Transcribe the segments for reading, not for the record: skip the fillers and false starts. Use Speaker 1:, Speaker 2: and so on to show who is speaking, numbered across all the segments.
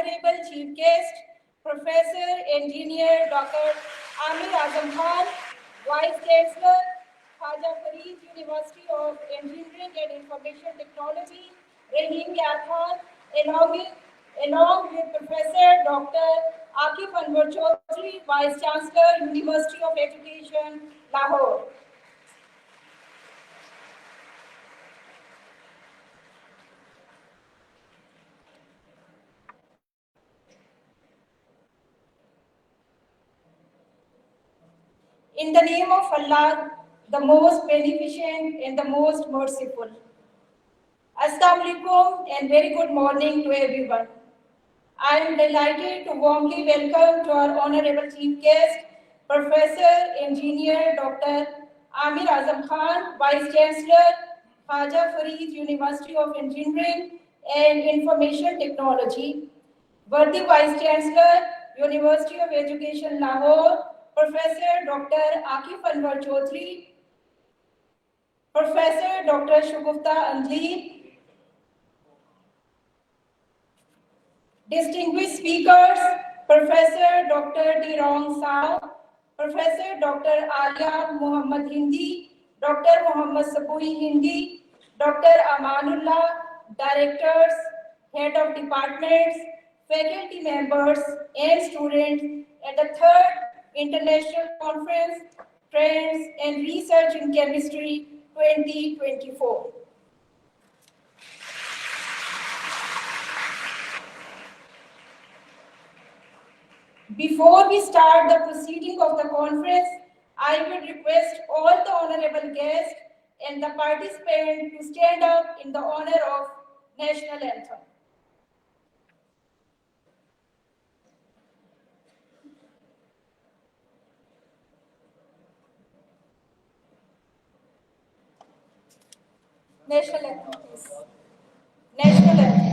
Speaker 1: Honorable Chief Guest, Professor Engineer Dr. Amir Azam Khan, Vice Chancellor, Khaja Fareed University of Engineering and Information Technology, Rahim Yar Khan, along with Professor Dr. Akif Anwar Chaudhary, Vice Chancellor, University of Education, Lahore. In the name of Allah, the most beneficent and the most merciful. Assalamu alaikum and very good morning to everyone. I am delighted to warmly welcome to our honorable chief guest, Professor Engineer Dr. Amir Azam Khan, Vice Chancellor, Khaja Fareed University of Engineering and Information Technology, worthy Vice Chancellor, University of Education, Lahore, Professor Dr. Akif Anwar Chaudhary, Professor Dr. Shugufta Anjli, distinguished speakers, Professor Dr. D. Rong Sao, Professor Dr. Alia Muhammad Hindi, Dr. Muhammad Sapuri Hindi, Dr. Amanullah, directors, head of departments, faculty members, and students at the 3rd International Conference, Trends and Research in Chemistry 2024. Before we start the proceeding of the conference, I would request all the honorable guests and the participants to stand up in the honor of National Anthem. National Anthem, please. National Anthem.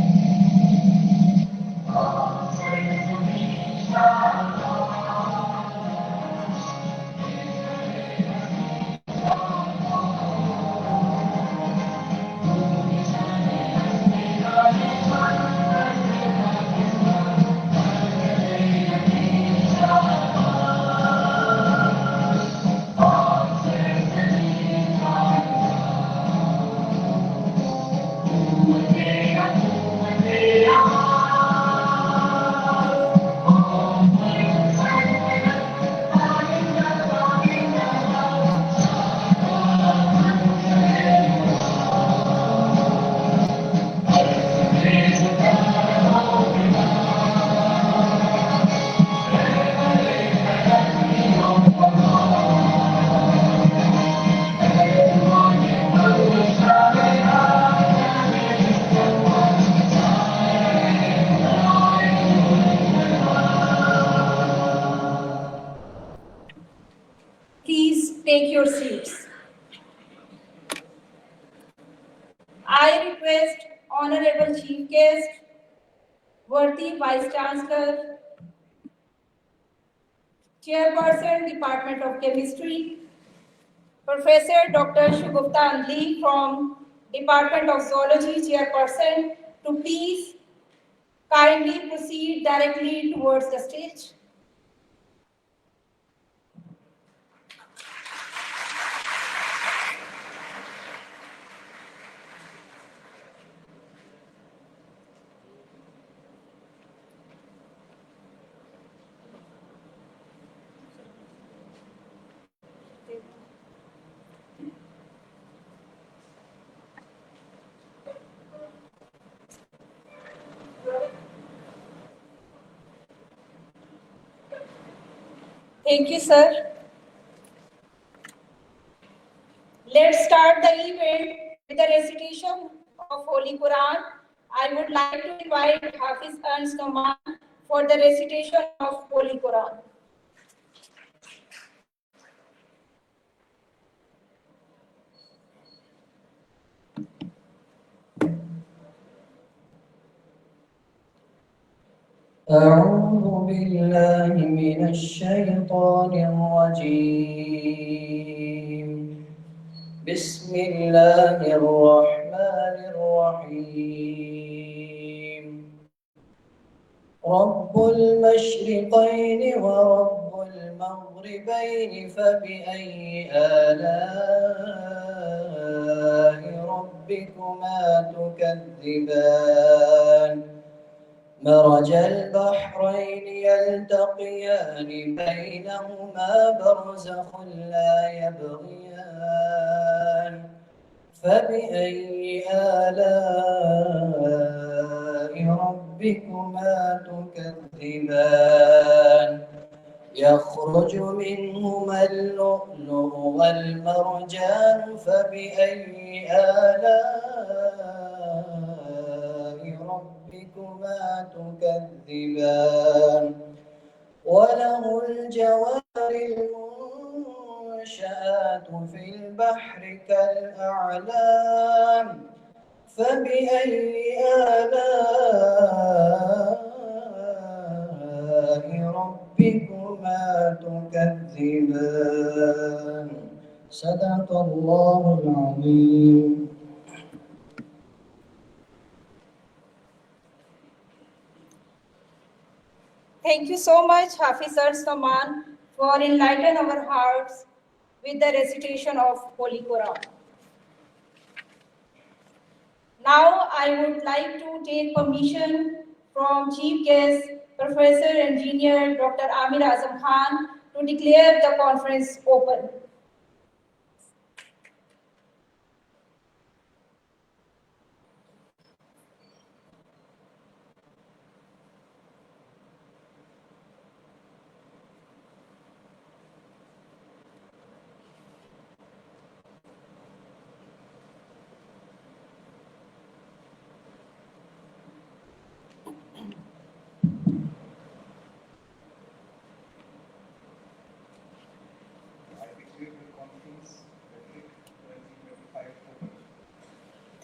Speaker 1: Please take your seats. I request Honorable Chief Guest, worthy Vice Chancellor, Chairperson, Department of Chemistry, Professor Dr. Shugufta Anjli from Department of Zoology, Chairperson, to please kindly proceed directly towards the stage. Thank you, sir. Let's start the event with the recitation of Holy Quran. I would like to invite Hafiz Ans Noman for the recitation of Holy Quran.
Speaker 2: أعوذ بالله من الشيطان الرجيم بسم الله الرحمن الرحيم رب المشرقين ورب المغربين فبأي آلاء ربكما تكذبان مرج البحرين يلتقيان بينهما برزخ لا يبغيان فبأي آلاء ربكما تكذبان يخرج منهما اللؤلؤ والمرجان فبأي آلاء ربكما تكذبان وله الجوار المنشآت في البحر كالأعلام فبأي آلاء ربكما تكذبان صدق الله العظيم.
Speaker 1: Thank you so much, Hafiz Saman, for enlightening our hearts with the recitation of Holy Quran. Now, I would like to take permission from Chief Guest, Professor Engineer Dr. Amir Azam Khan, to declare the conference open.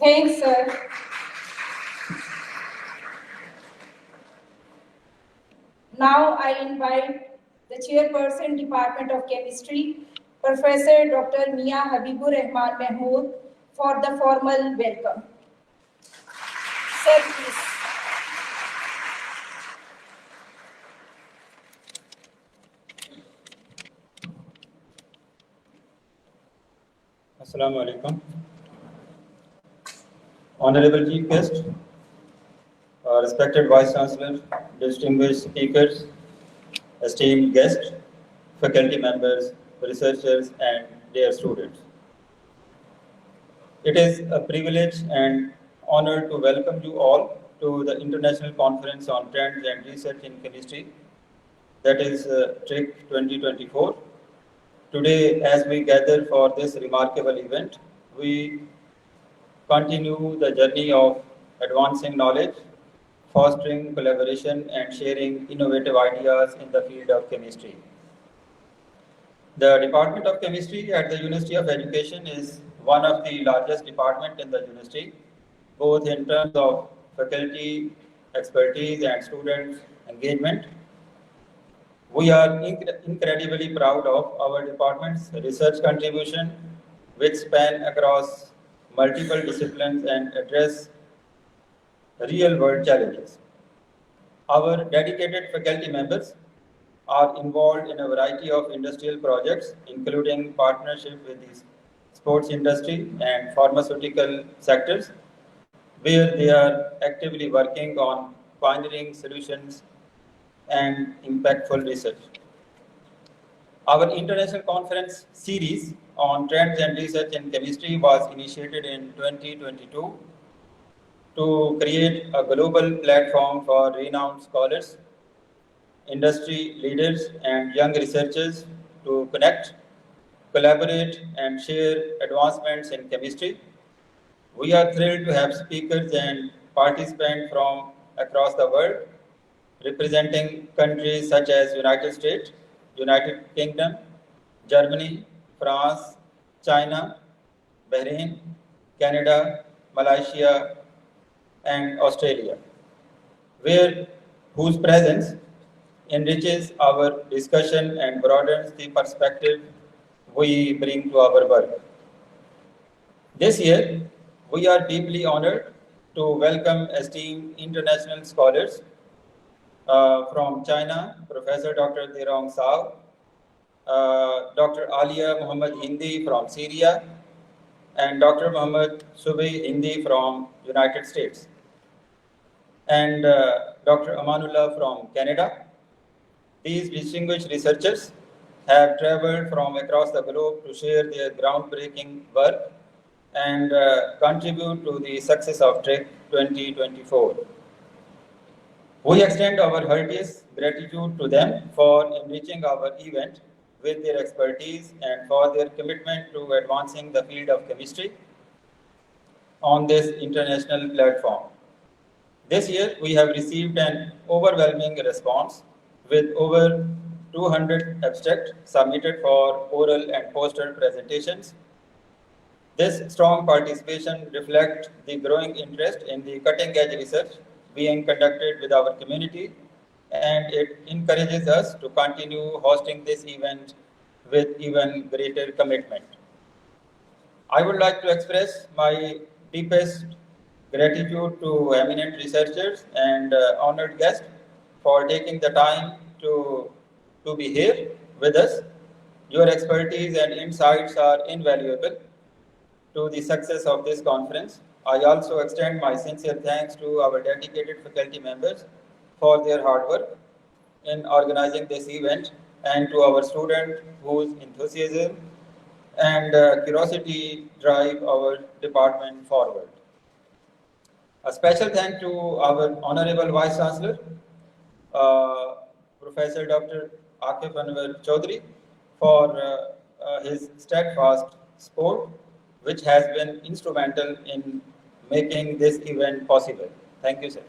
Speaker 1: Thanks, sir. Now I invite the Chairperson, Department of Chemistry, Professor Dr. Mia Habibur Rahman Mahmood, for the formal welcome. Sir, please.
Speaker 3: Assalamu alaikum. Honorable Chief Guest, respected Vice Chancellor, distinguished speakers, esteemed guests, faculty members, researchers, and dear students. It is a privilege and honor to welcome you all to the International Conference on Trends and Research in Chemistry, that is Tric 2024. Today, as we gather for this remarkable event, we continue the journey of advancing knowledge, fostering collaboration, and sharing innovative ideas in the field of chemistry. The Department of Chemistry at the University of Education is one of the largest departments in the university, both in terms of faculty expertise and student engagement. We are incredibly proud of our department's research contribution, which span across multiple disciplines and address real-world challenges. Our dedicated faculty members are involved in a variety of industrial projects, including partnership with the sports industry and pharmaceutical sectors, where they are actively working on pioneering solutions and impactful research. Our international conference series on trends and research in chemistry was initiated in 2022 to create a global platform for renowned scholars, industry leaders, and young researchers to connect, collaborate, and share advancements in chemistry. We are thrilled to have speakers and participants from across the world, representing countries such as United States, United Kingdom, Germany, France, China, Bahrain, Canada, Malaysia, and Australia, whose presence enriches our discussion and broadens the perspective we bring to our work. This year, we are deeply honored to welcome esteemed international scholars From China, Professor Dr. Dirong Sao, Dr. Alia Muhammad Hindi from Syria, and Dr. Muhammad Subhi Hindi from United States, and Dr. Amanullah from Canada. These distinguished researchers have traveled from across the globe to share their groundbreaking work and contribute to the success of Tric 2024. We extend our heartiest gratitude to them for enriching our event with their expertise and for their commitment to advancing the field of chemistry on this international platform. This year, we have received an overwhelming response with over 200 abstracts submitted for oral and poster presentations. This strong participation reflects the growing interest in the cutting-edge research being conducted with our community, and it encourages us to continue hosting this event with even greater commitment. I would like to express my deepest gratitude to eminent researchers and honored guests for taking the time to be here with us. Your expertise and insights are invaluable to the success of this conference. I also extend my sincere thanks to our dedicated faculty members for their hard work in organizing this event, and to our students whose enthusiasm and curiosity drive our department forward. A special thank to our Honorable Vice Chancellor, Professor Dr. Akif Anwar Chaudhary, for his steadfast support, which has been instrumental in making this event possible. Thank you, sir.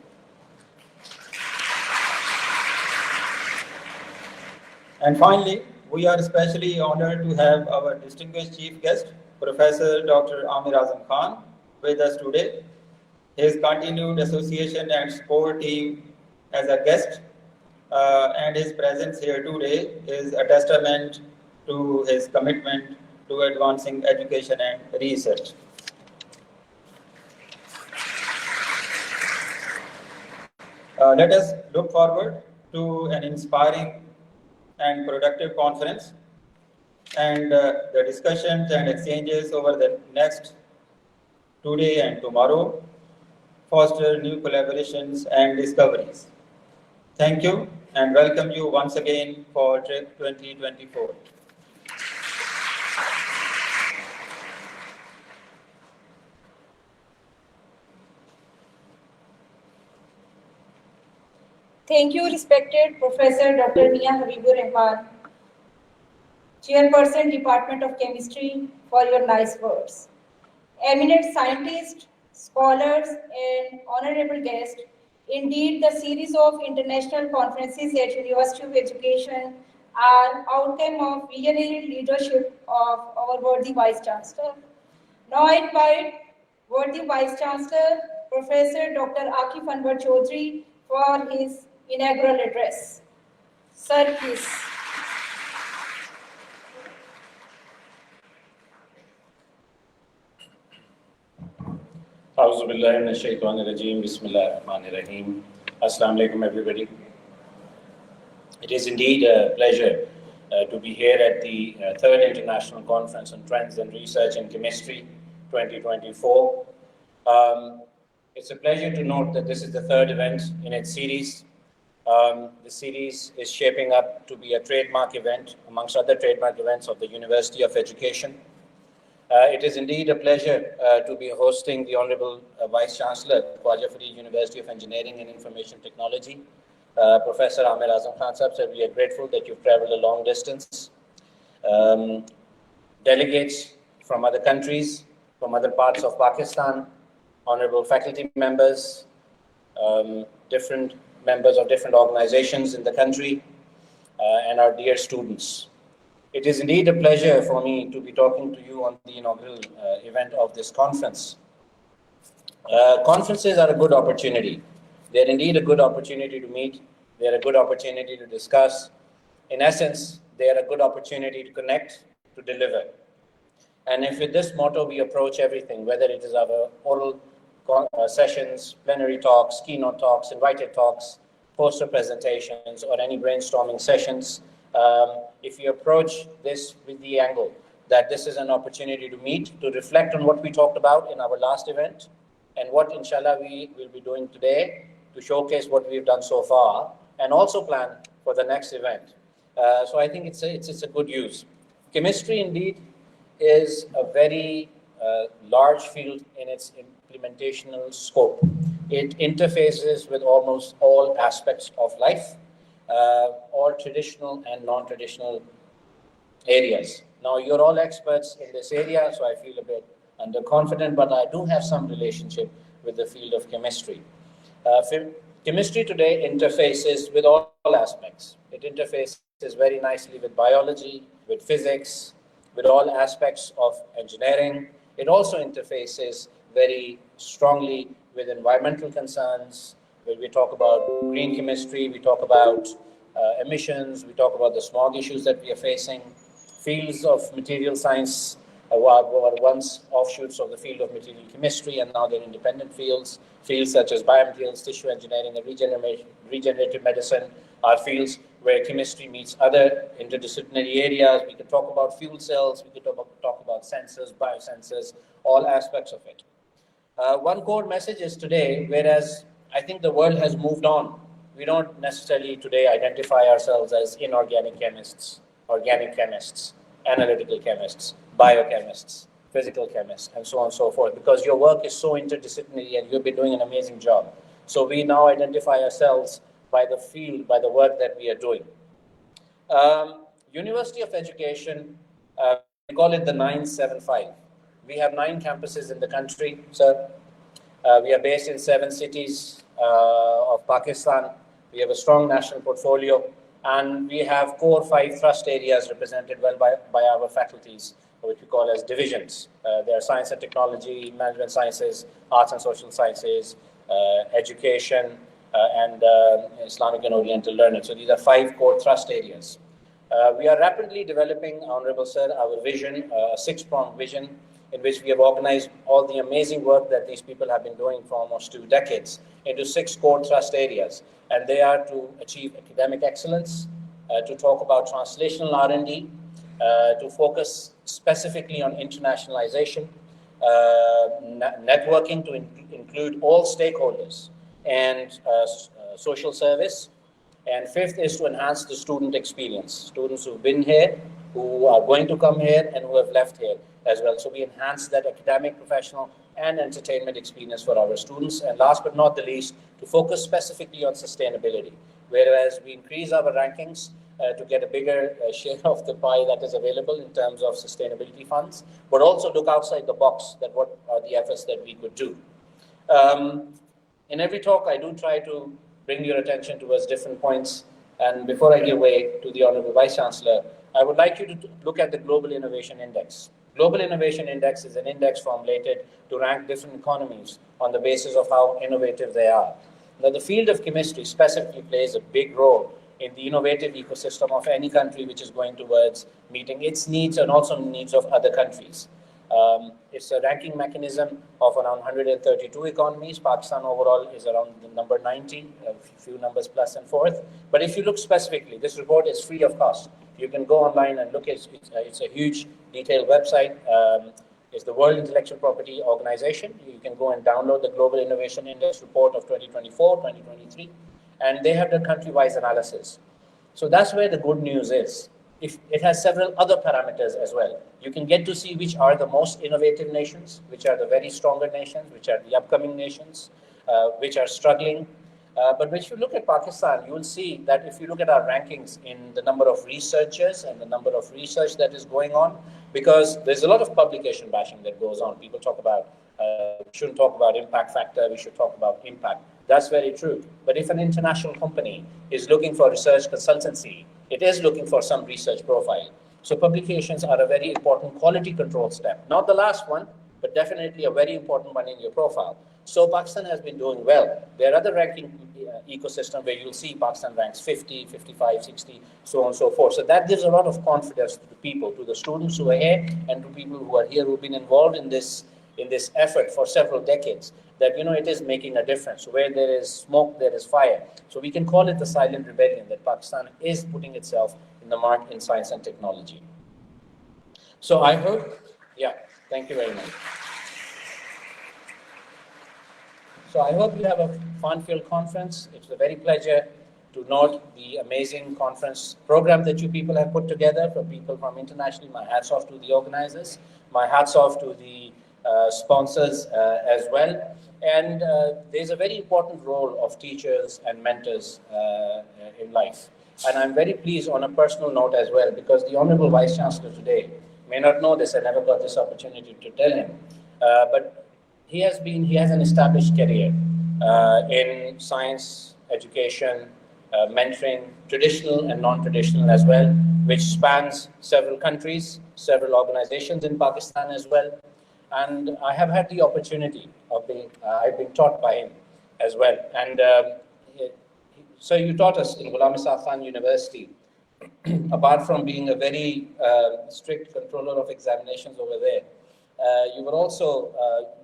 Speaker 3: And finally, we are especially honored to have our distinguished chief guest, Professor Dr. Amir Azam Khan, with us today. His continued association and support team as a guest and his presence here today is a testament to his commitment to advancing education and research. Let us look forward to an inspiring and productive conference, and the discussions and exchanges over the next today and tomorrow foster new collaborations and discoveries. Thank you and welcome you once again for Tric 2024.
Speaker 1: Thank you, respected Professor Dr. Mia Habibur Rahman, Chairperson, Department of Chemistry, for your nice words. Eminent scientists, scholars, and honorable guests, indeed, the series of international conferences at University of Education are outcome of visionary leadership of our worthy Vice Chancellor. Now I invite worthy Vice Chancellor, Professor Dr. Akif Anwar Chaudhary, for his inaugural address. Sir, please.
Speaker 4: Assalamu alaikum, everybody. It is indeed a pleasure to be here at the third International Conference on Trends and Research in Chemistry 2024. It's a pleasure to note that this is the third event in its series. The series is shaping up to be a trademark event amongst other trademark events of the University of Education. It is indeed a pleasure to be hosting the Honorable Vice Chancellor, Khwaja Farید University of Engineering and Information Technology, Professor Amir Azam Khan Sahab. So we are grateful that you've traveled a long distance. Delegates from other countries, from other parts of Pakistan, honorable faculty members, different members of different organizations in the country, and our dear students. It is indeed a pleasure for me to be talking to you on the inaugural event of this conference. Conferences are a good opportunity. They're indeed a good opportunity to meet. They're a good opportunity to discuss. In essence, they are a good opportunity to connect, to deliver. And if with this motto we approach everything, whether it is our oral sessions, plenary talks, keynote talks, invited talks, poster presentations or any brainstorming sessions, if you approach this with the angle that this is an opportunity to meet, to reflect on what we talked about in our last event and what inshallah we will be doing today to showcase what we've done so far and also plan for the next event. So I think it's a good use. Chemistry indeed is a very large field in its implementational scope. It interfaces with almost all aspects of life, all traditional and non-traditional areas. Now, you're all experts in this area, so I feel a bit underconfident, but I do have some relationship with the field of chemistry. Chemistry today interfaces with all aspects. It interfaces very nicely with biology, with physics, with all aspects of engineering. It also interfaces very strongly with environmental concerns. When we talk about green chemistry, we talk about emissions, we talk about the smog issues that we are facing. Fields of material science were once offshoots of the field of material chemistry, and now they're independent fields. Fields such as biomaterials, tissue engineering, and regenerative medicine are fields where chemistry meets other interdisciplinary areas. We could talk about fuel cells, we could talk about sensors, biosensors, all aspects of it. One core message is today, whereas I think the world has moved on, we don't necessarily today identify ourselves as inorganic chemists, organic chemists, analytical chemists, biochemists, physical chemists, and so on and so forth, because your work is so interdisciplinary and you've been doing an amazing job. So we now identify ourselves by the field, by the work that we are doing. University of Education, we call it the 975. We have 9 campuses in the country, sir. We are based in 7 cities of Pakistan. We have a strong national portfolio, and we have core 5 thrust areas represented well by our faculties, which we call as divisions. They are science and technology, management sciences, arts and social sciences, education, and Islamic and Oriental learning. So these are 5 core thrust areas. We are rapidly developing, Honorable Sir, our vision, a 6-pronged vision, in which we have organized all the amazing work that these people have been doing for almost 2 decades into 6 core thrust areas. And they are to achieve academic excellence, to talk about translational R&D, to focus specifically on internationalization, networking to include all stakeholders, and social service. And 5th is to enhance the student experience, students who've been here, who are going to come here, and who have left here as well. So we enhance that academic, professional, and entertainment experience for our students. And last but not the least, to focus specifically on sustainability, whereas we increase our rankings to get a bigger share of the pie that is available in terms of sustainability funds, but also look outside the box, that what are the efforts that we could do. In every talk, I do try to bring your attention towards different points. And before I give way to the Honorable Vice Chancellor, I would like you to look at the Global Innovation Index. Global Innovation Index is an index formulated to rank different economies on the basis of how innovative they are. Now, the field of chemistry specifically plays a big role in the innovative ecosystem of any country which is going towards meeting its needs and also needs of other countries. It's a ranking mechanism of around 132 economies. Pakistan overall is around the number 90, a few numbers plus and forth. But if you look specifically, this report is free of cost. You can go online and look. It's a huge detailed website. It's the World Intellectual Property Organization. You can go and download the Global Innovation Index report of 2024, 2023, and they have the country-wise analysis. So that's where the good news is. If it has several other parameters as well. You can get to see which are the most innovative nations, which are the very stronger nations, which are the upcoming nations, which are struggling. But if you look at Pakistan, you will see that if you look at our rankings in the number of researchers and the number of research that is going on, because there's a lot of publication bashing that goes on. People talk about, we shouldn't talk about impact factor, we should talk about impact. That's very true. But if an international company is looking for research consultancy, it is looking for some research profile. So publications are a very important quality control step. Not the last one, but definitely a very important one in your profile. So Pakistan has been doing well. There are other ranking ecosystems where you'll see Pakistan ranks 50, 55, 60, so on and so forth. So that gives a lot of confidence to the people, to the students who are here, and to people who are here who've been involved in this in this effort for several decades that, it is making a difference. Where there is smoke, there is fire. So we can call it the silent rebellion, that Pakistan is putting itself in the mark in science and technology. So I hope, thank you very much. So I hope you have a fun-filled conference. It's a very pleasure to note the amazing conference program that you people have put together for people from internationally. My hats off to the organizers. My hats off to the sponsors as well. And there's a very important role of teachers and mentors in life. And I'm very pleased on a personal note as well, because the Honorable Vice Chancellor today may not know this. I never got this opportunity to tell him. But he has an established career in science, education, mentoring, traditional and non-traditional as well, which spans several countries, several organizations in Pakistan as well. And I have had the opportunity of I've been taught by him as well. And so you taught us in Ghulam Isa Khan University, apart from being a very strict controller of examinations over there, you were also,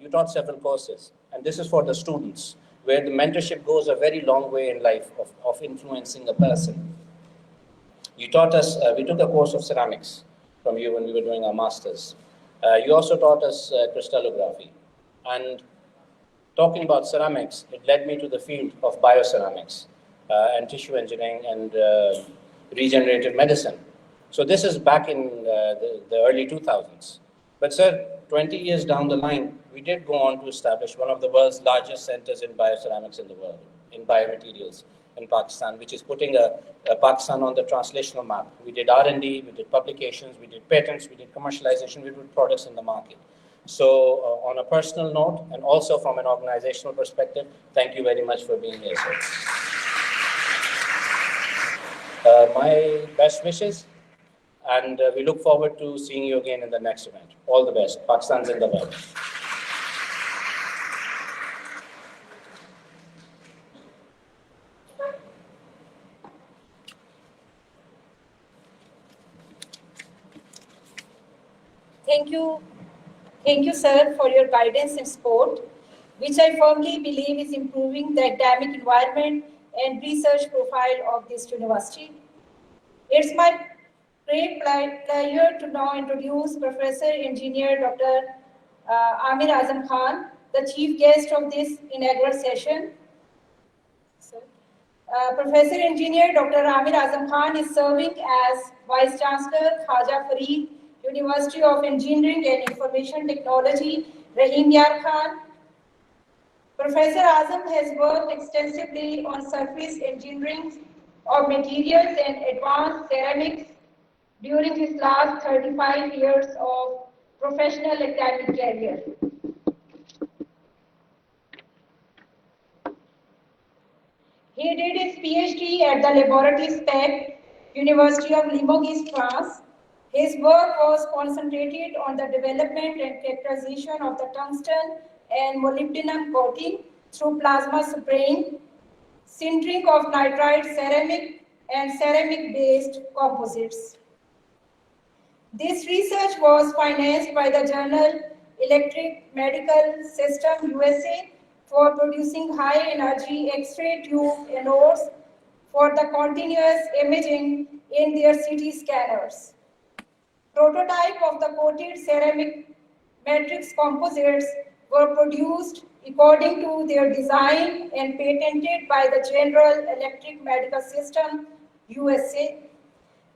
Speaker 4: you taught several courses, and this is for the students, where the mentorship goes a very long way in life of influencing a person. You taught us, we took a course of ceramics from you when we were doing our masters. You also taught us crystallography. And talking about ceramics, it led me to the field of bioceramics and tissue engineering and regenerative medicine. So this is back in the early 2000s. But sir, 20 years down the line, we did go on to establish one of the world's largest centers in bioceramics in the world, in biomaterials in Pakistan, which is putting Pakistan on the translational map. We did R&D, we did publications, we did patents, we did commercialization, we did products in the market. So on a personal note, and also from an organizational perspective, thank you very much for being here, sir. My best wishes, and we look forward to seeing you again in the next event. All the best. Pakistan's in the world.
Speaker 1: Thank you, sir, for your guidance and support, which I firmly believe is improving the academic environment and research profile of this university. It's my great pleasure to now introduce Professor Engineer Dr. Amir Azam Khan, the chief guest of this inaugural session. Professor Engineer Dr. Amir Azam Khan is serving as Vice Chancellor Khaja Fareed University of Engineering and Information Technology, Rahim Yar Khan. Professor Azam has worked extensively on surface engineering of materials and advanced ceramics during his last 35 years of professional academic career. He did his PhD at the Laboratory Spec, University of Limoges, France. His work was concentrated on the development and characterization of the tungsten and molybdenum coating through plasma spraying, sintering of nitride ceramic and ceramic-based composites. This research was financed by the journal Electrochemistry System USA for producing high-energy X-ray tube anodes for the continuous imaging in their CT scanners. Prototype of the coated ceramic matrix composites were produced according to their design and patented by the General Electric Medical System USA.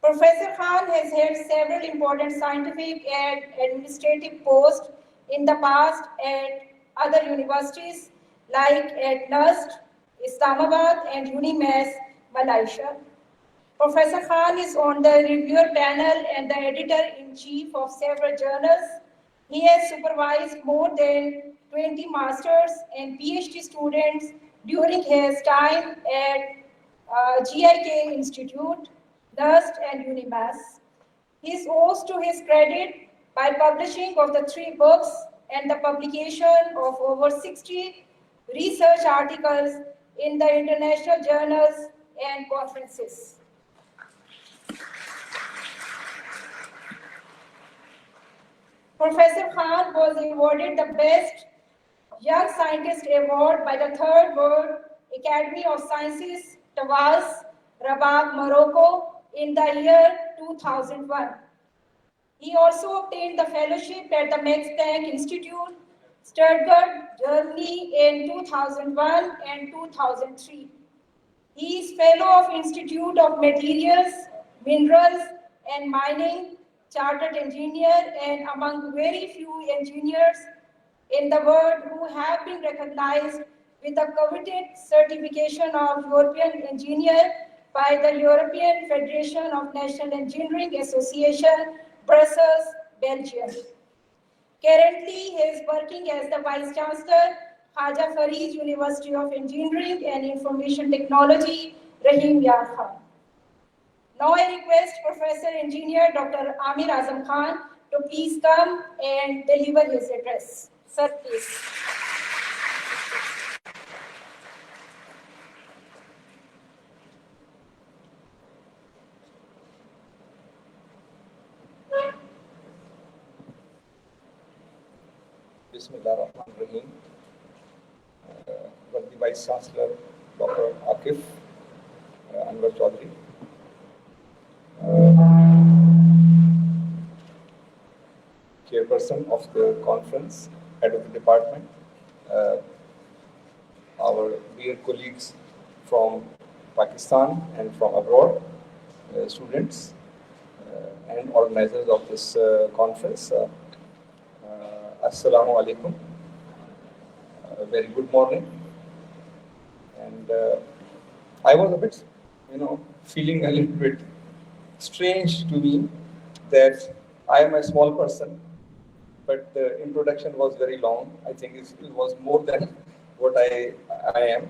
Speaker 1: Professor Khan has held several important scientific and administrative posts in the past at other universities like at NUST, Islamabad and UNIMAS, Malaysia. Professor Khan is on the reviewer panel and the editor-in-chief of several journals. He has supervised more than 20 masters and PhD students during his time at GIK Institute, NUST and UNIMAS. He is owes to his credit by publishing of the 3 books and the publication of over 60 research articles in the international journals and conferences. Professor Khan was awarded the Best Young Scientist Award by the Third World Academy of Sciences, Tawaz, Rabat, Morocco in the year 2001. He also obtained the fellowship at the Max Planck Institute, Stuttgart, Germany in 2001 and 2003. He is Fellow of Institute of Materials, Minerals and Mining, Chartered Engineer, and among very few engineers in the world who have been recognized with the coveted certification of European Engineer by the European Federation of National Engineering Association, Brussels, Belgium. Currently, he is working as the Vice Chancellor, Khaja Farid University of Engineering and Information Technology, Rahim Yar Khan. Now I request Professor Engineer Dr. Amir Azam Khan to please come and deliver his address. Sir, please.
Speaker 5: Bismillah ar-Rahman ar-Rahim. The Vice Chancellor, Dr. Akif Anwar Chaudhary. Chairperson of the conference, head of the department, our dear colleagues from Pakistan and from abroad, students and organizers of this conference. Assalamu alaikum. Very good morning. And I was a bit, feeling a little bit strange to me that I am a small person, but the introduction was very long. I think it was more than what I am.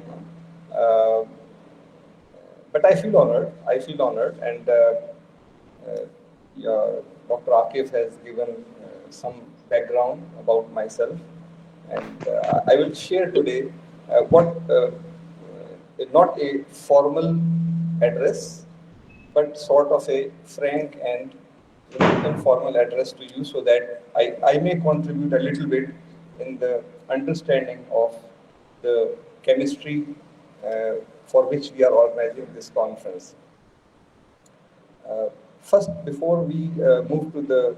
Speaker 5: But I feel honored. And Dr. Akif has given some background about myself, and I will share today not a formal address, but sort of a frank and informal address to you, so that I may contribute a little bit in the understanding of the chemistry for which we are organizing this conference. First, before we move to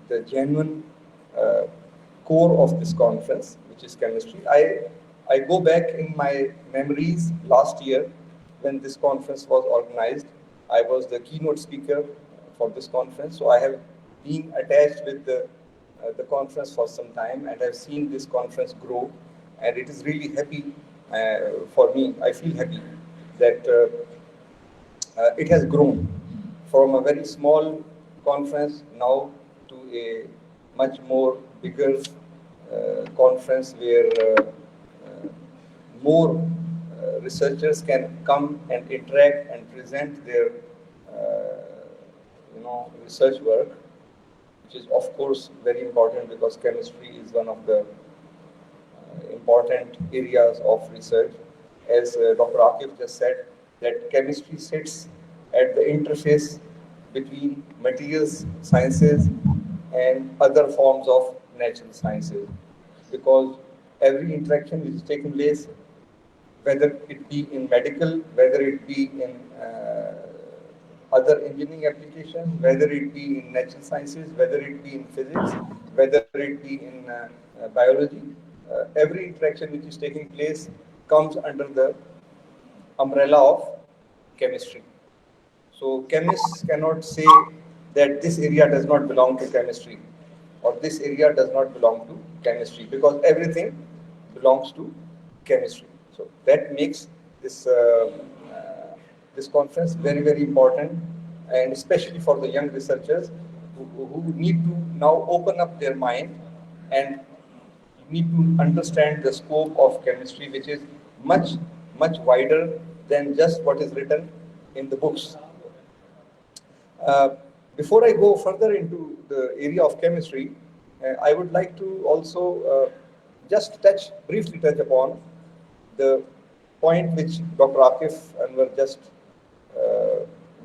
Speaker 5: the genuine core of this conference, which is chemistry, I go back in my memories last year when this conference was organized. I was the keynote speaker for this conference, so I have been attached with the conference for some time, and I've seen this conference grow, and it is really happy for me. I feel happy that it has grown from a very small conference now to a much more bigger conference where more researchers can come and interact and present their research work, which is of course very important because chemistry is one of the important areas of research. As Dr. Akif just said, that chemistry sits at the interface between materials sciences and other forms of natural sciences, because every interaction which is taking place, whether it be in medical, whether it be in other engineering applications, whether it be in natural sciences, whether it be in physics, whether it be in biology, every interaction which is taking place comes under the umbrella of chemistry. So chemists cannot say that this area does not belong to chemistry or this area does not belong to chemistry, because everything belongs to chemistry. So that makes this this conference very, very important, and especially for the young researchers who need to now open up their mind and need to understand the scope of chemistry, which is much, much wider than just what is written in the books. Before I go further into the area of chemistry, I would like to also just briefly touch upon the point which Dr. Akif Anwar just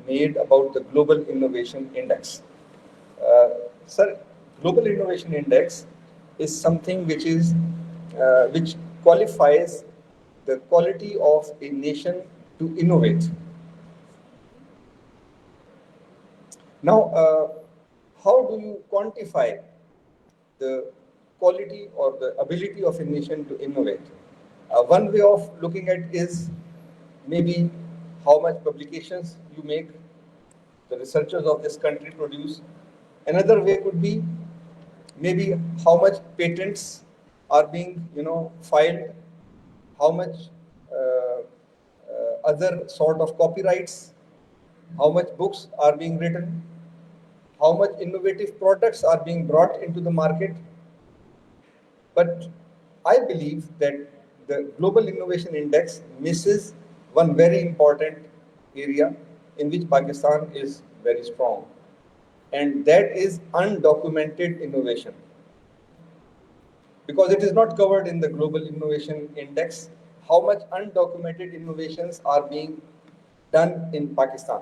Speaker 5: made about the Global Innovation Index. Sir, Global Innovation Index is something which qualifies the quality of a nation to innovate. Now, how do you quantify the quality or the ability of a nation to innovate? One way of looking at is maybe how much publications you make, the researchers of this country produce. Another way could be maybe how much patents are being filed, how much other sort of copyrights, how much books are being written, how much innovative products are being brought into the market. But I believe that the Global Innovation Index misses one very important area in which Pakistan is very strong, and that is undocumented innovation. Because it is not covered in the Global Innovation Index, how much undocumented innovations are being done in Pakistan.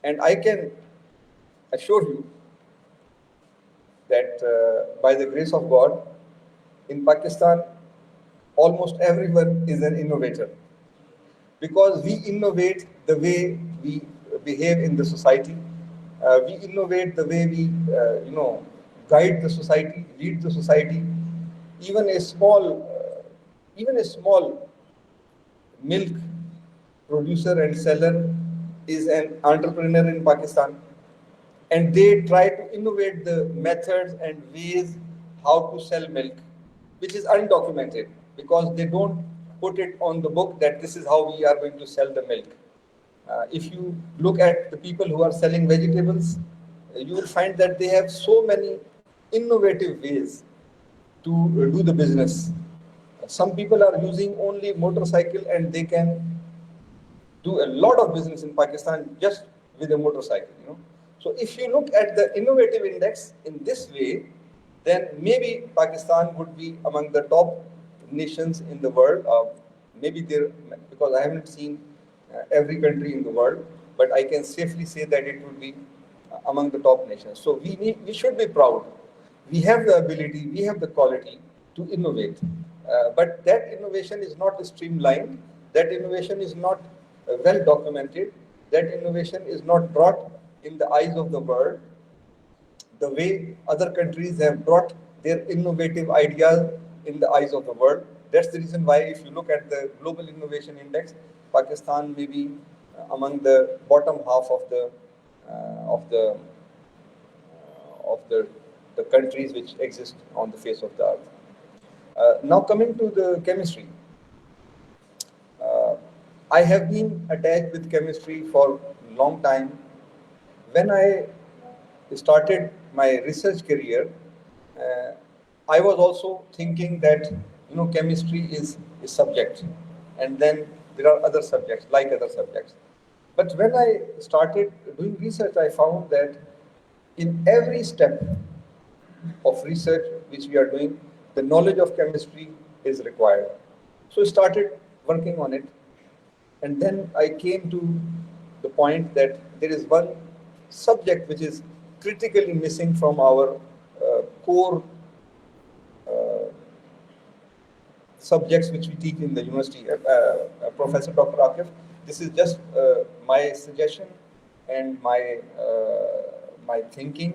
Speaker 5: And I can assure you that by the grace of God, in Pakistan, almost everyone is an innovator. Because we innovate the way we behave in the society, we innovate the way we, guide the society, lead the society. Even a small milk producer and seller is an entrepreneur in Pakistan, and they try to innovate the methods and ways how to sell milk, which is undocumented because they don't put it on the book that this is how we are going to sell the milk. If you look at the people who are selling vegetables, you will find that they have so many innovative ways to do the business. Some people are using only motorcycle and they can do a lot of business in Pakistan just with a motorcycle. So if you look at the innovative index in this way, then maybe Pakistan would be among the top nations in the world. Maybe there, because I haven't seen every country in the world, but I can safely say that it would be among the top nations. So we should be proud. We have the ability, we have the quality to innovate. But that innovation is not streamlined, that innovation is not well documented, that innovation is not brought in the eyes of the world the way other countries have brought their innovative ideas in the eyes of the world. That's the reason why if you look at the Global Innovation Index, Pakistan may be among the bottom half of the countries which exist on the face of the earth. Now coming to the chemistry. I have been attached with chemistry for a long time. When I started my research career, I was also thinking that chemistry is a subject, and then there are other subjects like other subjects. But when I started doing research, I found that in every step of research which we are doing, the knowledge of chemistry is required. So I started working on it, and then I came to the point that there is one subject which is critically missing from our core subjects which we teach in the university. Professor Dr. Akif, this is just my suggestion and my thinking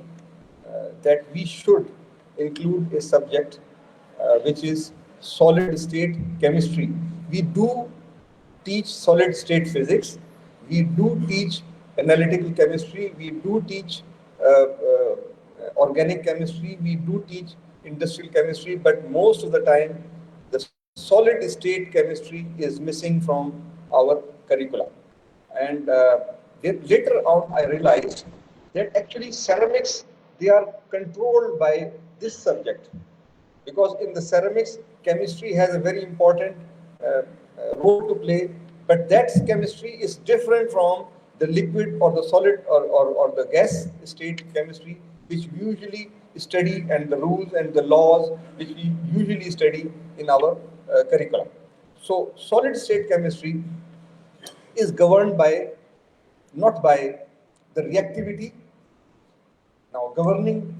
Speaker 5: that we should include a subject which is solid state chemistry. We do teach solid state physics, we do teach analytical chemistry, we do teach organic chemistry, we do teach industrial chemistry, but most of the time the solid state chemistry is missing from our curricula. And then later on I realized that actually ceramics, they are controlled by this subject, because in the ceramics chemistry has a very important role to play, but that chemistry is different from the liquid or the solid or the gas state chemistry which we usually study, and the rules and the laws which we usually study in our curriculum. So solid state chemistry is governed by, not by the reactivity. Now governing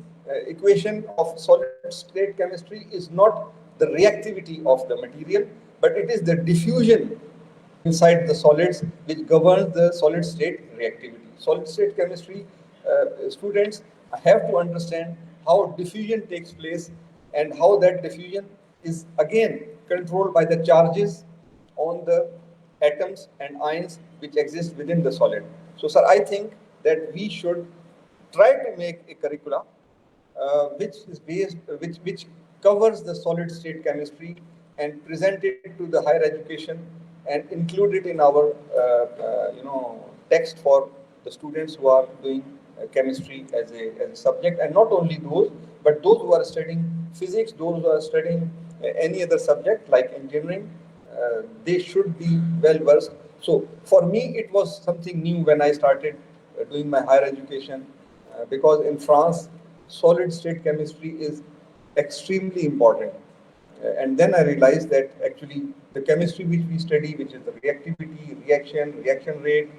Speaker 5: equation of solid state chemistry is not the reactivity of the material, but it is the diffusion inside the solids which governs the solid state reactivity. Solid state chemistry students have to understand how diffusion takes place and how that diffusion is again controlled by the charges on the atoms and ions which exist within the solid. So, sir, I think that we should try to make a curricula which is based, which covers the solid state chemistry and present it to the higher education and include it in our text for the students who are doing chemistry as a subject, and not only those, but those who are studying physics, those who are studying any other subject like engineering, they should be well versed. So for me, it was something new when I started doing my higher education, because in France, solid state chemistry is extremely important. And then I realized that actually the chemistry which we study, which is the reactivity, reaction rate,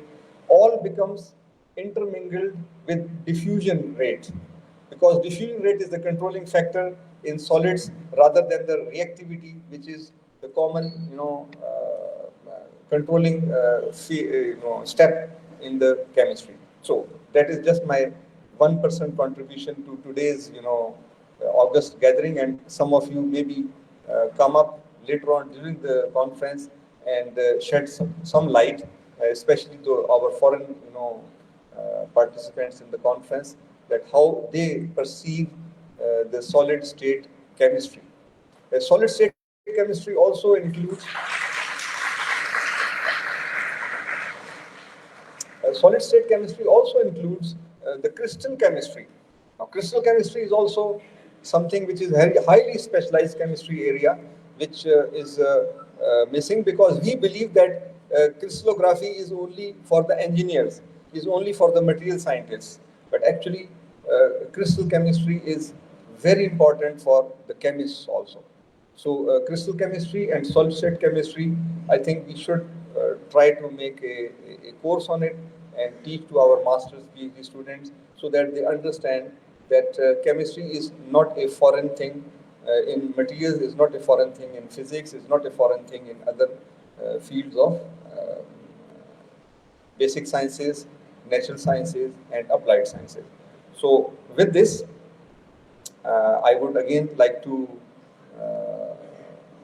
Speaker 5: all becomes intermingled with diffusion rate, because diffusion rate is the controlling factor in solids rather than the reactivity, which is the common, controlling step in the chemistry. So that is just my 1% contribution to today's, August gathering, and some of you maybe come up later on during the conference and shed some light, especially to our foreign, participants in the conference, that how they perceive the solid state chemistry. Solid state chemistry also includes the crystal chemistry. Now, crystal chemistry is also something which is very highly specialized chemistry area, which is missing, because we believe that crystallography is only for the engineers, is only for the material scientists. But actually, crystal chemistry is very important for the chemists also. So, crystal chemistry and solid state chemistry, I think we should try to make a course on it and teach to our master's PhD students, so that they understand that chemistry is not a foreign thing in materials, is not a foreign thing in physics, is not a foreign thing in other fields of basic sciences, natural sciences, and applied sciences. So with this, I would again like to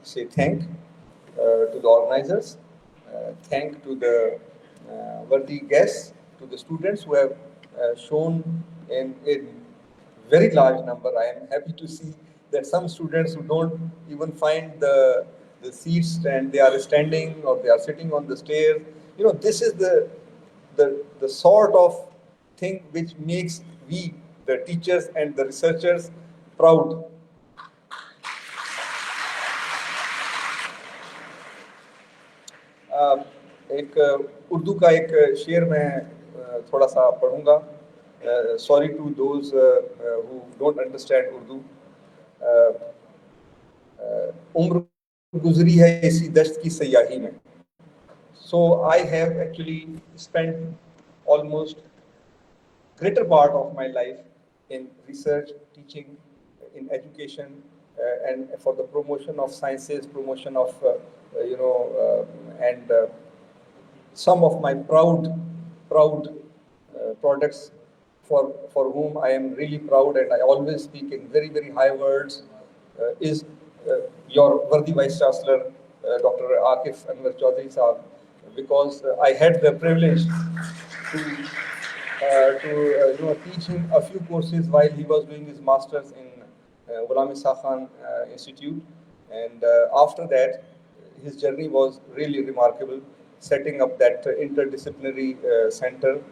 Speaker 5: say thank to the organizers, thank to the worthy guests, to the students who have shown in very large number. I am happy to see that some students who don't even find the seats, and they are standing or they are sitting on the stairs. This is the sort of thing which makes we, the teachers and the researchers, proud. एक उर्दू का एक शेर मैं थोड़ा सा पढ़ूंगा. Sorry to those who don't understand Urdu. उम्र गुजरी है इसी दश्त की सयाही में. So I have actually spent almost greater part of my life in research, teaching, in education, and for the promotion of sciences, promotion of and some of my proud products for whom I am really proud, and I always speak in very, very high words, is your worthy Vice Chancellor, Dr. Akif Anwar Chaudhary Sahab, because I had the privilege to teach him a few courses while he was doing his masters in Ghulam Isa Khan Institute, and after that, his journey was really remarkable, setting up that interdisciplinary center,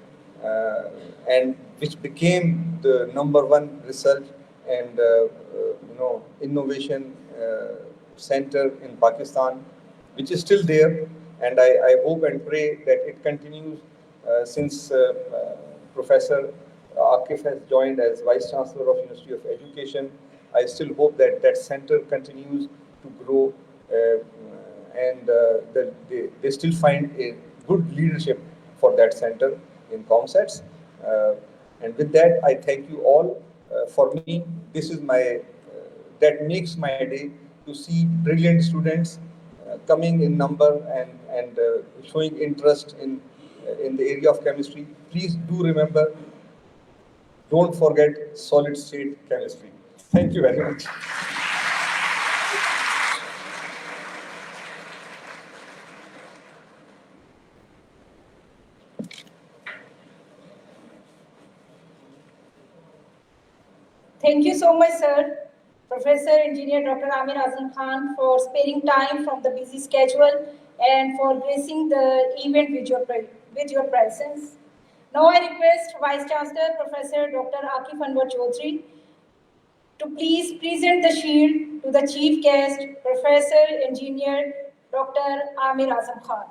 Speaker 5: and which became the #1 research and innovation center in Pakistan, which is still there, and I hope and pray that it continues since Professor Akif has joined as Vice Chancellor of University of Education. I still hope that that center continues to grow, and that they still find a good leadership for that center in ComSets. And with that, I thank you all For me, this is that makes my day to see brilliant students coming in number and showing interest in the area of chemistry. Please do remember, don't forget solid state chemistry. Thank you very much.
Speaker 1: Thank you so much, sir, Professor Engineer Dr. Amir Azam Khan, for sparing time from the busy schedule and for gracing the event with your presence. Now I request Vice Chancellor Professor Dr. Akif Anwar Chaudhary to please present the shield to the chief guest, Professor Engineer Dr. Amir Azam Khan.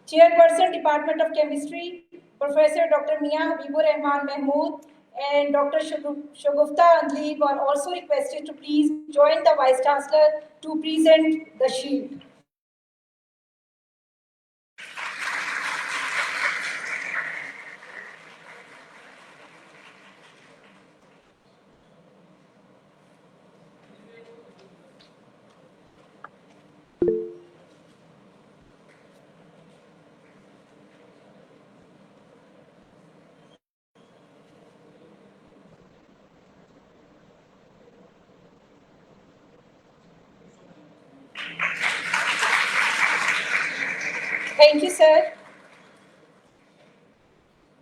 Speaker 1: Chairperson, Department of Chemistry, Professor Dr. Mia Habibur Rahman Mahmood and Dr. Shagufta Andleeb are also requested to please join the Vice Chancellor to present the shield. Thank you, sir.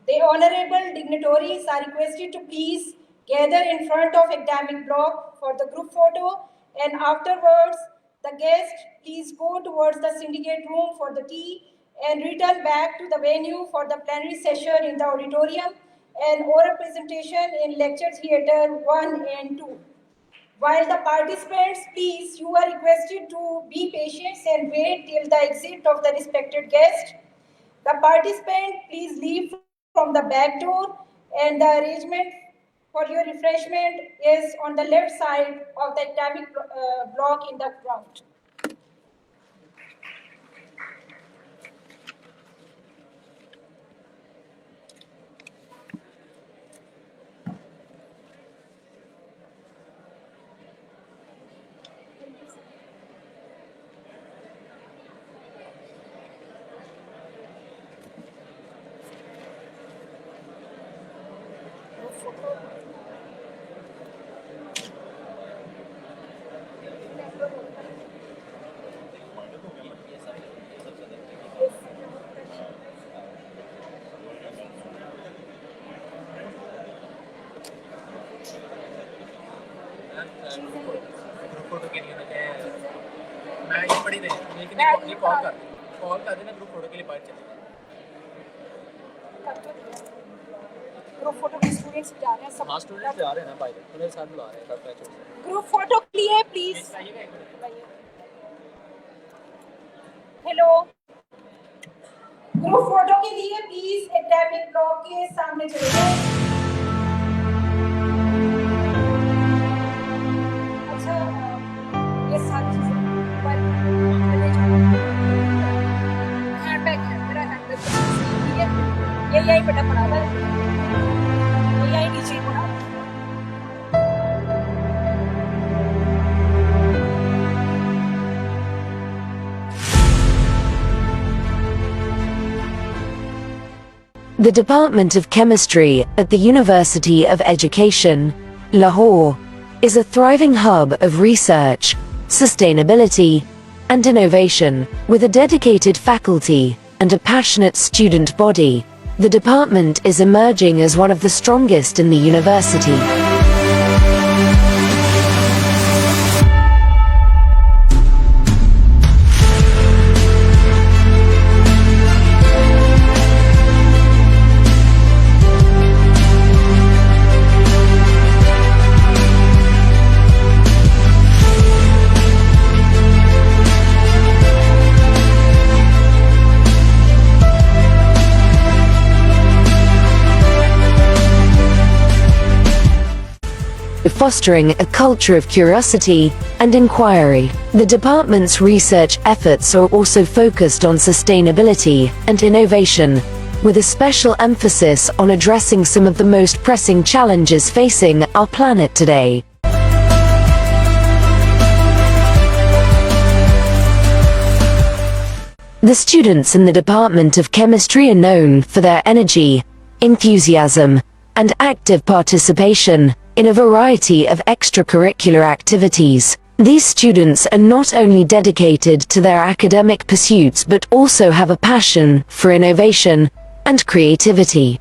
Speaker 1: The honorable dignitaries are requested to please gather in front of academic block for the group photo, and afterwards, the guests please go towards the syndicate room for the tea and return back to the venue for the plenary session in the auditorium and oral presentation in lecture theatre 1 and 2. While the participants, please, you are requested to be patient and wait till the exit of the respected guest. The participant, please leave from the back door, and the arrangement for your refreshment is on the left side of the academic block in the front.
Speaker 6: Photo के लिए मैं ये पढ़ी नहीं लेकिन ये call कर देना ग्रुप फोटो के लिए बाहर चले
Speaker 1: ग्रुप फोटो के स्टूडेंट्स जा रहे हैं सब।
Speaker 6: हाँ स्टूडेंट्स जा रहे हैं ना बाहर उन्हें साथ बुला रहे हैं सब बैच
Speaker 1: ग्रुप फोटो के लिए प्लीज। हेलो, ग्रुप फोटो के लिए प्लीज एकेडमिक ब्लॉक के सामने चले जाओ। अच्छा, ये सारी चीजें हैंडबैग है मेरा, हैंडबैग ये यही बेटा पड़ा हुआ है, ये यही नीचे पड़ा।
Speaker 7: The Department of Chemistry at the University of Education, Lahore, is a thriving hub of research, sustainability, and innovation. With a dedicated faculty and a passionate student body, the department is emerging as one of the strongest in the university. fostering a culture of curiosity and inquiry. The department's research efforts are also focused on sustainability and innovation, with a special emphasis on addressing some of the most pressing challenges facing our planet today. The students in the Department of Chemistry are known for their energy, enthusiasm, and active participation in a variety of extracurricular activities. These students are not only dedicated to their academic pursuits but also have a passion for innovation and creativity.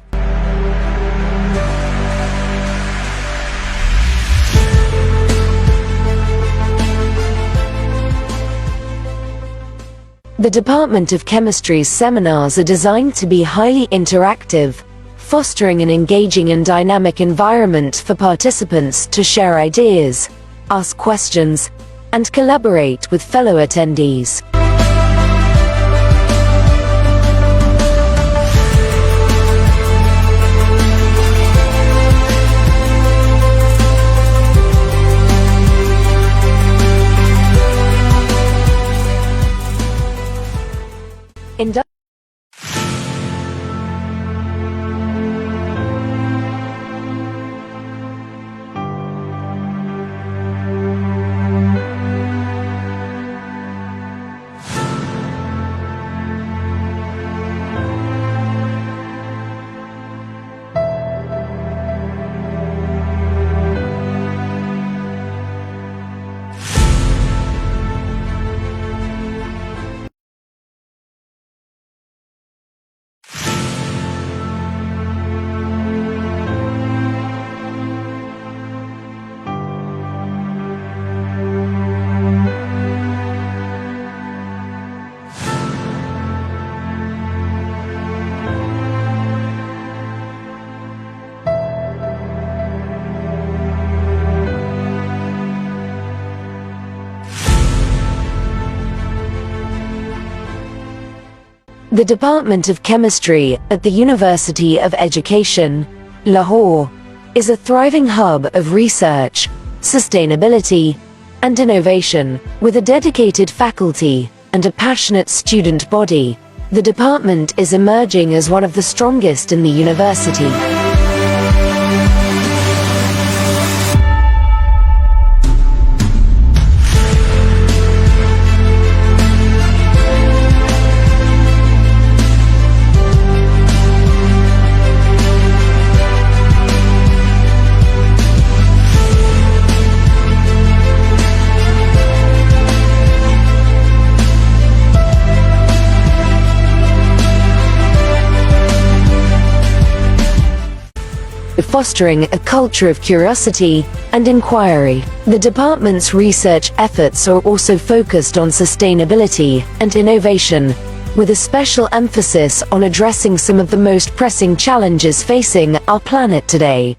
Speaker 7: The Department of Chemistry's seminars are designed to be highly interactive, fostering an engaging and dynamic environment for participants to share ideas, ask questions, and collaborate with fellow attendees. The Department of Chemistry at the University of Education, Lahore, is a thriving hub of research, sustainability, and innovation. With a dedicated faculty and a passionate student body, the department is emerging as one of the strongest in the university. Fostering a culture of curiosity and inquiry. The department's research efforts are also focused on sustainability and innovation, with a special emphasis on addressing some of the most pressing challenges facing our planet today.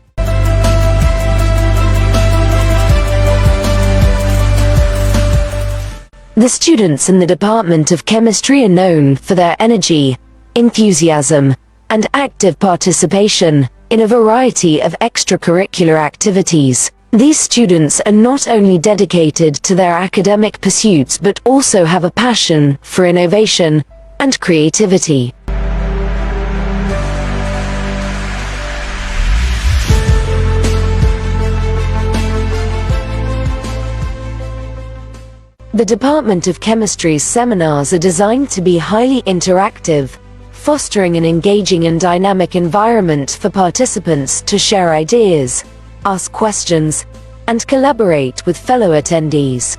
Speaker 7: The students in the Department of Chemistry are known for their energy, enthusiasm, and active participation in a variety of extracurricular activities. These students are not only dedicated to their academic pursuits but also have a passion for innovation and creativity. The Department of Chemistry's seminars are designed to be highly interactive, fostering an engaging and dynamic environment for participants to share ideas, ask questions, and collaborate with fellow attendees.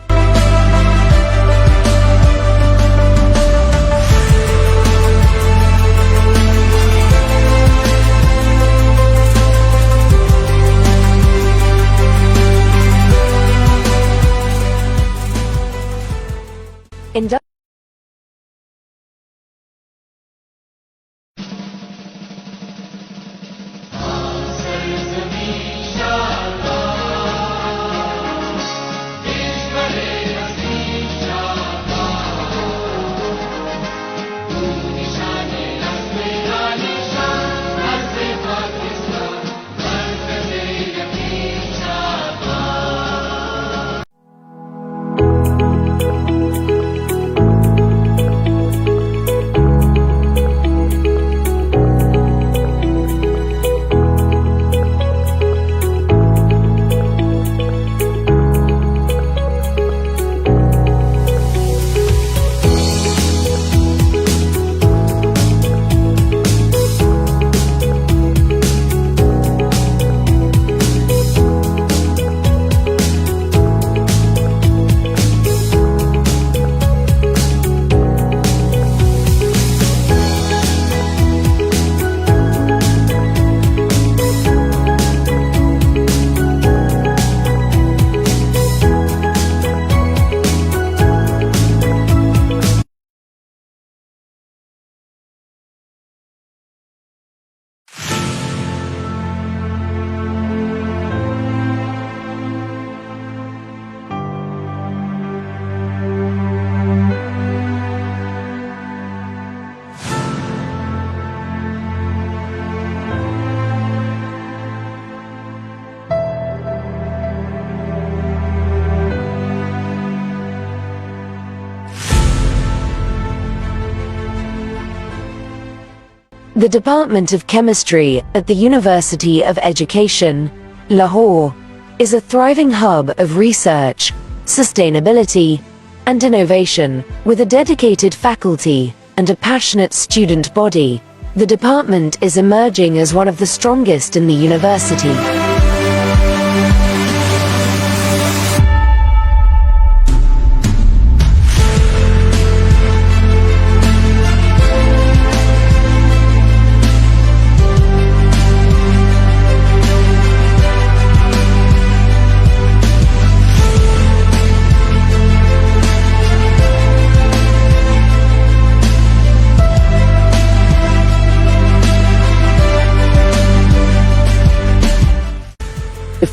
Speaker 7: The Department of Chemistry at the University of Education, Lahore, is a thriving hub of research, sustainability, and innovation, with a dedicated faculty and a passionate student body. The department is emerging as one of the strongest in the university.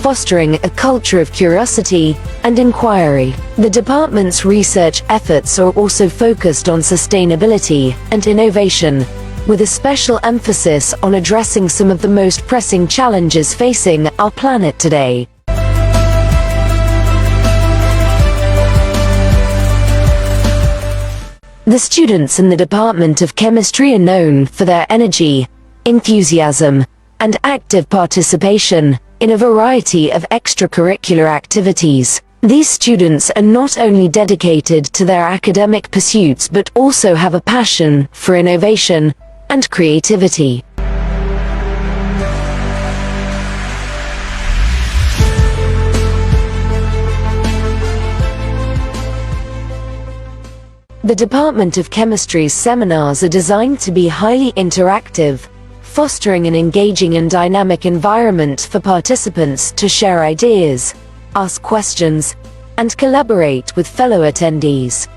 Speaker 7: Fostering a culture of curiosity and inquiry. The department's research efforts are also focused on sustainability and innovation, with a special emphasis on addressing some of the most pressing challenges facing our planet today. The students in the Department of Chemistry are known for their energy, enthusiasm, and active participation in a variety of extracurricular activities. These students are not only dedicated to their academic pursuits but also have a passion for innovation and creativity. The Department of Chemistry's seminars are designed to be highly interactive, fostering an engaging and dynamic environment for participants to share ideas, ask questions, and collaborate with fellow attendees.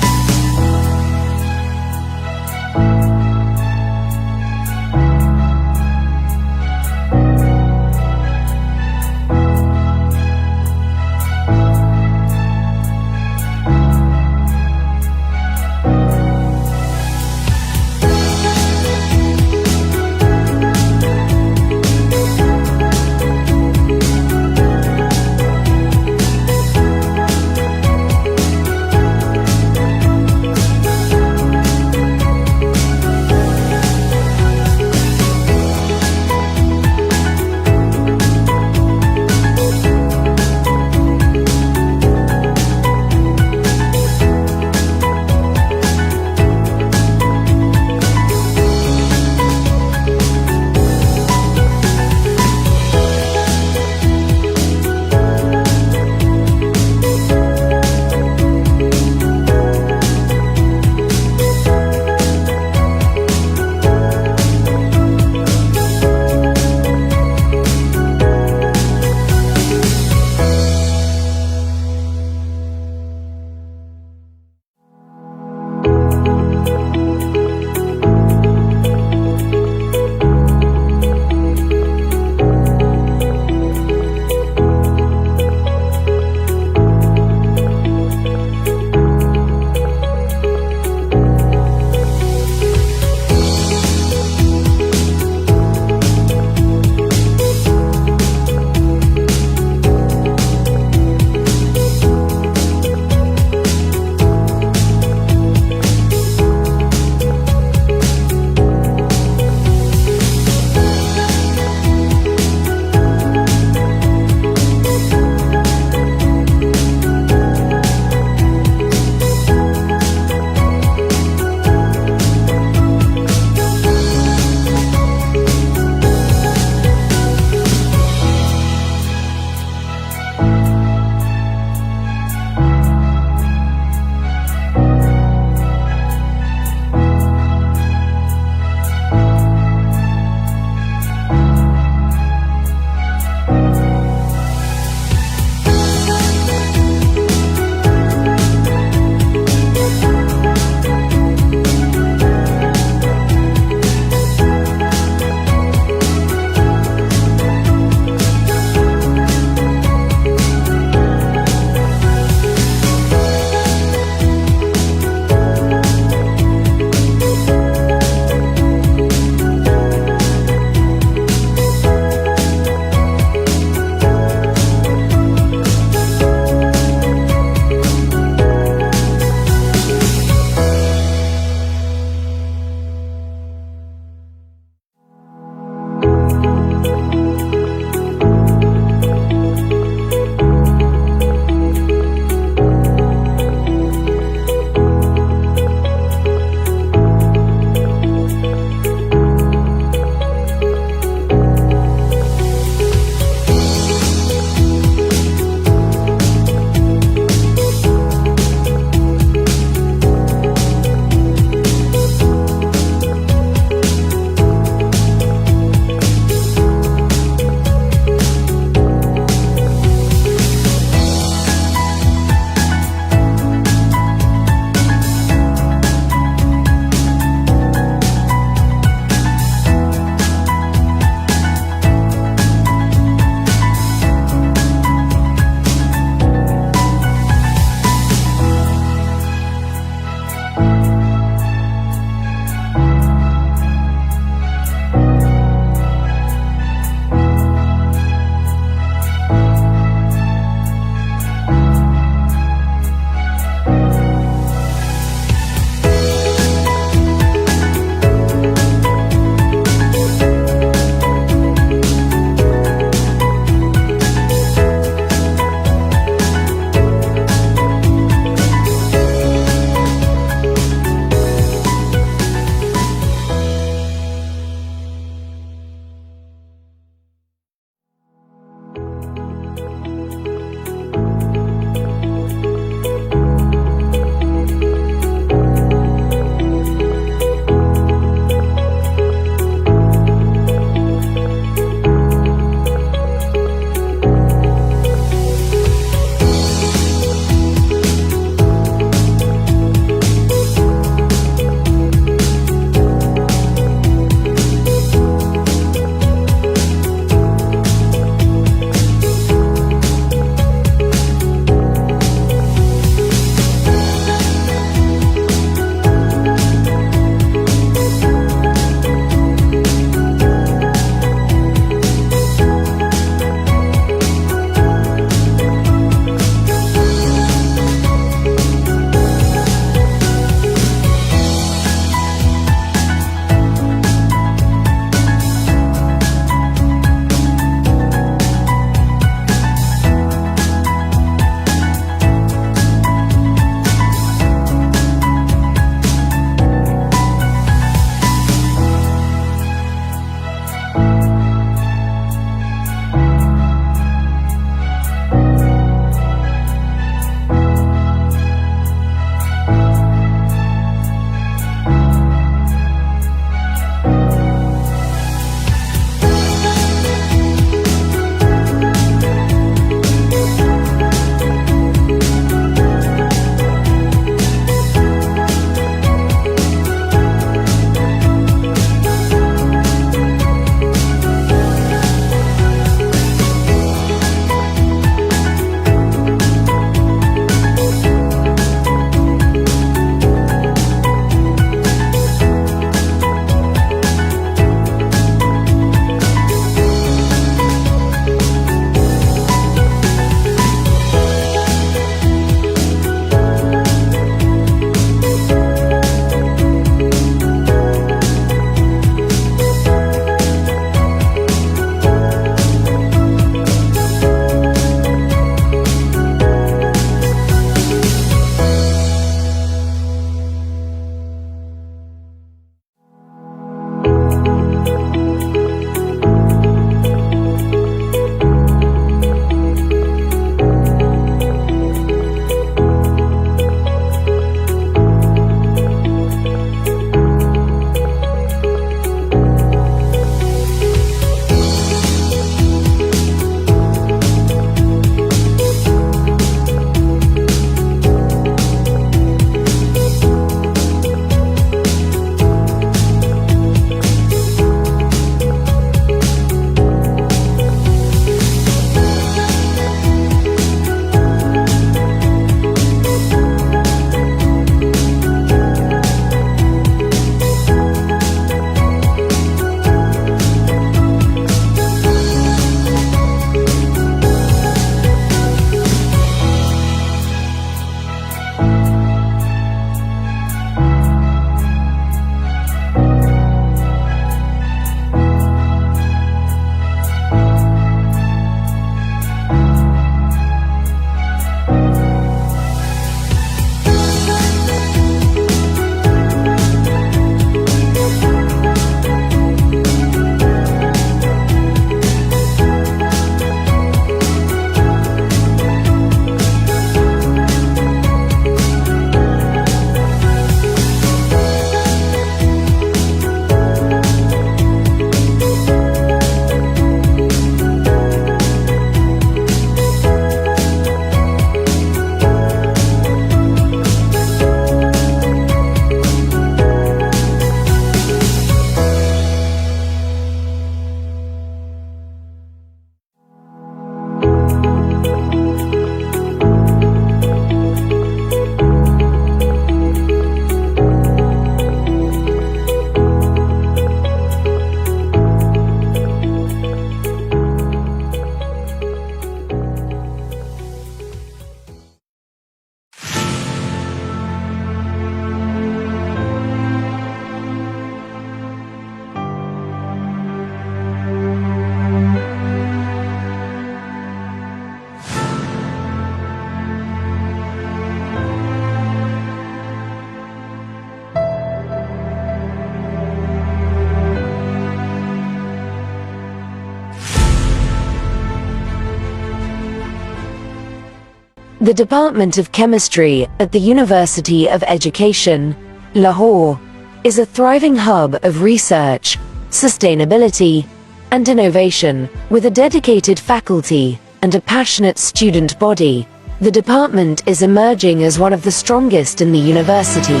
Speaker 7: The Department of Chemistry at the University of Education, Lahore, is a thriving hub of research, sustainability, and innovation. With a dedicated faculty and a passionate student body, the department is emerging as one of the strongest in the university.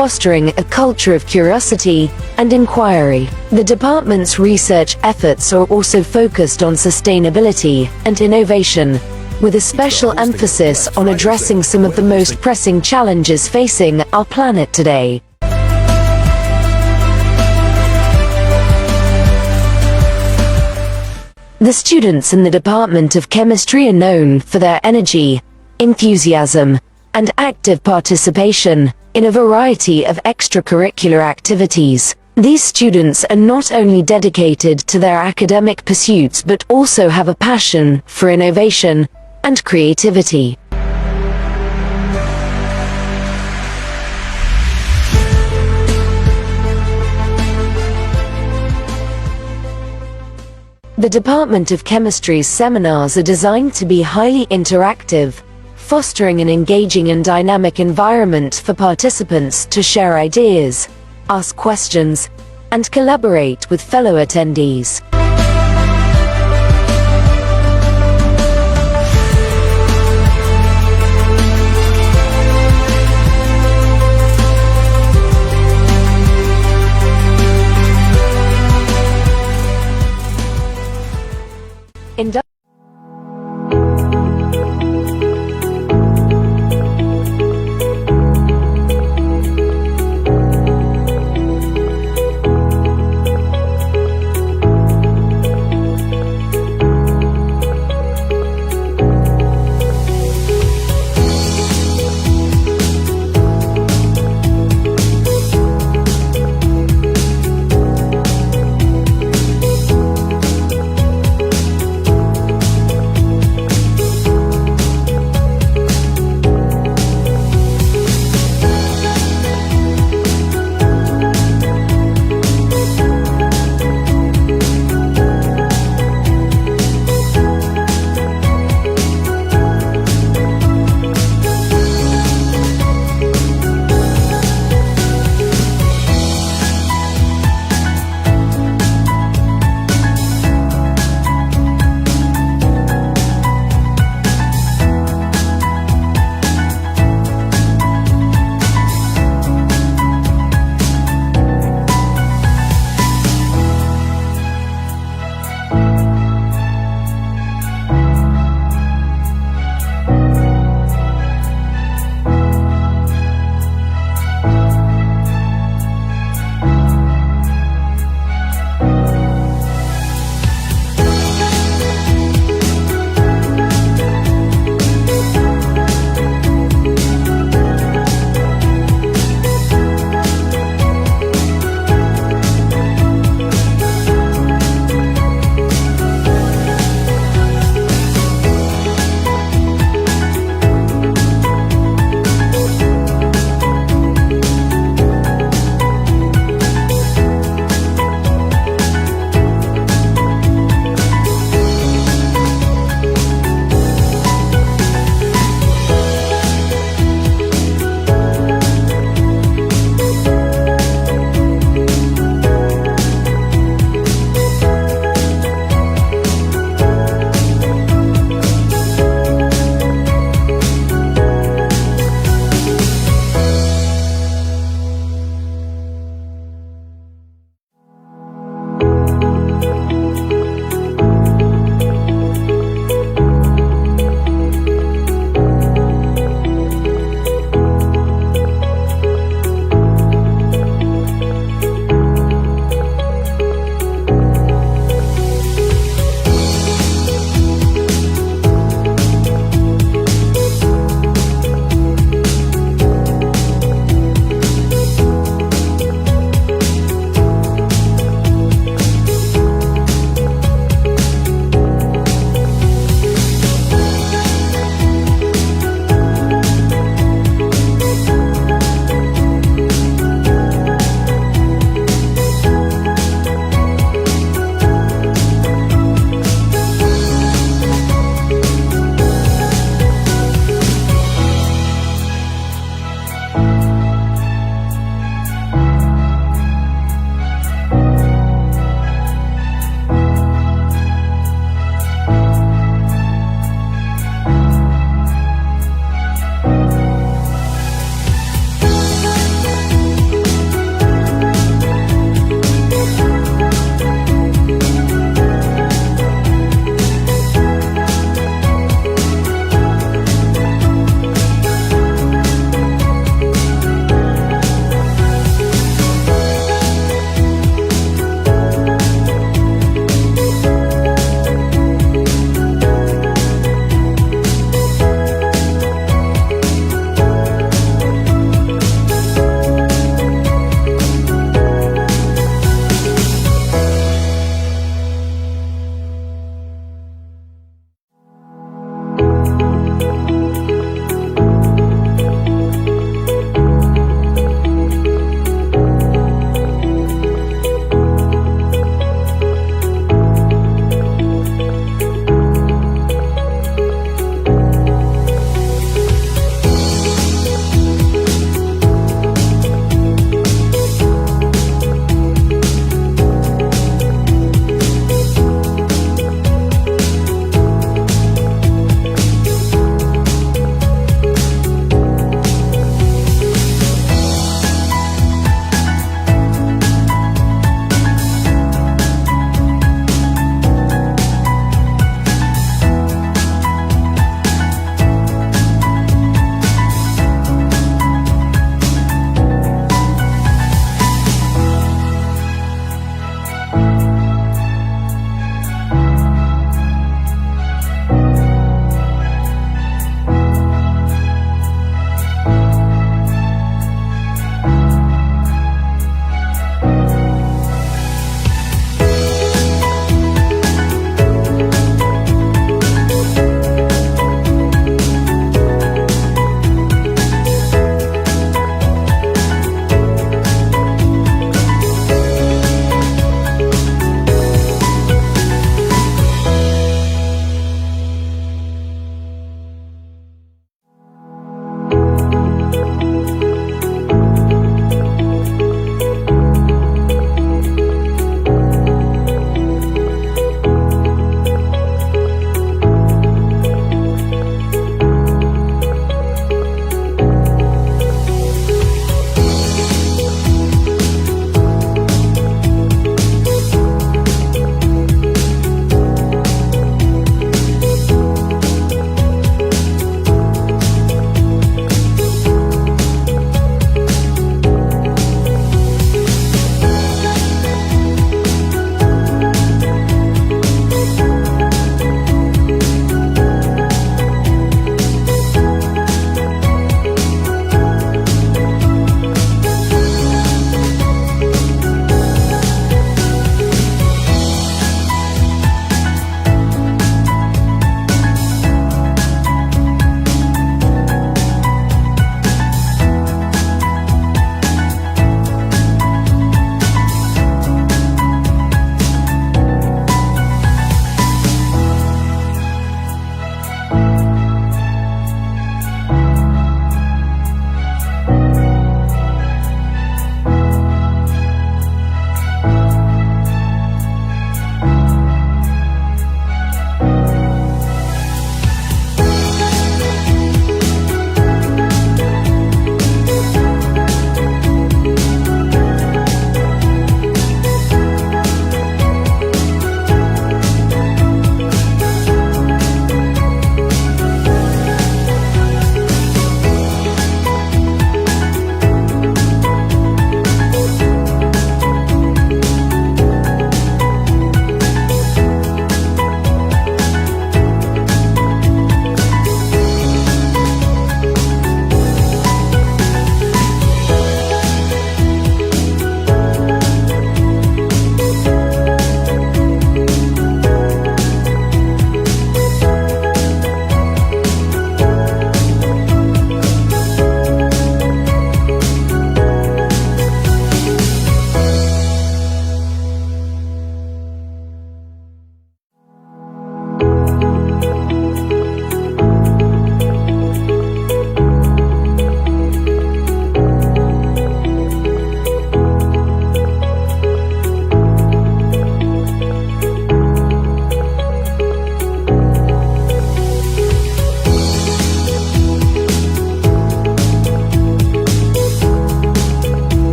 Speaker 7: Fostering a culture of curiosity and inquiry. The department's research efforts are also focused on sustainability and innovation, with a special emphasis on addressing some of the most pressing challenges facing our planet today. The students in the Department of Chemistry are known for their energy, enthusiasm, and active participation in a variety of extracurricular activities. These students are not only dedicated to their academic pursuits but also have a passion for innovation and creativity. The Department of Chemistry's seminars are designed to be highly interactive, fostering an engaging and dynamic environment for participants to share ideas, ask questions, and collaborate with fellow attendees.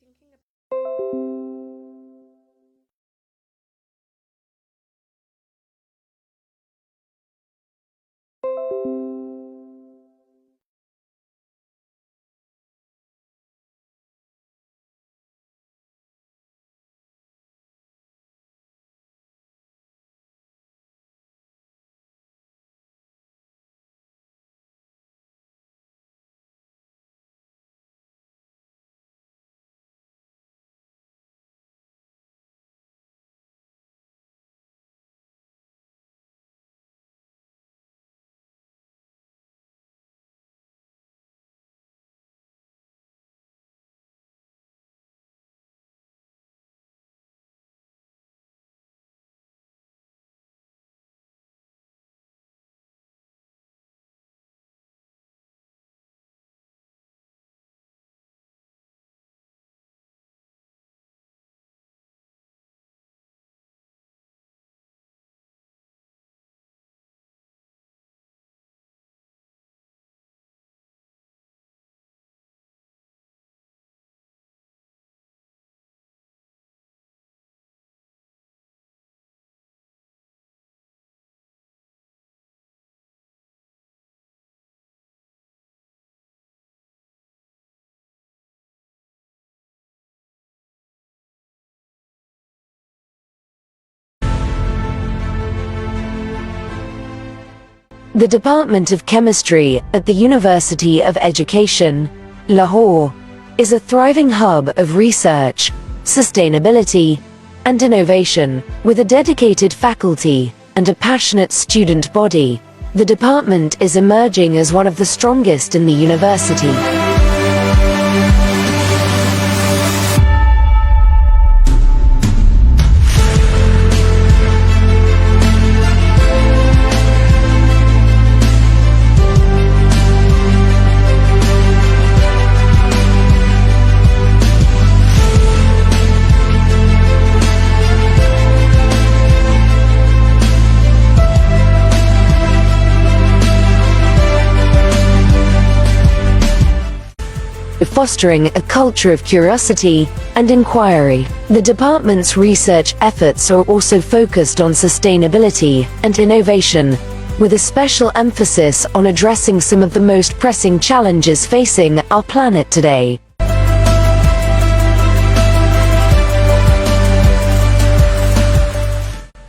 Speaker 8: thinking about
Speaker 7: The Department of Chemistry at the University of Education, Lahore, is a thriving hub of research, sustainability, and innovation, with a dedicated faculty and a passionate student body. The department is emerging as one of the strongest in the university. Fostering a culture of curiosity and inquiry. The department's research efforts are also focused on sustainability and innovation, with a special emphasis on addressing some of the most pressing challenges facing our planet today.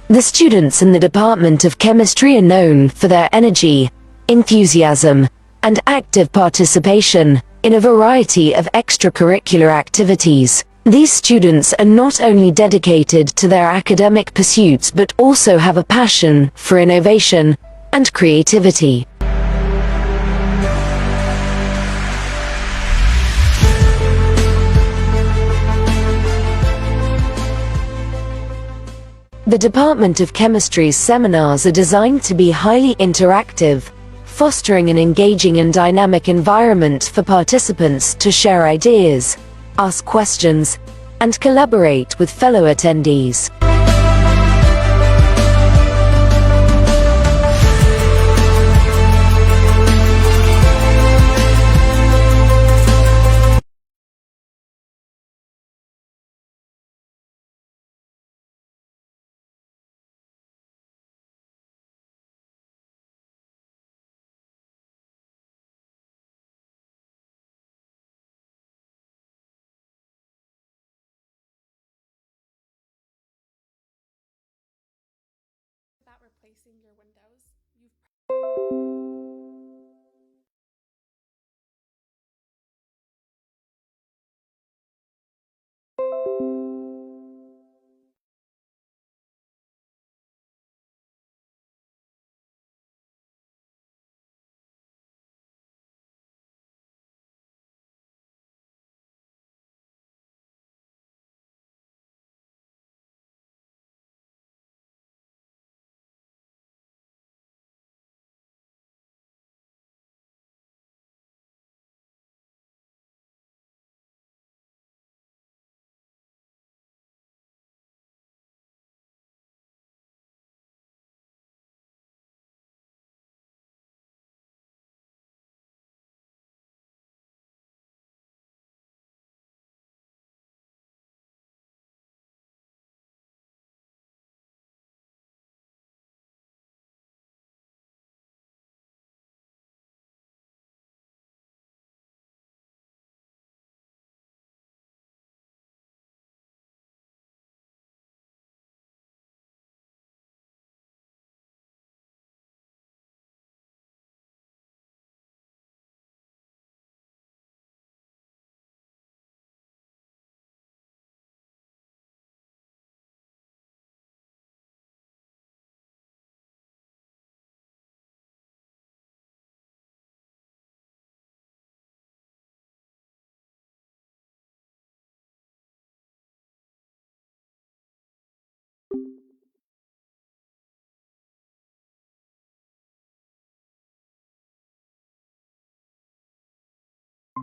Speaker 7: The students in the Department of Chemistry are known for their energy, enthusiasm, and active participation in a variety of extracurricular activities. These students are not only dedicated to their academic pursuits but also have a passion for innovation and creativity. The Department of Chemistry's seminars are designed to be highly interactive, fostering an engaging and dynamic environment for participants to share ideas, ask questions, and collaborate with fellow attendees.
Speaker 8: about replacing your windows. You've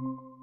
Speaker 8: You know.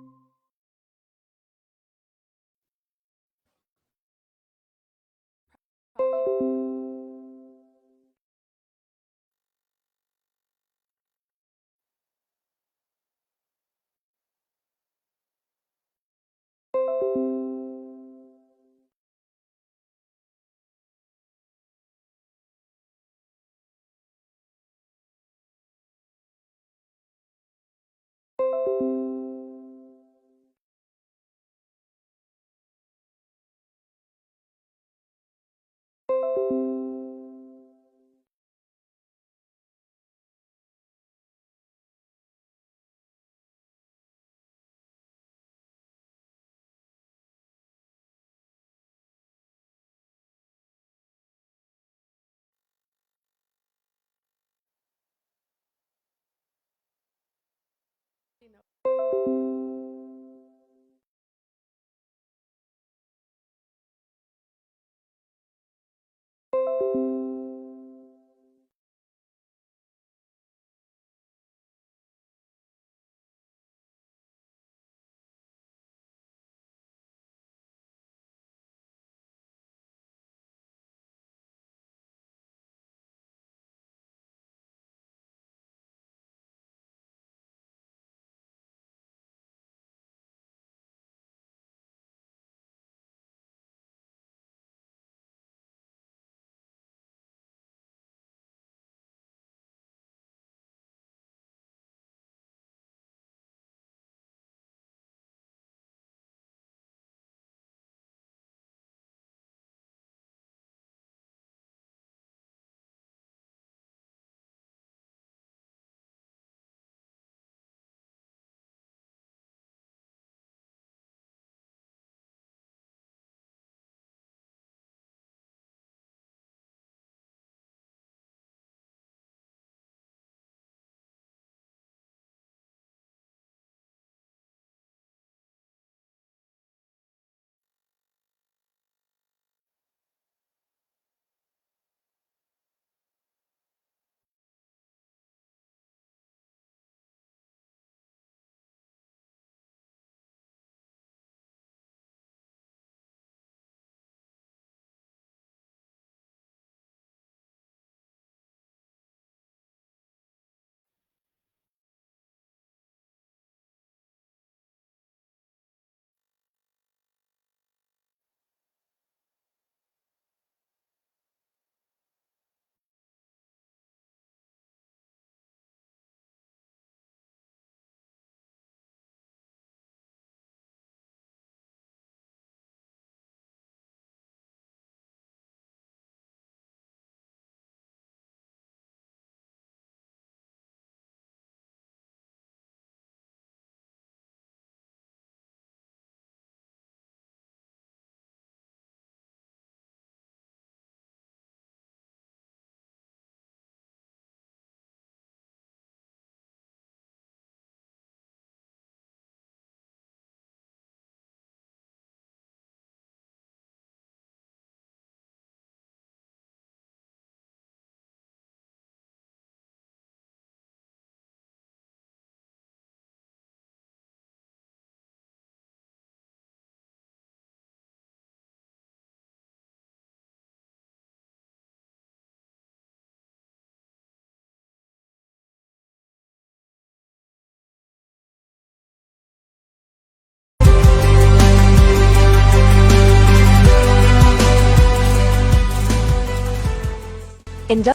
Speaker 7: Indu-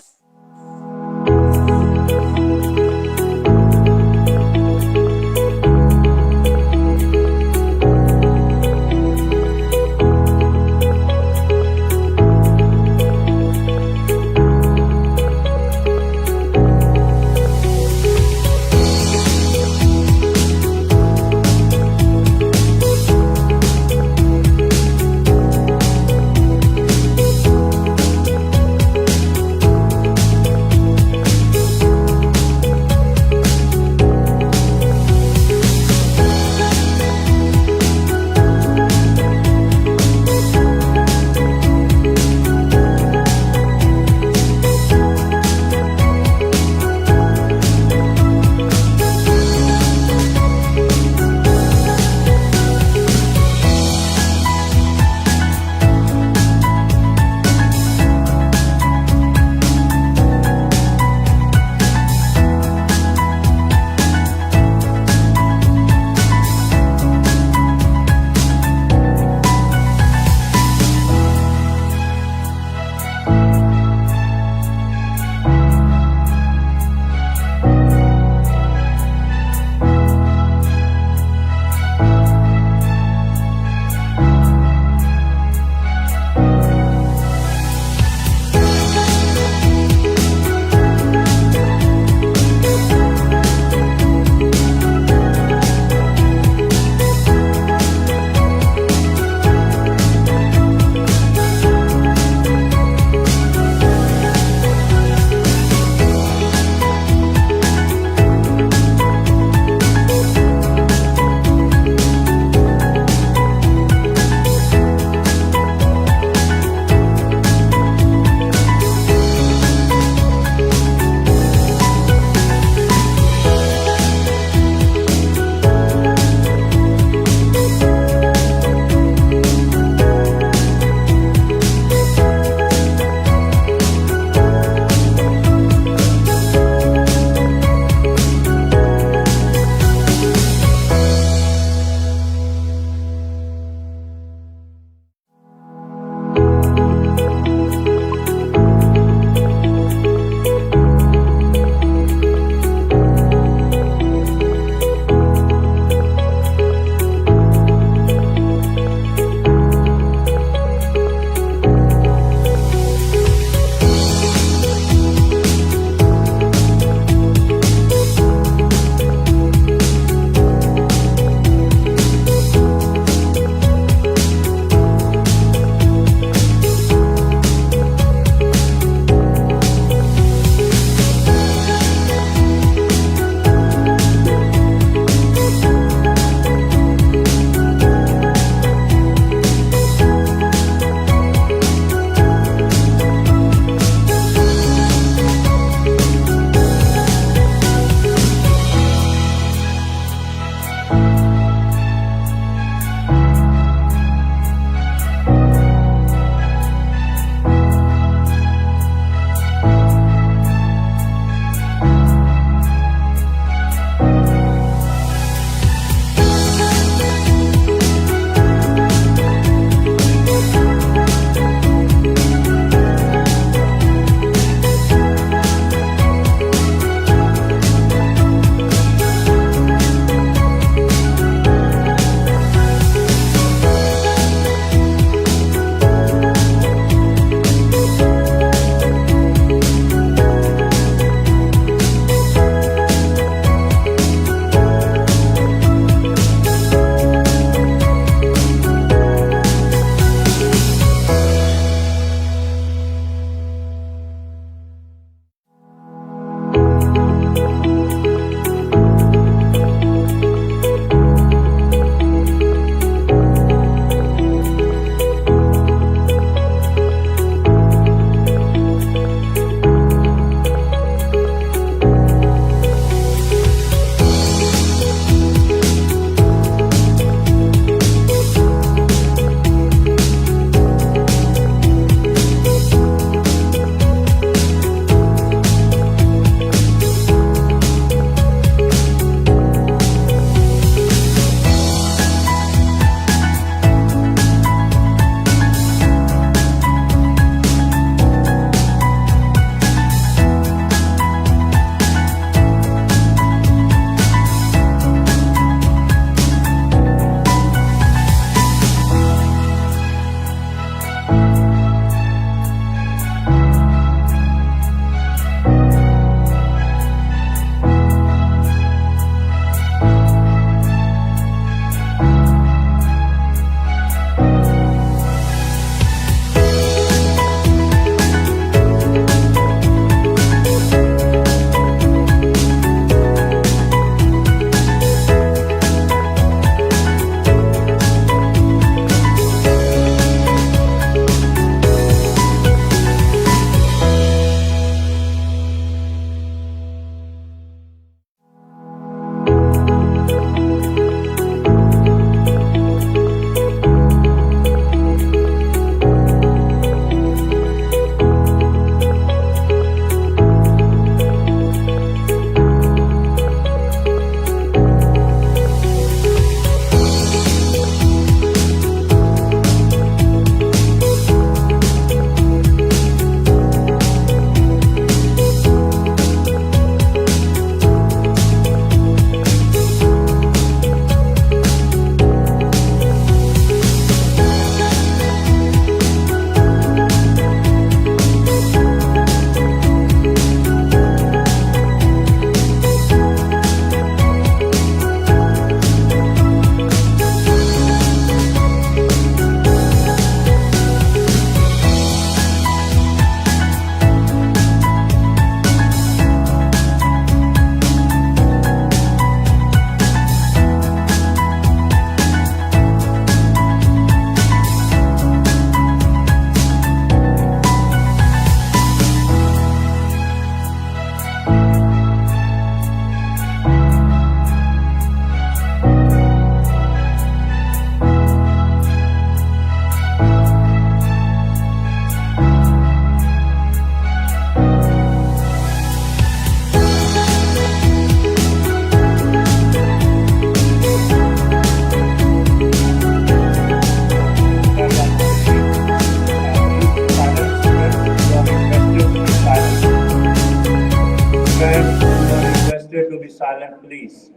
Speaker 9: silent, please.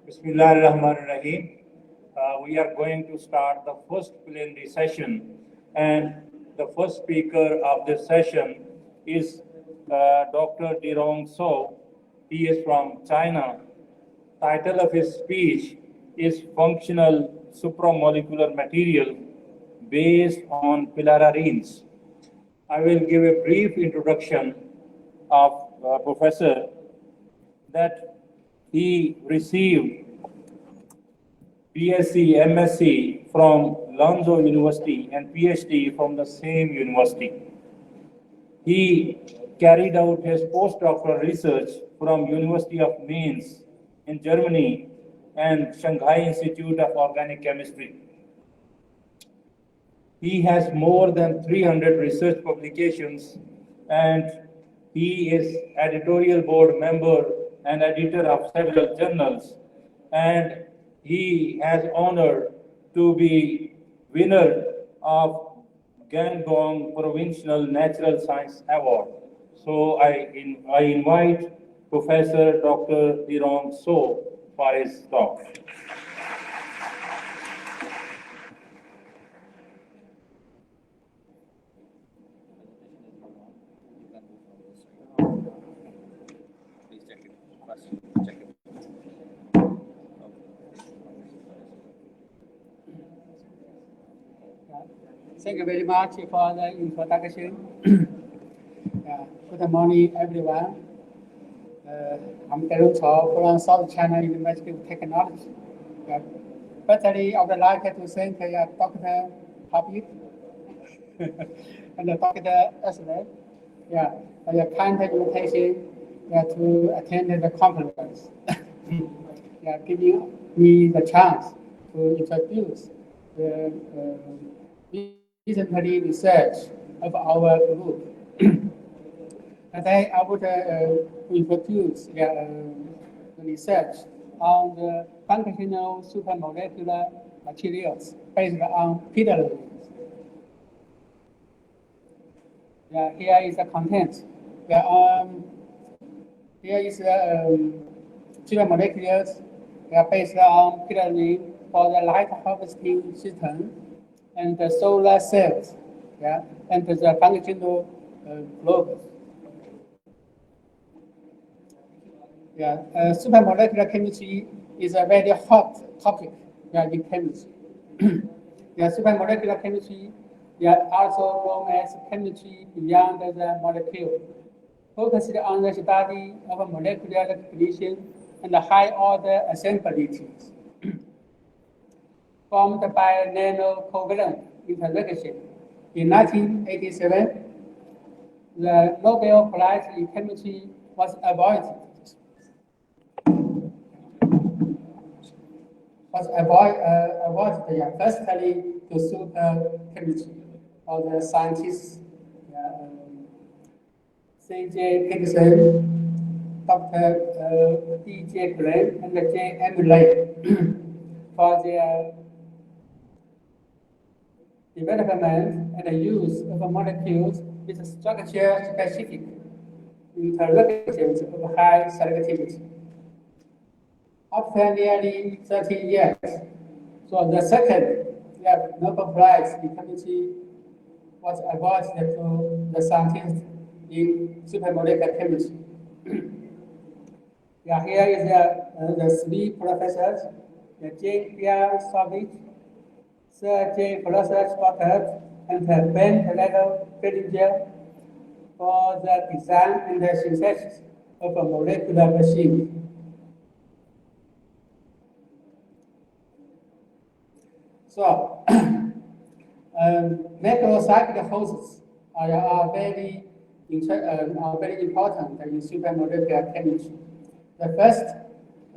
Speaker 9: Bismillahirrahmanirrahim. We are going to start the first plenary session, and the first speaker of this session is Dr. Dirong So. He is from China. Title of his speech is Functional Supramolecular Material based on Pilararines. I will give a brief introduction of Professor that he received BSc, MSc from Lanzhou University and PhD from the same university. He carried out his postdoctoral research from University of Mainz in Germany and Shanghai Institute of Organic Chemistry. He has more than 300 research publications, and he is editorial board member and editor of several journals, and he has honor to be winner of Guangdong Provincial Natural Science Award. So I invite Professor Dr. Dirong So for his talk.
Speaker 10: Thank you very much for the introduction. Good morning, everyone. I'm Derong Chao from South China University of Technology. Firstly, I would like to thank Dr. Habib and Dr. Ashley for your kind invitation to attend the conference. Giving me the chance to introduce the recently research of our group. Today, I would introduce the research on the functional supramolecular materials based on pilararines. Here is the content. Here is the supramolecules based on pilararine for the light harvesting system and the solar cells, and the functional globes. Supramolecular chemistry is a very hot topic in chemistry. Supramolecular chemistry, also known as chemistry beyond the molecule, focuses on the study of molecular recognition and high-order assemblies formed by nano-covalent interaction. In 1987, the Nobel Prize in Chemistry was awarded firstly to superchemistry of the scientists C.J. Peterson, Dr. D.J. Glenn, and J.M. Lane for their development and use of molecules with structure-specific interactions of high selectivity. After nearly 30 years, so the second Nobel Prize in Chemistry was awarded to the scientists in supramolecular chemistry. Here is the three professors, J. Pierre Sauvage, Sir J. Blosser Stockert, and Ben Leno Fellinger for the design and the synthesis of a molecular machine. So, macrocyclic hosts are very important in supramolecular chemistry. The first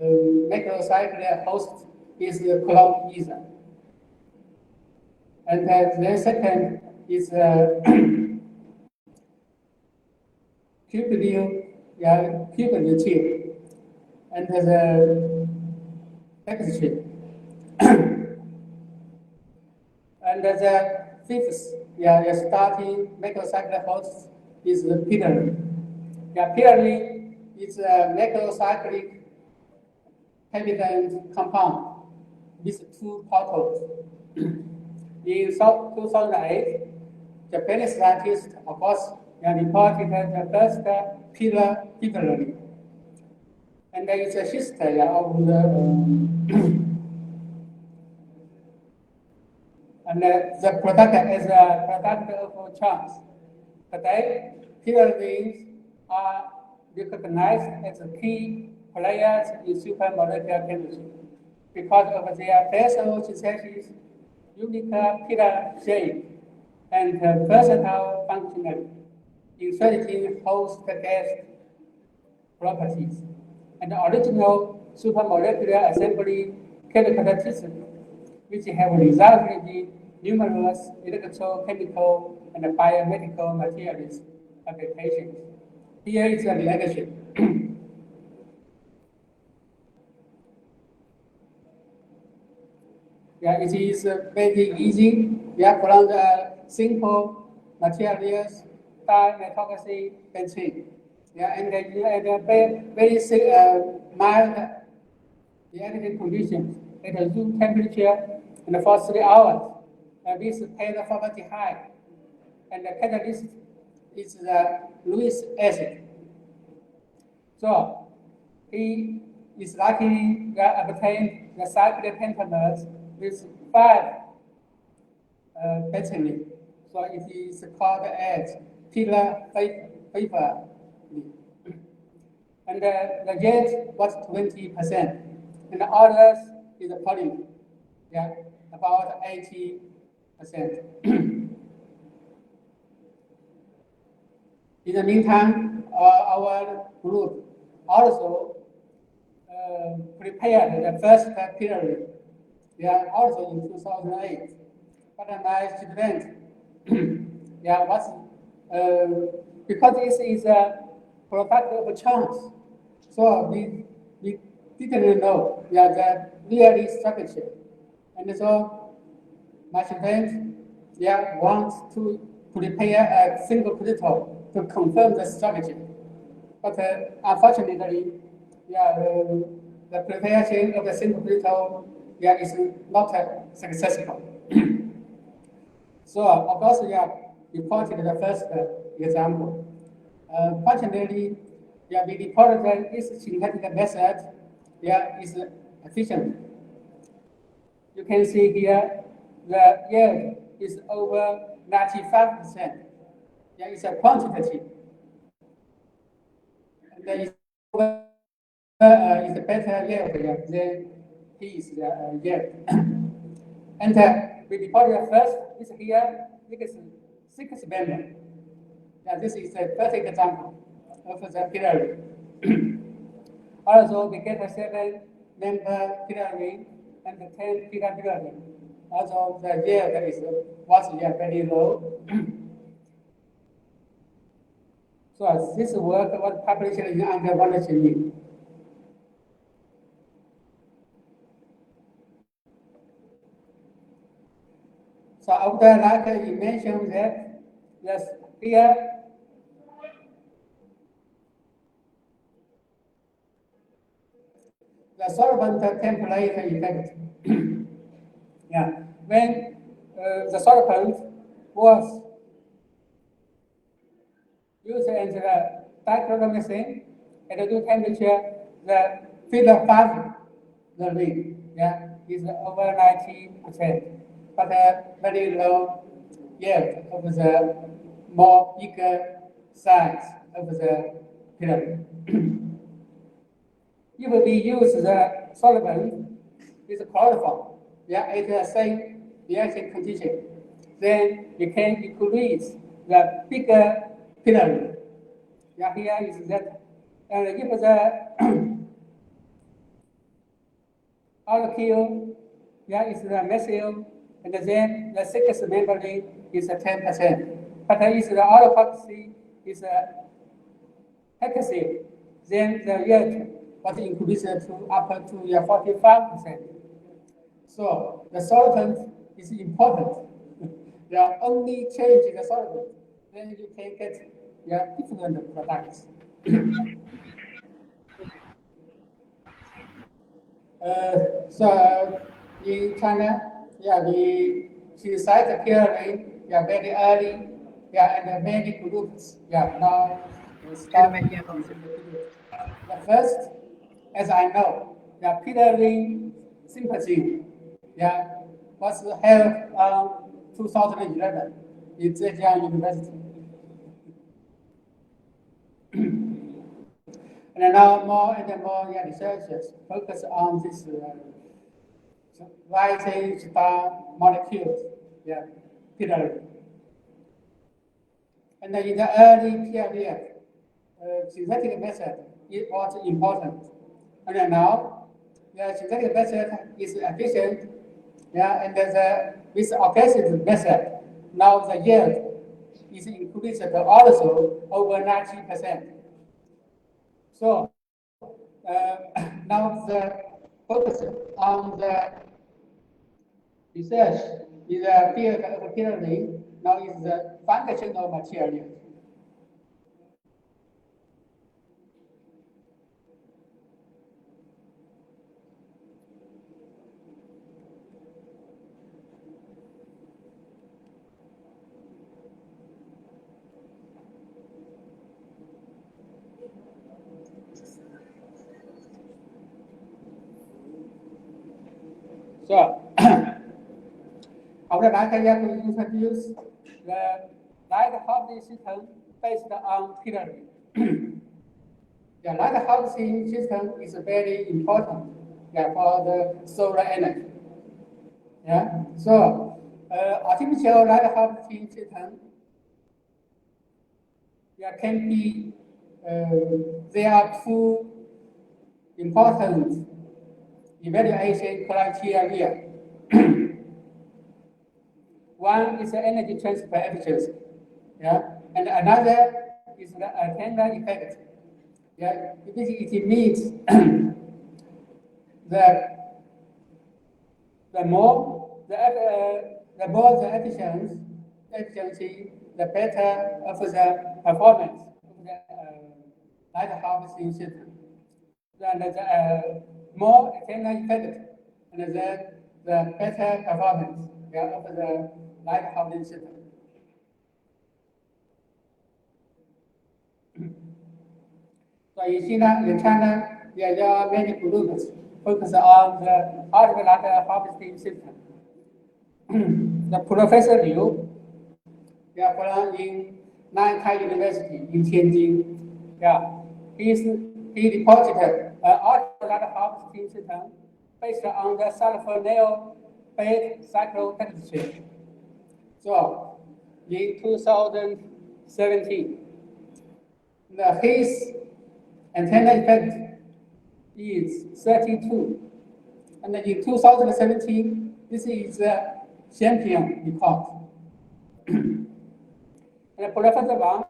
Speaker 10: macrocyclic host is the chlorine ether. And the second is cubic chain, and the bacteria. And the fifth, starting macrocyclic host is the pilararine. Yeah, purely it's a macrocyclic heavy-bond compound with two portals. In 2008, Japanese scientists, of course, reported the first pillar particularly. And there is a history of the and the product is a product of chance. Today, pillar rings are recognized as key players in supramolecular chemistry because of their special synthesis, unique pillar shape, and versatile functionality, inserting host gas properties, and original supramolecular assembly characteristics, which have resulted in numerous electrochemical and biomedical materials applications. Here is a legacy. Yeah, it is very easy. Yeah, from the simple materials, dimethoxy benzene. Yeah, and very mild reactive conditions at a room temperature and for 3 hours. This paid formaldehyde. And the catalyst is the Lewis acid. So he is lucky to obtain the cyclic pentamers with 5 benzene. So it is called as pillar vapor. And the gas was 20%. And the others is a polymer. Yeah, about 80%. In the meantime, our group also prepared the first period. Yeah, also in 2008. But my student, yeah, was because this is a product of chance, so we didn't know the real structure, and so my student wants to prepare a single crystal to confirm the structure, but unfortunately, the preparation of the single crystal is not successful. So of course, we reported the first example. Fortunately, we reported that this synthetic method is efficient. You can see here the yield is over 95%. It's a quantitative. And there is better yield than his yield. And we reported first is here, this is 6 member. This is a perfect example of the pillar. Also, we get a 7 member pillar ring and the 10 pillar ring. Also, the yield was very low. So this work was published in under 1 year. So after that, you mentioned that yes, here the solvent template effect. When the solvent was used as the dichloromethane at a room temperature, the filler 5 the ring is over 90%, but very low yield of the more bigger size of the pillar. If we use the solvent with chloroform, at the same reaction condition, then we can increase the bigger pillar. Here is that. And if the alkyl, is the methyl, and then the 6th member is 10%. But if the alkoxy is hexyl, then the yield was increased to up to 45%. So the solvent is important. Only change the solvent, then you can get different products. So in China, we synthesize the purine, very early, and many groups, now we start using the groups. The first, as I know, purine synthesis, was held 2011 in Zhejiang University. And now more and more researchers focus on this rising star molecules, purine. And in the early period, synthetic method was important. And now, the synthetic method is efficient, and with organic method, now the yield is increased also over 90%. So now the focus on the research in the field of purine now is the functional material. So I would like to introduce the light housing system based on purine. The light housing system is very important for the solar energy. So artificial light housing system can be, there are two important evaluation criteria. One is the energy transfer efficiency, and another is the antenna effect. It means the more the efficiency, the better of the performance of the light harvesting system. And the more antenna effect, and then the better performance of the light harvesting system. So in China, there are many groups focus on the artificial light harvesting system. The Professor Liu, from in Nankai University in Tianjin, he reported artificial light harvesting system based on the sulfonyl-based cyclocatalysis. So in 2017, his antenna effect is 32. And in 2017, this is the champion record. And Professor Wang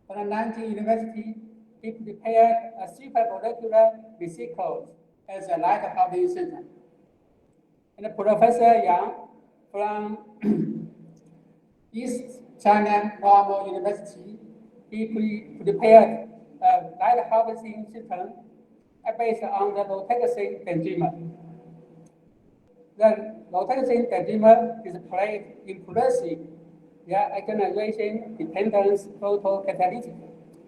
Speaker 10: from Nanjing University, he prepared a supramolecular vesicles as a light harvesting system. And Professor Yang from East China Normal University, he prepared a light harvesting system based on the low-tensile dendrimer. The low-tensile dendrimer is played impulsive ionization dependence photocatalytic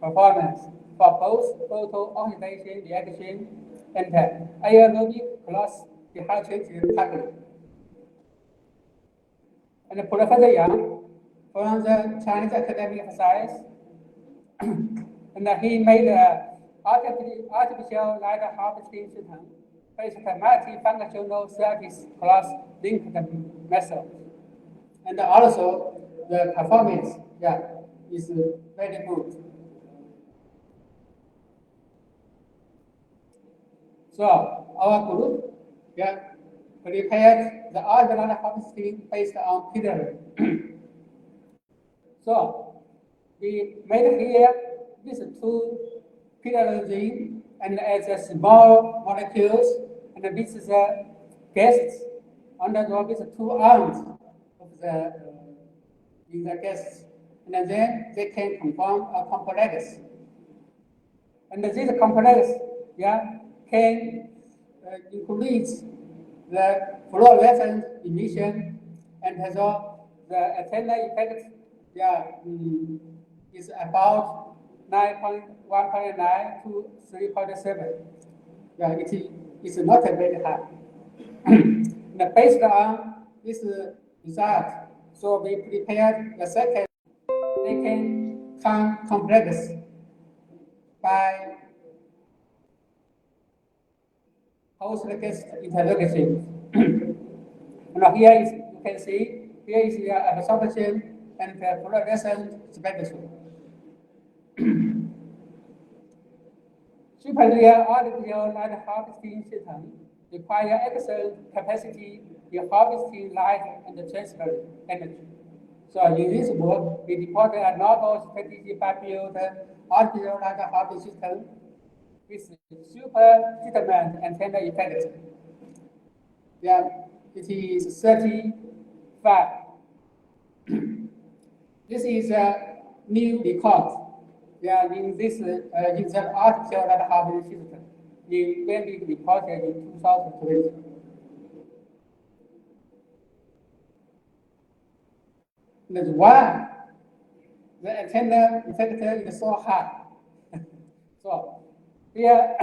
Speaker 10: performance for both photo-oxidation reaction and aerobic plus dehydrated coupling. And Professor Yang from the Chinese Academy of Science, and he made an artificial light harvesting system based on multifunctional surface plus linked method. And also the performance is very good. So our group prepared the artificial light harvesting based on purine. So we made here these two purine and as a small molecules, and this is a gases undergo these two arms of the in the gases, and then they can conform a complex. And this complex, can increase the fluorescent emission and also the antenna effect, is about 1.9 to 3.7. It's not very high. And based on this result, so we prepared the second. They can come complex by host guest interrogation. And here is, you can see, here is the absorption and the fluorescent spectrum. Superior artificial light harvesting system require excellent capacity in harvesting light and transfer energy. So in this work, we deployed a novel strategy by build artificial light harvesting system with super treatment antenna effect. It is 35. This is a new record. In this in the artificial light harvesting system, when we reported in 2020. That's why the antenna effect is so high. So here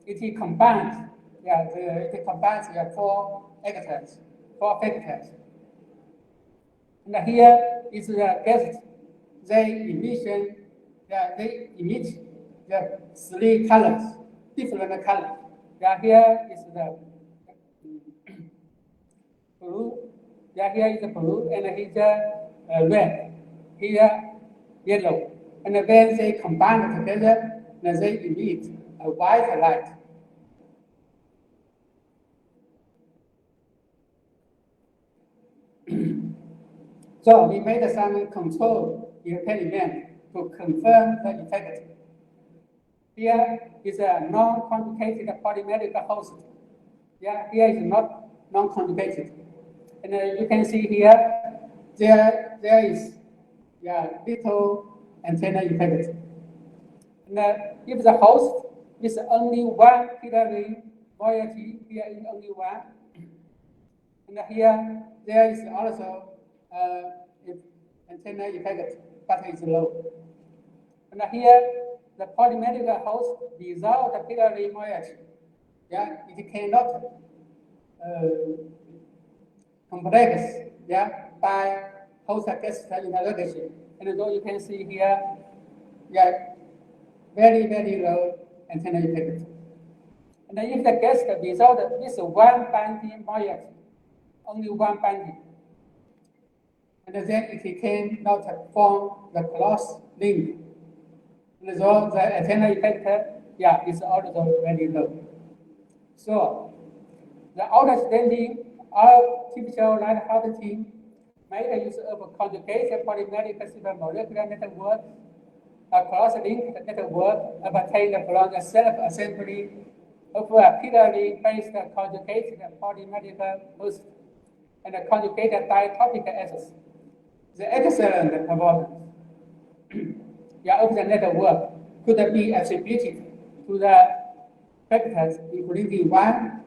Speaker 10: it combines, it combines four factors. And here is the gas. They emit the three colors, different colors. Here is the blue. Here is the blue, and here is the red. Here, yellow. And when they combine together, then they emit a white light. So we made some control experiment to confirm the effect. Here is a non-conjugated polymeric host. Here is not non-conjugated. And you can see here, there is little antenna effect. And if the host is only one pillary moiety, here is only one. And here, there is also antenna effect, but it's low. And here, the polymeric host without the pillary moiety, it cannot complex, by host gas interrogation. And so you can see here, very, very low antenna effect. And if the gas without this one binding moiety, only one binding, and then it cannot form the cross link. And so the antenna effect, is also very low. So the outstanding artificial light harvesting made use of conjugated polymeric supramolecular network, a cross-linked network obtained from the self-assembly of a pillary-based conjugated polymeric host and a conjugated ditopic axis. The excellent performance of the network could be attributed to the factors including one,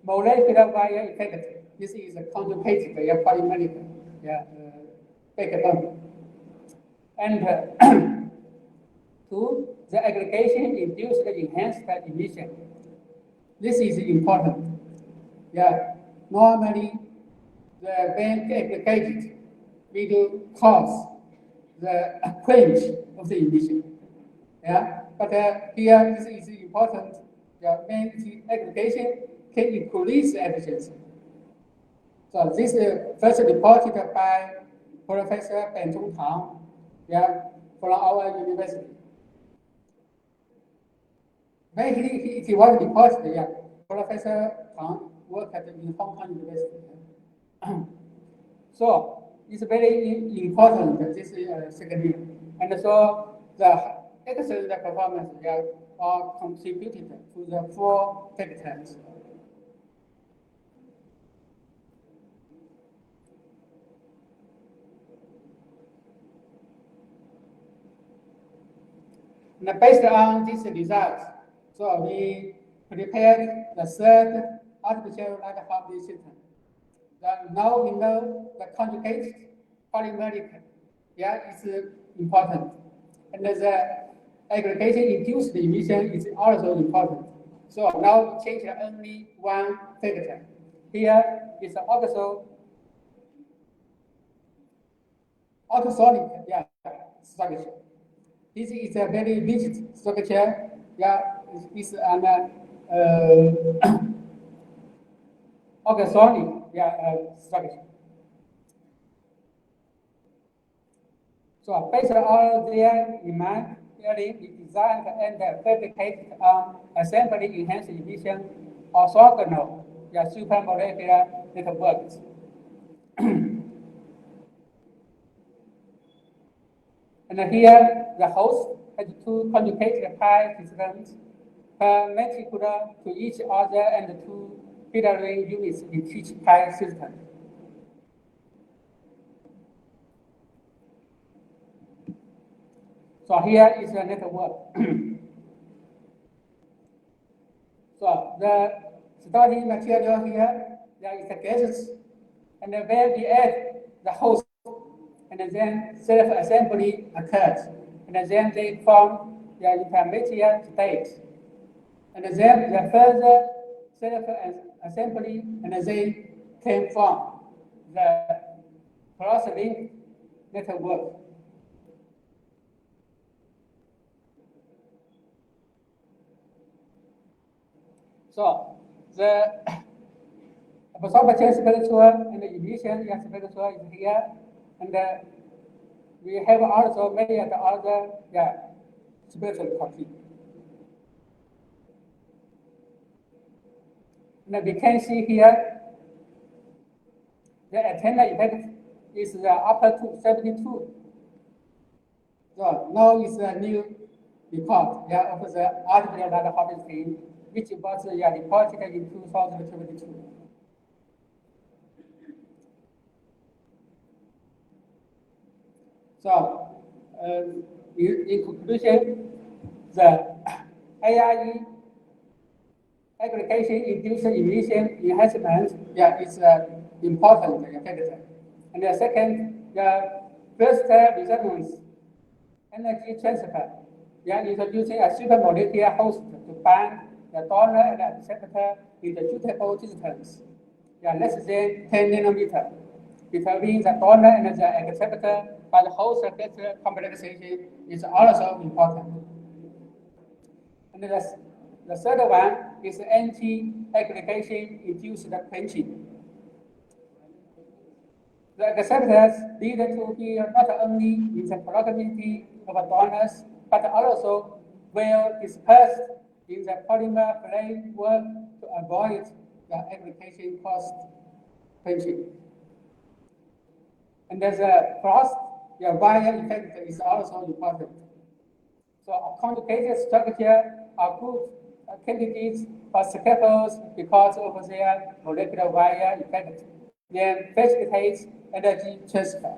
Speaker 10: molecular wire effect. This is a conjugated polymeric backbone. And two, the aggregation induced enhanced emission. This is important. Normally, the band aggregated will cause the quench of the emission. But here this is important. When the aggregation can increase the efficiency. So this is first reported by Professor Ben Zhongtang, from our university. When he was reported, Professor Tang worked in Hong Kong University. So it's very important, this second year. And so the excellent performance are contributed to the four factors. And based on these results, so we prepared the third artificial light harvey system. Now we know the conjugate polymeric is important. And the aggregation induced emission is also important. So now we change only one factor. Here is also orthosonic structure. This is a very rigid structure. It's an orthosonic structure. So based on their demand, we designed and fabricated assembly enhanced emission orthogonal supramolecular networks. And here, the host has two conjugated pi systems perpendicular to each other and two filtering units in each pi system. So here is the network. So the starting material here, there is the gases, and where we add the host, and then self-assembly occurs, and then they form the intermediate state, and then the further self-assembly, and they can form the cross-link network. So the absorption spectrum and the emission spectrum is here, and we have also many other spectral copy. And we can see here the antenna effect is up to 72. So now is a new report of the artificial light harvesting, which was reported in 2022. So, in conclusion, the AIE aggregation induced emission enhancement is important factor. And the second, the first resonance energy transfer, introducing a supermolecular host to bind the donor and acceptor in the suitable distance, less than 10 nanometer between the donor and the acceptor, but the host factor complexity is also important. And the third one is anti-aggregation induced quenching. The acceptors need to be not only in the proximity of donors, but also well dispersed in the polymer framework to avoid the aggregation cost quenching. And there's a cross wire effect is also important. So a conjugated structure are good candidates for scaffolds because of their molecular wire effect, then facilitates energy transfer.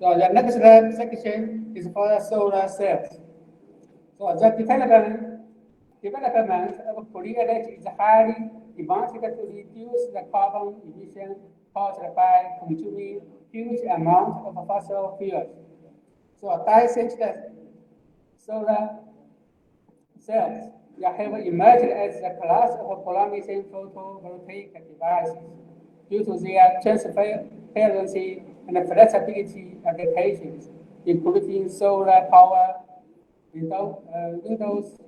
Speaker 10: So the next section is for the solar cells. So the development of polyethylene is highly advanced to reduce the carbon emission caused by consuming huge amount of fossil fuels. So dye-centered solar cells have emerged as a class of promising photovoltaic devices due to their transparency and flexibility applications, including solar power, windows,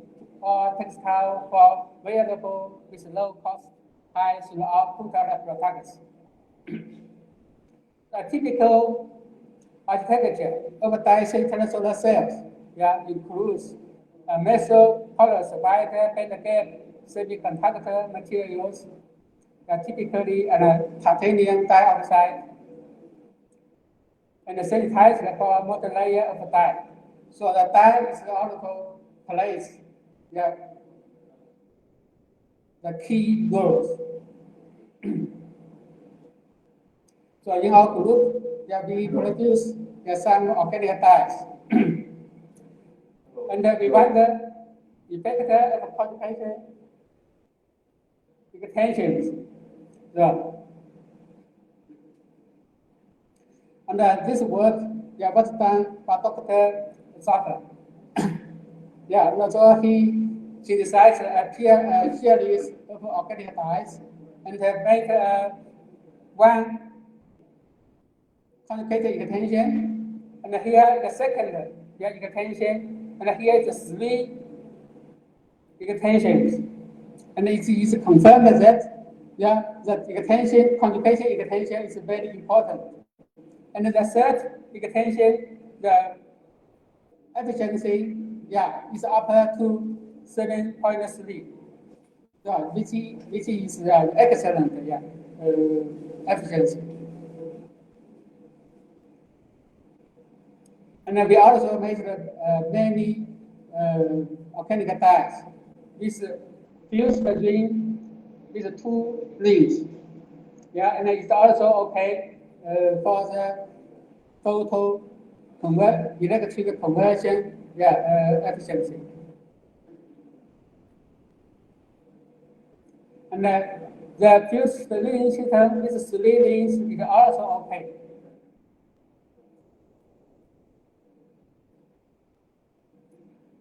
Speaker 10: or textile for wearable with low cost, high output products. A typical architecture of dye-centered solar cells includes a metal colors wide bandgap semiconductor materials, typically titanium dioxide, and sanitized for multi-layer of dye. So the dye is also plays the key roles. So in our group, yeah, we produce some organic dyes. And we want the effect of concentration tensions. So, and this work was done by Dr. Zaka. So he synthesized a series of organic dyes and make one conjugated extension, and here the second extension, and here is the 3 extensions. And it is confirmed that that extension, conjugation extension is very important. And the third extension, the efficiency, is up to 7.3. Which is excellent, efficiency. And we also made many organic dyes with fused ring with 2 rings. And it's also okay for the total electric conversion efficiency. And the fused ring system with 3 rings is also okay.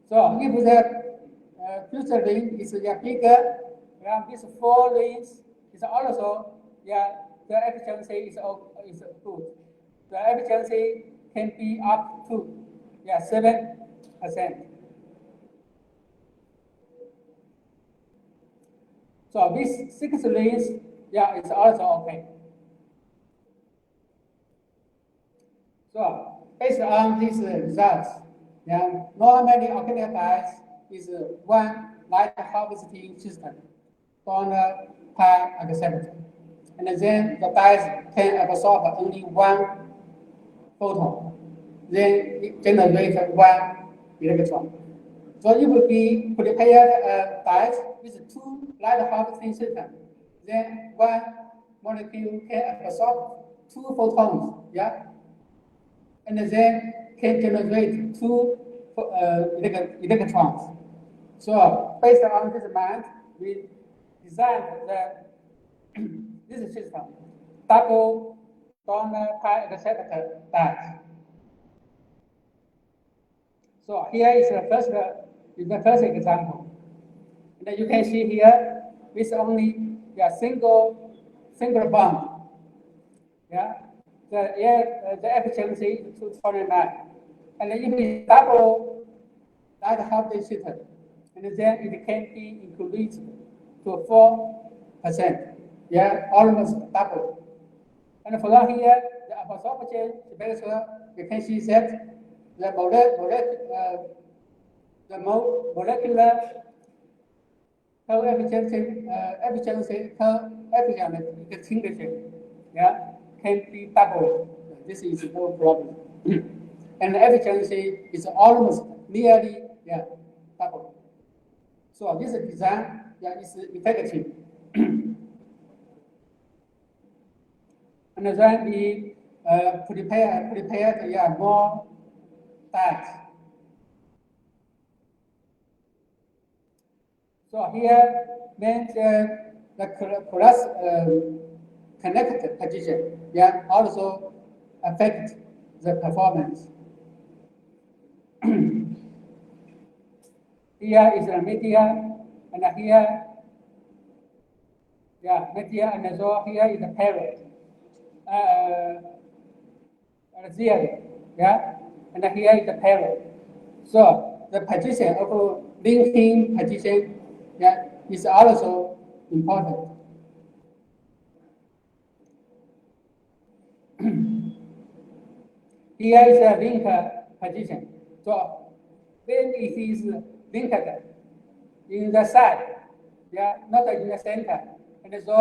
Speaker 10: So if the fused ring is bigger, these 4 rings is also the efficiency is good. The efficiency can be up to 7%. So these 6 rings is also okay. So based on these results, normally organic dyes is 1 light harvesting system on a pi acceptor. And then the dyes can absorb only 1 photon. Then it generates 1 electron. So if we prepare dyes with 2 light harvesting systems, then 1 molecule can absorb 2 photons, and then can generate 2 electrons. So based on this math, we designed this system, double donor pi acceptor dyes. So here is the first example. And you can see here with only single bond. The efficiency is 229. And if we double light harvesting system, and then it can be increased to 4%. Almost double. And from here, the absorption temperature, you can see that the molecular efficiency extinguishing can be doubled. This is no problem. And the efficiency is almost nearly double. So this design is effective. And then we prepared more dyes. So here means the cross connected position also affect the performance. Here is the media, and here media, and so here is the parent. Zero, and here is the parent. So the position of linking position is also important. Here is a link position. So when it is linked in the side, not in the center, and so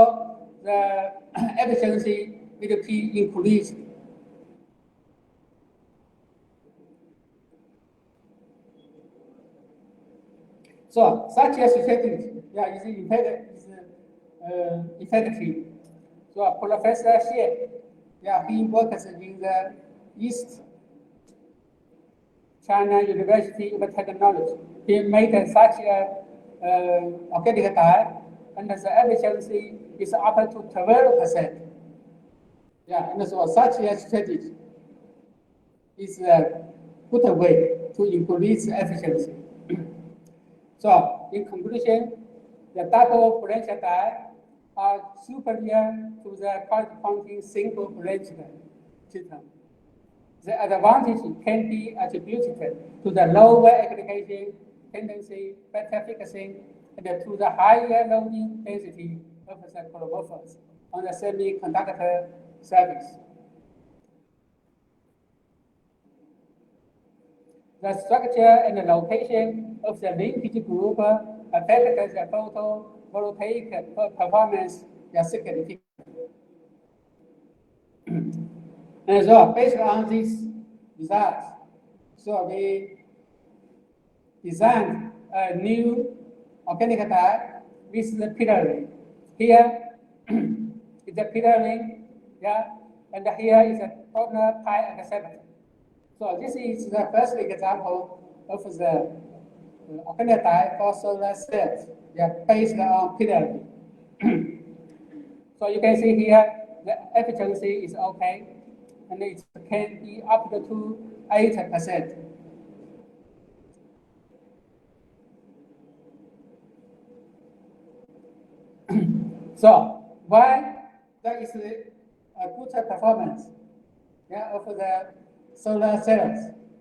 Speaker 10: the efficiency will be increased. So such a strategy is effective. So Professor Xie Yeah, he works in the East China University of Technology. He made such a organic dye, and the efficiency is up to 12%. Yeah, and so such a strategy is a good way to increase efficiency. So, in conclusion, the double branched dye are superior to the corresponding single branched system. The advantage can be attributed to the lower aggregation tendency, better fixing, and to the higher loading density of the chlorophores on the semiconductor surface. The structure and the location of the linkage group affect the photovoltaic performance significantly. And so, based on these results, so we designed a new organic dye with the pillar ring. Here is the pillar ring, yeah, and here is a corner pi acceptor. So this is the first example of the organic dye for solar cells, yeah, based on pillar ring. So you can see here the efficiency is okay, and it can be up to 8%. So why that is a good performance, yeah, of the solar cells?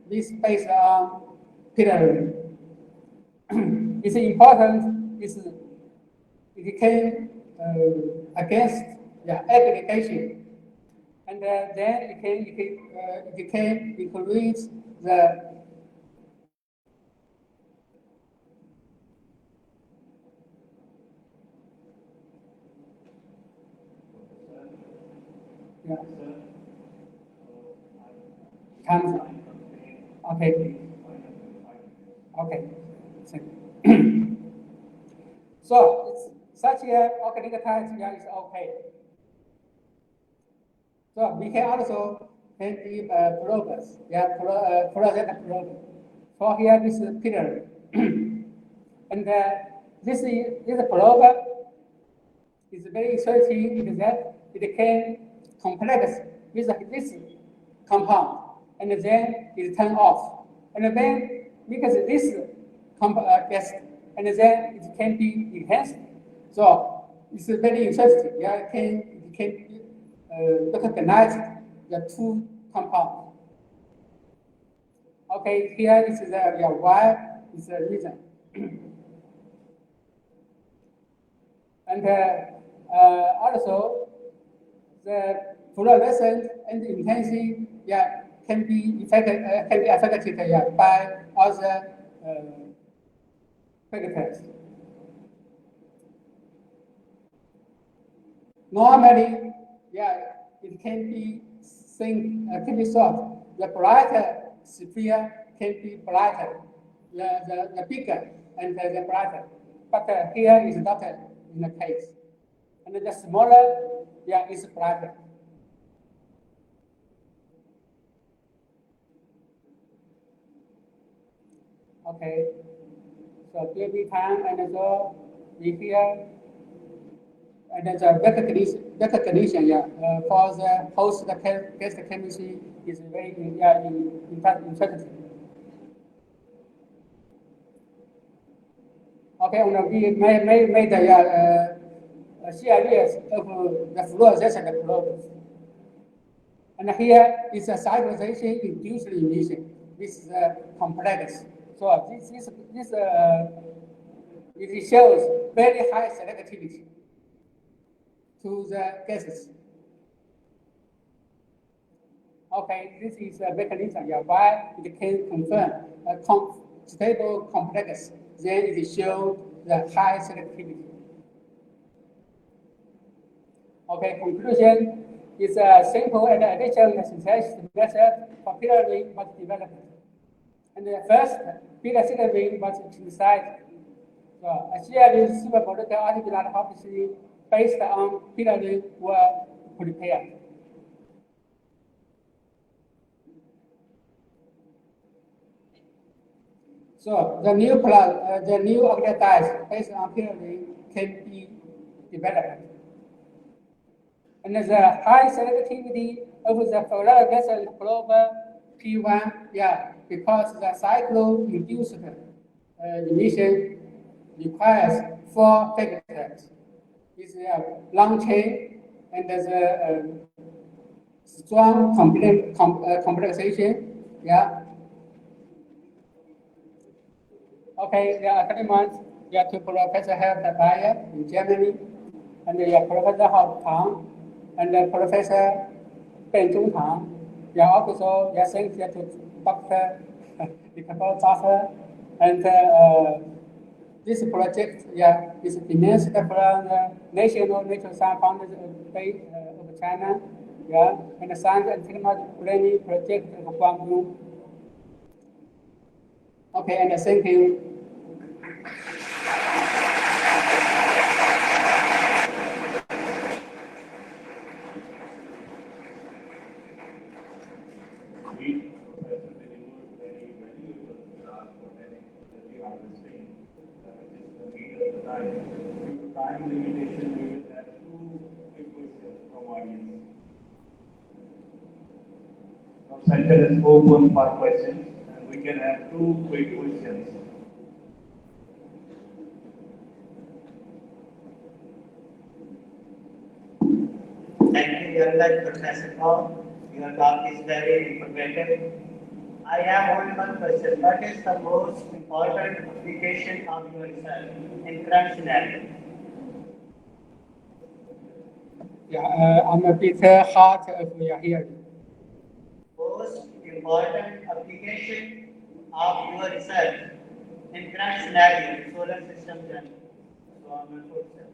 Speaker 10: This based on pillar. It's important. It can against aggregation, and then it can increase the comes. Okay. Okay. So such a organic type is okay. So we can also give probes, project probe. So here this is pillar, and this probe is very interesting in that it can complex with this compound, and then it turn off, and then because this gets, and then it can be enhanced. So it's very interesting. Yeah, it can recognize the two compounds. Okay, here is the why is the reason. And also the fluorescence and intensity can be affected by other factors. Normally, it can be thought the brighter sphere can be brighter, the bigger and the brighter. But here is not in the case. And the smaller, is brighter. Okay. So give me time, and so we here. And then the recognition for the host guest chemistry is very important. Okay, and we made a series of the fluorescent probes. And here is a cyclization induced emission. This is complex. So it shows very high selectivity to the gases. Okay, this is a mechanism why it can confirm a stable complex. Then it shows the high selectivity. Okay, conclusion is a simple and additional synthesis method for pillar ring was developed. And the first pillar second ring was synthesized. So a series supermolecular artificial hypothesis based on pillar ring were prepared. So the new nucleotides based on purine can be developed. And the high selectivity of the fluorogases global P1, because the cyclo-induced emission requires 4 factors. It's a long chain and there's a strong complexation. Okay, there are 3 months. To Professor Herbert Bayer in Germany, and Professor Hao Tang, and Professor Ben Zhongtang. Also, thanks to Dr. Doctor, and this project, is financed from the National Natural Science Foundation of China, and the Science and Technology Planning Project of Guangdong. Okay, and thank you.
Speaker 9: Time limitation, we will have 2 quick questions from audience. Now, center is open for questions, and we can have 2 quick questions.
Speaker 11: Thank you very much, Professor Paul. Your talk is very informative. I have only one question. What is the most important application of your research in current scenario?
Speaker 10: I'm a bit hard of your hearing.
Speaker 11: Most important application of your research in current scenario, solar systems and so on and so forth.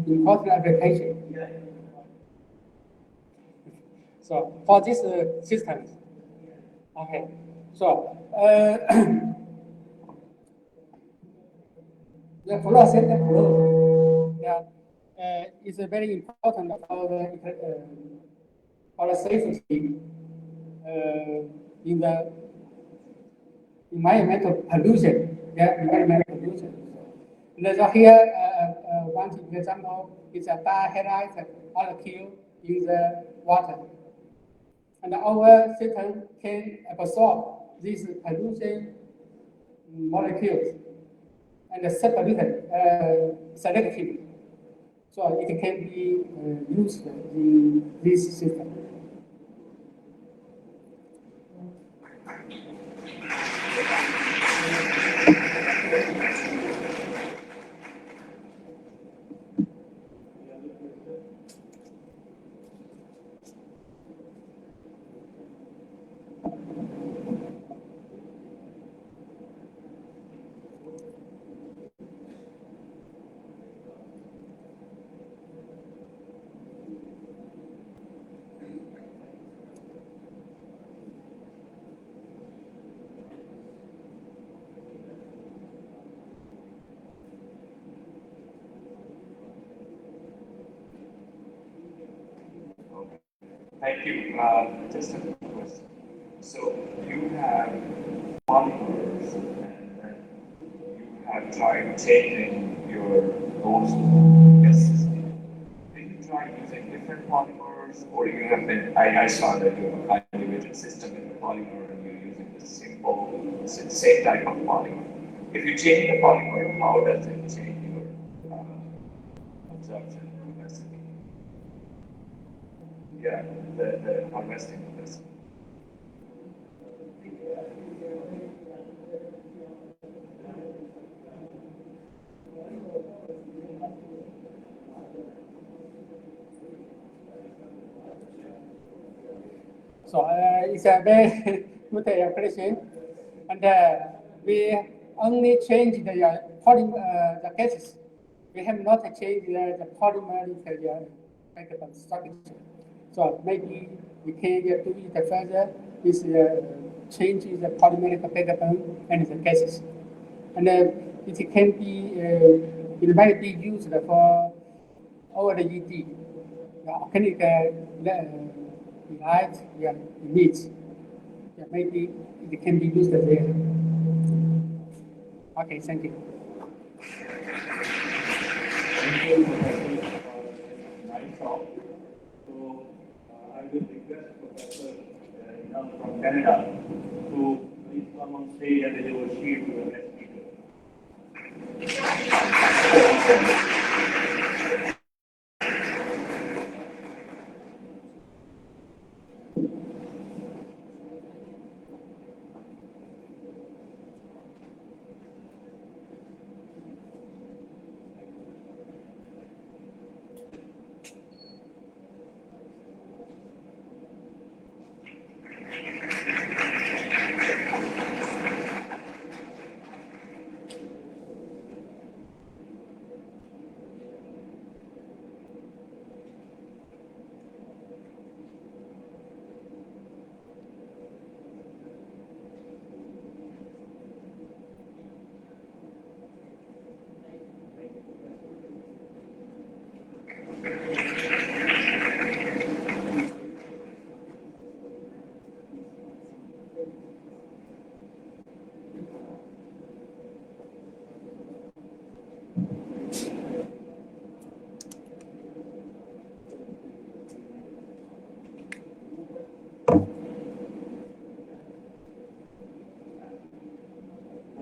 Speaker 10: Important application.
Speaker 11: Yeah.
Speaker 10: So for this system, okay. So the fluorescent flow, is very important for the safety in the environmental pollution. Environmental pollution. And so here, one example is a dihydride molecule in the water. And our system can absorb these pollution molecules and separate selectively. So it can be used in this system.
Speaker 12: Thank you. Just a quick question. So you have polymers, and then you have tried changing your host gas system. Did you try using different polymers, or you have been? I saw that you have a cultivated system in the polymer, and you're using the same type of polymer. If you change the polymer, how does it change your absorption capacity? Yeah, the harvesting capacity.
Speaker 10: So it's a very good question, and we only changed the polymer, the gases. We have not changed the polymeric backbone structure. So maybe we can do it further with changing the polymeric backbone and the gases, and it can be it might be used for OLED, organic light emits. Maybe it can be used there. Okay, thank you.
Speaker 9: Thank you, Professor, for this nice talk. So, I will request Professor from Canada to please come on stage and deliver sheet to the next speaker.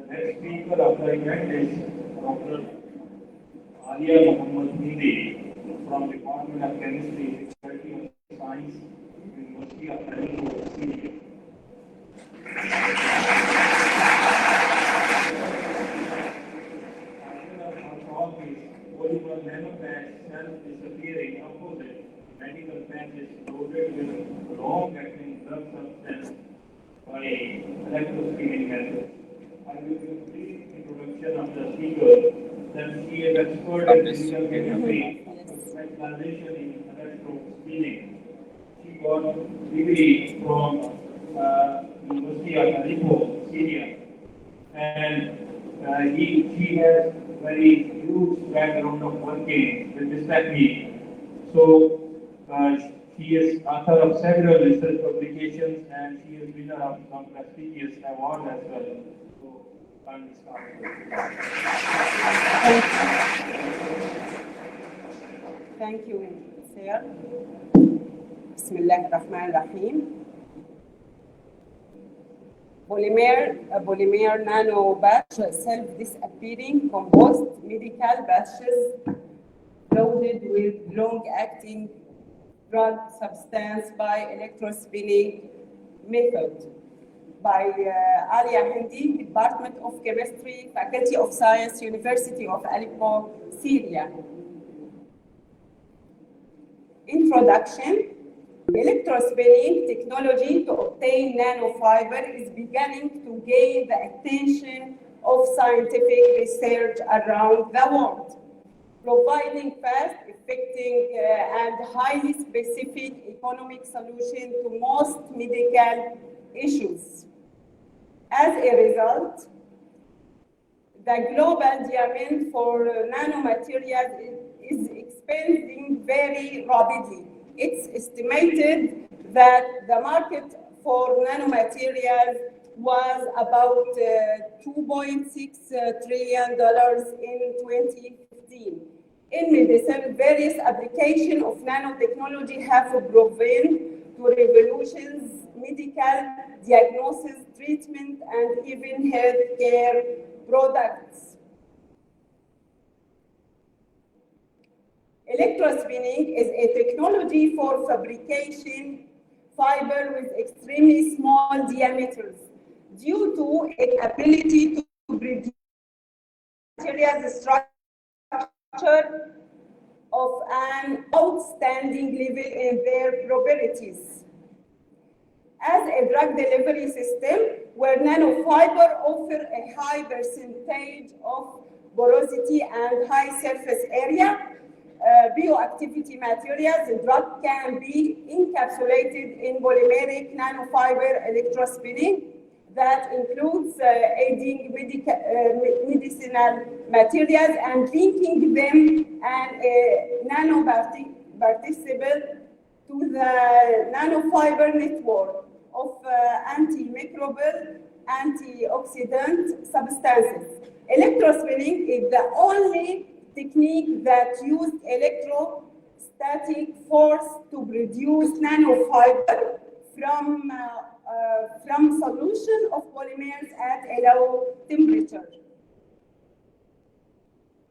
Speaker 9: The next speaker of the event is Dr. Alia Muhammad Hindi from Department of Chemistry, Faculty of Science, University of Medicinal, Syria. Polymer nanopatch self-disappearing opposite. Medical patch is loaded with long-acting drug substance by electroscopy method. I will give a brief introduction of the speaker. Then she is expert in medicinal chemistry, specialization in electroscopy. She got degree from University of Aleppo, Syria, and she has very huge background of working with this technique. So she is author of several research publications and she is winner of some prestigious awards as well. So can we start?
Speaker 13: Thank you, sir. Bismillah ar-Rahman ar-Rahim. Polymer nano batch self-disappearing composed medical batches loaded with long-acting drug substance by electrospinning method by Alia Hindi, Department of Chemistry, Faculty of Science, University of Aleppo, Syria. Introduction. Electrospinning technology to obtain nanofiber is beginning to gain the attention of scientific research around the world, providing fast, effective, and highly specific economic solutions to most medical issues. As a result, the global demand for nanomaterials is expanding very rapidly. It's estimated that the market for nanomaterials was about $2.6 trillion in 2015. In medicine, various applications of nanotechnology have proven to revolutionize medical diagnosis, treatment, and even healthcare products. Electrospinning is a technology for fabrication fiber with extremely small diameters due to its ability to produce material structure of an outstanding level in their properties. As a drug delivery system, where nanofiber offer a high percentage of porosity and high surface area, bioactivity materials, the drug can be encapsulated in polymeric nanofiber electrospinning that includes aiding medicinal materials and linking them and a nanoparticle to the nanofiber network of antimicrobial, antioxidant substances Electrospinning is the only technique that uses electrostatic force to produce nanofiber from solution of polymers at a low temperature.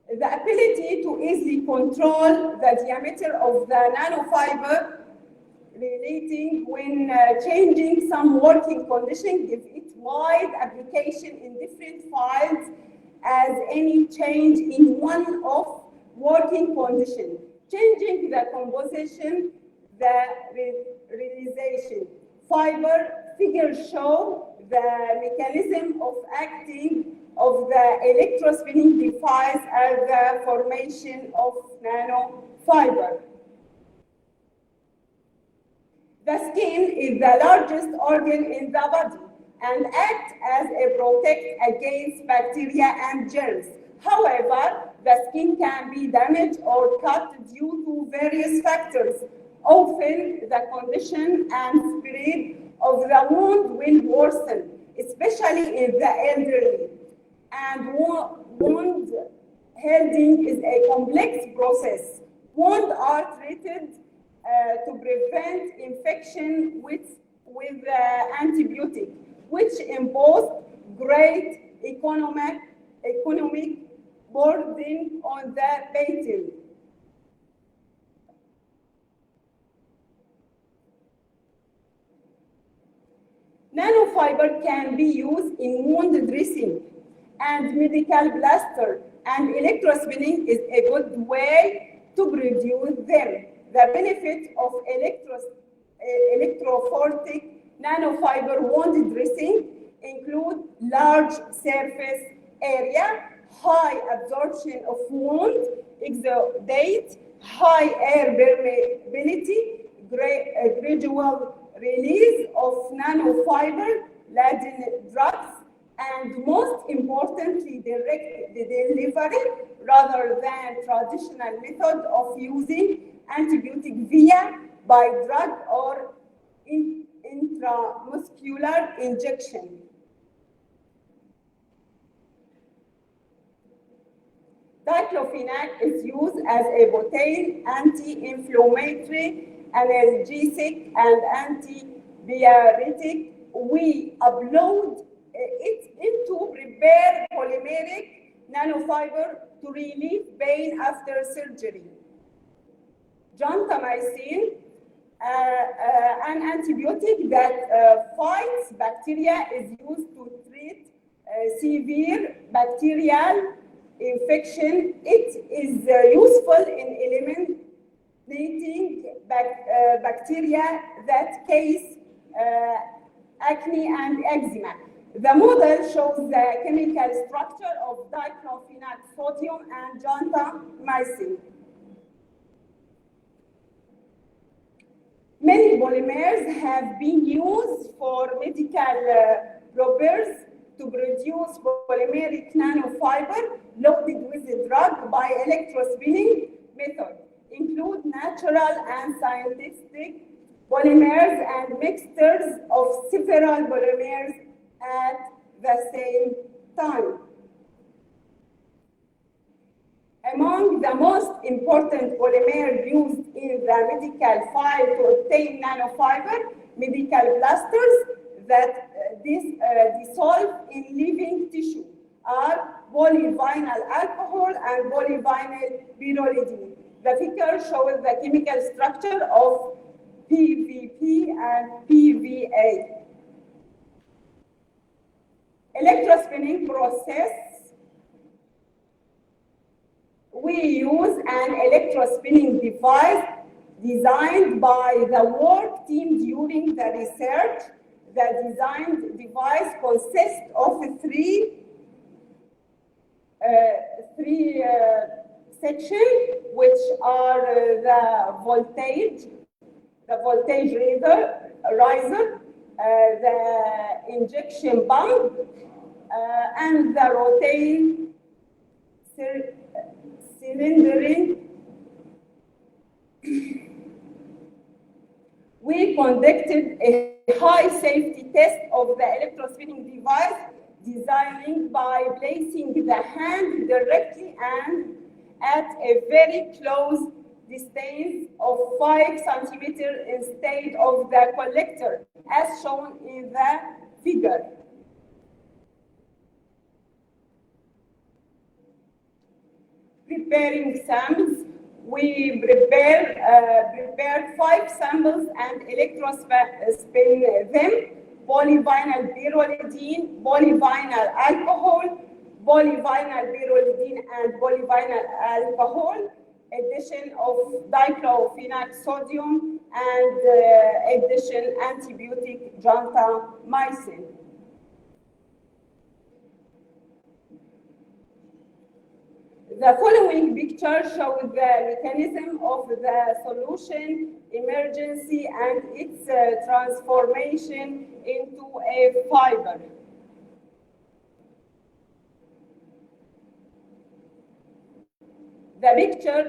Speaker 13: The ability to easily control the diameter of the nanofiber relating when changing some working condition gives it wide application in different fields as any change in one of working condition, changing the composition, the realization. Fiber figures show the mechanism of acting of the electrospinning device as the formation of nanofiber. The skin is the largest organ in the body and acts as a protect against bacteria and germs. However, the skin can be damaged or cut due to various factors. Often, the condition and spread of the wound will worsen, especially in the elderly. And wound healing is a complex process. Wounds are treated to prevent infection with antibiotic, which impose great economic burden on the patient. Nanofiber can be used in wound dressing and medical plaster, and electrospinning is a good way to produce them. The benefit of electrophoretic nanofiber wound dressing include large surface area, high absorption of wound exudate, high air permeability, gradual release of nanofiber-laden drugs, and most importantly, direct delivery rather than traditional method of using antibiotic via by drug or intramuscular injection. Diclofenac is used as a potent anti-inflammatory, analgesic, and antibiotic. We upload it into prepared polymeric nanofiber to relieve pain after surgery. Gentamicin, an antibiotic that fights bacteria, is used to treat severe bacterial infection. It is useful in eliminating bacteria that cause acne and eczema. The model shows the chemical structure of diclofenac sodium and gentamicin. Many polymers have been used for medical purposes to produce polymeric nanofiber loaded with a drug by electrospinning method, include natural and synthetic polymers and mixtures of several polymers at the same time. Among the most important polymers used in the medical field to obtain nanofiber, medical plasters that dissolve in living tissue are polyvinyl alcohol and polyvinyl pyrrolidine. The figure shows the chemical structure of PVP and PVA. Electrospinning process. We use an electrospinning device designed by the work team during the research. The designed device consists of three sections, which are the voltage riser, the injection pump, and the rotating cylindering. We conducted a high safety test of the electrospinning device designing by placing the hand directly and at a very close distance of 5 centimeters instead of the collector, as shown in the figure. Preparing samples, we prepared 5 samples and electrospin them: polyvinyl pyrrolidine, polyvinyl alcohol, polyvinyl pyrrolidine and polyvinyl alcohol, addition of dichlorphenyl sodium, and addition antibiotic gentamicin. The following picture shows the mechanism of the solution emergency and its transformation into a fiber. The picture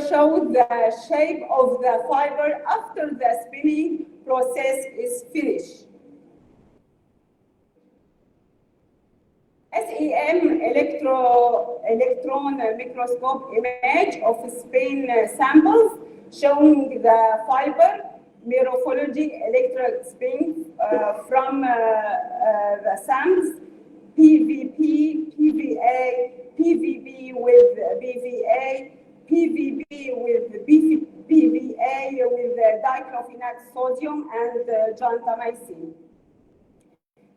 Speaker 13: shows the shape of the fiber after the spinning process is finished. SEM electron microscope image of spin samples showing the fiber morphology, electric spin from the samples, PVP, PVA, PVB with BVA, PVB with PVA with dichlorphenyl sodium and gentamicin.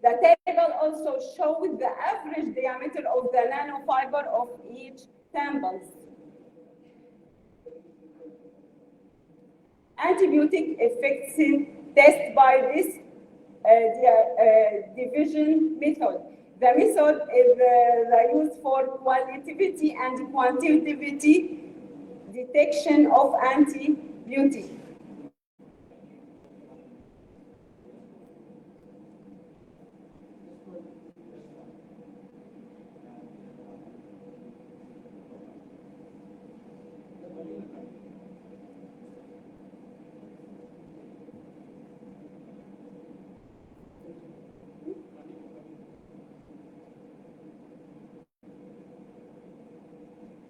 Speaker 13: The table also shows the average diameter of the nanofiber of each sample. Antibiotic effects test by this division method. The method is used for qualitative and quantitative detection of antibiotic.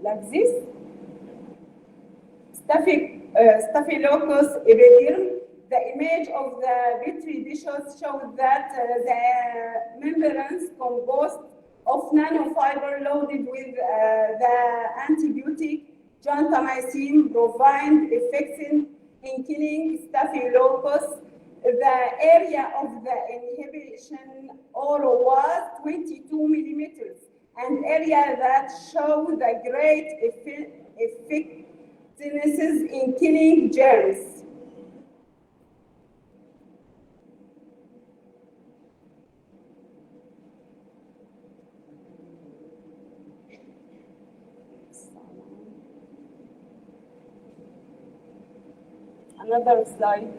Speaker 13: Like this. Staphylococcus iridium. The image of the petri dishes shows that the membranes composed of nanofiber loaded with the antibiotic gentamicin provide effects in killing Staphylococcus. The area of the inhibition was 22 millimeters, an area that shows the great effectiveness in killing germs. Another slide.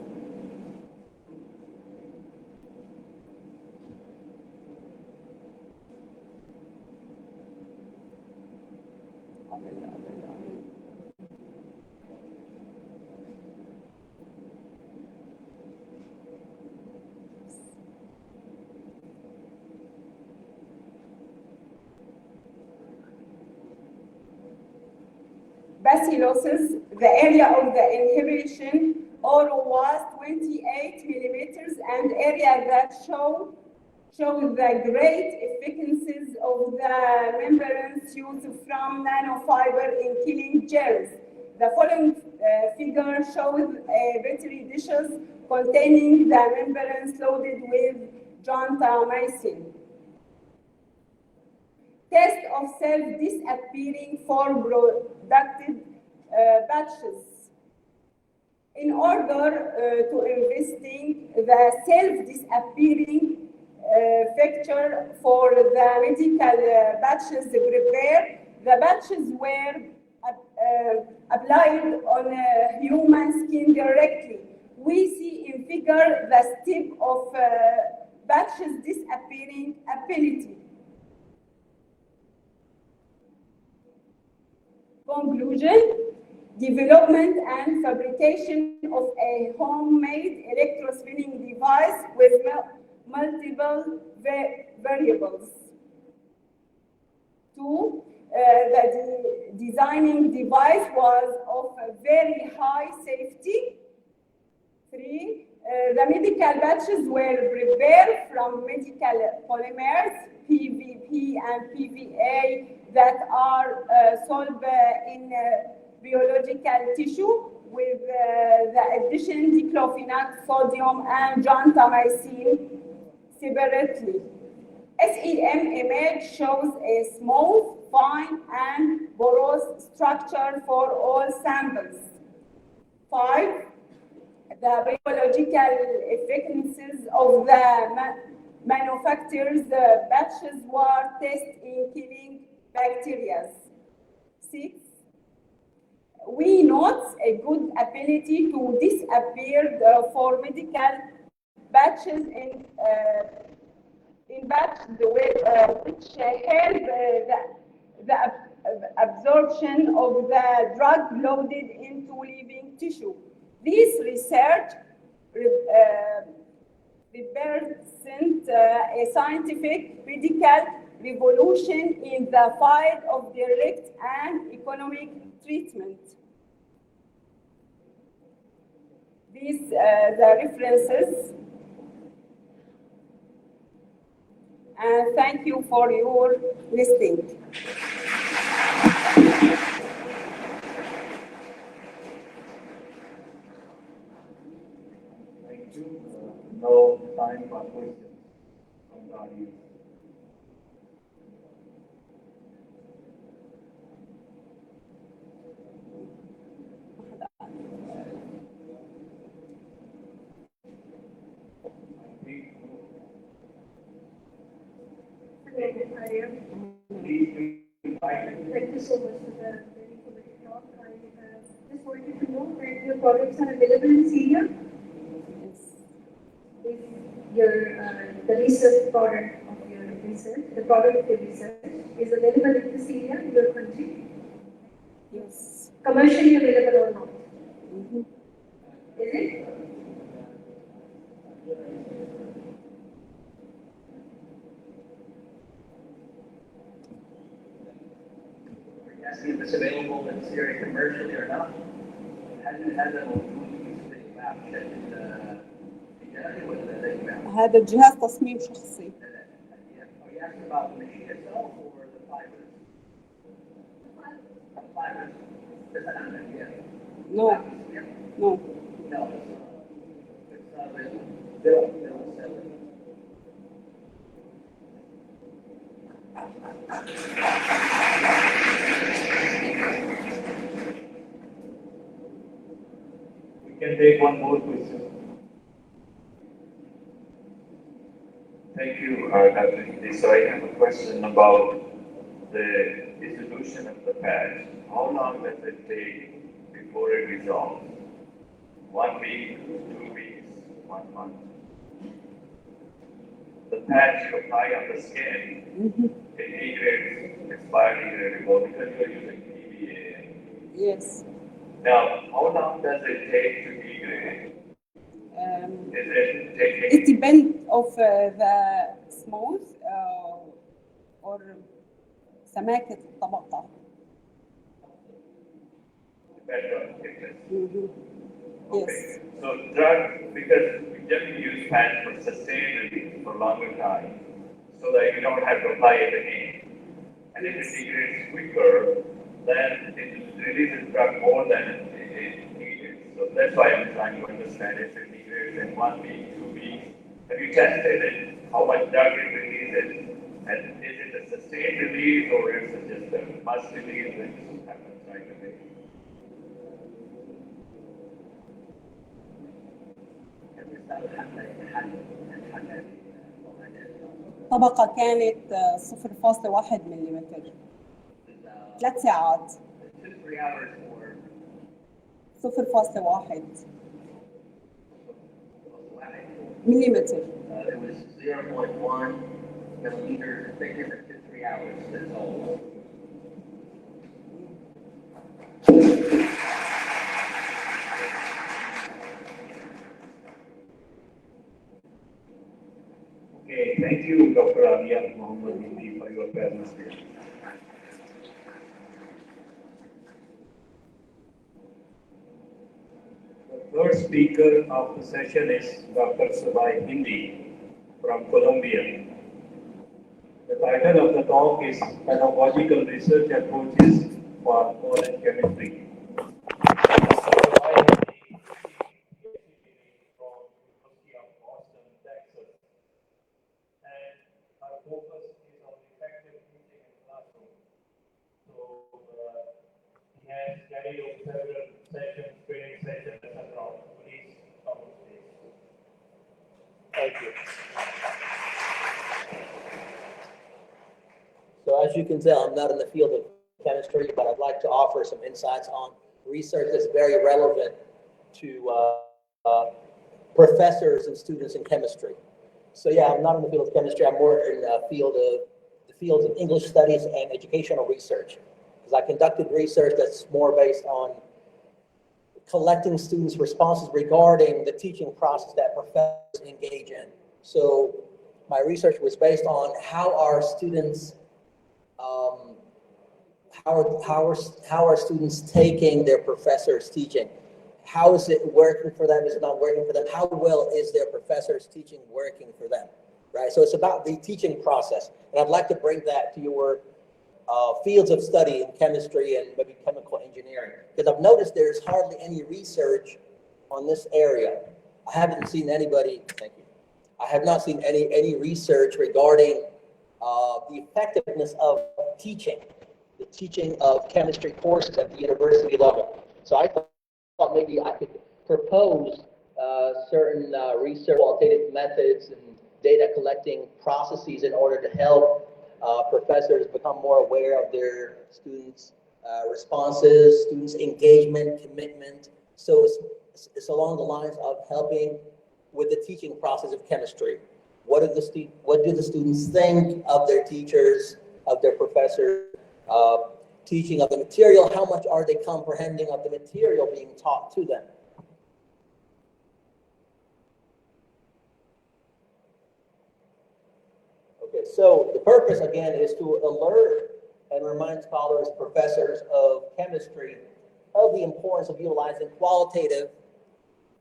Speaker 13: Bacillus, the area of the inhibition was 28 millimeters, and area that show the great effectiveness of the membranes used from nanofiber in killing germs. The following figure shows petri dishes containing the membranes loaded with gentamicin. Test of self-disappearing for productive batches. In order to investigate the self-disappearing factor for the medical batches prepared, the batches were applied on human skin directly. We see in figure the step of batches disappearing ability. Conclusion: development and fabrication of a homemade electrospinning device with multiple variables. 2. The designing device was of a very high safety. 3. The medical batches were prepared from medical polymers, PVP and PVA, that are solved in biological tissue with the addition diclofenac, sodium, and gentamicin separately. SEM image shows a smooth, fine, and porous structure for all samples. 5. The biological effectiveness of the manufacturer's batches were tested in killing bacteria. 6. We note a good ability to disappear for medical batches in batch which help the absorption of the drug loaded into living tissue. This research represents a scientific medical revolution in the field of direct and economic treatment. These the references. And thank you for your listening.
Speaker 12: Thank you. No time for questions from the audience.
Speaker 14: Thank you so much for the very informative talk. I just wanted to know that your products are available in Syria. If the research product of your research, the product of your research is available in Syria, in your country?
Speaker 13: Yes.
Speaker 14: Commercially available or not? Mm-hmm. Is it?
Speaker 11: Asking if it's available in Syria commercially or not.
Speaker 13: هذا الجهاز تصميم شخصي.
Speaker 11: Are you asking about the machine itself or the fibers? The fibers. Does that happen? Yeah.
Speaker 13: No. No.
Speaker 11: No. They'll sell it.
Speaker 12: We can take one more question. Thank you, Dr. Hindi. So I have a question about the dissolution of the patch. How long does it take before it resolves? 1 week, 2 weeks, 1 month? The patch you apply on the skin, it degrades, it's biodegradable because you're using PVA.
Speaker 13: Yes.
Speaker 12: Now, how long does it take to degrade? Is it taking?
Speaker 13: It depends of the smooth or سماكة الطبقة.
Speaker 12: Depends on thickness.
Speaker 13: Yes.
Speaker 12: Okay. So drug, because we generally use patch for sustained release for longer time, so that you don't have to apply it again. And if it degrades quicker, then it releases drug more than it needed. So that's why I'm trying to understand if it degrades in 1 week, 2 weeks. Have you tested it? How much drug it releases? And is it a sustained release or is it just a must release that just happens right away?
Speaker 13: طبقة كانت 0.1 ملم. 3 ساعات. 0.1 millimeter.
Speaker 11: It was 0.1 millimeter thickness for 3 hours. That's all.
Speaker 9: Okay, thank you, Dr. Alia Mohammed Hindi, for your presence here. The third speaker of the session is Dr. Sabai Hindi from Colombia. The title of the talk is Pedagogical Research Approaches for Polymer Chemistry. Dr. Sabai Hindi is from University of Austin, Texas, and her focus is on effective teaching in classroom. So he has carried out several sessions, training sessions, etc. Please come on stage.
Speaker 15: Thank you. So as you can tell, I'm not in the field of chemistry, but I'd like to offer some insights on research that's very relevant to professors and students in chemistry. So yeah, I'm not in the field of chemistry. I'm more in the fields of English studies and educational research. Because I conducted research that's more based on collecting students' responses regarding the teaching process that professors engage in. So my research was based on how are students how are students taking their professor's teaching? How is it working for them? Is it not working for them? How well is their professor's teaching working for them? Right. So it's about the teaching process, and I'd like to bring that to your fields of study in chemistry and maybe chemical engineering, because I've noticed there's hardly any research on this area. I haven't seen anybody. Thank you. I have not seen any research regarding the effectiveness of teaching, the teaching of chemistry courses at the university level. So I thought maybe I could propose certain research qualitative methods and data collecting processes in order to help professors become more aware of their students' responses, students' engagement, commitment. So it's along the lines of helping with the teaching process of chemistry. What do the students think of their teachers, of their professors, teaching of the material? How much are they comprehending of the material being taught to them? Okay, so the purpose again is to alert and remind scholars, professors of chemistry of the importance of utilizing qualitative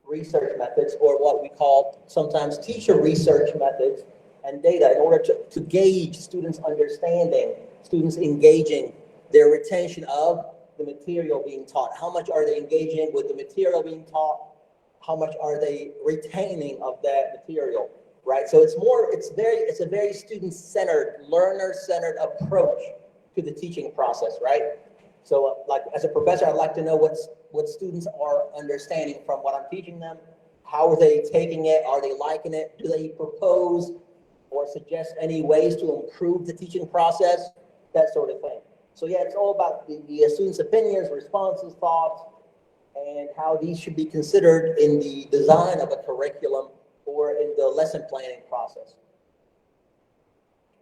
Speaker 15: research methods, or what we call sometimes teacher research methods and data, in order to gauge students' understanding, students engaging, their retention of the material being taught. How much are they engaging with the material being taught? How much are they retaining of that material, right? So it's a very student-centered, learner-centered approach to the teaching process, right? So like as a professor, I'd like to know what students are understanding from what I'm teaching them. How are they taking it? Are they liking it? Do they propose or suggest any ways to improve the teaching process? That sort of thing. So yeah, it's all about the students' opinions, responses, thoughts, and how these should be considered in the design of a curriculum or in the lesson planning process.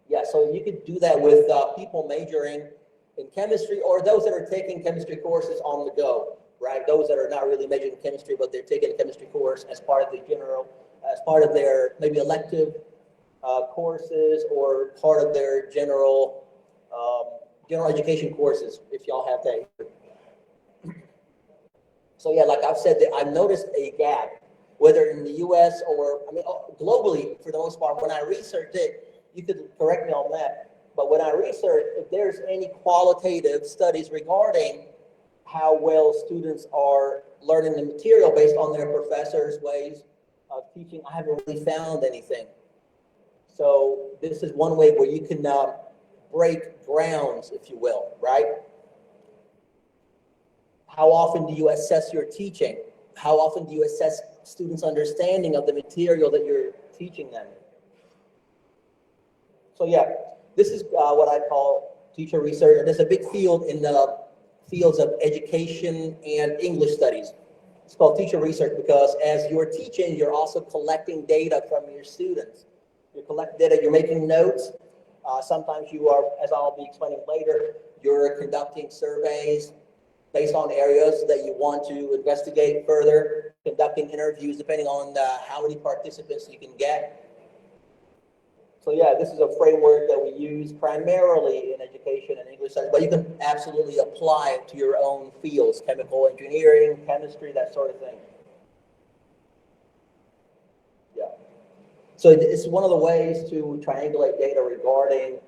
Speaker 15: Yeah, so you could do that with people majoring in chemistry, or those that are taking chemistry courses on the go, right? Those that are not really majoring in chemistry, but they're taking a chemistry course as part of their maybe elective courses, or part of their general education courses, if y'all have that. So yeah, like I've said, that I've noticed a gap, whether in the US or, globally for the most part. When I researched it, you could correct me on that, but when I research, if there's any qualitative studies regarding how well students are learning the material based on their professors' ways of teaching, I haven't really found anything. So this is one way where you can break grounds, if you will, right? How often do you assess your teaching? How often do you assess students' understanding of the material that you're teaching them? So yeah, this is what I call teacher research. There's a big field in the fields of education and English studies. It's called teacher research because as you're teaching, you're also collecting data from your students. You collect data, you're making notes. Sometimes you are, as I'll be explaining later, you're conducting surveys based on areas that you want to investigate further, conducting interviews depending on how many participants you can get. So yeah, this is a framework that we use primarily in education and English studies, but you can absolutely apply it to your own fields, chemical engineering, chemistry, that sort of thing. Yeah. So it's one of the ways to triangulate data regarding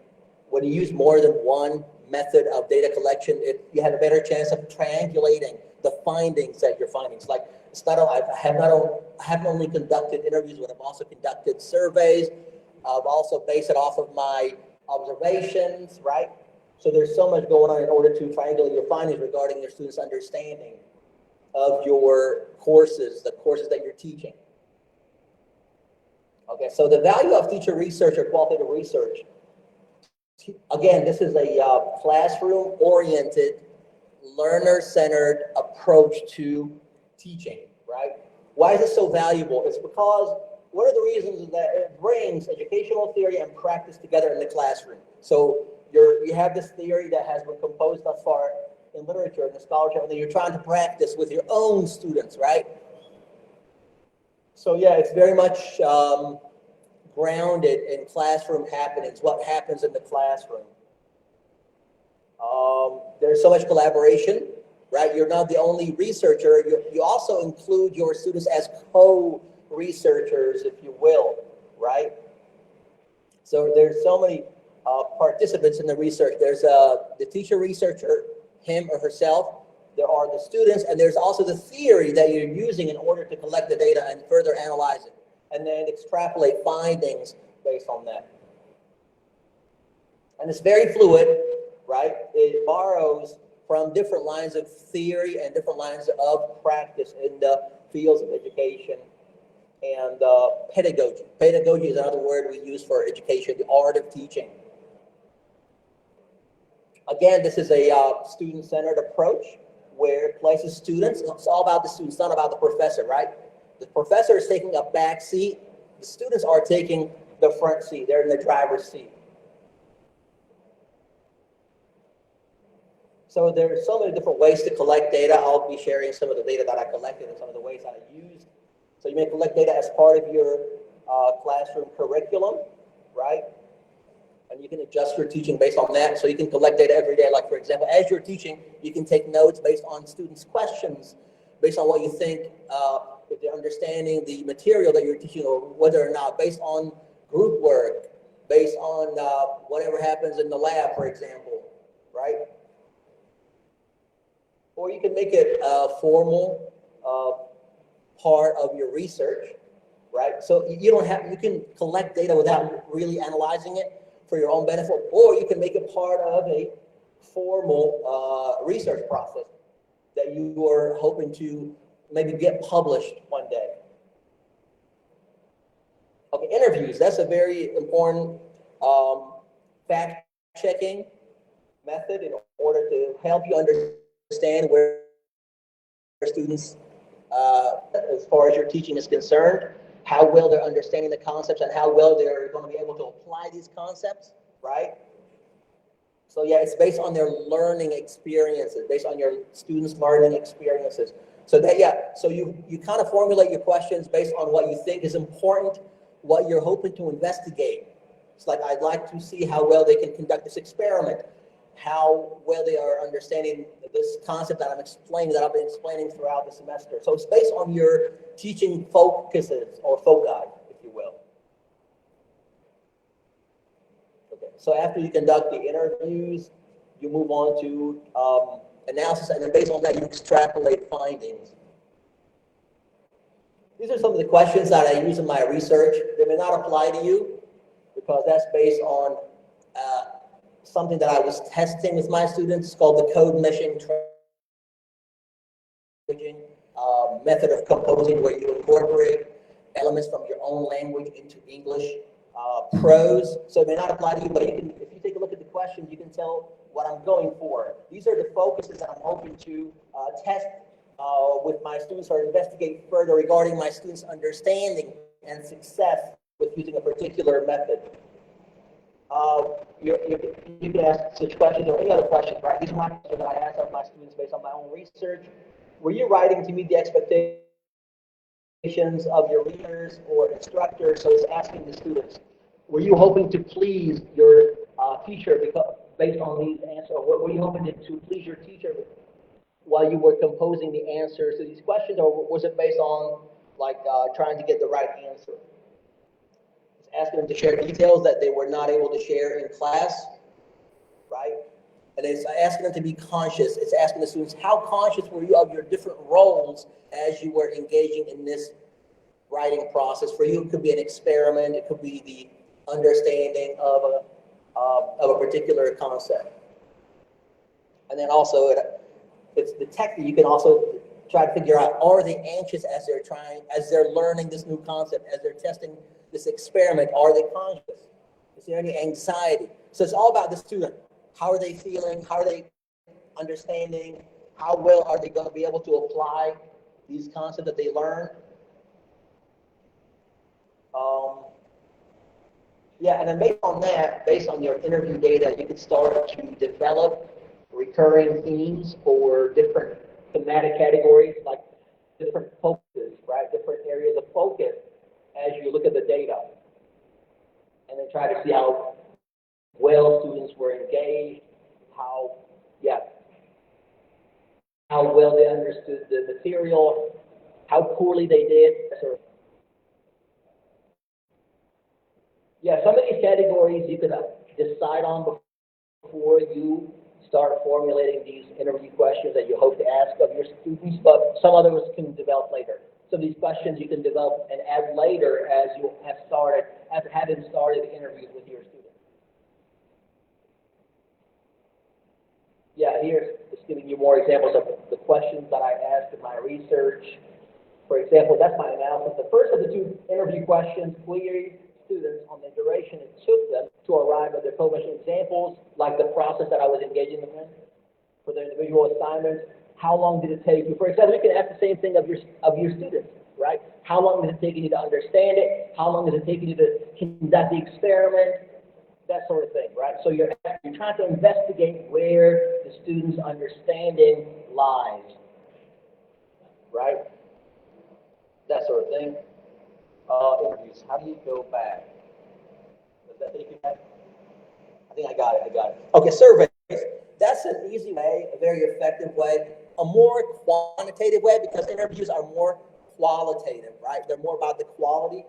Speaker 15: when you use more than one method of data collection, you have a better chance of triangulating the findings that you're finding. It's like, it's not, I haven't only conducted interviews, but I've also conducted surveys. I've also based it off of my observations, right? So there's so much going on in order to triangulate your findings regarding your students' understanding of your courses, the courses that you're teaching. Okay, so the value of teacher research or qualitative research. Again, this is a classroom-oriented, learner-centered approach to teaching, right? Why is it so valuable? It's because one of the reasons is that it brings educational theory and practice together in the classroom. So you have this theory that has been composed thus far in literature and the scholarship, and then you're trying to practice with your own students, right? So yeah, it's very much grounded in classroom happenings, what happens in the classroom. There's so much collaboration, right? You're not the only researcher. You also include your students as co-researchers, if you will, right? So there's so many participants in the research. There's the teacher researcher, him or herself. There are the students, and there's also the theory that you're using in order to collect the data and further analyze it, and then extrapolate findings based on that. And it's very fluid, right? It borrows from different lines of theory and different lines of practice in the fields of education and pedagogy. Pedagogy is another word we use for education, the art of teaching. Again, this is a student-centered approach where it places students. It's all about the students, not about the professor, right? The professor is taking a back seat. The students are taking the front seat. They're in the driver's seat. So there's so many different ways to collect data. I'll be sharing some of the data that I collected and some of the ways that I used. So you may collect data as part of your classroom curriculum, right? And you can adjust your teaching based on that. So you can collect data every day. Like, for example, as you're teaching, you can take notes based on students' questions, based on what you think, if they're understanding the material that you're teaching, or whether or not, based on group work, based on whatever happens in the lab, for example, right? Or you can make it a formal part of your research, right? So you can collect data without really analyzing it for your own benefit, or you can make it part of a formal research process that you are hoping to maybe get published one day. Okay, interviews, that's a very important fact-checking method in order to help you understand where students, as far as your teaching is concerned, how well they're understanding the concepts and how well they're going to be able to apply these concepts, right? So yeah, it's based on their learning experiences, based on your students' learning experiences. So that, yeah, so you kind of formulate your questions based on what you think is important, what you're hoping to investigate. It's like, I'd like to see how well they can conduct this experiment, how well they are understanding this concept that I've been explaining throughout the semester. So it's based on your teaching focuses or foci, if you will. Okay. So after you conduct the interviews, you move on to analysis, and then based on that, you extrapolate findings. These are some of the questions that I use in my research. They may not apply to you because that's based on something that I was testing with my students. It's called the code meshing method of composing, where you incorporate elements from your own language into English prose. So it may not apply to you, but if you take a look at the questions, you can tell what I'm going for. These are the focuses that I'm hoping to test with my students or investigate further regarding my students' understanding and success with using a particular method. You can ask such questions or any other questions, right? These are my questions that I ask of my students based on my own research. Were you writing to meet the expectations of your readers or instructors? So it's asking the students, were you hoping to please your teacher because, based on these answers, or were you hoping to please your teacher while you were composing the answers to these questions, or was it based on like trying to get the right answer? It's asking them to share details that they were not able to share in class, right? And it's asking them to be conscious. It's asking the students, how conscious were you of your different roles as you were engaging in this writing process? For you, it could be an experiment. It could be the understanding of a particular concept. And then also, it's the technique. You can also try to figure out, are they anxious as they're learning this new concept, as they're testing this experiment? Are they conscious? Is there any anxiety? So it's all about the student. How are they feeling? How are they understanding? How well are they going to be able to apply these concepts that they learn? Yeah, and then based on that, based on your interview data, you can start to develop recurring themes for different thematic categories, like different focuses, right? Different areas of focus as you look at the data. And then try to see how well students were engaged, how well they understood the material, how poorly they did. Yeah, some of these categories you can decide on before you start formulating these interview questions that you hope to ask of your students, but some others can develop later. So these questions you can develop and add later as you have started interviews with your students. Yeah, here's just giving you more examples of the questions that I asked in my research. For example, that's my analysis. The first of the two interview questions queried students on the duration it took them to arrive at their co-mission examples, like the process that I was engaging them in for their individual assignments. How long did it take you? For example, you can ask the same thing of your students, right? How long does it take you to understand it? How long does it take you to conduct the experiment? That sort of thing, right? So you're trying to investigate where the student's understanding lies, right? That sort of thing. Interviews. How do you go back? Does that take you back? I think I got it. Okay, surveys. That's an easy way, a very effective way, a more quantitative way, because interviews are more qualitative, right? They're more about the quality,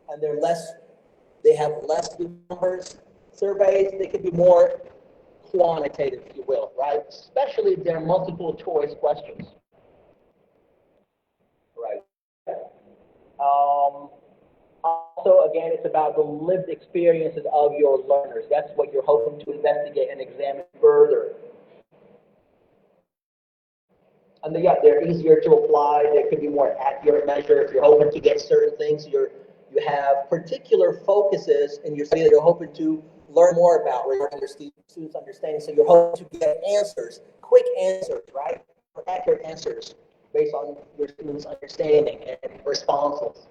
Speaker 15: and they have less numbers. Surveys, they can be more quantitative, if you will, right? Especially if they're multiple choice questions, right? Also, again, it's about the lived experiences of your learners. That's what you're hoping to investigate and examine further. And they're easier to apply. They can be more accurate measure. If you're hoping to get certain things, you have particular focuses in your study that you're hoping to learn more about regarding your students' understanding. So you're hoping to get answers, quick answers, right? Or accurate answers based on your students' understanding and responses.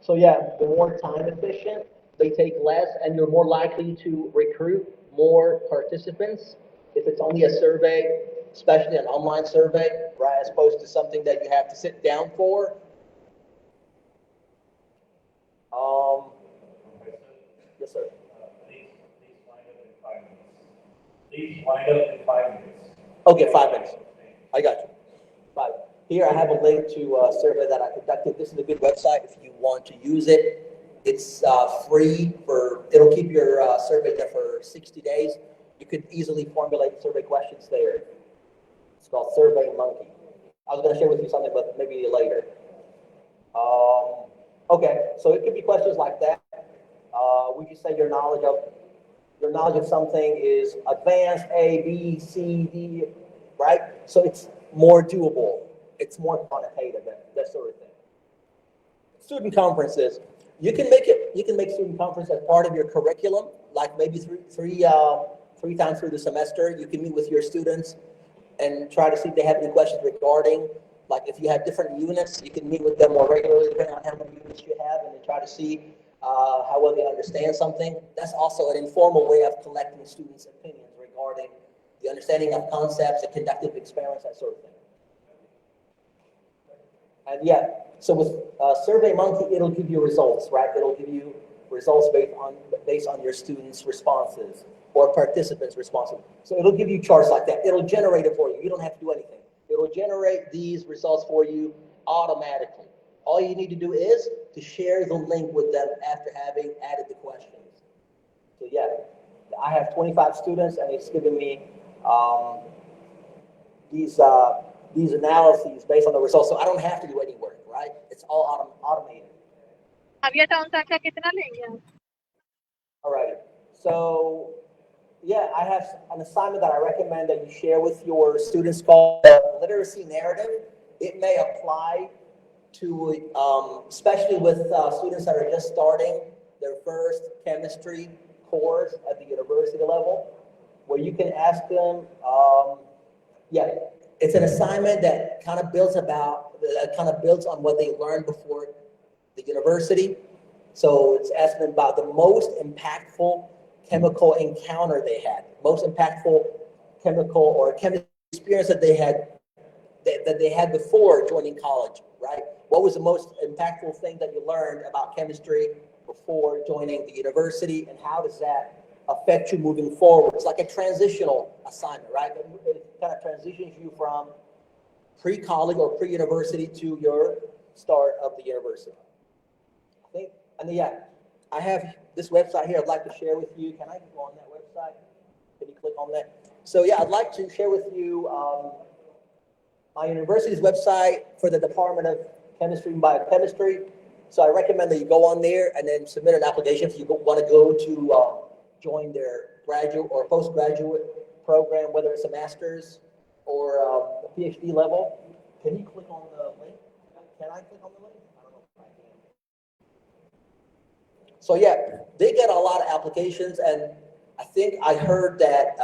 Speaker 15: So yeah, the more time efficient, they take less, and you're more likely to recruit more participants if it's only a survey, especially an online survey, right, as opposed to something that you have to sit down for. Yes, sir.
Speaker 9: Please wind up in 5 minutes. Please wind up in 5 minutes.
Speaker 15: Okay, 5 minutes. I got you. 5. Here I have a link to a survey that I conducted. This is a good website if you want to use it. It's free it'll keep your survey there for 60 days. You could easily formulate survey questions there. It's called SurveyMonkey. I was going to share with you something, but maybe later. Okay, so it could be questions like that. Would you say your knowledge of something is advanced, A, B, C, D, right? So it's more doable. It's more quantitative, that sort of thing. Student conferences. You can make student conference as part of your curriculum, like maybe three times through the semester. You can meet with your students and try to see if they have any questions regarding, like if you have different units, you can meet with them more regularly depending on how many units you have, and then try to see how well they understand something. That's also an informal way of collecting students' opinions regarding the understanding of concepts and conductive experiments, that sort of thing. And yeah, so with SurveyMonkey, it'll give you results, right? It'll give you results based on your students' responses or participants' responses. So it'll give you charts like that. It'll generate it for you. You don't have to do anything. It'll generate these results for you automatically. All you need to do is to share the link with them after having added the questions. So yeah, I have 25 students, and it's giving me these analyses based on the results. So I don't have to do any work, right? It's all automated. All right. So yeah, I have an assignment that I recommend that you share with your students called the literacy narrative. It may apply to, especially with students that are just starting their first chemistry course at the university level, where you can ask them, yeah, it's an assignment that kind of builds on what they learned before the university. So it's asking about the most impactful chemical encounter they had, most impactful chemical or chemical experience that they had before joining college, right? What was the most impactful thing that you learned about chemistry before joining the university, and how does that affect you moving forward? It's like a transitional assignment, right? It kind of transitions you from pre-college or pre-university to your start of the university. I think, and yeah, I have this website here I'd like to share with you. Can I go on that website? Can you click on that? So yeah, I'd like to share with you my university's website for the Department of Chemistry and Biochemistry. So I recommend that you go on there and then submit an application if you want to go to join their graduate or postgraduate program, whether it's a master's or a PhD level. Can you click on the link? Can I click on the link? I don't know if I can. So yeah, they get a lot of applications, and I think I heard that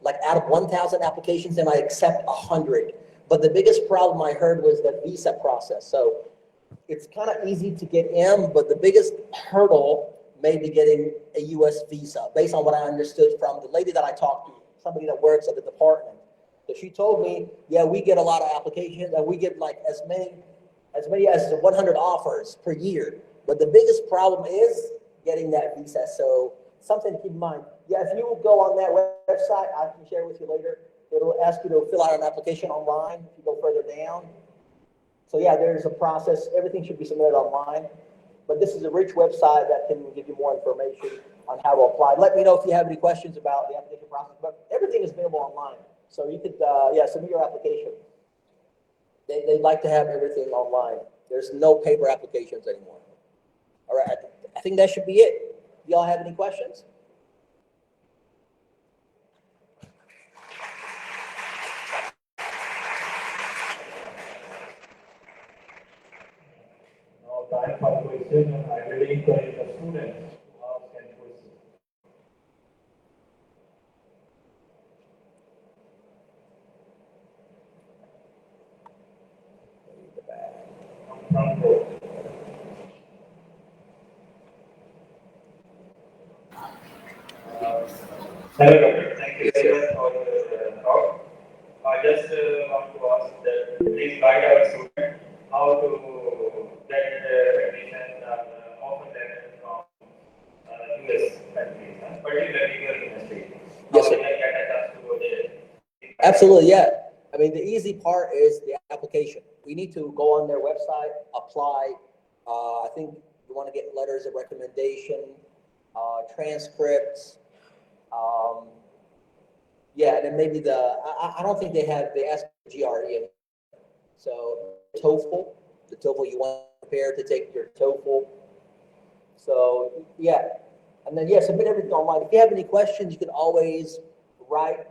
Speaker 15: like out of 1,000 applications, they might accept 100. But the biggest problem I heard was the visa process. So it's kind of easy to get in, but the biggest hurdle may be getting a U.S. visa, based on what I understood from the lady that I talked to, somebody that works at the department. So she told me, yeah, we get a lot of applications, and we get like as many as 100 offers per year. But the biggest problem is getting that visa. So something to keep in mind. Yeah, if you go on that website, I can share with you later. It'll ask you to fill out an application online if you go further down. So yeah, there's a process. Everything should be submitted online. But this is a rich website that can give you more information on how to apply. Let me know if you have any questions about the application process. But everything is available online. So you could, submit your application. They'd like to have everything online. There's no paper applications anymore. All right, I think that should be it. Do y'all have any questions?
Speaker 9: Time for question, and I really encourage the students to ask any question. Hello, thank you very much for the talk. I just want to ask that please guide our students how to get admission offer them from US countries, particularly your university.
Speaker 15: Yes, sir.
Speaker 9: How they get a chance to go there?
Speaker 15: Absolutely, yeah. I mean, the easy part is the application. We need to go on their website, apply. I think you want to get letters of recommendation, transcripts. Yeah, and then maybe I don't think they ask for GRE. So the TOEFL, you want to prepare to take your TOEFL. So yeah, and then yeah, submit everything online. If you have any questions, you can always write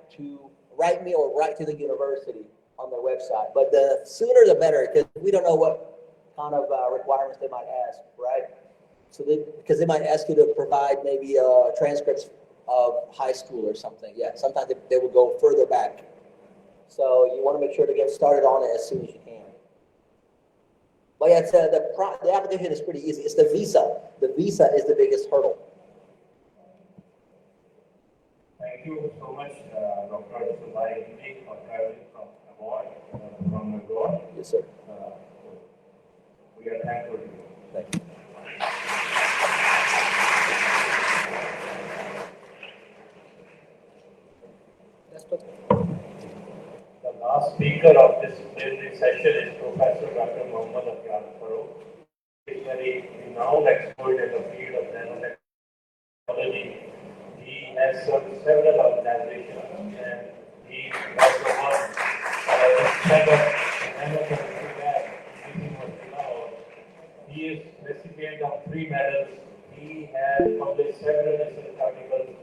Speaker 15: me or write to the university on their website. But the sooner the better, because we don't know what kind of requirements they might ask, right? So because they might ask you to provide maybe transcripts of high school or something. Yeah, sometimes they will go further back. So you want to make sure to get started on it as soon as you can. But yeah, the application is pretty easy. It's the visa. The visa is the biggest hurdle.
Speaker 9: Thank you so much, Dr. Sulai, for traveling from abroad.
Speaker 15: Yes, sir.
Speaker 9: Our speaker of this plenary session is Professor Dr. Mohammad Akyal Farooq. He is very renowned expert in the field of nanotechnology. He has served several organizations and he also won the head of the Nanochemistry lab in University Lahore. He is recipient of 3 medals. He has published several research articles,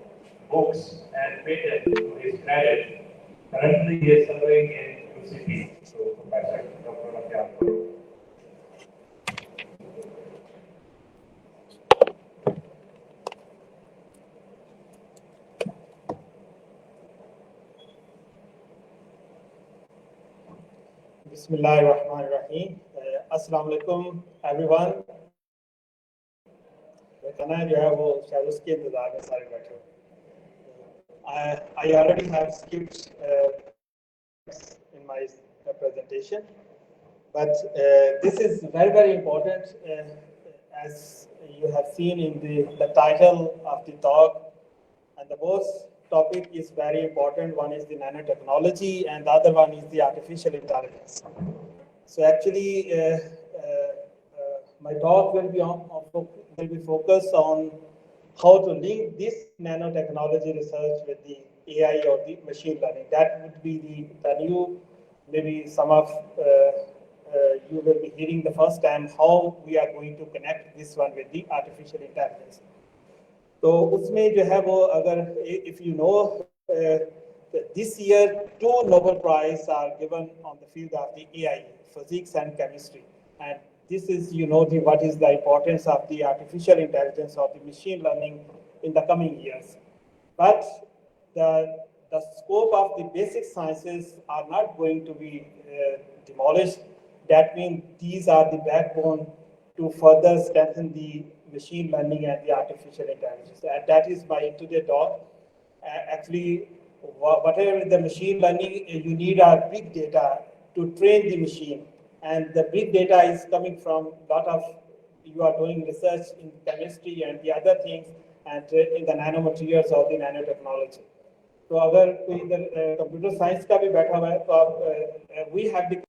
Speaker 9: books, and patents to his credit. Currently, he is serving in UCP. So, Professor Dr. Akyal Farooq.
Speaker 16: Bismillahirrahmanirrahim. Assalamu alaikum, everyone. खाना जो है वो शायद उसके इंतजार में सारे बैठे हो. I already have skipped in my presentation, but this is very important as you have seen in the title of the talk, and the both topic is very important. One is the nanotechnology and the other one is the artificial intelligence. So actually my talk will be focused on how to link this nanotechnology research with the AI or the machine learning. That would be the new, maybe some of you will be hearing the first time how we are going to connect this one with the artificial intelligence. तो उसमें जो है वो अगर if you know this year 2 Nobel Prize are given on the field of the AI, physics and chemistry, and this is what is the importance of the artificial intelligence or the machine learning in the coming years. But the scope of the basic sciences are not going to be demolished. That means these are the backbone to further strengthen the machine learning and the artificial intelligence. And that is my today talk. Actually, whatever the machine learning, you need our big data to train the machine. And the big data is coming from a lot of, you are doing research in chemistry and the other things, and in the nanomaterials or the nanotechnology. तो अगर कोई इधर computer science का भी बैठा हुआ है तो आप we have the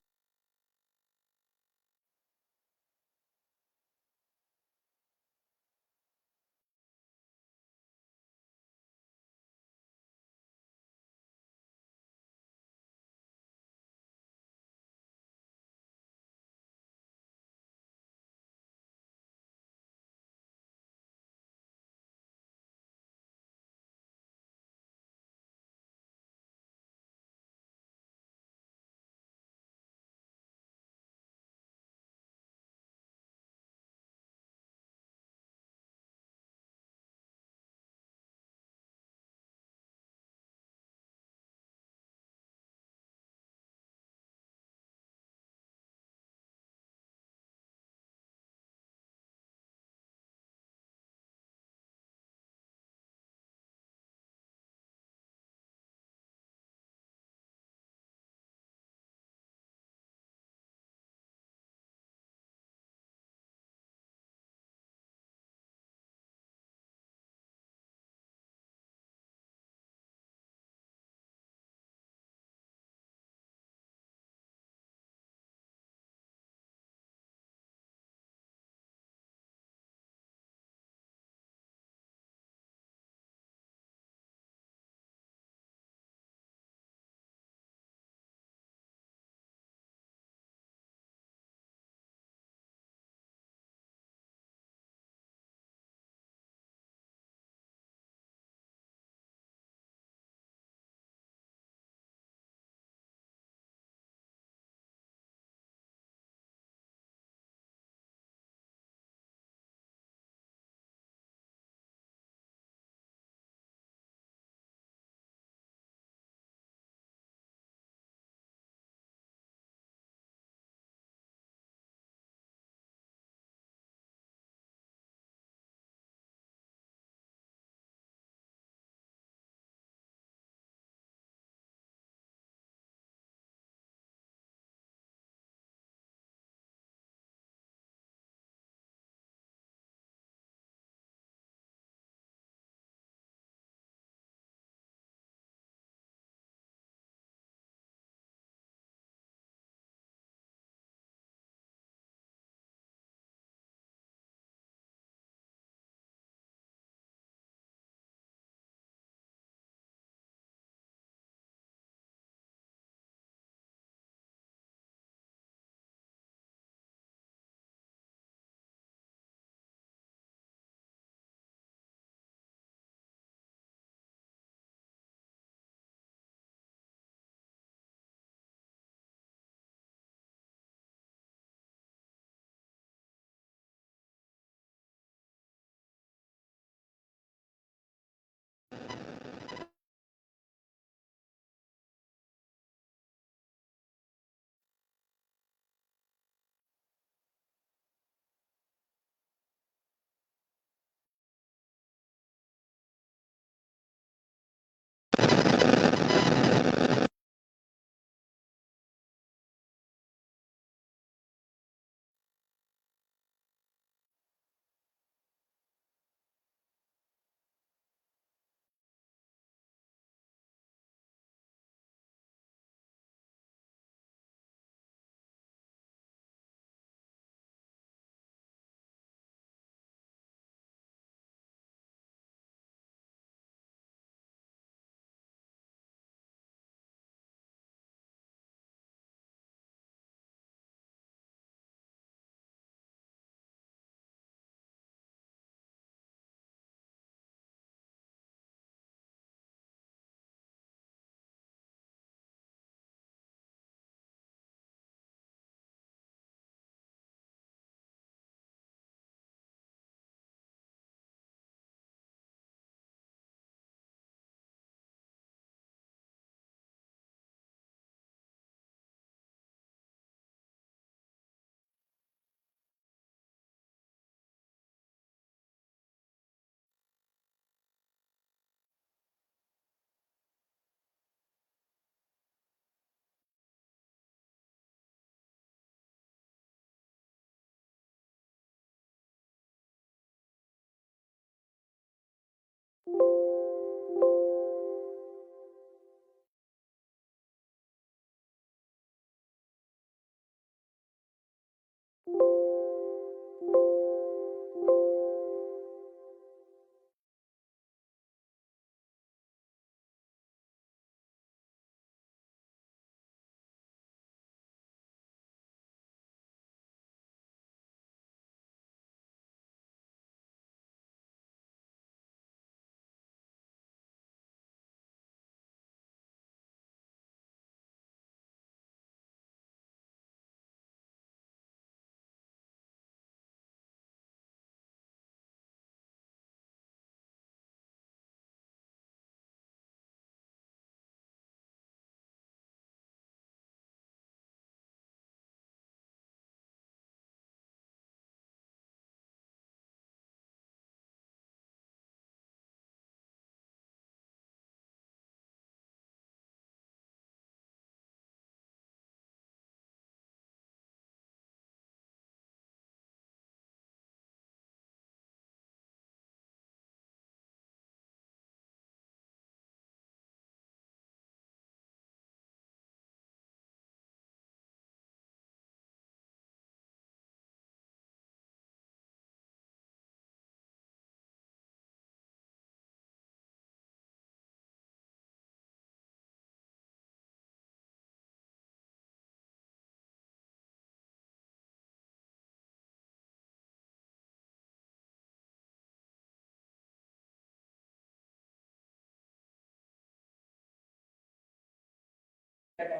Speaker 9: We use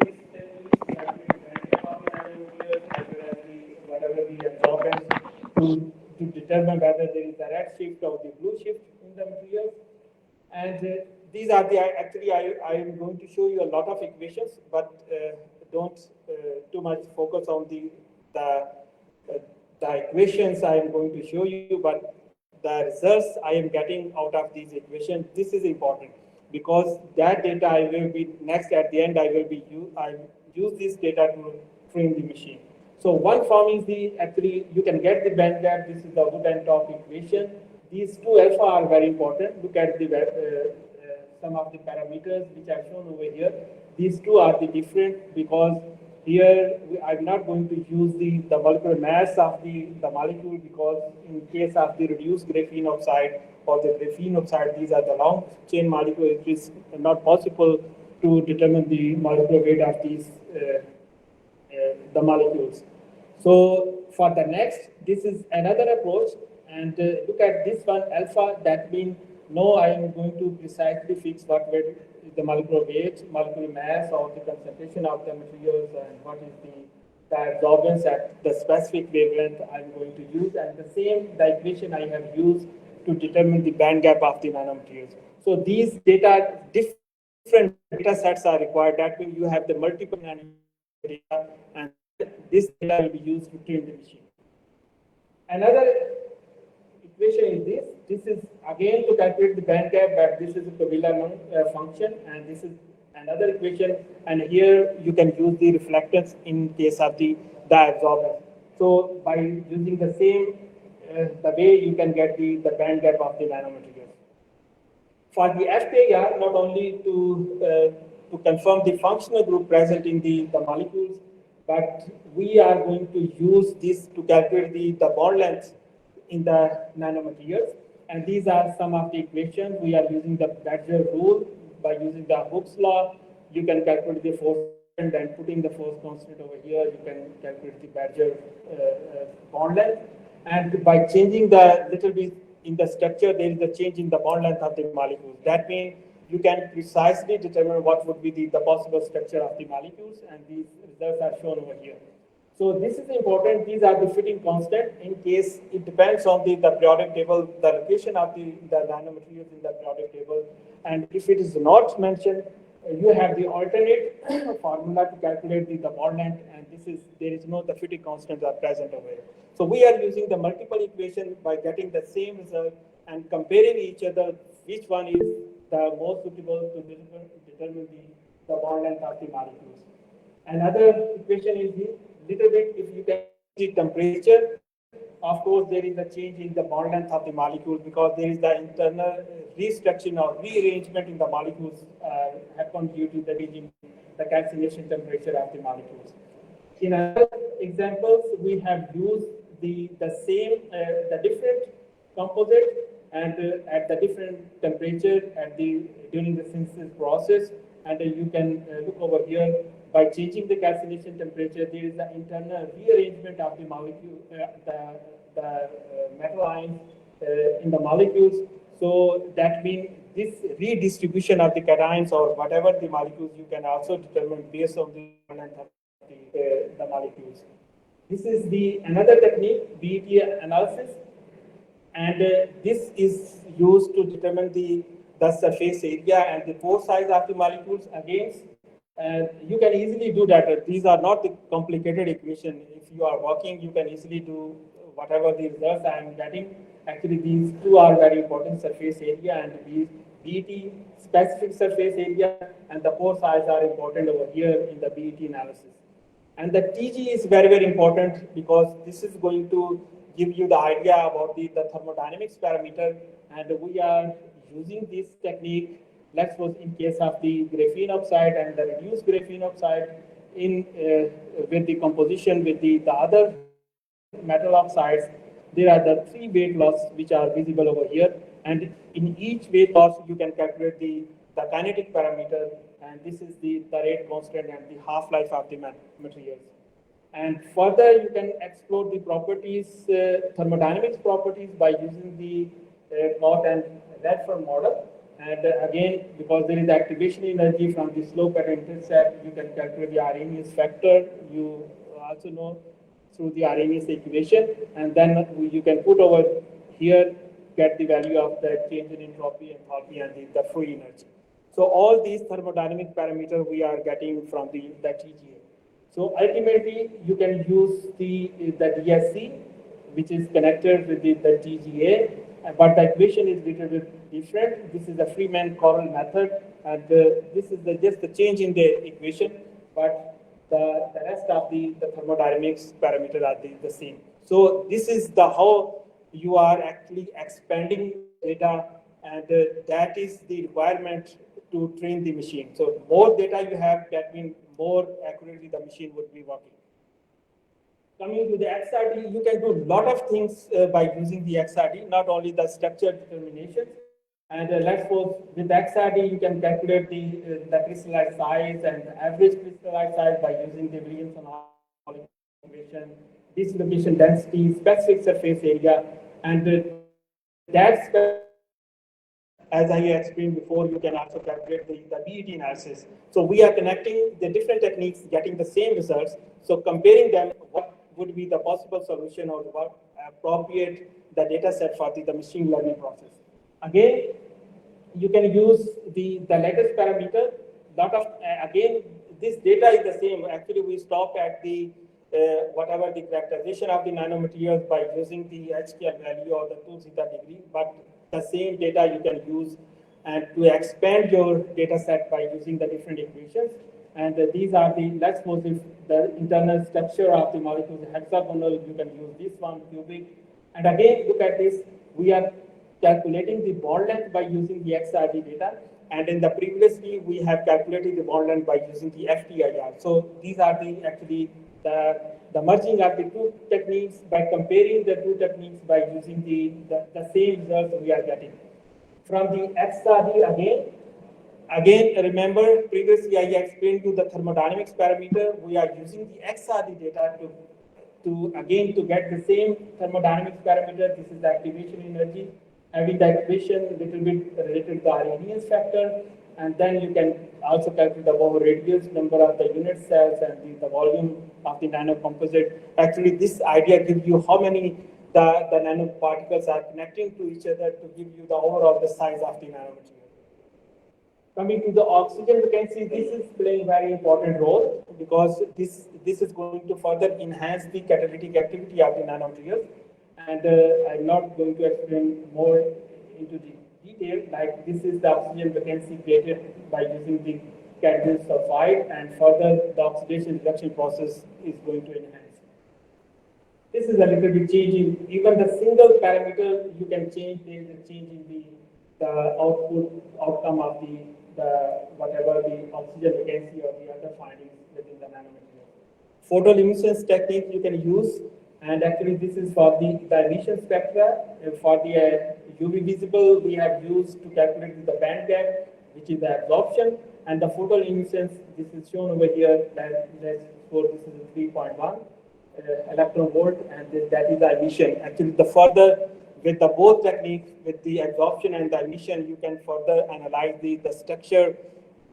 Speaker 9: this technique to calculate the nanometers as well as whatever the absorbance to determine whether there is a red shift or the blue shift in the materials. And these are the, actually I am going to show you a lot of equations, but don't too much focus on the equations I am going to show you, but the results I am getting out of these equations, this is important because that data I will be next at the end I use this data to train the machine. So one form is the actually you can get the band gap. This is the wood and top equation. These two alpha are very important. Look at the some of the parameters which are shown over here. These two are the different because here I'm not going to use the molecular mass of the molecule because in case of the reduced graphene oxide or the graphene oxide, these are the long chain molecules. It is not possible to determine the molecular weight of these the molecules. So for the next, this is another approach, and look at this one alpha. That means no, I am going to precisely fix what is the molecular weight, molecular mass, or the concentration of the materials, and what is the absorbance at the specific wavelength I am going to use, and the same the equation I have used to determine the band gap of the nanomaterials. So these data, different data sets are required. That means you have the multiple data, and this data will be used to train the machine. Another equation is this. This is again to calculate the band gap, but this is a Taubilla function, and this is another equation. And here you can use the reflectance in case of the absorbance. So by using the same the way you can get the band gap of the nanomaterials. For the FKR, not only to confirm the functional group present in the molecules, but we are going to use this to calculate the bond length in the nanomaterials. And these are some of the equations. We are using the Badger rule. By using the Hooke's law, you can calculate the force constant, and putting the force constant over here, you can calculate the Badger bond length. And by changing the little bit in the structure, there is a change in the bond length of the molecules. That means you can precisely determine what would be the possible structure of the molecules, and these results are shown over here. So this is important. These are the fitting constant in case it depends on the periodic table, the location of the nanomaterials in the periodic table. And if it is not mentioned, you have the alternate formula to calculate the bond length, and there is no the fitting constants are present over here. So we are using the multiple equation by getting the same result and comparing each other, which one is the most suitable to determine the bond length of the molecules. Another equation is the little bit, if you can see temperature, of course there is a change in the bond length of the molecules because there is the internal restructuring or rearrangement in the molecules happen due to the change in the calcination temperature of the molecules. In other examples, we have used the same, the different composite and at the different temperature during the synthesis process, and you can look over here. By changing the calcination temperature, there is the internal rearrangement of the molecule, the metal ions in the molecules. So that means this redistribution of the cations or whatever the molecules, you can also determine based on the length of the molecules. This is another technique, BET analysis, and this is used to determine the surface area and the pore size of the molecules against. You can easily do that. These are not the complicated equation. If you are working, you can easily do whatever the results I am getting. Actually, these two are very important: surface area and the BET specific surface area, and the pore size are important over here in the BET analysis. And the TG is very, very important because this is going to give you the idea about the thermodynamics parameter, and we are using this technique. Let's suppose in case of the graphene oxide and the reduced graphene oxide with the composition with the other metal oxides, there are the three weight loss which are visible over here, and in each weight loss you can calculate the kinetic parameter, and this is the rate constant and the half-life of the materials. And further you can explore the properties, thermodynamics properties by using the Cott and Redfern model.
Speaker 6: And again, because there is activation energy from the slope at intercept, you can calculate the Arrhenius factor. You also know through the Arrhenius equation, and then you can put over here, get the value of the change in entropy, enthalpy, and the free energy. So all these thermodynamic parameters we are getting from the TGA. So ultimately, you can use the DSC, which is connected with the TGA, but the equation is little bit different. This is the Freeman-Correll method, and this is just the change in the equation, but the rest of the thermodynamics parameters are the same. So this is the how you are actually expanding data, and that is the requirement to train the machine. So more data you have, that means more accurately the machine would be working. Coming to the XRD, you can do a lot of things by using the XRD, not only the structure determination. And let's suppose with XRD, you can calculate the crystallite size and the average crystallite size by using the Williamson equation, dislocation density, specific surface area, and that's, as I explained before, you can also calculate the BET analysis. So we are connecting the different techniques, getting the same results. So comparing them, what would be the possible solution or what appropriate the data set for the machine learning process. Again, you can use the latest parameter. Lot of again, this data is the same. Actually, we stop at the whatever the characterization of the nanomaterials by using the HKL value or the 2 zeta degree, but the same data you can use and to expand your data set by using the different equations. And these are the, let's suppose if the internal structure of the molecule is hexagonal, you can use this one, cubic. And again, look at this, we are calculating the bond length by using the XRD data. And in the previously, we have calculated the bond length by using the FTIR. So these are the actually the merging of the two techniques by comparing the two techniques by using the same results we are getting. From the XRD again, remember previously I explained you the thermodynamics parameter. We are using the XRD data to get the same thermodynamics parameter. This is the activation energy, having the equation little bit related to the Arrhenius factor, and then you can also calculate the over radius, number of the unit cells, and the volume of the nanocomposite. Actually, this idea gives you how many the nanoparticles are connecting to each other to give you the overall the size of the nanomaterial. Coming to the oxygen, you can see this is playing very important role because this is going to further enhance the catalytic activity of the nanomaterials. And I'm not going to explain more into the detail, like this is the oxygen vacancy created by using the cadmium sulfide, and further the oxidation reduction process is going to enhance. This is a little bit changing, even the single parameter you can change, there is a change in the outcome of the whatever the oxygen vacancy or the other findings within the nanomaterial. Photoluminescence technique you can use, and actually this is for the emission spectra. For the UV visible, we have used to calculate the band gap, which is the absorption, and the photoluminescence, this is shown over here, that this is 3.1 electron volt, and that is the emission. Actually, the further with the both techniques, with the absorption and the emission, you can further analyze the structure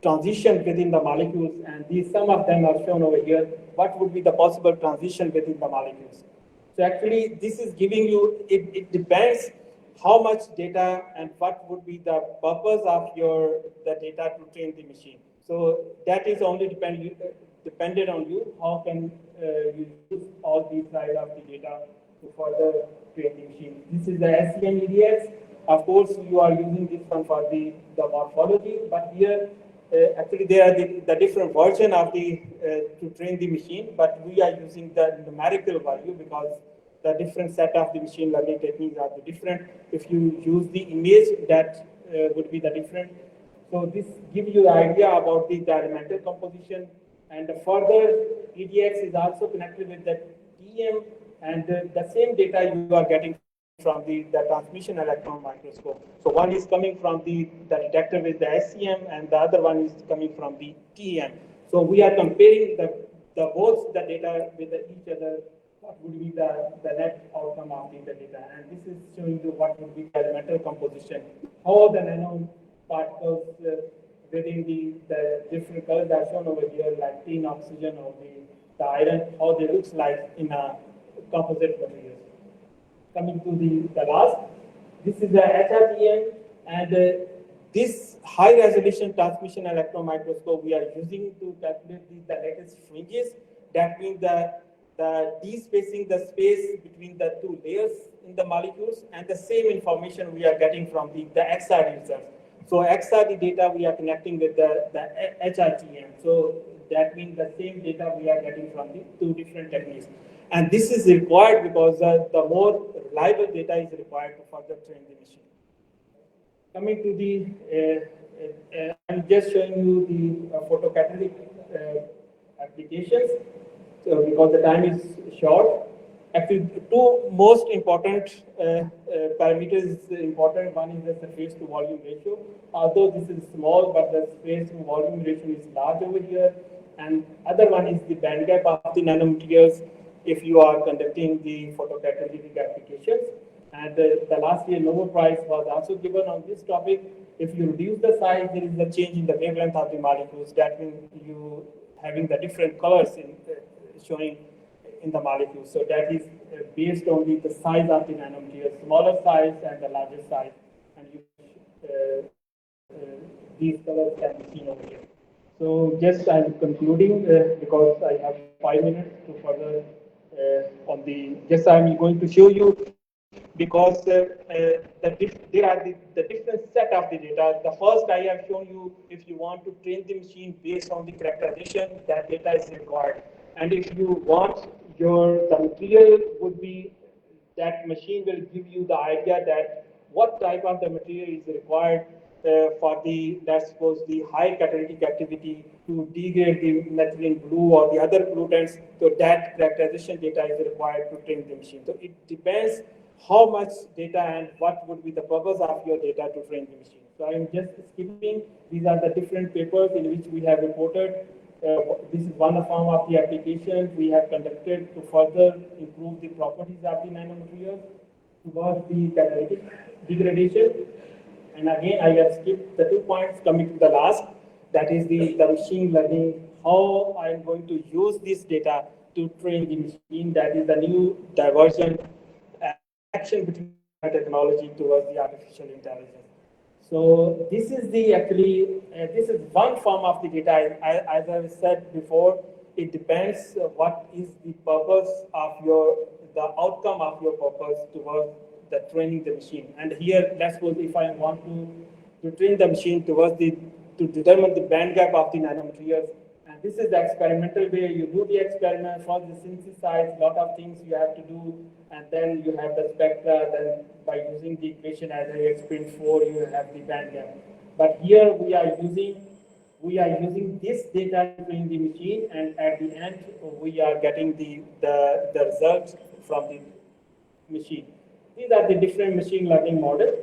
Speaker 6: transition within the molecules, and these some of them are shown over here. What would be the possible transition within the molecules? So actually, this is giving you, it depends how much data and what would be the purpose of the data to train the machine. So that is only dependent on you. How can you use all these sides of the data to further train the machine? This is the SEM EDX. Of course, you are using this one for the morphology, but here actually there are the different version of to train the machine, but we are using the numerical value because the different set of the machine learning techniques are different. If you use the image, that would be the different. So this gives you the idea about the elemental composition, and the further EDX is also connected with the TEM, and the same data you are getting from the transmission electron microscope. So one is coming from the detector with the SEM, and the other one is coming from the TEM. So we are comparing both the data with each other. What would be the net outcome of the data? And this is showing you what would be the elemental composition, how the particles within the different colors are shown over here, like tin, oxygen, or the iron, how they look like in a composite material. Coming to the last, this is the HRTM, and this high resolution transmission electron microscope we are using to calculate the lattice fringes. That means the de-spacing the space between the two layers in the molecules, and the same information we are getting from the XRD results. So XRD data we are connecting with the HRTM. So that means the same data we are getting from the two different techniques. And this is required because the more reliable data is required to further train the machine. Coming to the, I'm just showing you the photocatalytic applications. So because the time is short, actually two most important parameters is important. One is the surface to volume ratio. Although this is small, but the surface to volume ratio is large over here. And other one is the band gap of the nanomaterials if you are conducting the photocatalytic applications. And the last year Nobel Prize was also given on this topic. If you reduce the size, there is a change in the wavelength of the molecules. That means you having the different colors in showing in the molecules. So that is based on the size of the nanomaterial, smaller size and the larger size. And you, these colors can be seen over here. So just I'm concluding because I have 5 minutes to further on the. Just I'm going to show you because there are the different set of the data. The first I have shown you, if you want to train the machine based on the characterization, that data is required. And if you want the material would be, that machine will give you the idea that what type of the material is required for the, let's suppose, the high catalytic activity to degrade the methylene blue or the other pollutants. So that characterization data is required to train the machine. So it depends how much data and what would be the purpose of your data to train the machine. So I'm just skipping. These are the different papers in which we have reported. This is one form of the application we have conducted to further improve the properties of the nanomaterials towards the catalytic degradation. And again, I have skipped the 2 points coming to the last. That is the machine learning, how I'm going to use this data to train the machine. That is the new divergent action between technology towards the artificial intelligence. So this is the actually, this is one form of the data. As I said before, it depends what is the purpose of the outcome of your purpose towards the training the machine. And here, let's suppose if I want to train the machine towards to determine the band gap of the nanomaterials. And this is the experimental way. You do the experiment, first you synthesize, lot of things you have to do, and then you have the spectra, then by using the equation as I explained before, you have the band gap. But here we are using this data to train the machine, and at the end we are getting the results from the machine. These are the different machine learning models,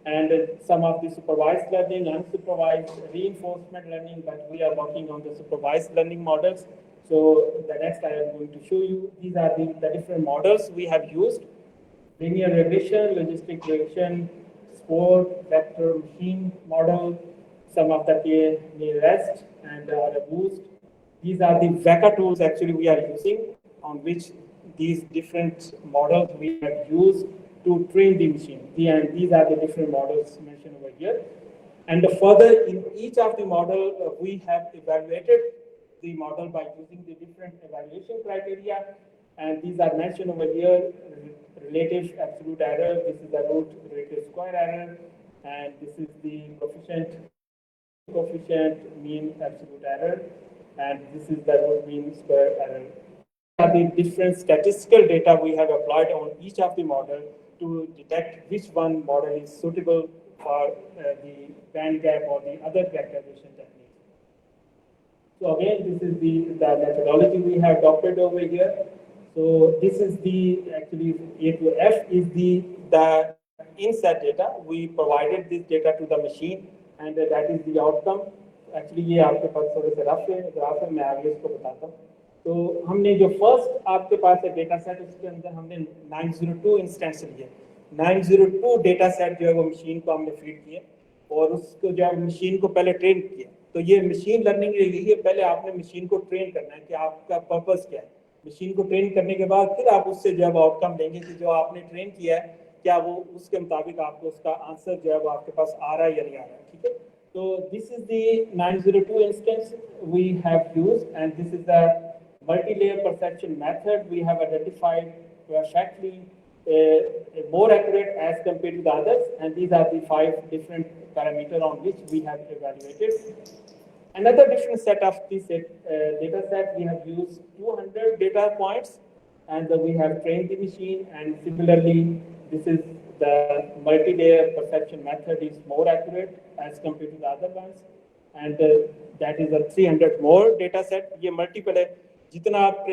Speaker 6: and some of the supervised learning, unsupervised, reinforcement learning, but we are working on the supervised learning models. So the next I am going to show you, these are the different models we have used. Linear regression, logistic regression, sport, vector machine model, some of the K-rest and boost. These are the vector tools actually we are using, on which these different models we have used to train the machine. And these are the different models mentioned over here. And further, in each of the model, we have evaluated the model by using the different evaluation criteria. And these are mentioned over here: relative absolute error, this is the root relative square error, and this is the coefficient mean absolute error, and this is the root mean square error. These are the different statistical data we have applied on each of the model to detect which one model is suitable for the band gap or the other characterization techniques. So again, this is the methodology we have adopted over here. So this is actually A to F is the inset data. We provided this data to the machine, and that is the outcome. Actually ये आपके पास थोड़े से rough है मैं आगे इसको बताता हूँ. तो हमने जो फर्स्ट आपके पास है डेटा सेट, उसके अंदर हमने 902 इंस्टेंस लिए. 902 डेटा सेट जो है वो मशीन को हमने फीड किए. और उसको जो है मशीन को पहले ट्रेन किया। तो ये मशीन लर्निंग यही है, पहले आपने मशीन को ट्रेन करना है कि आपका पर्पस क्या है। मशीन को ट्रेन करने के बाद फिर आप उससे जो है आउटकम लेंगे कि जो आपने ट्रेन किया है क्या वो उसके मुताबिक आपको उसका आंसर जो है वो आपके पास आ रहा है या नहीं आ रहा है, ठीक है। तो this is the 902 instance we have used and this is the multi-layer perception method we have identified perfectly more accurate as compared to the others, and these are the 5 different parameters on which we have evaluated. Another different set of this data set, we have used 200 data points and we have trained the machine, and similarly this is the multi-layer perception method is more accurate as compared to the other ones, and that is a 300 more data set. ये multiple है, जितना आप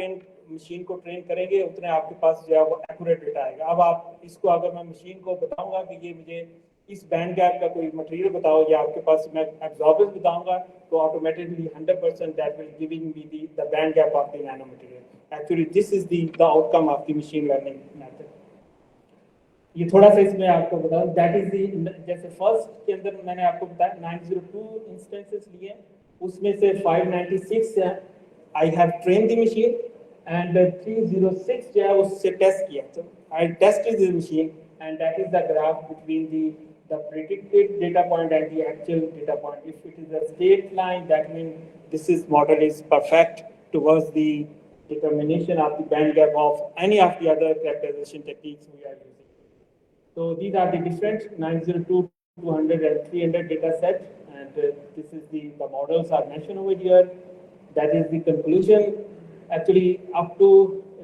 Speaker 6: machine को train करेंगे उतने आपके पास जो है वो एक्यूरेट डेटा आएगा। अब आप इसको अगर मैं मशीन को बताऊंगा कि ये मुझे इस बैंड गैप का कोई मटेरियल बताओ या आपके पास मैं एब्जॉर्बर्स बताऊंगा तो automatically 100% that will giving me the band gap of the nano material. Actually this is the outcome of the machine learning method. ये थोड़ा सा इसमें आपको बताऊं, दैट इज द जैसे फर्स्ट के अंदर मैंने आपको बताया 902 इंस्टेंसेस लिए, उसमें से 596 I have trained the machine and 306 जो है उससे टेस्ट किया। So I tested the machine and that is the graph between the predicted data point and the actual data point. If it is a straight line, that means this model is perfect towards the determination of the band gap of any of the other characterization techniques we are using. So these are the different 902, 200 and 300 data set, and this is the models are mentioned over here. That is the conclusion. Actually, up to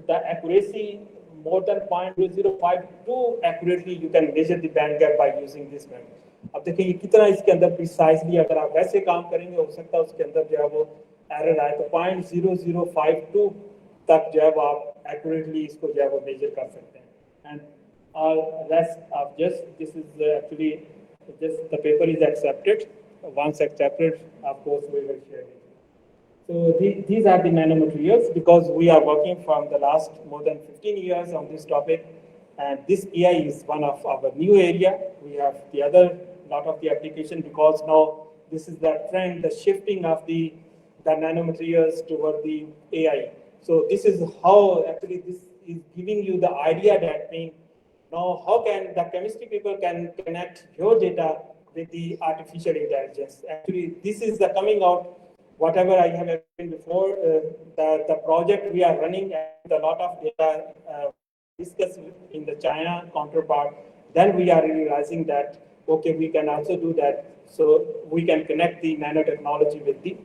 Speaker 6: the accuracy more than 0.0052 accurately, you can measure the band gap by using this method. अब देखिए कितना इसके अंदर precisely अगर आप वैसे काम करेंगे हो सकता है उसके अंदर जो है वो एरर आए, तो 0.0052 तक जो है वो आप एक्यूरेटली इसको जो है वो मेजर कर सकते हैं। And rest of just this is actually just the paper is accepted, once accepted of course we will share it. So these are the nanomaterials, because we are working from the last more than 15 years on this topic, and this AI is one of our new area. We have the other lot of the application, because now this is the trend, the shifting of the nanomaterials toward the AI. So this is how actually this is giving you the idea that now how can the chemistry people can connect your data with the artificial intelligence. Actually, this is the coming out. Whatever I have explained before, the project we are running and a lot of data discussed in the China counterpart, then we are realizing that, okay, we can also do that. So we can connect the nanotechnology with the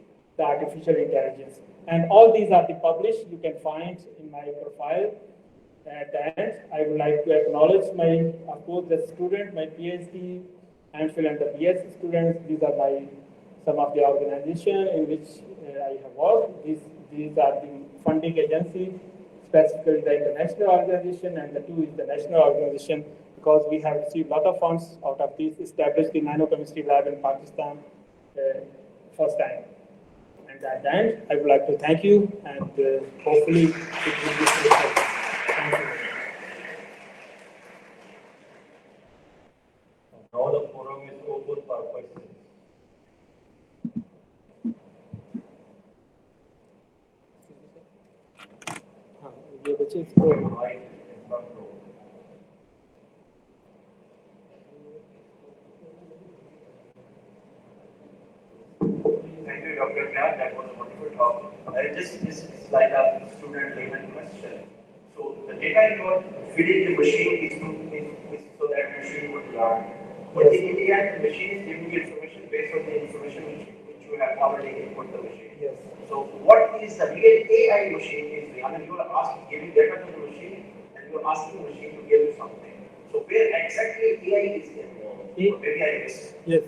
Speaker 6: artificial intelligence. And all these are the published, you can find in my profile. At the end, I would like to acknowledge my, of course, the student, my PhD, MPhil and the BSc students. These are some of the organization in which I have worked. These are the funding agencies, specifically the international organization, and the 2 is the national organization, because we have received a lot of funds out of these, established the nanochemistry lab in Pakistan first time. And at the end, I would like to thank you, and hopefully it will be successful. Thank you.
Speaker 9: Now the forum is open for questions.
Speaker 6: ये बच्चे इसको
Speaker 12: Thank you, Dr. Khan. That was a wonderful talk. This is like a student layman question. So the data you are feeding the machine is so that machine would learn. But in the end, the machine is giving you information based on the information which you have already input the machine.
Speaker 6: Yes.
Speaker 12: So what is the real AI machine is? I mean, you are giving data to the machine and you are asking the machine to give you something. So where exactly AI is involved? Maybe I missed.
Speaker 6: Yes.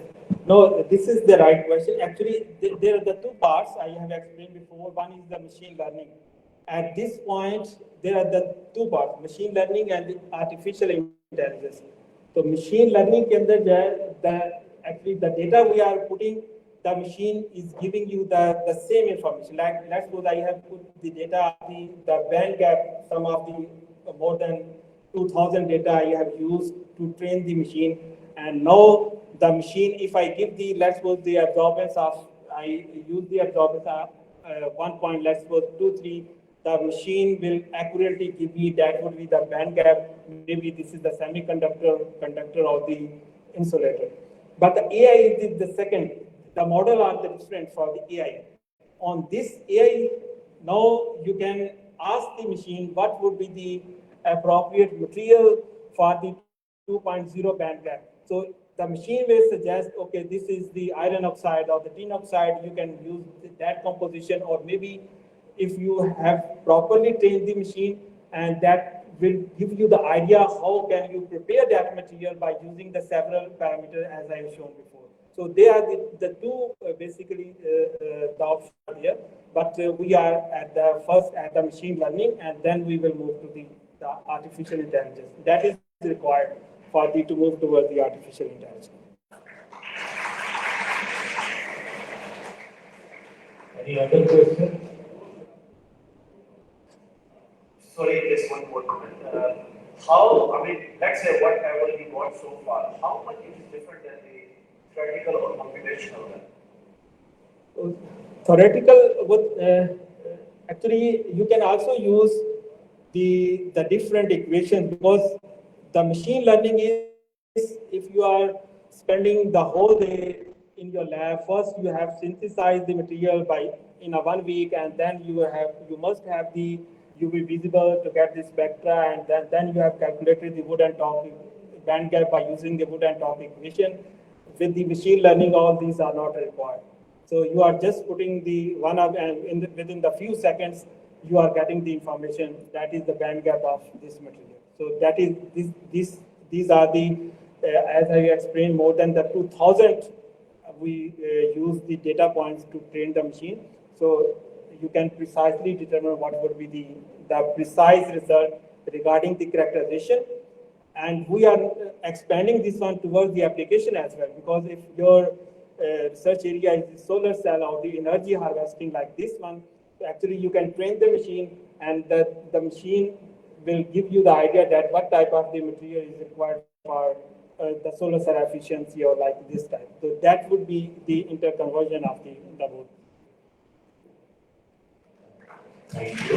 Speaker 6: No, this is the right question. Actually, there are the 2 parts I have explained before. One is the machine learning. At this point, there are the 2 parts, machine learning and the artificial intelligence. So machine learning के अंदर जो है, actually the data we are putting, the machine is giving you the same information. Like let's suppose I have put the data, the band gap, some of the more than 2000 data I have used to train the machine, and now the machine, if I give the, let's suppose the absorbance of, I use the absorbance of 1 point, let's suppose 2, 3, the machine will accurately give me that would be the band gap. Maybe this is the conductor of the insulator. But the AI is the second. The model are the different for the AI. On this AI, now you can ask the machine what would be the appropriate material for the 2.0 band gap. So the machine will suggest, okay, this is the iron oxide or the tin oxide. You can use that composition, or maybe if you have properly trained the machine, and that will give you the idea how can you prepare that material by using the several parameters as I have shown before. So they are the two basically the options are here, but we are at the first at the machine learning, and then we will move to the artificial intelligence. That is required for the to move towards the artificial intelligence.
Speaker 9: Any other question?
Speaker 12: Sorry, just one more comment. How, I mean, let's say whatever we got so far, how much it is different than the theoretical or computational?
Speaker 6: Theoretical, actually, you can also use the different equations, because the machine learning is if you are spending the whole day in your lab, first you have synthesized the material by in a 1 week, and then you must have the UV visible to get the spectra, and then you have calculated the wood and top band gap by using the wood and top equation. With the machine learning, all these are not required. So you are just putting the one up, and within the few seconds, you are getting the information that is the band gap of this material. So that is these are the as I explained, more than the 2,000 we use the data points to train the machine. So you can precisely determine what would be the precise result regarding the characterization. And we are expanding this one towards the application as well, because if your research area is the solar cell or the energy harvesting like this one, actually you can train the machine, and the machine will give you the idea that what type of the material is required for the solar cell efficiency or like this type. So that would be the interconversion of the both.
Speaker 9: Thank you.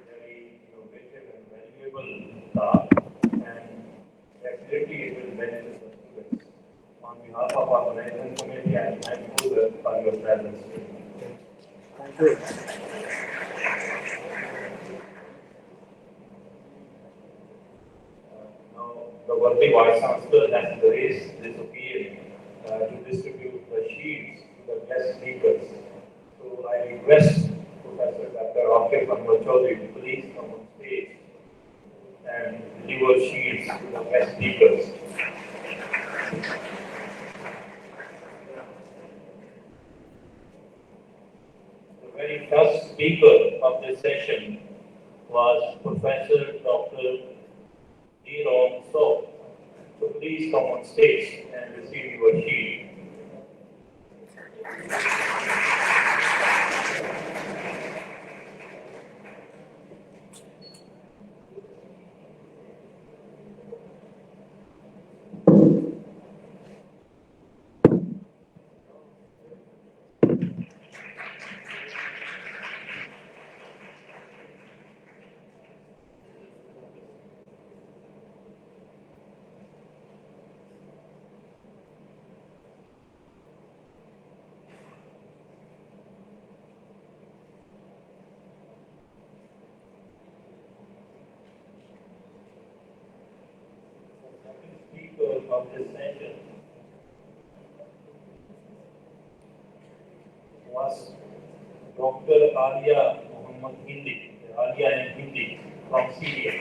Speaker 9: Very innovative and valuable talk, and definitely it will benefit the students. On behalf of our management committee, I am thankful for your presence.
Speaker 6: Thank you.
Speaker 9: Now, the worthy Vice Chancellor has raised this appeal to distribute the sheets to the guest speakers. So I request Professor Dr. Akif Chaudhary to please come on stage and deliver sheets to the guest speakers. The very first speaker of this session was Professor Dr. So please come on stage and receive your sheet. Of this session was Dr. Alia Muhammad Hindi, Alia in Hindi from Syria.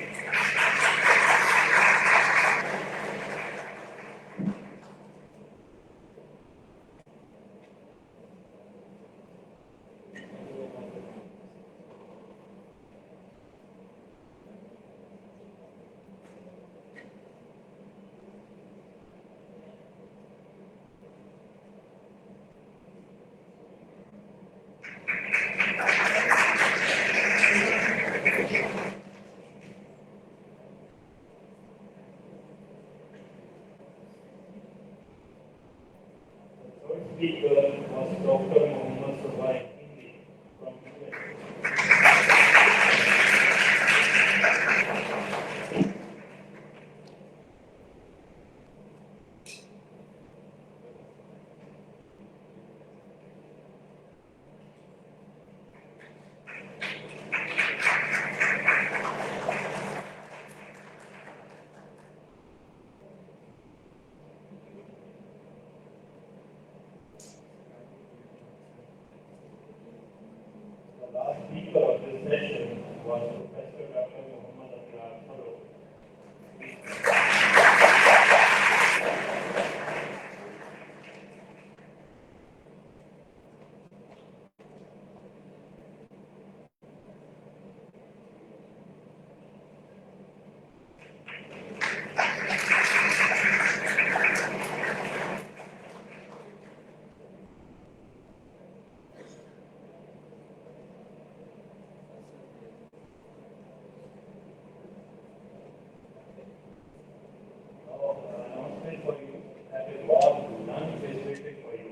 Speaker 9: speaker was Dr. Mohammed Sabai from The last speaker of this session was Professor Dr. Mohammed Sabai. Announcement for you that it was none facilitated for you.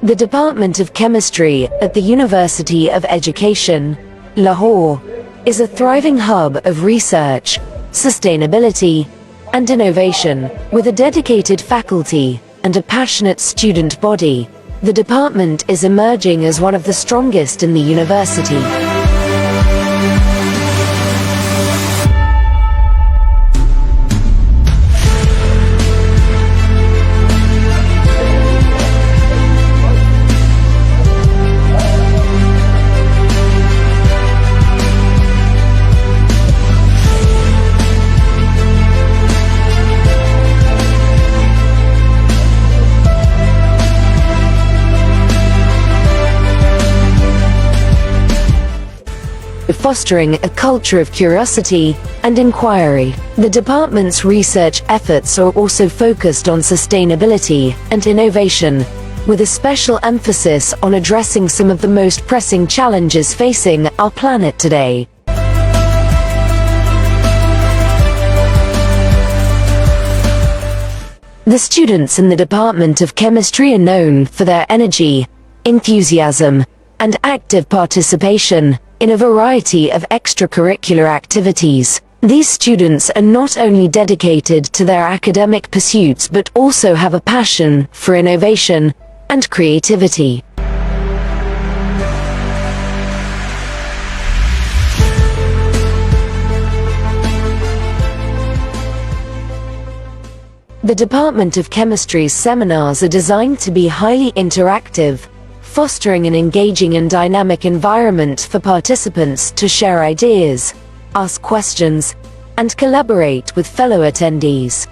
Speaker 7: The Department of Chemistry at the University of Education, Lahore, is a thriving hub of research, sustainability, and innovation. With a dedicated faculty and a passionate student body, the department is emerging as one of the strongest in the university. Fostering a culture of curiosity and inquiry. The department's research efforts are also focused on sustainability and innovation, with a special emphasis on addressing some of the most pressing challenges facing our planet today. The students in the Department of Chemistry are known for their energy, enthusiasm, and active participation in a variety of extracurricular activities. These students are not only dedicated to their academic pursuits but also have a passion for innovation and creativity. The Department of Chemistry's seminars are designed to be highly interactive, fostering an engaging and dynamic environment for participants to share ideas, ask questions, and collaborate with fellow attendees.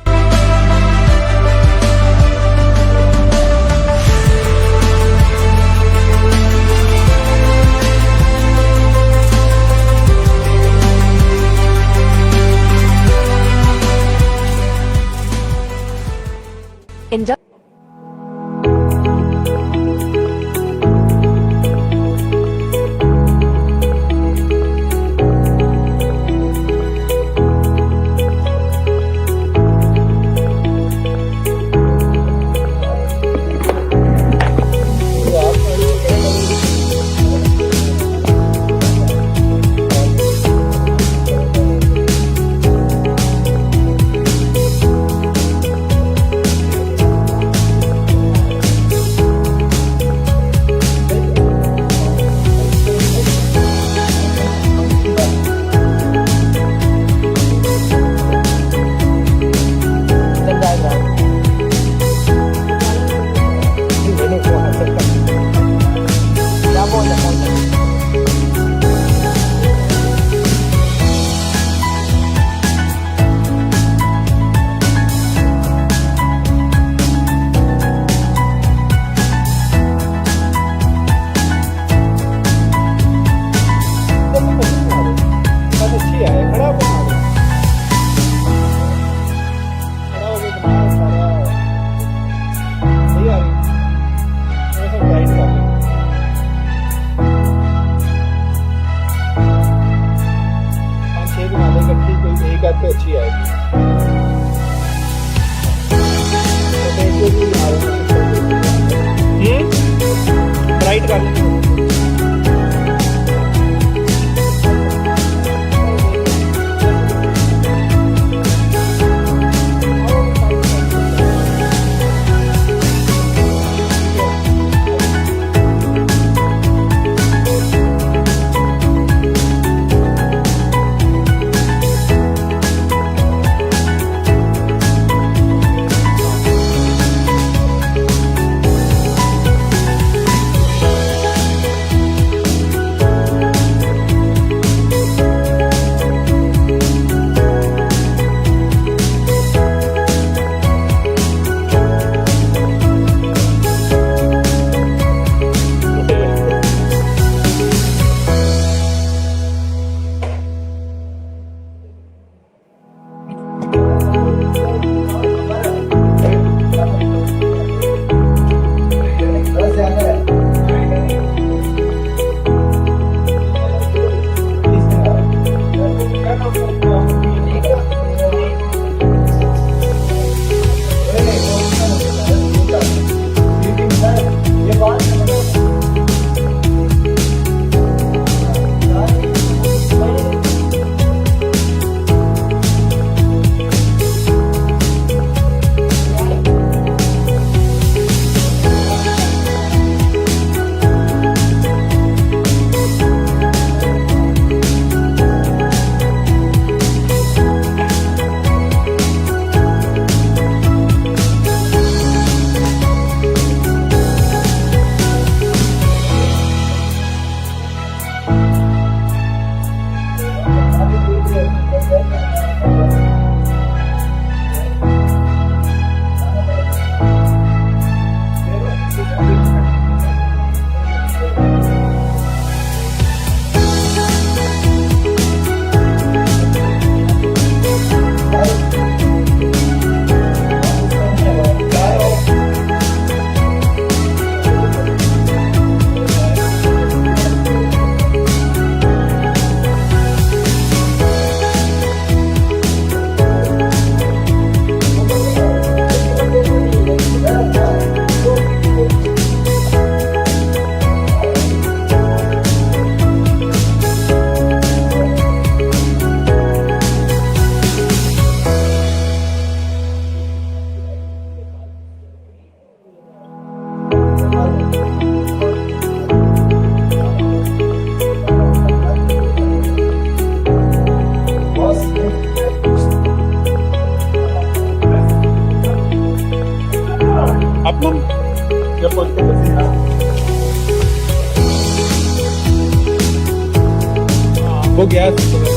Speaker 6: गया है।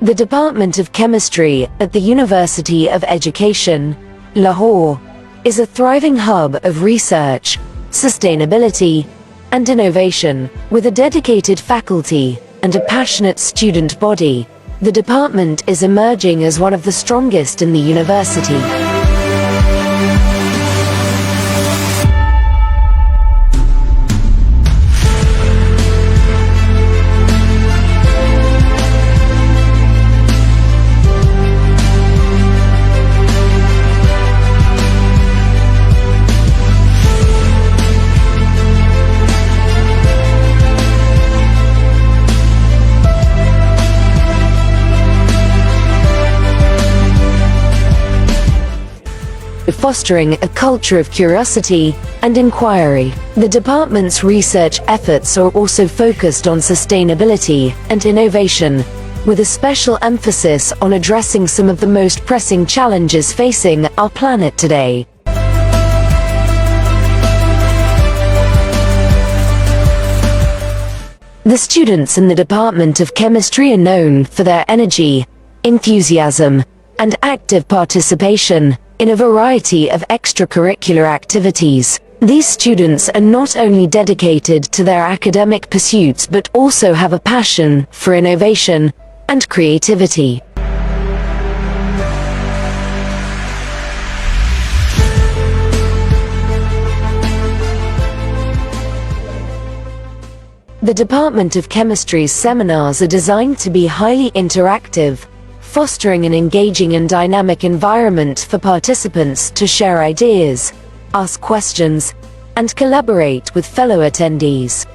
Speaker 7: The Department of Chemistry at the University of Education, Lahore, is a thriving hub of research, sustainability, and innovation. With a dedicated faculty and a passionate student body, the department is emerging as one of the strongest in the university. Fostering a culture of curiosity and inquiry. The department's research efforts are also focused on sustainability and innovation, with a special emphasis on addressing some of the most pressing challenges facing our planet today. The students in the Department of Chemistry are known for their energy, enthusiasm, and active participation in a variety of extracurricular activities. These students are not only dedicated to their academic pursuits but also have a passion for innovation and creativity. The Department of Chemistry's seminars are designed to be highly interactive, fostering an engaging and dynamic environment for participants to share ideas, ask questions, and collaborate with fellow attendees.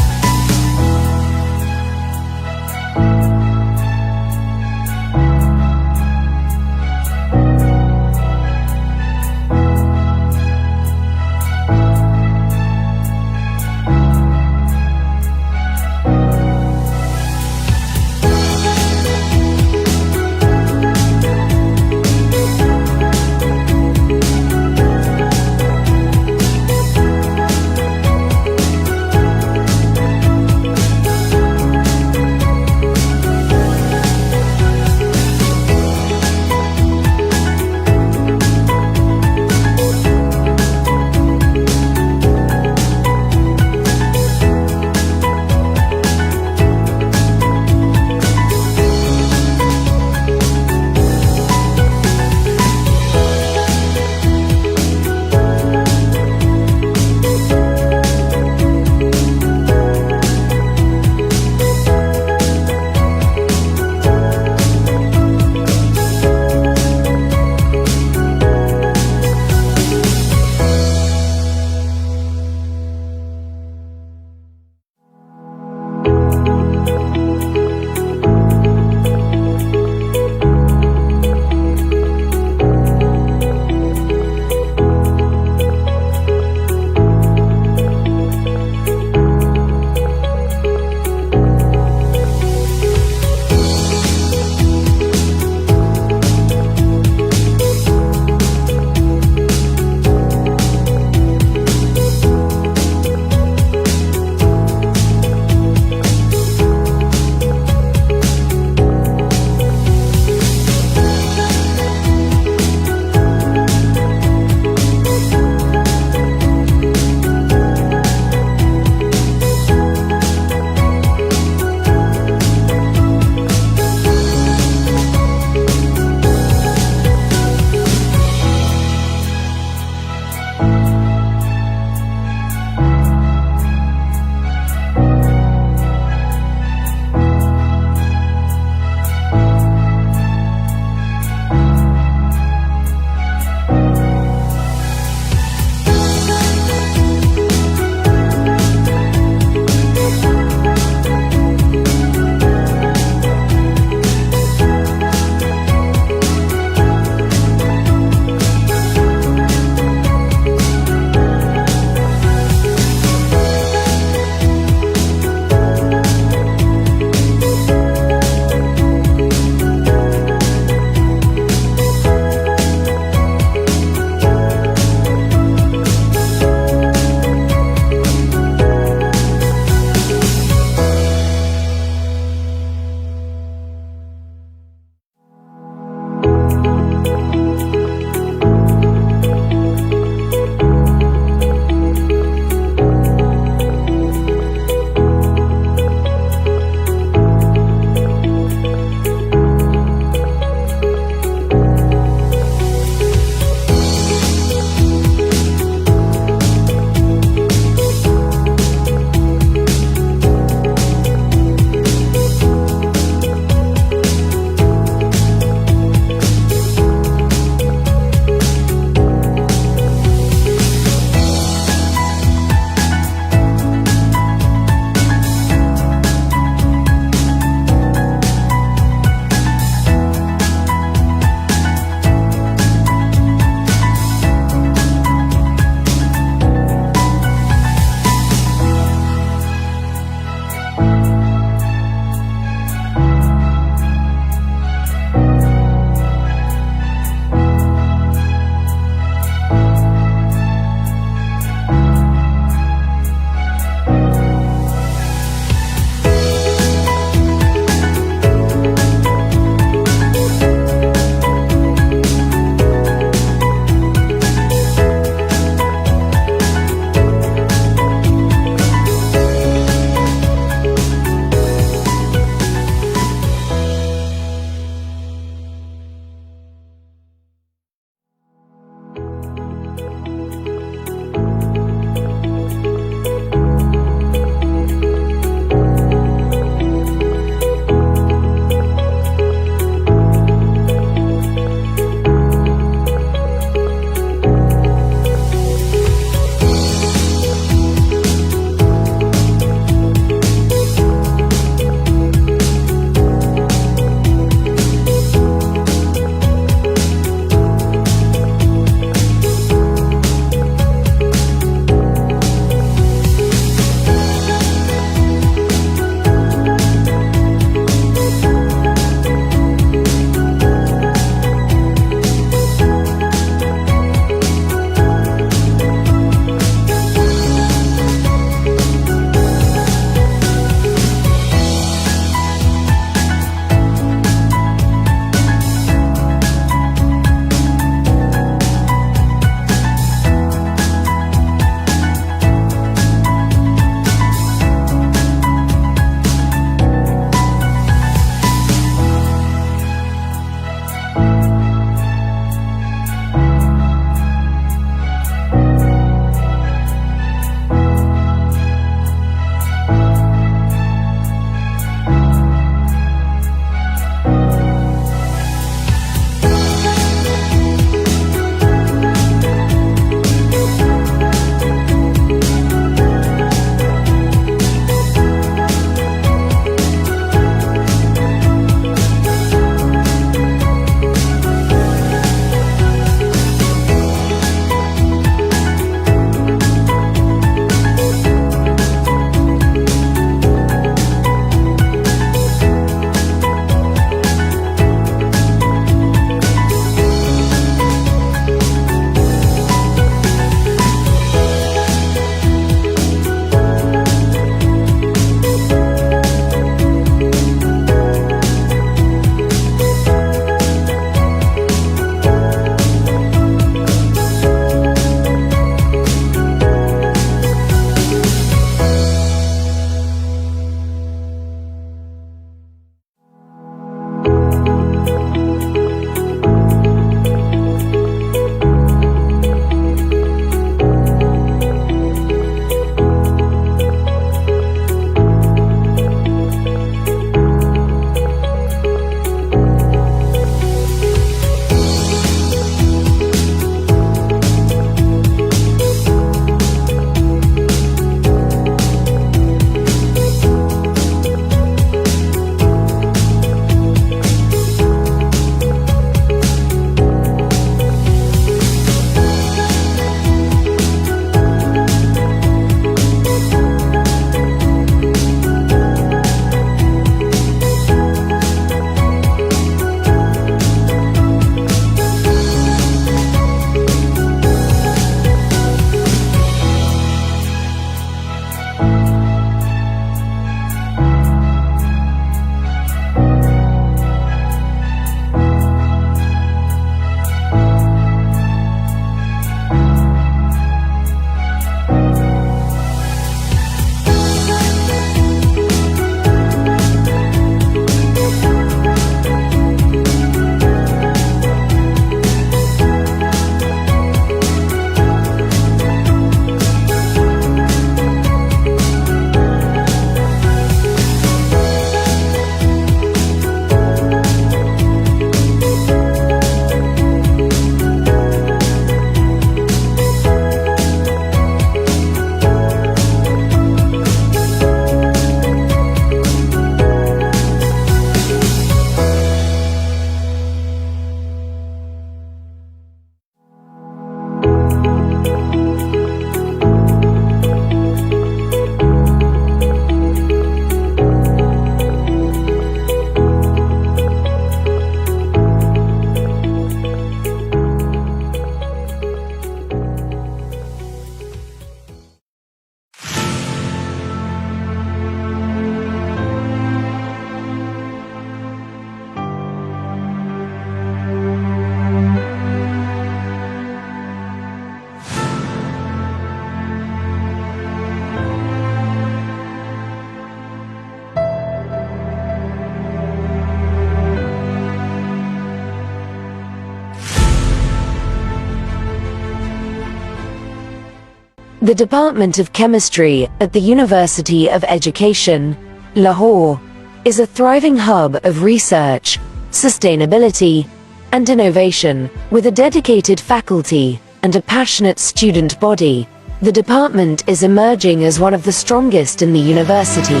Speaker 7: The Department of Chemistry at the University of Education, Lahore, is a thriving hub of research, sustainability, and innovation. With a dedicated faculty and a passionate student body, the department is emerging as one of the strongest in the university.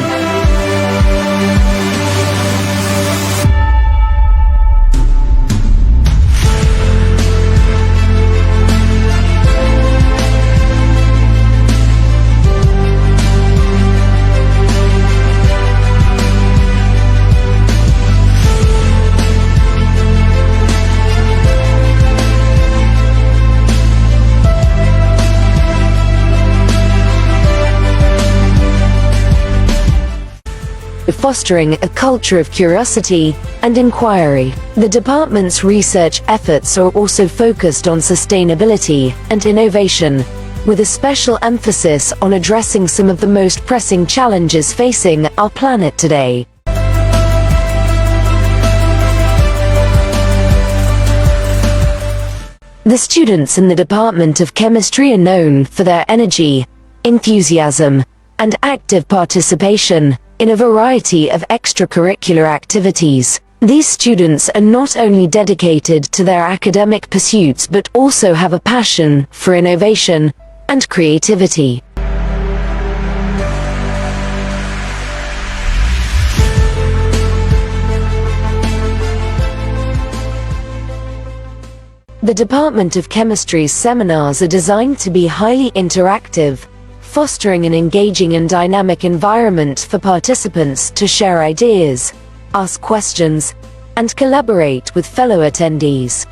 Speaker 7: Fostering a culture of curiosity and inquiry. The department's research efforts are also focused on sustainability and innovation, with a special emphasis on addressing some of the most pressing challenges facing our planet today. The students in the Department of Chemistry are known for their energy, enthusiasm, and active participation in a variety of extracurricular activities. These students are not only dedicated to their academic pursuits but also have a passion for innovation and creativity. The Department of Chemistry's seminars are designed to be highly interactive, fostering an engaging and dynamic environment for participants to share ideas, ask questions, and collaborate with fellow attendees.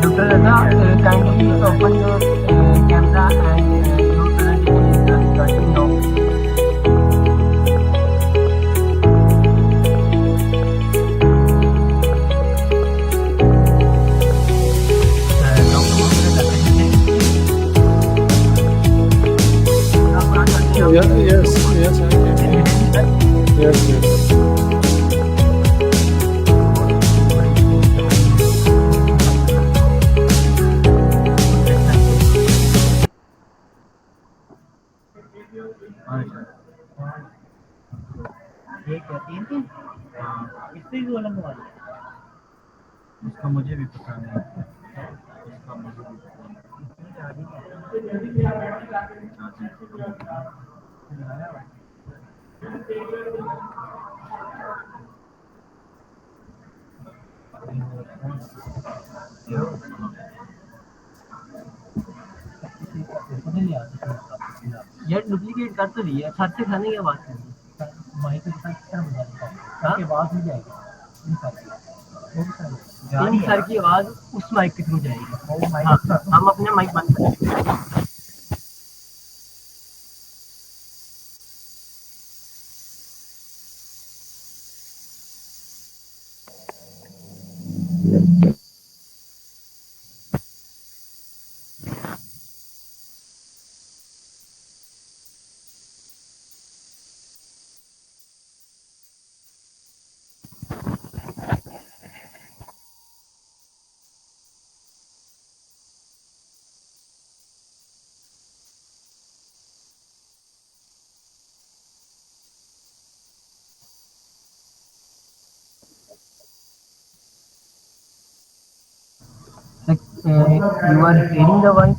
Speaker 17: Dr. Raza, kindly open your camera and your presentation is starting now.
Speaker 16: Yes, I can. Yes.
Speaker 17: ये कहती है कि इस पे भी अलग वाली इसका मुझे भी पता नहीं इसका मुझे भी पता नहीं यार डुप्लीकेट कर तो रही है छत से खाने की बात कर माइक के साथ क्या बता के आवाज नहीं जाएगी इन सर की आवाज उस माइक के थ्रू जाएगी हाँ, हम अपने माइक बंद करेंगे you are hearing the voice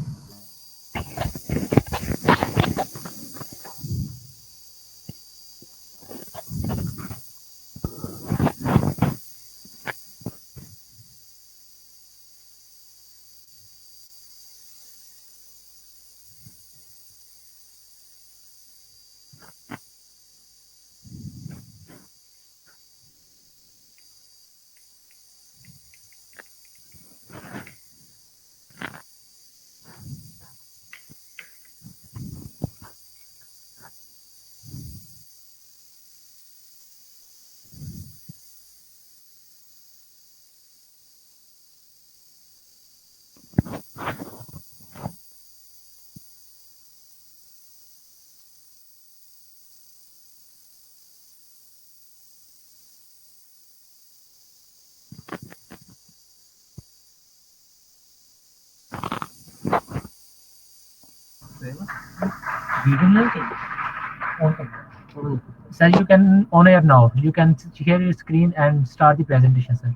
Speaker 17: Sir, you can on air now. You can share your screen and start the presentation, sir.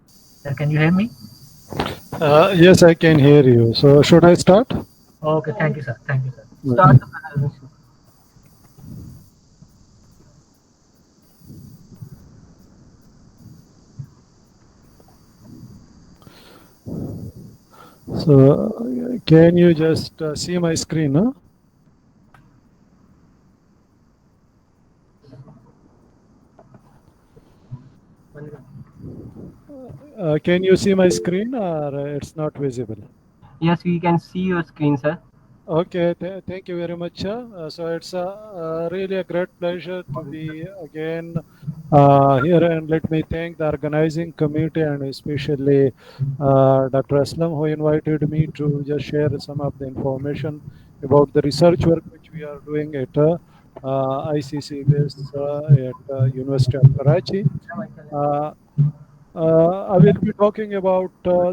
Speaker 17: Sir, can you hear me?
Speaker 16: Yes, I can hear you. So should I start?
Speaker 17: Okay, thank you, sir. Thank you, sir. Start the presentation.
Speaker 16: So can you just see my screen? Huh? Can you see my screen or it's not visible?
Speaker 17: Yes, we can see your screen, sir.
Speaker 16: Okay, thank you very much. So it's really a great pleasure to be again here, and let me thank the organizing committee and especially Dr. Aslam, who invited me to just share some of the information about the research work which we are doing at ICC base at University of Karachi. I will be talking about the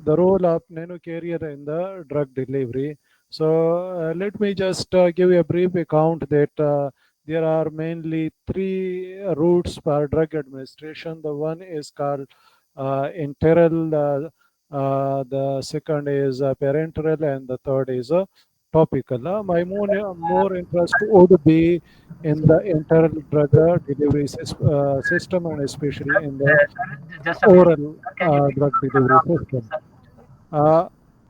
Speaker 16: role of nanocarrier in the drug delivery. So let me just give you a brief account that there are mainly three routes for drug administration. The one is called enteral, the second is parenteral, and the third is topical. My more interest would be in the enteral drug delivery system, and especially in the oral drug delivery system.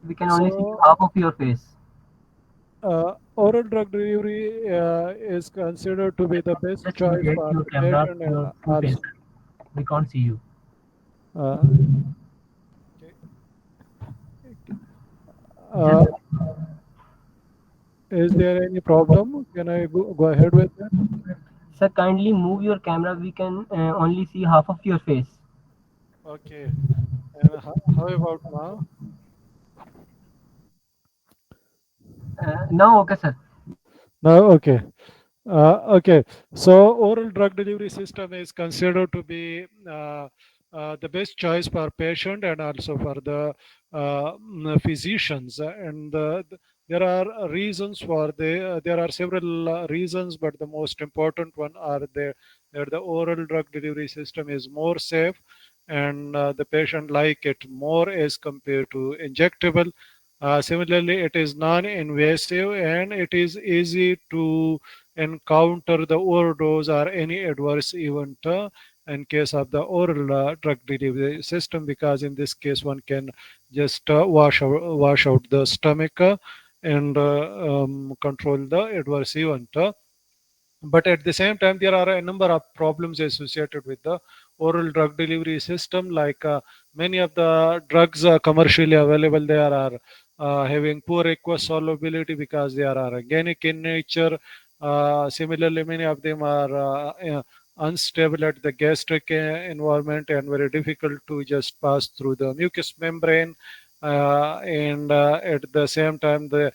Speaker 17: We can only see half of your face.
Speaker 16: Oral drug delivery is considered to be the best
Speaker 17: Just
Speaker 16: choice
Speaker 17: get
Speaker 16: for
Speaker 17: your
Speaker 16: the
Speaker 17: camera
Speaker 16: patient
Speaker 17: to your
Speaker 16: and
Speaker 17: full face.
Speaker 16: also.
Speaker 17: We can't see you.
Speaker 16: Okay.
Speaker 18: Is there any problem? Can I go ahead with that?
Speaker 17: Sir, kindly move your camera. We can only see half of your face.
Speaker 18: Okay. And how about now?
Speaker 17: Now, okay, sir.
Speaker 18: Now, okay. Okay, so oral drug delivery system is considered to be the best choice for patient and also for the physicians. And there are reasons for there are several reasons, but the most important one are that the oral drug delivery system is more safe, and the patient like it more as compared to injectable. Similarly, it is non-invasive and it is easy to encounter the overdose or any adverse event in case of the oral drug delivery system, because in this case one can just wash out the stomach and control the adverse event. But at the same time, there are a number of problems associated with the oral drug delivery system, like many of the drugs commercially available, they are having poor aqueous solubility because they are organic in nature. Similarly, many of them are unstable at the gastric environment and very difficult to just pass through the mucous membrane. And at the same time, the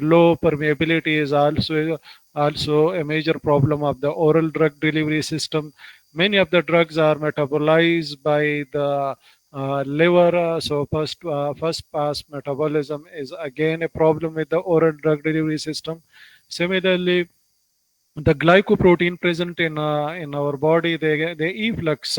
Speaker 18: low permeability is also a major problem of the oral drug delivery system. Many of the drugs are metabolized by the liver, so first pass metabolism is again a problem with the oral drug delivery system. Similarly, the glycoprotein present in our body, they efflux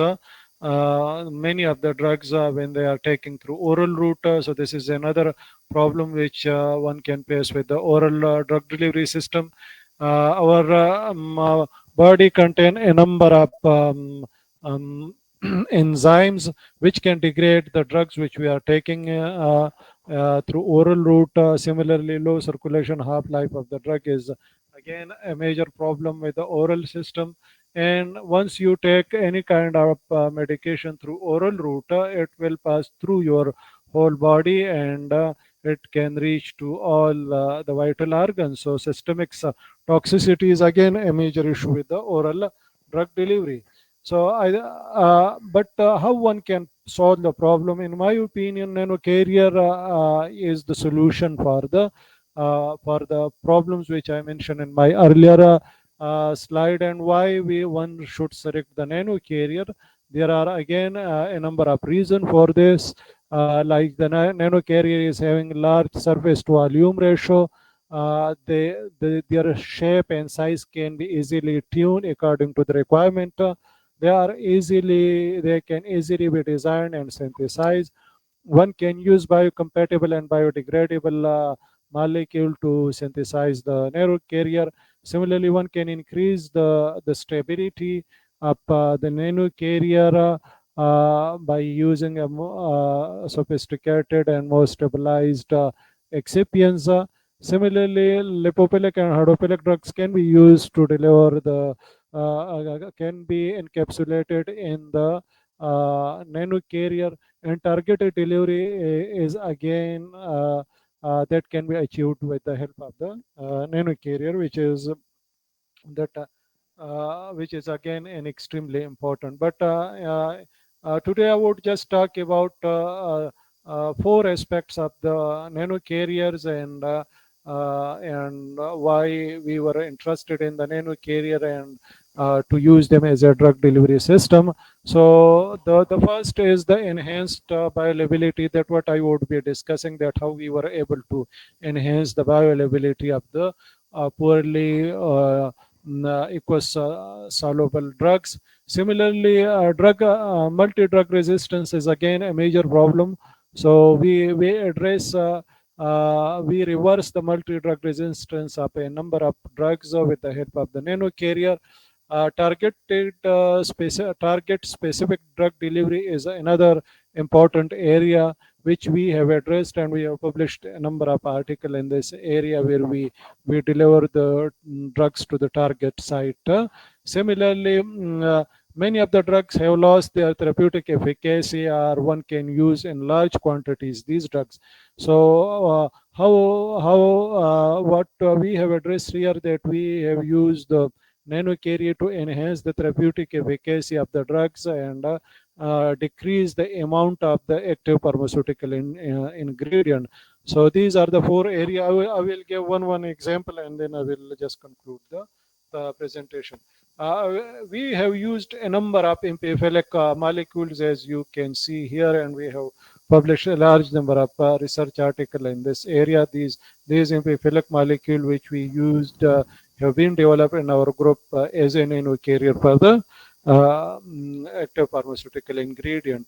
Speaker 18: many of the drugs when they are taken through oral route. So this is another problem which one can face with the oral drug delivery system. Our body contain a number of um, enzymes which can degrade the drugs which we are taking through oral route. Similarly, low circulation half-life of the drug is again a major problem with the oral system. And once you take any kind of medication through oral route, it will pass through your whole body, and it can reach to all the vital organs. So systemic toxicity is again a major issue with the oral drug delivery. So how one can solve the problem? In my opinion, nano carrier is the solution for the problems which I mentioned in my earlier slide. And why one should select the nano carrier? There are again a number of reasons for this. Like the nano carrier is having large surface to volume ratio. Their shape and size can be easily tuned according to the requirement. They can easily be designed and synthesized. One can use biocompatible and biodegradable molecule to synthesize the narrow carrier. Similarly, one can increase the stability of the nano carrier by using a more sophisticated and more stabilized excipients. Similarly, lipophilic and hydrophilic drugs can be used to deliver can be encapsulated in the nano carrier, and targeted delivery is again that can be achieved with the help of the nano carrier, that which is again an extremely important. But today I would just talk about four aspects of the nano carriers, and why we were interested in the nano carrier and to use them as a drug delivery system. So the first is the enhanced bioavailability. That what I would be discussing, that how we were able to enhance the bioavailability of the poorly aqueous soluble drugs. Similarly, multi-drug resistance is again a major problem. So we address we reverse the multi-drug resistance of a number of drugs with the help of the nano carrier. Target specific drug delivery is another important area which we have addressed, and we have published a number of articles in this area where we deliver the drugs to the target site. Similarly, many of the drugs have lost their therapeutic efficacy, or one can use in large quantities these drugs. So what we have addressed here, that we have used the nanocarrier to enhance the therapeutic efficacy of the drugs and decrease the amount of the active pharmaceutical ingredient. So these are the four areas. I will give one example, and then I will just conclude the presentation. We have used a number of empirical molecules, as you can see here, and we have published a large number of research articles in this area. These empirical molecules which we used have been developed in our group as a nanocarrier for the active pharmaceutical ingredient.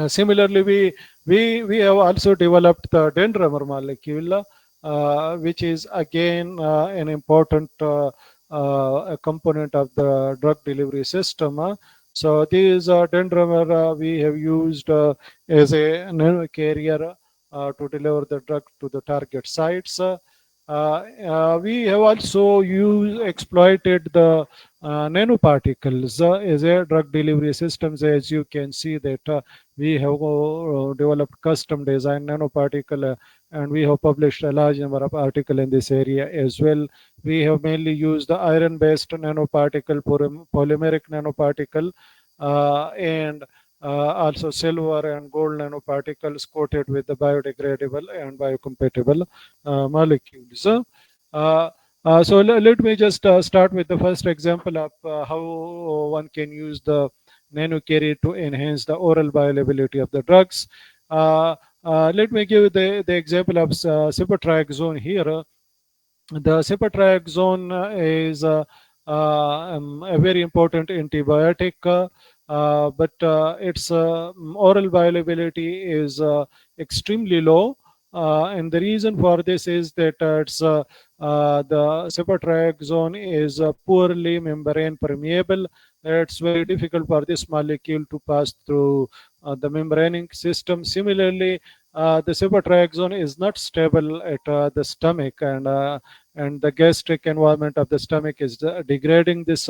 Speaker 18: Similarly, we have also developed the dendrimer molecule, which is again an important a component of the drug delivery system. So these dendrimer we have used as a nanocarrier to deliver the drug to the target sites. We have also exploited the nanoparticles as a drug delivery systems. As you can see that we have developed custom design nanoparticle, and we have published a large number of articles in this area as well. We have mainly used the iron-based nanoparticle, polymeric nanoparticle, and also silver and gold nanoparticles coated with the biodegradable and biocompatible molecules. Let me just start with the first example of how one can use the nanocarrier to enhance the oral bioavailability of the drugs. Let me give the example of ciprofloxacin here. The ciprofloxacin is a very important antibiotic, but its oral bioavailability is extremely low. And the reason for this is that the ciprofloxacin is poorly membrane permeable. It's very difficult for this molecule to pass through the membrane system. Similarly, the ciprofloxacin is not stable at the stomach, and the gastric environment of the stomach is degrading this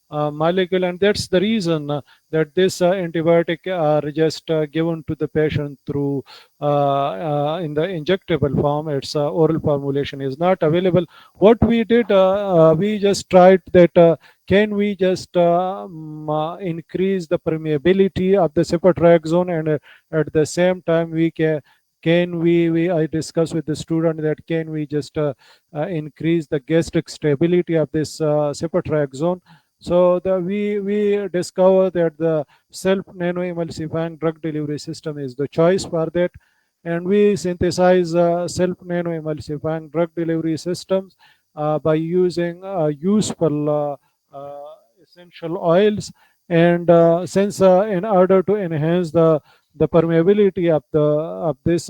Speaker 18: molecule, and that's the reason that this antibiotic are just given to the patient through in the injectable form. Its oral formulation is not available. What we did, we just tried that can we just increase the permeability of the ciprofloxacin, and at the same time I discussed with the student that can we just increase the gastric stability of this ciprofloxacin. So we discovered that the self nanoemulsifying drug delivery system is the choice for that, and we synthesize self nanoemulsifying drug delivery systems by using useful essential oils. And since in order to enhance the permeability of these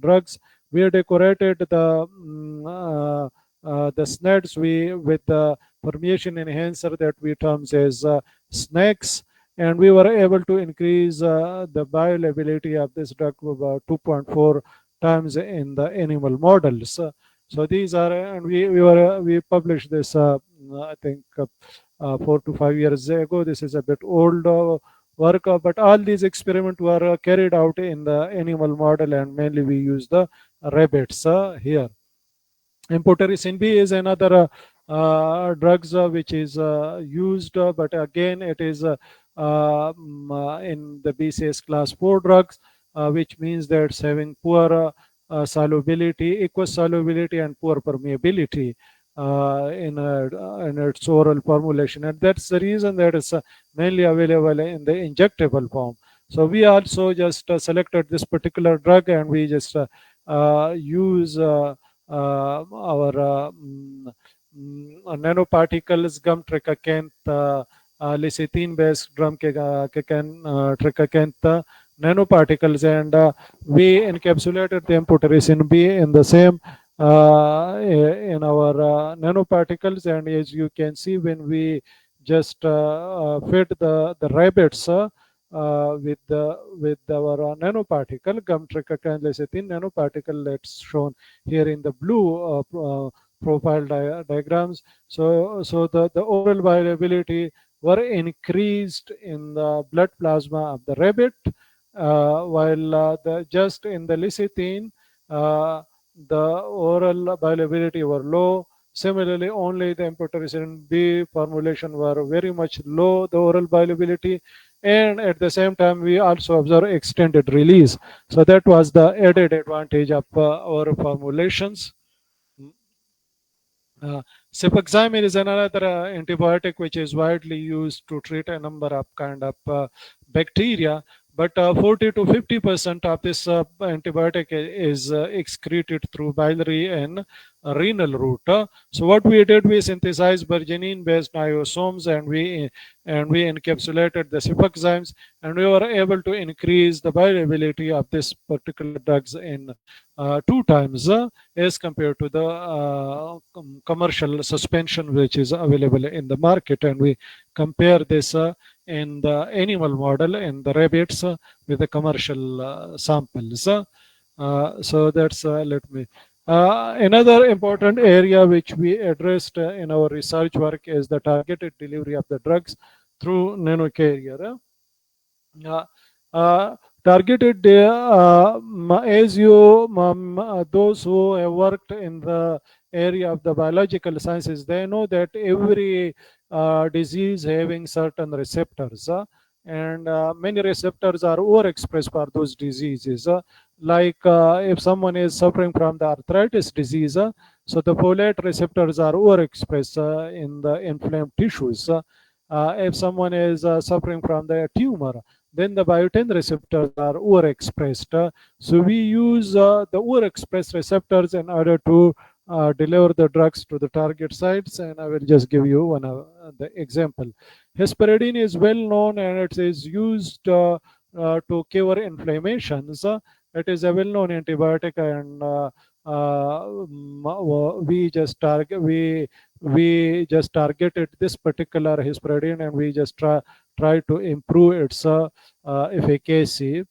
Speaker 18: drugs, we decorated the SNEDs with the permeation enhancer that we term as snakes, and we were able to increase the bioavailability of this drug about 2.4 times in the animal models. So these are, and we published this I think 4 to 5 years ago. This is a bit old work, but all these experiments were carried out in the animal model, and mainly we use the rabbits here. Amphotericin B is another drugs which is used, but again it is in the BCS class 4 drugs, which means that it's having poor solubility, aqueous solubility, and poor permeability in its oral formulation, and that's the reason that it's mainly available in the injectable form. So we also just selected this particular drug, and we just use our nanoparticles, gum tricacanth, lecithin based drum tricacanth nanoparticles, and we encapsulated the amphotericin B in the same in our nanoparticles. And as you can see, when we just fed the rabbits with our nanoparticle, gum tricacanth lecithin nanoparticle, that's shown here in the blue profile diagrams. So the oral bioavailability were increased in the blood plasma of the rabbit, while just in the lecithin, the oral bioavailability were low. Similarly, only the amphotericin B formulation were very much low, the oral bioavailability, and at the same time we also observe extended release. So that was the added advantage of our formulations. Cefoxiamide is another antibiotic which is widely used to treat a number of kind of bacteria, but 40 to 50% of this antibiotic is excreted through biliary and renal route. So what we did, we synthesized Bergenine-based niosomes, and we encapsulated the cefoximes, and we were able to increase the bioavailability of this particular drugs in 2 times as compared to the commercial suspension which is available in the market. And we compare this in the animal model in the rabbits with the commercial samples. So that's let me. Another important area which we addressed in our research work is the targeted delivery of the drugs through nanocarrier. Targeted, as you, those who have worked in the area of the biological sciences, they know that every disease having certain receptors, and many receptors are overexpressed for those diseases. Like if someone is suffering from the arthritis disease, so the folate receptors are overexpressed in the inflamed tissues. If someone is suffering from the tumor, then the biotin receptors are overexpressed. So we use the overexpressed receptors in order to deliver the drugs to the target sites, and I will just give you one the example. Hesperidine is well known, and it is used to cure inflammations. It is a well-known antibiotic, and we just targeted this particular hesperidine, and we just try to improve its efficacy.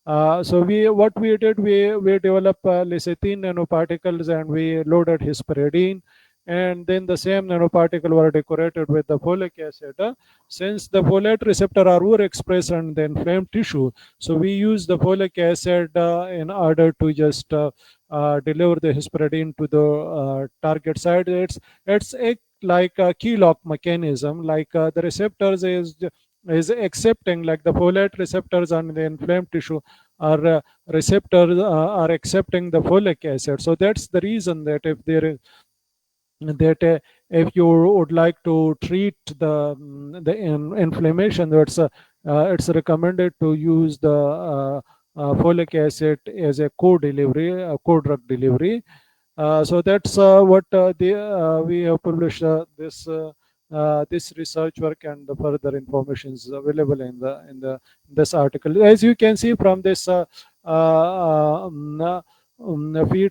Speaker 18: So what we did, we developed lecithin nanoparticles, and we loaded hesperidine, and then the same nanoparticle were decorated with the folic acid. Since the folate receptor are overexpressed in the inflamed tissue, so we use the folic acid in order to just deliver the hesperidine to the target site. It's like a key lock mechanism, like the receptors is accepting, like the folate receptors on the inflamed tissue are receptors are accepting the folic acid. So that's the reason that if there is if you would like to treat the inflammation, that's it's recommended to use the folic acid as a co-delivery, co-drug delivery. So that's what we have published this research work, and the further information is available in this article. As you can see from this feet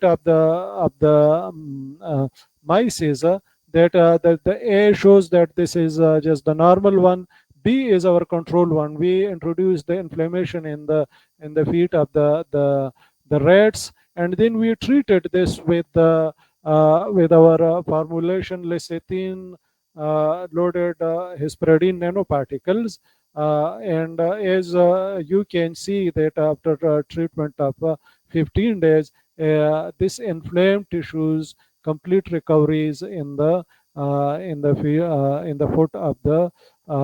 Speaker 18: of the mice is that the A shows that this is just the normal one. B is our control one. We introduced the inflammation in the feet of the rats, and then we treated this with our formulation lecithin loaded hesperidine nanoparticles. And as you can see that after treatment of 15 days, this inflamed tissues complete recoveries in the foot of the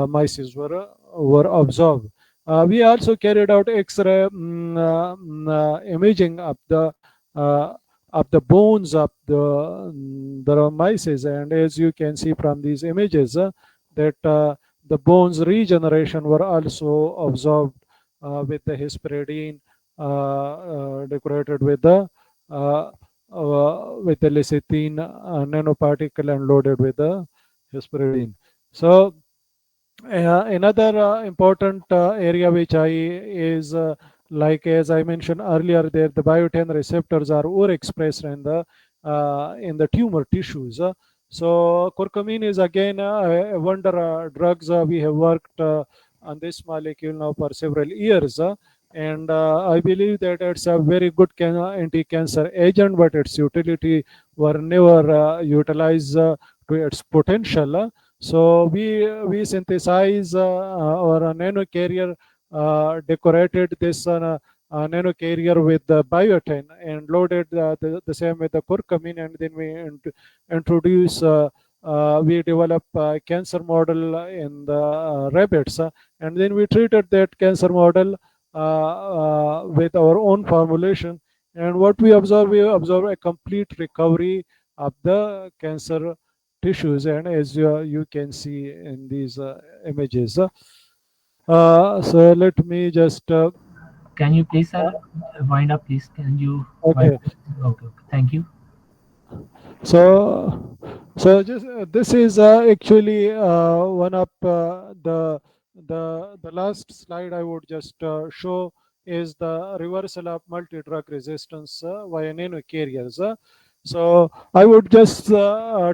Speaker 18: mice were observed. We also carried out X-ray imaging of the bones of the mice, and as you can see from these images, that the bones regeneration were also observed with the hesperidine decorated with the lecithin nanoparticle and loaded with the hesperidine. So another important area which is like as I mentioned earlier, that the biotin receptors are overexpressed in the tumor tissues. So curcumin is again a wonder drugs. We have worked on this molecule now for several years. And I believe that it's a very good anti-cancer agent, but its utility were never utilized to its potential. So we synthesize our nano carrier, decorated this nano carrier with the biotin and loaded the same with the curcumin, and then we introduce. We develop cancer model in the rabbits, and then we treated that cancer model with our own formulation. And what we observe a complete recovery of the cancer tissues, and as you can see in these images. So let me just.
Speaker 17: Can you please, sir, wind up, please? Can you wind
Speaker 18: Okay.
Speaker 17: up? Okay, okay. Thank you.
Speaker 18: So just this is actually one of the last slide I would just show is the reversal of multi-drug resistance via nanocarriers. So I would just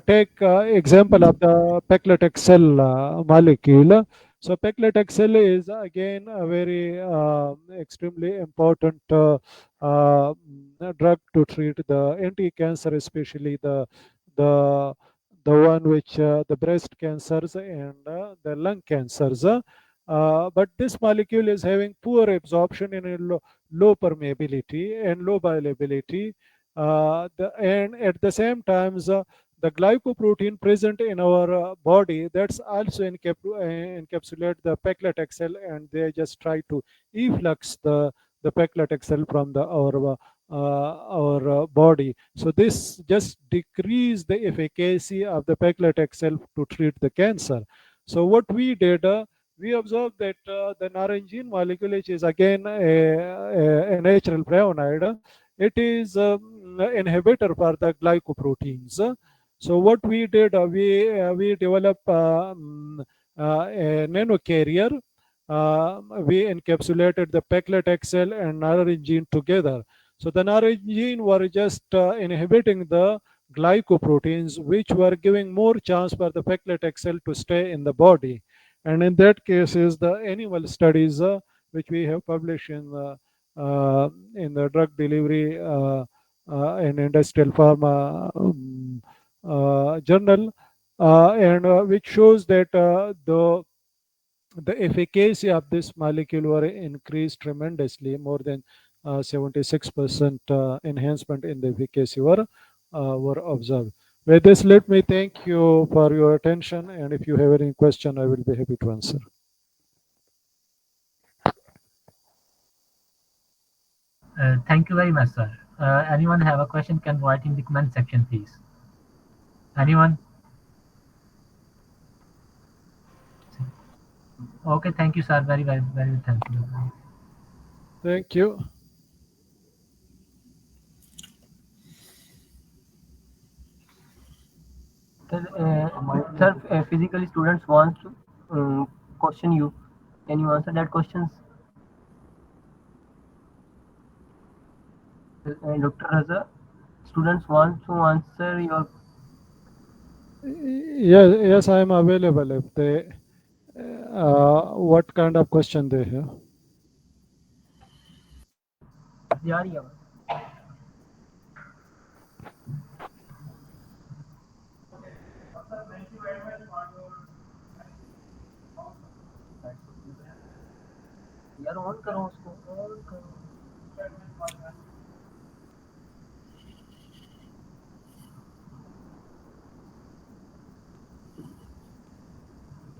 Speaker 18: take example of the paclitaxel molecule. So paclitaxel is again a very extremely important drug to treat the anti-cancer, especially the the one which the breast cancers and the lung cancers. But this molecule is having poor absorption and a low permeability and low bioavailability. And at the same time, the glycoprotein present in our body, that's also encapsulate the paclitaxel, and they just try to efflux the paclitaxel from our body. So this just decrease the efficacy of the paclitaxel to treat the cancer. So what we did, we observed that the naringine molecule, which is again a natural flavonoid, it is inhibitor for the glycoproteins. So what we did, we developed a nanocarrier. We encapsulated the paclitaxel and naringine together. So the naringine were just inhibiting the glycoproteins, which were giving more chance for the paclitaxel to stay in the body. And in that case is the animal studies which we have published in the drug delivery and industrial pharma journal, and which shows that the efficacy of this molecule were increased tremendously, more than 76% enhancement in the efficacy were observed. With this, let me thank you for your attention, and if you have any question, I will be happy to answer.
Speaker 17: Thank you very much, sir. Anyone have a question can write in the comment section, please. Anyone? Okay, thank you, sir. Very, very, very thank you.
Speaker 18: Thank you.
Speaker 17: Sir, physically students want to question you. Can you answer that questions? Dr. Raza, students want to answer your.
Speaker 18: Yes, I am available if they, what kind of question they have.
Speaker 17: Yeah. यार on करो उसको on करो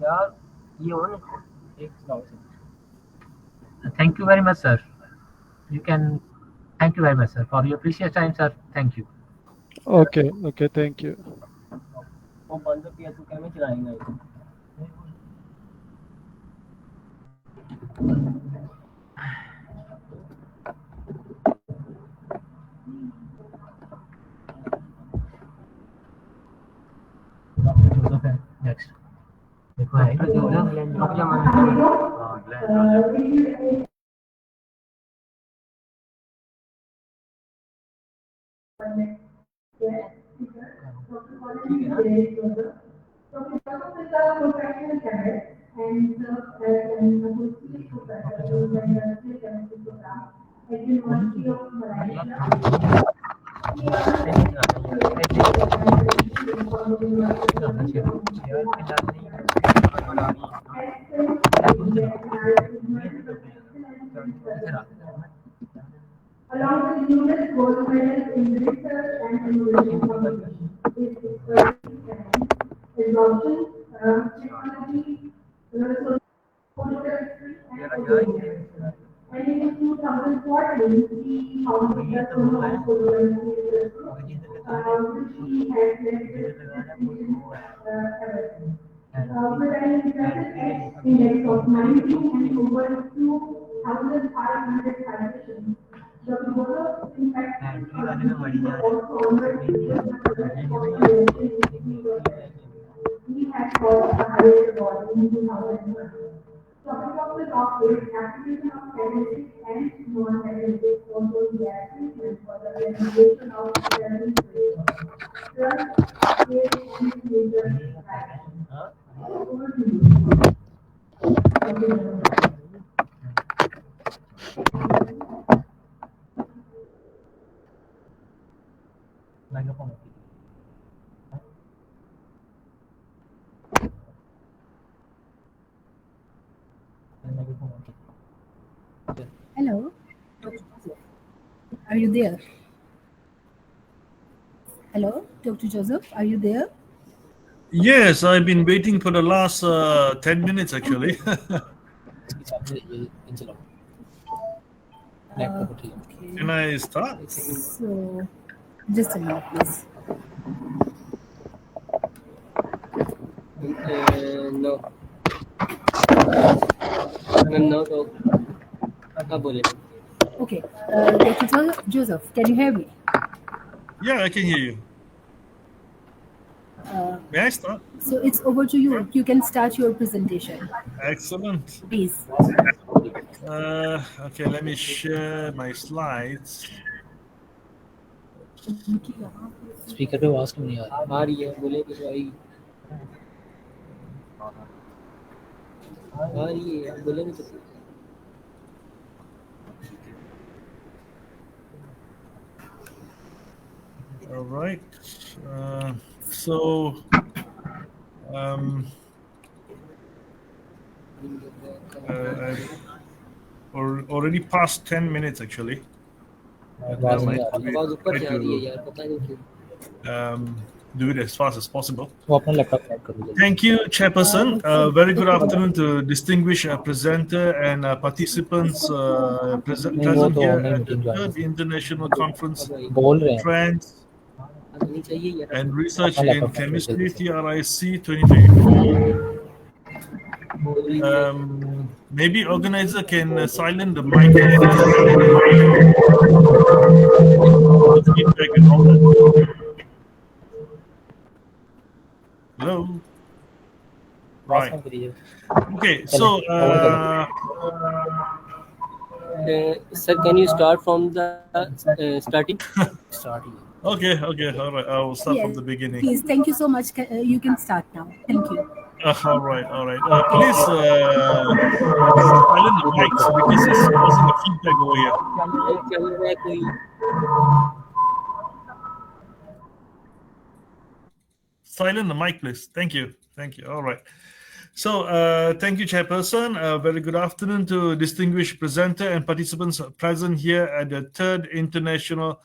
Speaker 17: यार ये on Thank you very much, sir. You can. Thank you very much, sir, for your precious time, sir. Thank you.
Speaker 18: Okay, thank you.
Speaker 17: वो बंद किया तो कैसे चलाएंगे इसको Next. देखो है तो जो
Speaker 14: Along with numerous gold medals in research and innovation is absorption, technology, chemistry, and organics. And in 2014, he founded the Supramolecular Chemistry, which he has led with distinction ever since. With an impressive X index of 19 and over 2,500 citations, the Global Impact Contribution was also honored with the President of the University. He has got the highest award in 2001. Topic of the talk is application of catalytic and non-catalytic ozone gas treatment for the remediation of thermal Trust is and major action. Over to you.
Speaker 19: Hello, Dr. Joseph. Are you there? Hello, Dr. Joseph, are you there?
Speaker 20: Yes, I've been waiting for the last 10 minutes actually. Can I start?
Speaker 19: So, just a minute, please.
Speaker 17: No.
Speaker 19: Okay, Dr. Joseph, can you hear me?
Speaker 20: Yeah, I can hear you. May I start?
Speaker 19: So it's over to you. You can start your presentation.
Speaker 20: Excellent.
Speaker 19: Please.
Speaker 20: Okay, let me share my slides.
Speaker 17: Speaker पे आवाज क्यों नहीं आ रही है बोले कि भाई आ रही है बोले नहीं तो
Speaker 20: All right. So I've already passed 10 minutes actually. Do it as fast as possible. Thank you, Chairperson. Very good afternoon to distinguished presenter and participants present here at the third International Conference Trends and Research in Chemistry, TRIC 2024. Maybe organizer can silence the microphone. Feedback and all that. Hello. Right. Okay. So,
Speaker 17: sir, can you start from the starting?
Speaker 20: Okay. All right. I will start from the beginning.
Speaker 19: Please. Thank you so much. You can start now. Thank you.
Speaker 20: All right. Please silence the mics because it's causing a feedback over here. Silence the mic, please. Thank you. All right. So, thank you, Chairperson. Very good afternoon to distinguished presenter and participants present here at the third International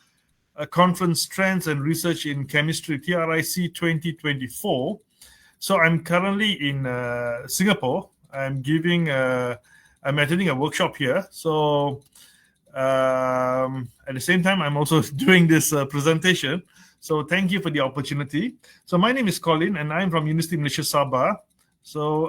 Speaker 20: Conference Trends and Research in Chemistry, TRIC 2024. So, I'm currently in Singapore. I'm attending a workshop here. So, at the same time, I'm also doing this presentation. So thank you for the opportunity. So my name is Colin and I'm from University of Malaysia Sabah. So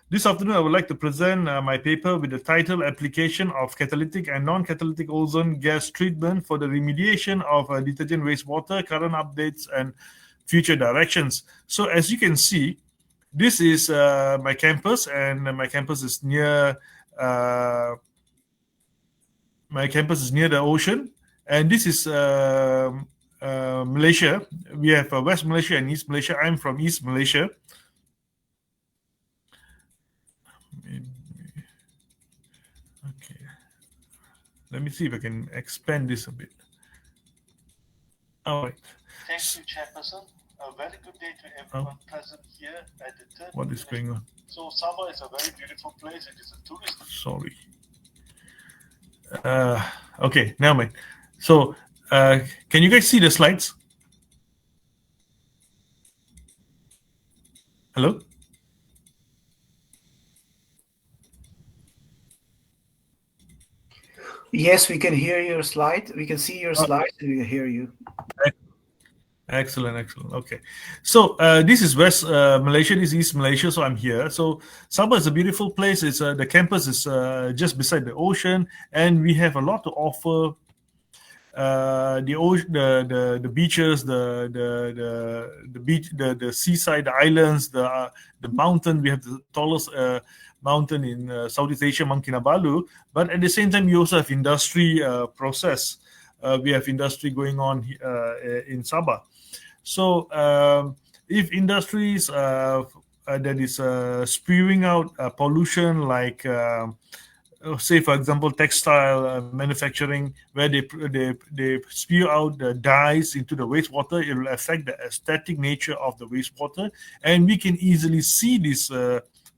Speaker 20: this afternoon I would like to present my paper with the title Application of Catalytic and Non-Catalytic Ozone Gas Treatment for the Remediation of Detergent Wastewater, Current Updates and Future Directions. So as you can see, this is my campus and my campus is near the ocean, and this is Malaysia. We have West Malaysia and East Malaysia. I'm from East Malaysia. Okay. Let me see if I can expand this a bit. All right.
Speaker 21: Thank you, Chairperson.
Speaker 20: A very good day to everyone present here at the third. What is going on? So Sabah is a very beautiful place. It is a tourist. Sorry. Okay, never mind. So, can you guys see the slides? Hello?
Speaker 21: Yes, we can hear your slide. We can see your slides and we can hear you.
Speaker 20: Excellent, excellent. Okay. So this is West Malaysia, this is East Malaysia, so I'm here. So Sabah is a beautiful place. It's the campus is just beside the ocean, and we have a lot to offer. The ocean, the beaches, the beach, the seaside, the islands, the mountain. We have the tallest mountain in Southeast Asia, Mount Kinabalu. But at the same time, we also have industry process. We have industry going on in Sabah. So if industries that is spewing out pollution like say for example textile manufacturing, where they spew out the dyes into the wastewater, it will affect the aesthetic nature of the wastewater, and we can easily see this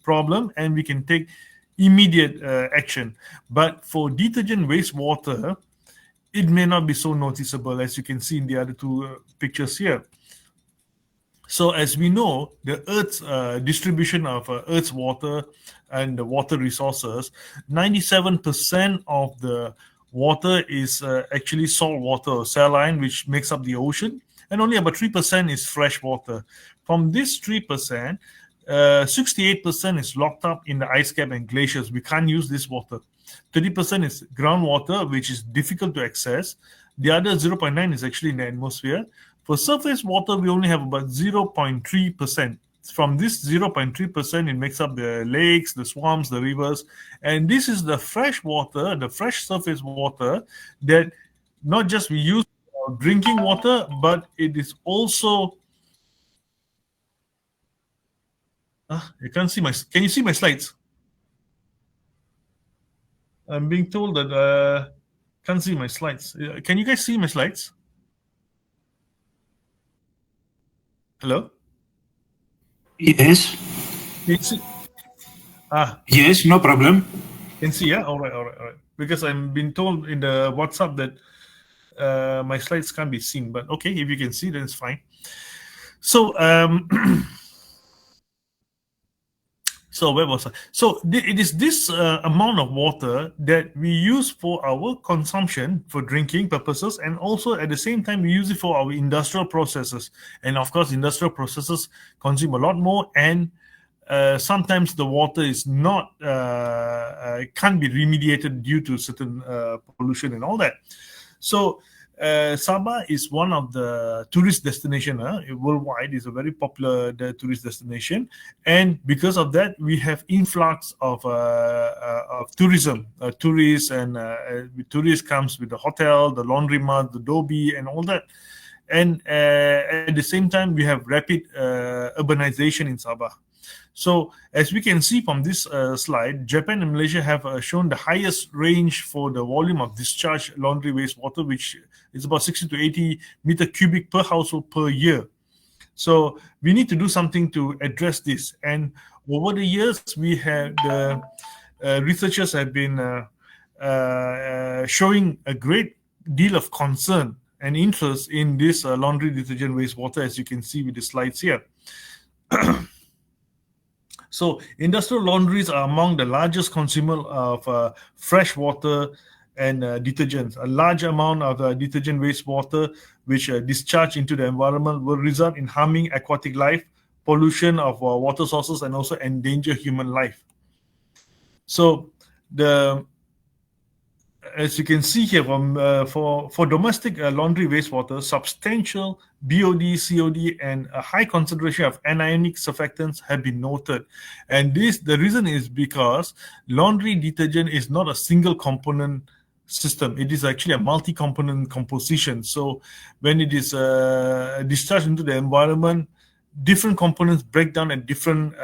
Speaker 20: problem and we can take immediate action. But for detergent wastewater, it may not be so noticeable, as you can see in the other two pictures here. So as we know, the Earth's distribution of Earth's water and the water resources, 97% of the water is actually salt water or saline, which makes up the ocean, and only about 3% is fresh water. From this 3%, 68% is locked up in the ice cap and glaciers. We can't use this water. 30% is groundwater, which is difficult to access. The other 0.9 is actually in the atmosphere. For surface water, we only have about 0.3%. From this 0.3%, it makes up the lakes, the swamps, the rivers. And this is the fresh water, the fresh surface water that not just we use for drinking water, but it is also... you can't see my... Can you see my slides? I'm being told that can't see my slides. Can you guys see my slides? Hello?
Speaker 22: Yes.
Speaker 20: Can you see?
Speaker 22: Yes, no problem.
Speaker 20: Can see, yeah? All right. Because I'm being told in the WhatsApp that my slides can't be seen. But okay, if you can see, then it's fine. So, so where was I? So it is this amount of water that we use for our consumption, for drinking purposes, and also at the same time we use it for our industrial processes. And of course, industrial processes consume a lot more, and sometimes the water is not can't be remediated due to certain pollution and all that. So Sabah is one of the tourist destination worldwide. Is a very popular tourist destination, and because of that, we have influx of tourism. Tourists and tourists comes with the hotel, the laundromat, the dobi, and all that. And at the same time, we have rapid urbanization in Sabah. So as we can see from this slide, Japan and Malaysia have shown the highest range for the volume of discharged laundry wastewater, which is about 60 to 80 meter cubic per household per year. So we need to do something to address this. And over the years, we have the researchers have been showing a great deal of concern and interest in this laundry detergent wastewater, as you can see with the slides here. So industrial laundries are among the largest consumer of fresh water and detergents. A large amount of detergent wastewater which discharge into the environment will result in harming aquatic life, pollution of water sources, and also endanger human life. So as you can see here, for domestic laundry wastewater, substantial BOD, COD, and a high concentration of anionic surfactants have been noted. And the reason is because laundry detergent is not a single component system. It is actually a multi-component composition. So when it is discharged into the environment, different components break down at different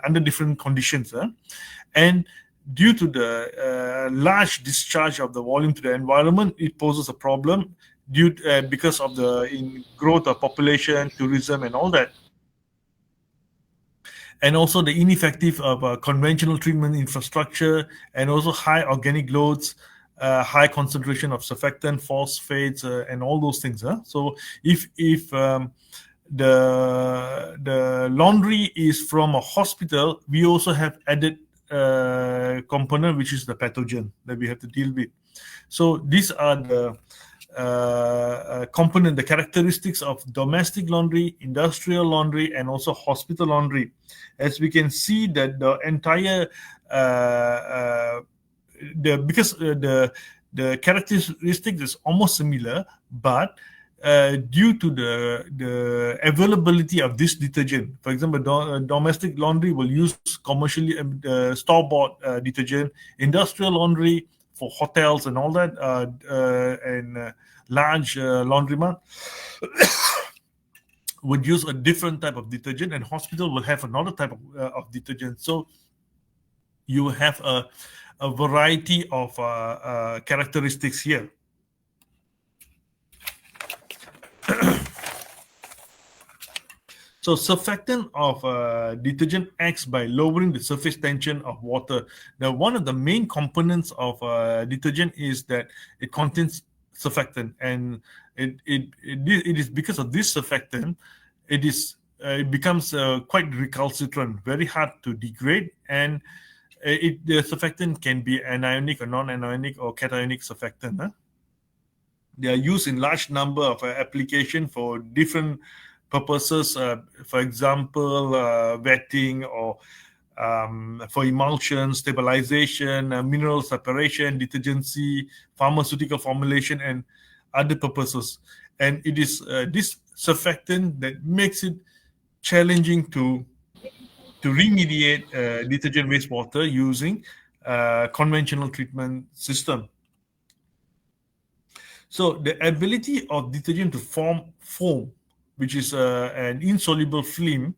Speaker 20: under different conditions. And due to the large discharge of the volume to the environment, it poses a problem. because of the growth of population, tourism, and all that. And also the ineffective of conventional treatment infrastructure, and also high organic loads, high concentration of surfactant, phosphates, and all those things. So if the laundry is from a hospital, we also have added component, which is the pathogen that we have to deal with. So these are the component, the characteristics of domestic laundry, industrial laundry, and also hospital laundry. As we can see that the entire the characteristics is almost similar, but due to the availability of this detergent, for example, domestic laundry will use commercially store-bought detergent. Industrial laundry for hotels and all that, and large laundromat would use a different type of detergent, and hospital will have another type of detergent. So you have a variety of characteristics here. So surfactant of detergent acts by lowering the surface tension of water. Now, one of the main components of detergent is that it contains surfactant, and it is because of this surfactant, it becomes quite recalcitrant, very hard to degrade, and the surfactant can be anionic or non-anionic or cationic surfactant. They are used in large number of application for different purposes, for example, wetting, or for emulsion, stabilization, mineral separation, detergency, pharmaceutical formulation, and other purposes. And it is this surfactant that makes it challenging to remediate detergent wastewater using conventional treatment system. So the ability of detergent to form foam, which is an insoluble film,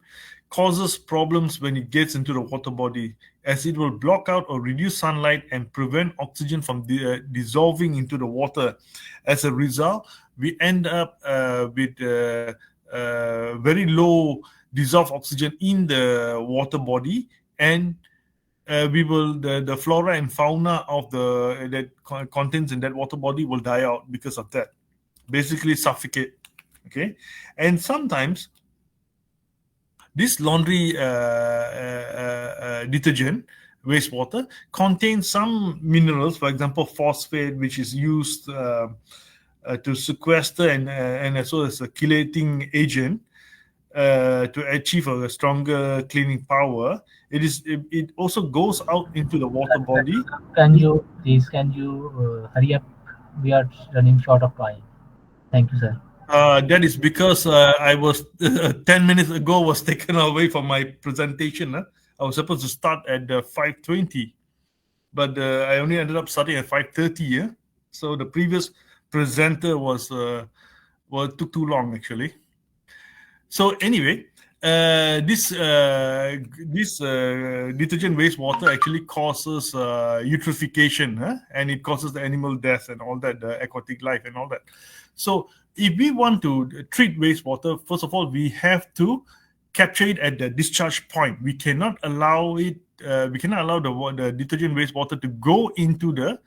Speaker 20: causes problems when it gets into the water body, as it will block out or reduce sunlight and prevent oxygen from dissolving into the water. As a result, we end up with very low dissolved oxygen in the water body, and the flora and fauna of that contents in that water body will die out because of that, basically suffocate. Okay, and sometimes this laundry detergent wastewater contains some minerals, for example, phosphate, which is used to sequester and as well as a chelating agent to achieve a stronger cleaning power. It also goes out into the water body.
Speaker 17: Can you hurry up? We are running short of time. Thank you, sir.
Speaker 20: That is because I was 10 minutes ago was taken away from my presentation. I was supposed to start at 5:20, but I only ended up starting at 5:30. Yeah, so the previous presenter took too long actually. So anyway, this detergent wastewater actually causes eutrophication, and it causes the animal death and all that, the aquatic life and all that. So if we want to treat wastewater, first of all, we have to capture it at the discharge point. We cannot allow it. We cannot allow the detergent wastewater to go into the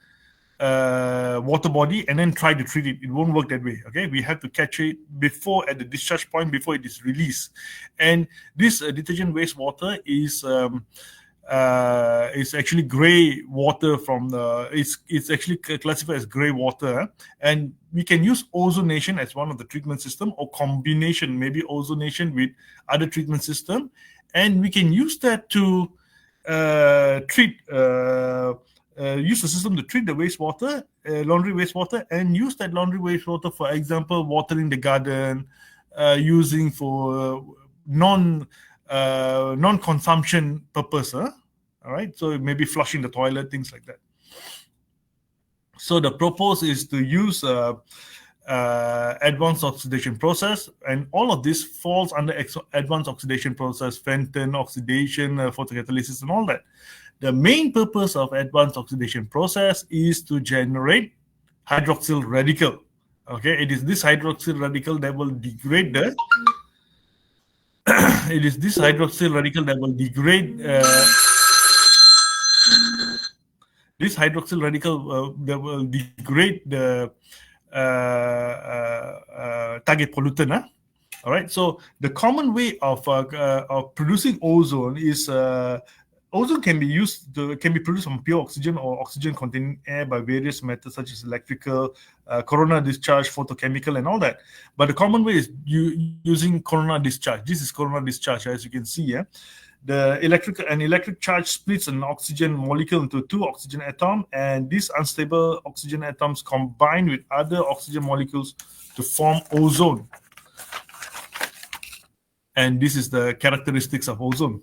Speaker 20: water body and then try to treat it. It won't work that way. Okay, we have to capture it at the discharge point before it is released. And this detergent wastewater is actually gray water from it's actually classified as gray water, and we can use ozonation as one of the treatment system, or combination, maybe ozonation with other treatment system, and we can use that to use the system to treat the wastewater, laundry wastewater, and use that laundry wastewater, for example, watering the garden, using for non-consumption purpose. All right, so maybe flushing the toilet, things like that. So the purpose is to use advanced oxidation process, and all of this falls under advanced oxidation process, Fenton oxidation, photocatalysis, and all that. The main purpose of advanced oxidation process is to generate hydroxyl radical. Okay, it is this hydroxyl radical that will degrade the. It is this hydroxyl radical that will degrade. This hydroxyl radical that will degrade the target pollutant. All right. So the common way of producing ozone is ozone can be produced from pure oxygen or oxygen containing air by various methods such as electrical, corona discharge, photochemical, and all that. But the common way is using corona discharge. This is corona discharge, as you can see here. The electric charge splits an oxygen molecule into two oxygen atoms, and these unstable oxygen atoms combine with other oxygen molecules to form ozone. And this is the characteristics of ozone.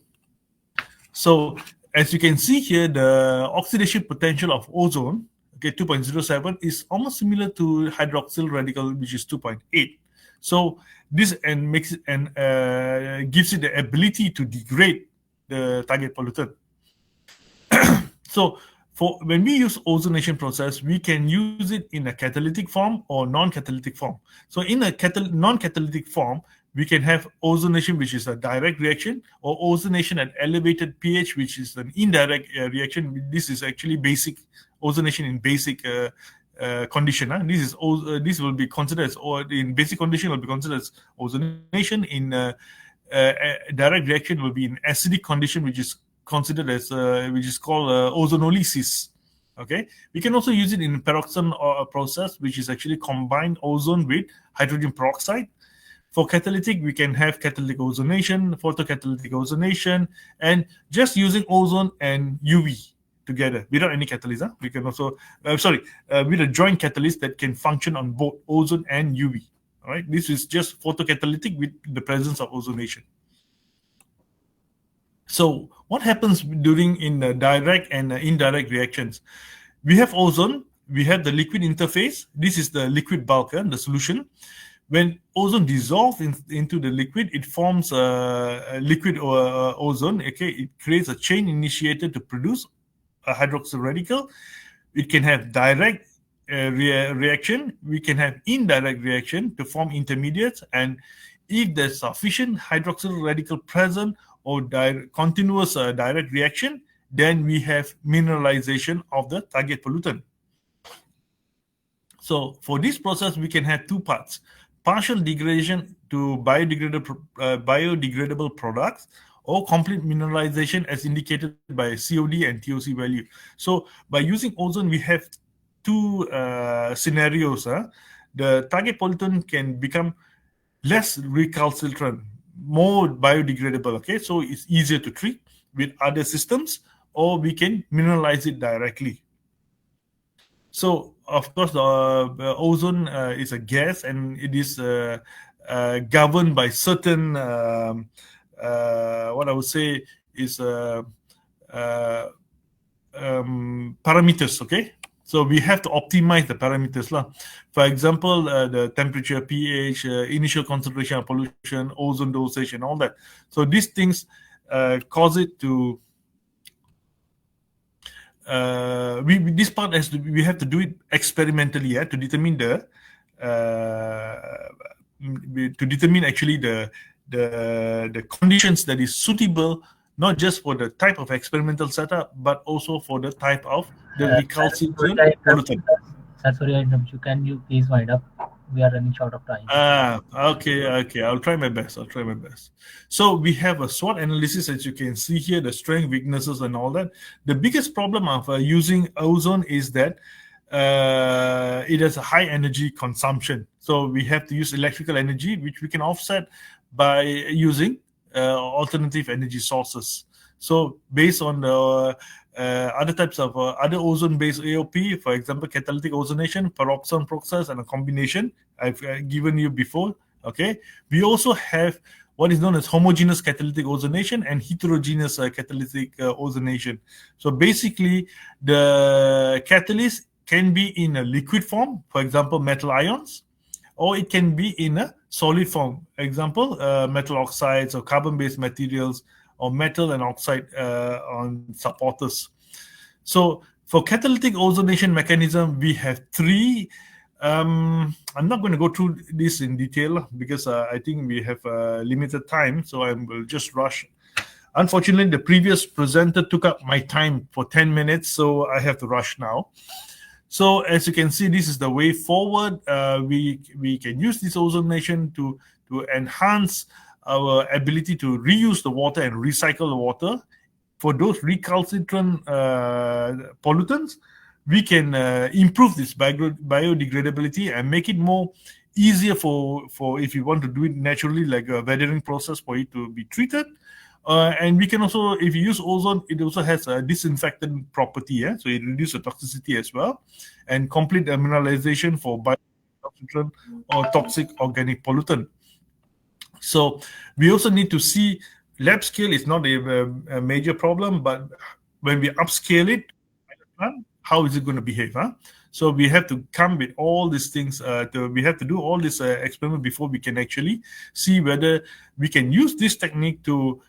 Speaker 20: So as you can see here, the oxidation potential of ozone, okay, 2.07, is almost similar to hydroxyl radical, which is 2.8. So this makes it gives it the ability to degrade the target pollutant. So when we use ozonation process, we can use it in a catalytic form or non-catalytic form. So in a non-catalytic form, we can have ozonation, which is a direct reaction, or ozonation at elevated pH, which is an indirect reaction. This is actually basic ozonation in basic condition. This will be considered as, or in basic condition will be considered as ozonation. In direct reaction will be in acidic condition, which is considered as which is called ozonolysis. Okay, we can also use it in peroxide process, which is actually combine ozone with hydrogen peroxide. For catalytic, we can have catalytic ozonation, photocatalytic ozonation, and just using ozone and UV together without any catalyst. We can also, with a joint catalyst that can function on both ozone and UV. All right, this is just photocatalytic with the presence of ozonation. So what happens in the direct and indirect reactions? We have ozone, we have the liquid interface. This is the liquid bulk, the solution. When ozone dissolves into the liquid, it forms a liquid ozone. Okay, it creates a chain initiated to produce a hydroxyl radical. It can have direct reaction. We can have indirect reaction to form intermediates. And if there's sufficient hydroxyl radical present or continuous direct reaction, then we have mineralization of the target pollutant. So for this process, we can have two parts: partial degradation to biodegradable products, or complete mineralization as indicated by COD and TOC value. So by using ozone, we have two scenarios. The target pollutant can become less recalcitrant, more biodegradable. Okay, so it's easier to treat with other systems, or we can mineralize it directly. So, of course, the ozone is a gas, and it is governed by certain, what I would say is parameters, okay? So we have to optimize the parameters. For example, the temperature, pH, initial concentration of pollution, ozone dosage, and all that. So these things cause it to... this part we have to do it experimentally, to determine actually the conditions that is suitable, not just for the type of experimental setup, but also for the type of the recalcitrant pollutant.
Speaker 17: Sorry, can you please wind up? We are running short of time.
Speaker 20: Okay. I'll try my best. So we have a SWOT analysis, as you can see here, the strength, weaknesses, and all that. The biggest problem of using ozone is that it has a high energy consumption. So we have to use electrical energy, which we can offset by using alternative energy sources. So based on the other types of other ozone-based AOP, for example, catalytic ozonation, peroxide process, and a combination I've given you before. Okay, we also have what is known as homogeneous catalytic ozonation and heterogeneous catalytic ozonation. So basically, the catalyst can be in a liquid form, for example, metal ions, or it can be in a solid form, example, metal oxides or carbon-based materials, or metal and oxide on supporters. So for catalytic ozonation mechanism, we have three I'm not going to go through this in detail because I think we have limited time, so I will just rush. Unfortunately, the previous presenter took up my time for 10 minutes, so I have to rush now. So as you can see, this is the way forward. We can use this ozonation to enhance our ability to reuse the water and recycle the water. For those recalcitrant pollutants, we can improve this biodegradability and make it more easier for if you want to do it naturally, like a weathering process for it to be treated. And we can also, if you use ozone, it also has a disinfectant property, so it reduces the toxicity as well, and complete the mineralization for biocalcitrant or toxic organic pollutant. So we also need to see lab scale is not a major problem, but when we upscale it, how is it going to behave? So we have to come with all these things. We have to do all this experiment before we can actually see whether we can use this technique to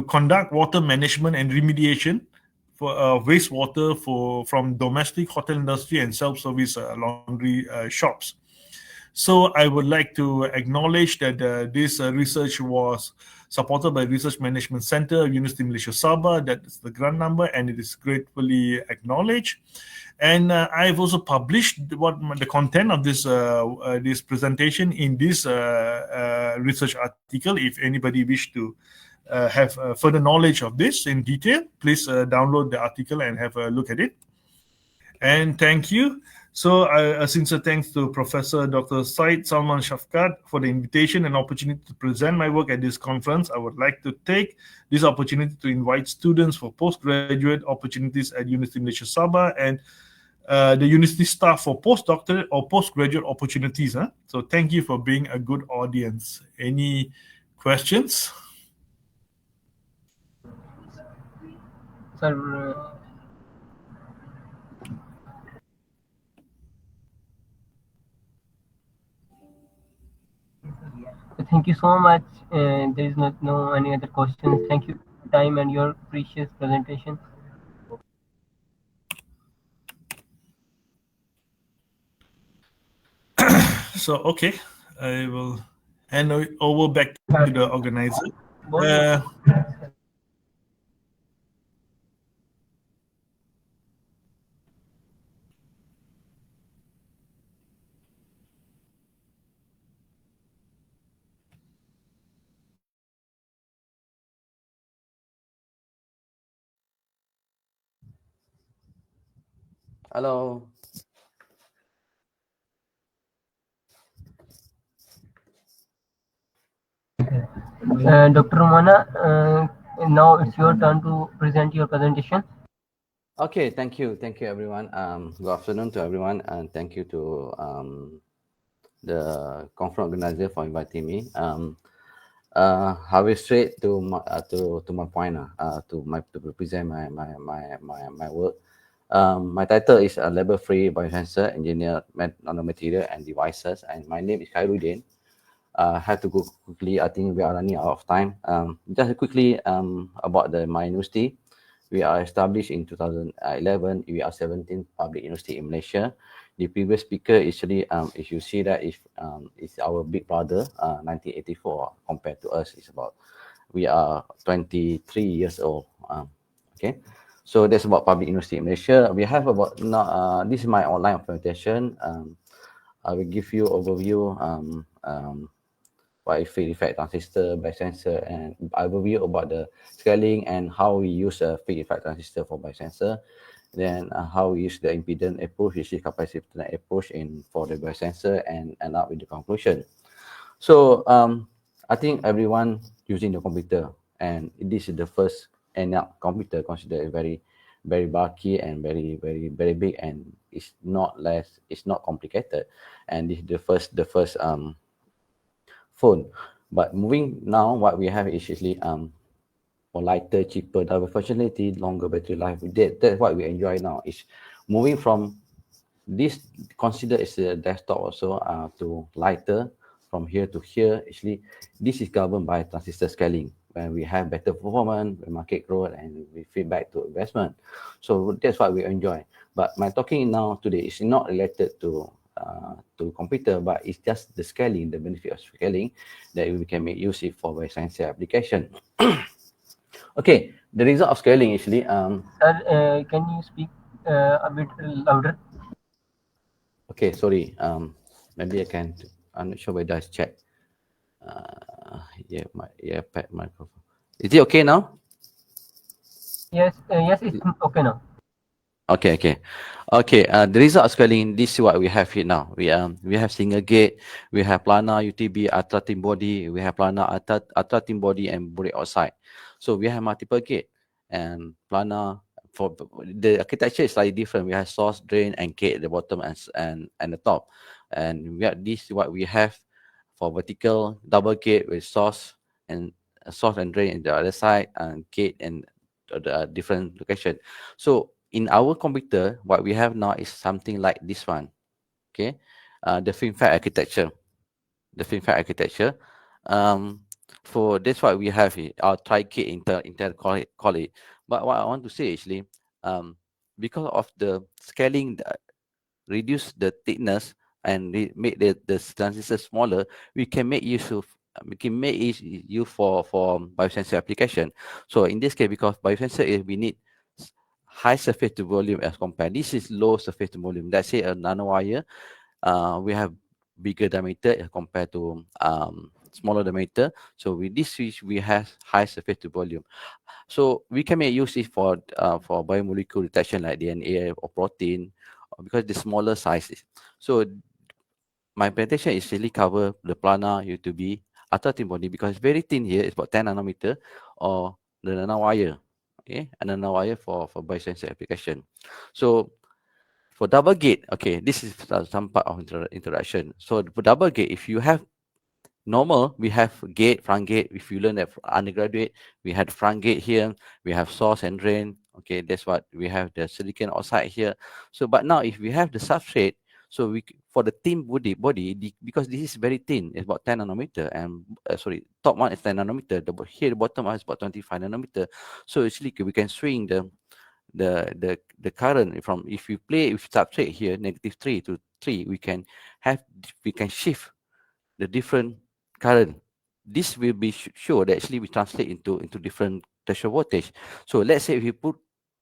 Speaker 20: conduct water management and remediation for wastewater from domestic hotel industry and self-service laundry shops. So I would like to acknowledge that this research was supported by Research Management Center, University Malaysia Sabah. That is the grant number, and it is gratefully acknowledged. And I've also published what the content of this this presentation in this research article. If anybody wish to have further knowledge of this in detail, please download the article and have a look at it. And thank you. So a sincere thanks to Professor Dr. Syed Salman Shafkat for the invitation and opportunity to present my work at this conference. I would like to take this opportunity to invite students for postgraduate opportunities at University of Malaysia Sabah and the university staff for postdoctorate or postgraduate opportunities. So thank you for being a good audience. Any questions?
Speaker 17: Sir, thank you so much. There is no any other questions. Thank you for your time and your precious presentation.
Speaker 20: So, okay, I will hand it over back to the organizer.
Speaker 2: Hello.
Speaker 17: Dr. Romana, now it's your turn to present your presentation.
Speaker 2: Okay, thank you everyone. Good afternoon to everyone, and thank you to the conference organizer for inviting me. I will straight to my point. To present my work. My title is a labor-free biosensor engineer, nanomaterial and devices, and my name is Khairuddin. I have to go quickly. I think we are running out of time. Just quickly about my university. We are established in 2011. We are 17th public university in Malaysia. The previous speaker actually, if you see that, is our big brother, 1984. Compared to us, it's about we are 23 years old. Okay, so that's about public university in Malaysia. We have about this is my online presentation. I will give you overview. What is field effect transistor, biosensor, and overview about the scaling and how we use a field effect transistor for biosensor. Then how we use the impedance approach, which is capacitor approach for the biosensor, and end up with the conclusion. So I think everyone using the computer, and this is the first analog computer considered very, very bulky and very, very, very big, and it's not complicated. And this is the first phone. But moving now, what we have is actually for lighter, cheaper, double functionality, longer battery life. That's what we enjoy now. Is moving from this considered as a desktop also to lighter from here to here. Actually, this is governed by transistor scaling. When we have better performance, when market growth, and we feedback to investment. So that's what we enjoy. But my talking now today is not related to to computer, but it's just the scaling, the benefit of scaling that we can make use it for science application. Okay, the result of scaling actually.
Speaker 17: Sir, can you speak a bit louder?
Speaker 2: Okay, sorry. Maybe I can. I'm not sure whether I check. Yeah, my pad microphone. Is it okay now?
Speaker 17: Yes, it's okay now.
Speaker 2: Okay. The result of scaling. This is what we have here now. We have single gate. We have planar UTB ultra thin body. We have planar ultra thin body and boric oxide. So we have multiple gate and planar. For the architecture is slightly different. We have source, drain, and gate at the bottom and the top. And we have this is what we have for vertical double gate with source and drain in the other side and gate and the different location. So in our computer, what we have now is something like this one. Okay, the FinFET architecture. The FinFET architecture. For that's what we have here. Our Tric Intel call it. But what I want to say actually, because of the scaling, reduce the thickness and make the transistors smaller, we can make use of for biosensor application. So in this case, because biosensor we need high surface to volume as compared. This is low surface to volume. Let's say a nanowire, we have bigger diameter as compared to smaller diameter. So with this switch, we have high surface to volume. So we can make use it for biomolecule detection like DNA or protein, because the smaller sizes. So my presentation is really cover the planar UTB ultra thin body because it's very thin here. It's about 10 nanometer or the nanowire. Okay, a nanowire for biosensor application. So for double gate, okay, this is some part of introduction. So for double gate, if you have normal, we have gate, front gate. If you learn that undergraduate, we had front gate here. We have source and drain. Okay, that's what we have the silicon oxide here. So, but now if we have the substrate, so we for the thin body because this is very thin, it's about 10 nanometer, and top one is 10 nanometer. The bottom one is about 25 nanometer. So actually we can swing the current from, if you play with substrate here -3 to 3, we can shift the different current. This will be sure that actually we translate into different threshold voltage. So let's say if we put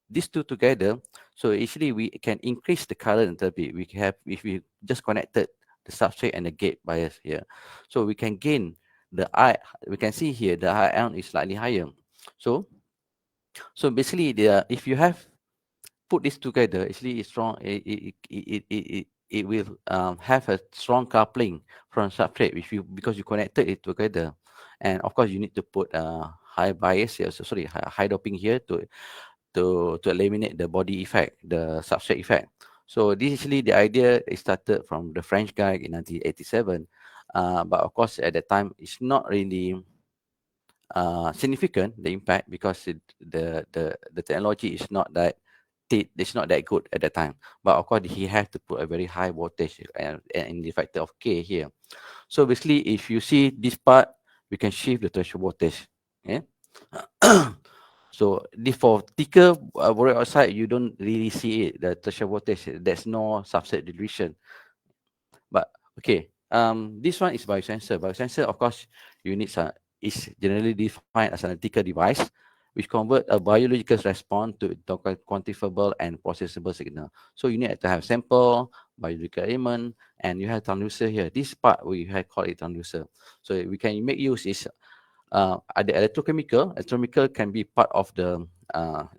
Speaker 2: these two together, so actually we can increase the current a bit. We have, if we just connected the substrate and the gate bias here, so we can gain the I. We can see here the ion is slightly higher. So basically, if you have put this together, actually it's strong. It will have a strong coupling from substrate because you connected it together, and of course you need to put high bias here. So high doping here to eliminate the body effect, the substrate effect. So this actually the idea is started from the French guy in 1987, but of course at that time it's not really significant, the impact, because the technology is not that it's not that good at that time. But of course he had to put a very high voltage and in the factor of K here. So basically if you see this part, we can shift the threshold voltage. Yeah. So for thicker boric oxide, you don't really see it, the threshold voltage. There's no substrate dilution. But okay, this one is biosensor. Biosensor, of course, you need is generally defined as an analytical device which convert a biological response to quantifiable and processable signal. So you need to have sample, biological element, and you have transducer here. This part we have called it transducer. So we can make use is the electrochemical. Electrochemical can be part of the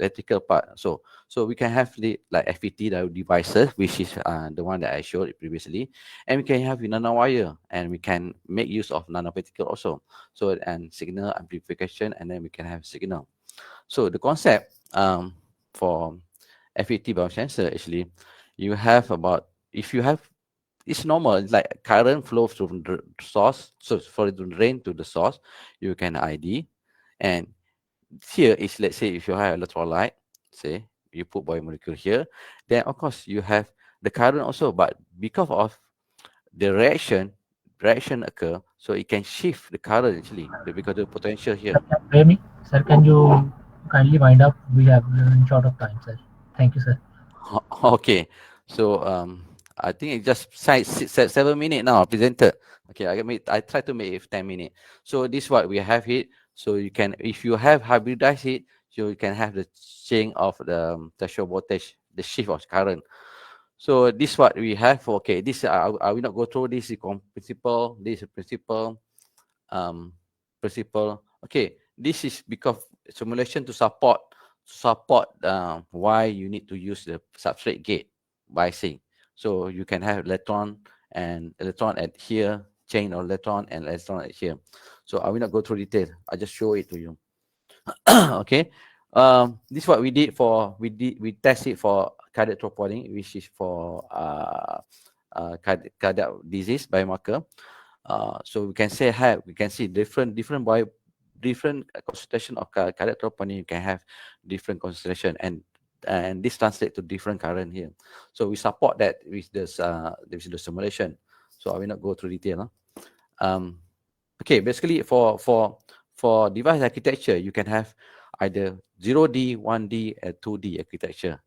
Speaker 2: electrical part. So we can have the like FET devices, which is the one that I showed previously, and we can have nanowire, and we can make use of nanoparticle also. So and signal amplification, and then we can have signal. So the concept for FET biosensor, actually, you have about, if you have, it's normal, it's like current flow from the source. So for it to drain to the source, you can ID. And here is, let's say if you have electrolyte, say you put biomolecule here, then of course you have the current also, but because of the reaction occur, so it can shift the current actually because the potential here.
Speaker 17: Remy, sir, can you kindly wind up? We have run short of time, sir. Thank you, sir.
Speaker 2: Okay, so I think it just 7 minutes now presented. Okay, I try to make it 10 minutes. So this is what we have it. So you can, if you have hybridized it, so you can have the change of the threshold voltage, the shift of current. So this is what we have. Okay, this I will not go through this. Is principle. This is principle. Um, principle. Okay, this is because simulation to support why you need to use the substrate gate biasing. So you can have electron at here, chain of electron and electron at here. So I will not go through detail. I just show it to you. Okay. This is what we did for we test it for cardiac troponin, which is for cardiac disease biomarker. So we can see different concentration of cardiac troponin. You can have different concentration, and this translates to different current here. So we support that with this with the simulation. So I will not go through detail. Okay, basically for device architecture, you can have either 0D, 1D, and 2D architecture.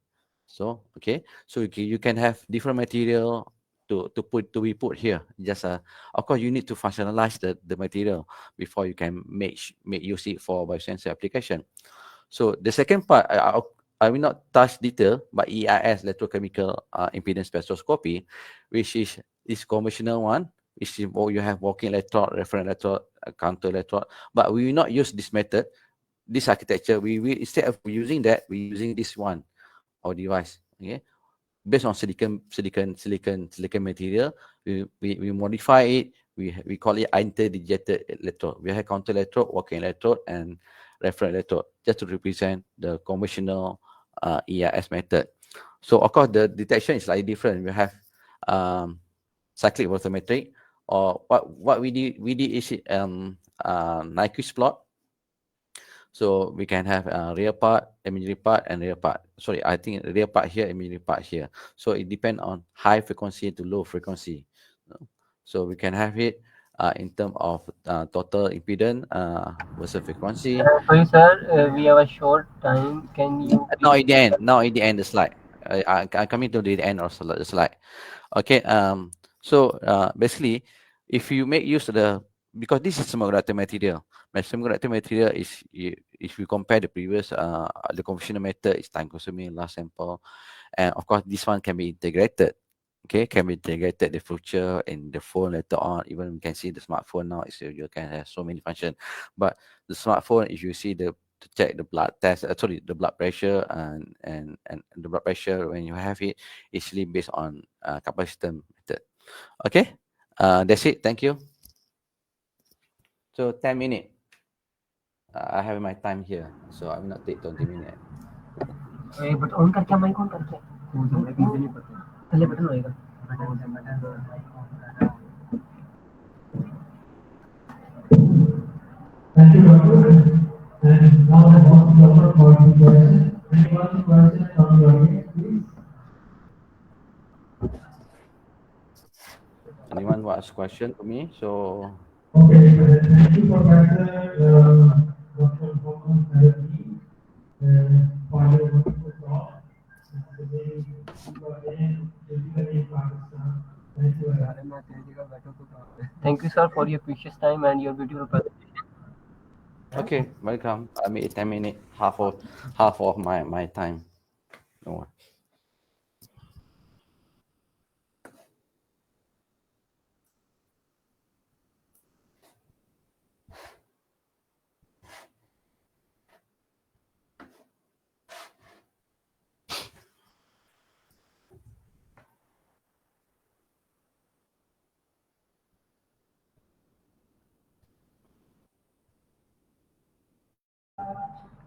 Speaker 2: So okay, so you can have different material to be put here. Just of course you need to functionalize the material before you can make use it for biosensor application. So the second part, I will not touch detail, but EIS, electrochemical impedance spectroscopy, which is this conventional one, which is you have working electrode, reference electrode, counter electrode, but we will not use this method, this architecture. We will, instead of using that, we using this one, our device. Okay, based on silicon material, we modify it. We call it interdigited electrode. We have counter electrode, working electrode, and reference electrode, just to represent the conventional EIS method. So of course the detection is slightly different. We have cyclic voltammetric, or what we did is Nyquist plot. So we can have real part, imaginary part, and real part. Sorry, I think real part here, imaginary part here. So it depends on high frequency to low frequency. So we can have it in terms of total impedance versus frequency.
Speaker 17: Sorry, sir, we have a short time. Can you?
Speaker 2: Now in the end, the slide. I'm coming to the end of the slide. Okay. So basically, if you make use of because this is semiconductor material. My semiconductor material is, if you compare the previous, the conventional method is time consuming, last sample, and of course this one can be integrated. Okay, can be integrated the future in the phone later on. Even we can see the smartphone now. You can have so many functions, but the smartphone, if you see to check the blood test, the blood pressure and the blood pressure when you have it, it's really based on capacitor method. Okay, that's it. Thank you. So 10 minutes. I have my time here, so I will not take 20 minutes.
Speaker 17: But on करके mic on करके पहले button होएगा
Speaker 3: Thank you, Doctor. And now I want to open for the question. Anyone question from the audience, please?
Speaker 2: Anyone want to ask question to me? So
Speaker 3: okay, thank you, Professor Dr. Bokun Therapy, for your wonderful talk. Today you are in Pakistan. Thank you.
Speaker 17: Thank you, sir, for your precious time and your beautiful presentation.
Speaker 2: okay, welcome. I made 10 minutes, half of my time. No.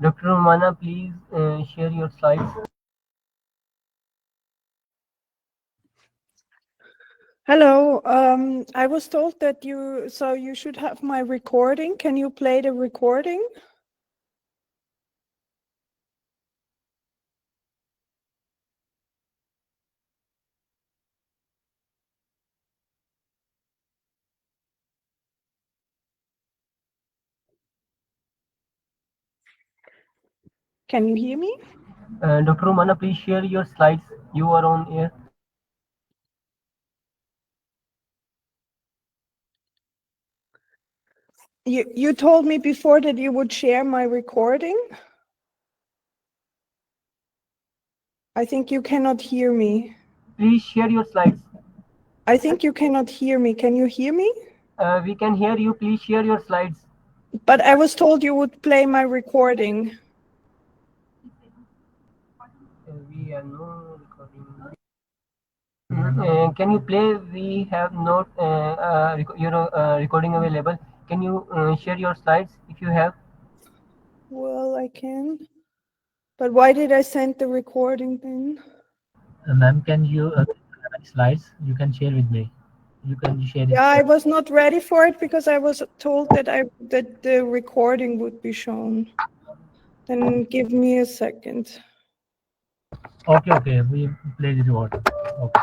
Speaker 17: Dr. Romana, please share your slides.
Speaker 4: Hello, I was told that you should have my recording. Can you play the recording? Can you hear me?
Speaker 17: Dr. Romana, please share your slides. You are on air.
Speaker 4: You told me before that you would share my recording. I think you cannot hear me.
Speaker 17: Please share your slides.
Speaker 4: I think you cannot hear me. Can you hear me?
Speaker 17: We can hear you. Please share your slides.
Speaker 4: But I was told you would play my recording.
Speaker 17: We are no recording. Can you play? We have not recording available. Can you share your slides if you have?
Speaker 4: Well, I can. But why did I send the recording then?
Speaker 17: Ma'am, can you slides? You can share with me. You can share it.
Speaker 4: Yeah, I was not ready for it because I was told that that the recording would be shown. Then give me a second.
Speaker 17: Okay, okay. We play the reward. Okay.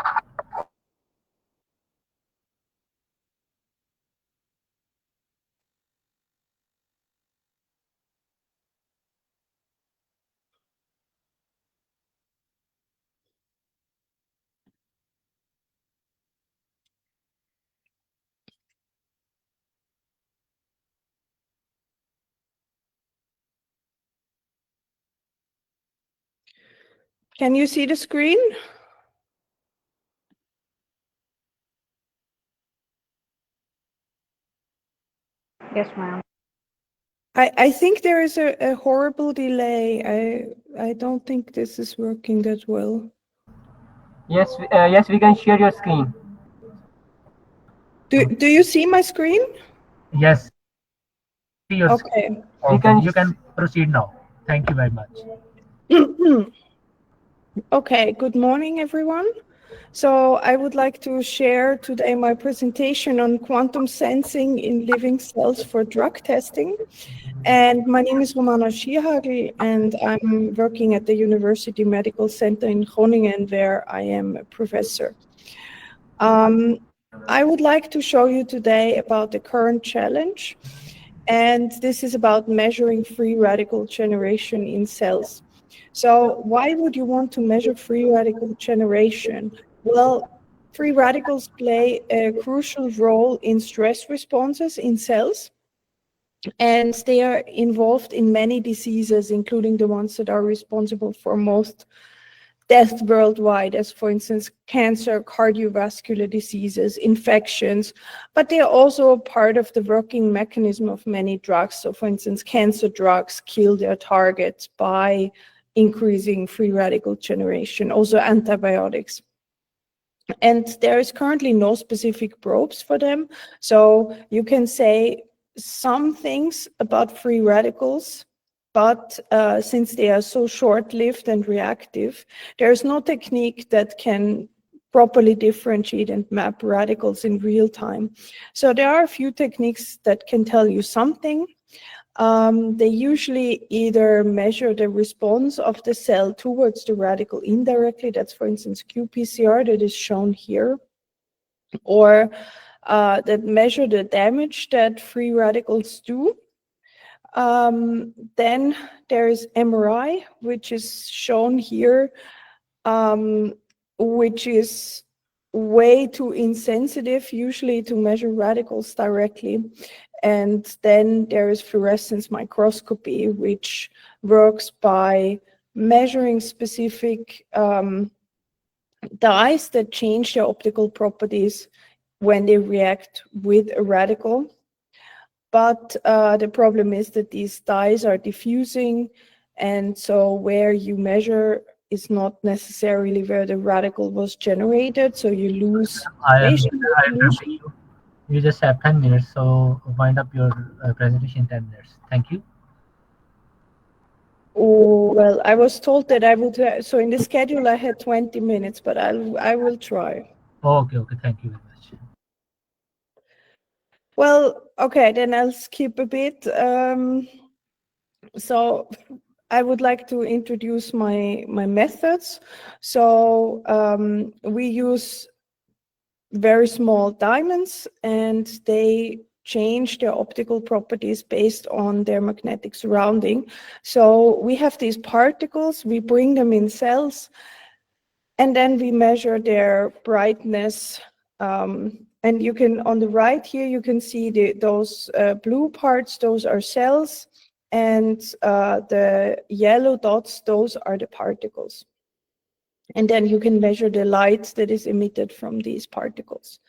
Speaker 4: Can you see the screen?
Speaker 1: Yes, ma'am.
Speaker 4: I think there is a horrible delay. I don't think this is working that well.
Speaker 17: Yes, yes, we can share your screen.
Speaker 4: Do you see my screen?
Speaker 17: Yes. Your
Speaker 4: okay.
Speaker 17: Okay. You can proceed now. Thank you very much.
Speaker 4: Okay, good morning, everyone. So I would like to share today my presentation on quantum sensing in living cells for drug testing. And my name is Romana Schierhagel, and I'm working at the University Medical Center in Groningen, where I am a professor. I would like to show you today about the current challenge, and this is about measuring free radical generation in cells. So why would you want to measure free radical generation? Well, free radicals play a crucial role in stress responses in cells, and they are involved in many diseases, including the ones that are responsible for most death worldwide, as for instance, cancer, cardiovascular diseases, infections, but they are also a part of the working mechanism of many drugs. So for instance, cancer drugs kill their targets by increasing free radical generation, also antibiotics. And there is currently no specific probes for them. So you can say some things about free radicals, but since they are so short-lived and reactive, there is no technique that can properly differentiate and map radicals in real time. So there are a few techniques that can tell you something. They usually either measure the response of the cell towards the radical indirectly, that's for instance qPCR that is shown here, or that measure the damage that free radicals do. Then there is MRI, which is shown here, which is way too insensitive usually to measure radicals directly. And then there is fluorescence microscopy, which works by measuring specific dyes that change their optical properties when they react with a radical. But the problem is that these dyes are diffusing, and so where you measure is not necessarily where the radical was generated, so you lose spatial resolution.
Speaker 17: You. You just have 10 minutes, so wind up your presentation in 10 minutes. Thank you.
Speaker 4: Oh, well, I was told that I would, so in the schedule I had 20 minutes, but I will try.
Speaker 17: Okay, okay, thank you very much.
Speaker 4: Well, okay, then I'll skip a bit. So I would like to introduce my methods. So we use very small diamonds, and they change their optical properties based on their magnetic surrounding. So we have these particles, we bring them in cells, and then we measure their brightness And you can, on the right here, you can see those blue parts, those are cells, and the yellow dots, those are the particles. And then you can measure the light that is emitted from these particles.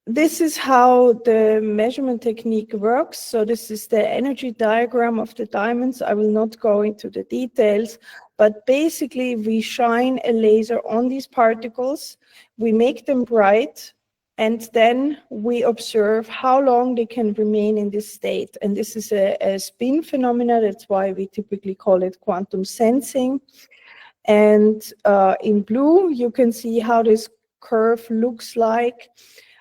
Speaker 4: This is how the measurement technique works. So this is the energy diagram of the diamonds. I will not go into the details, but basically we shine a laser on these particles, we make them bright, and then we observe how long they can remain in this state. And this is a spin phenomena. That's why we typically call it quantum sensing. And in blue, you can see how this curve looks like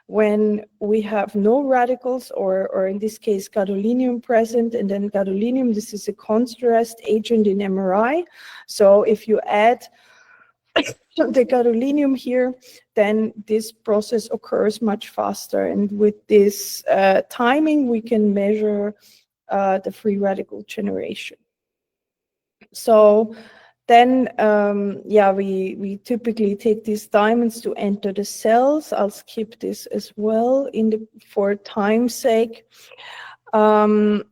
Speaker 4: when we have no radicals, or in this case, gadolinium present. And then gadolinium, this is a contrast agent in MRI. So if you add the gadolinium here, then this process occurs much faster. And with this timing, we can measure the free radical generation. So then, we typically take these diamonds to enter the cells. I'll skip this as well for time's sake. Now,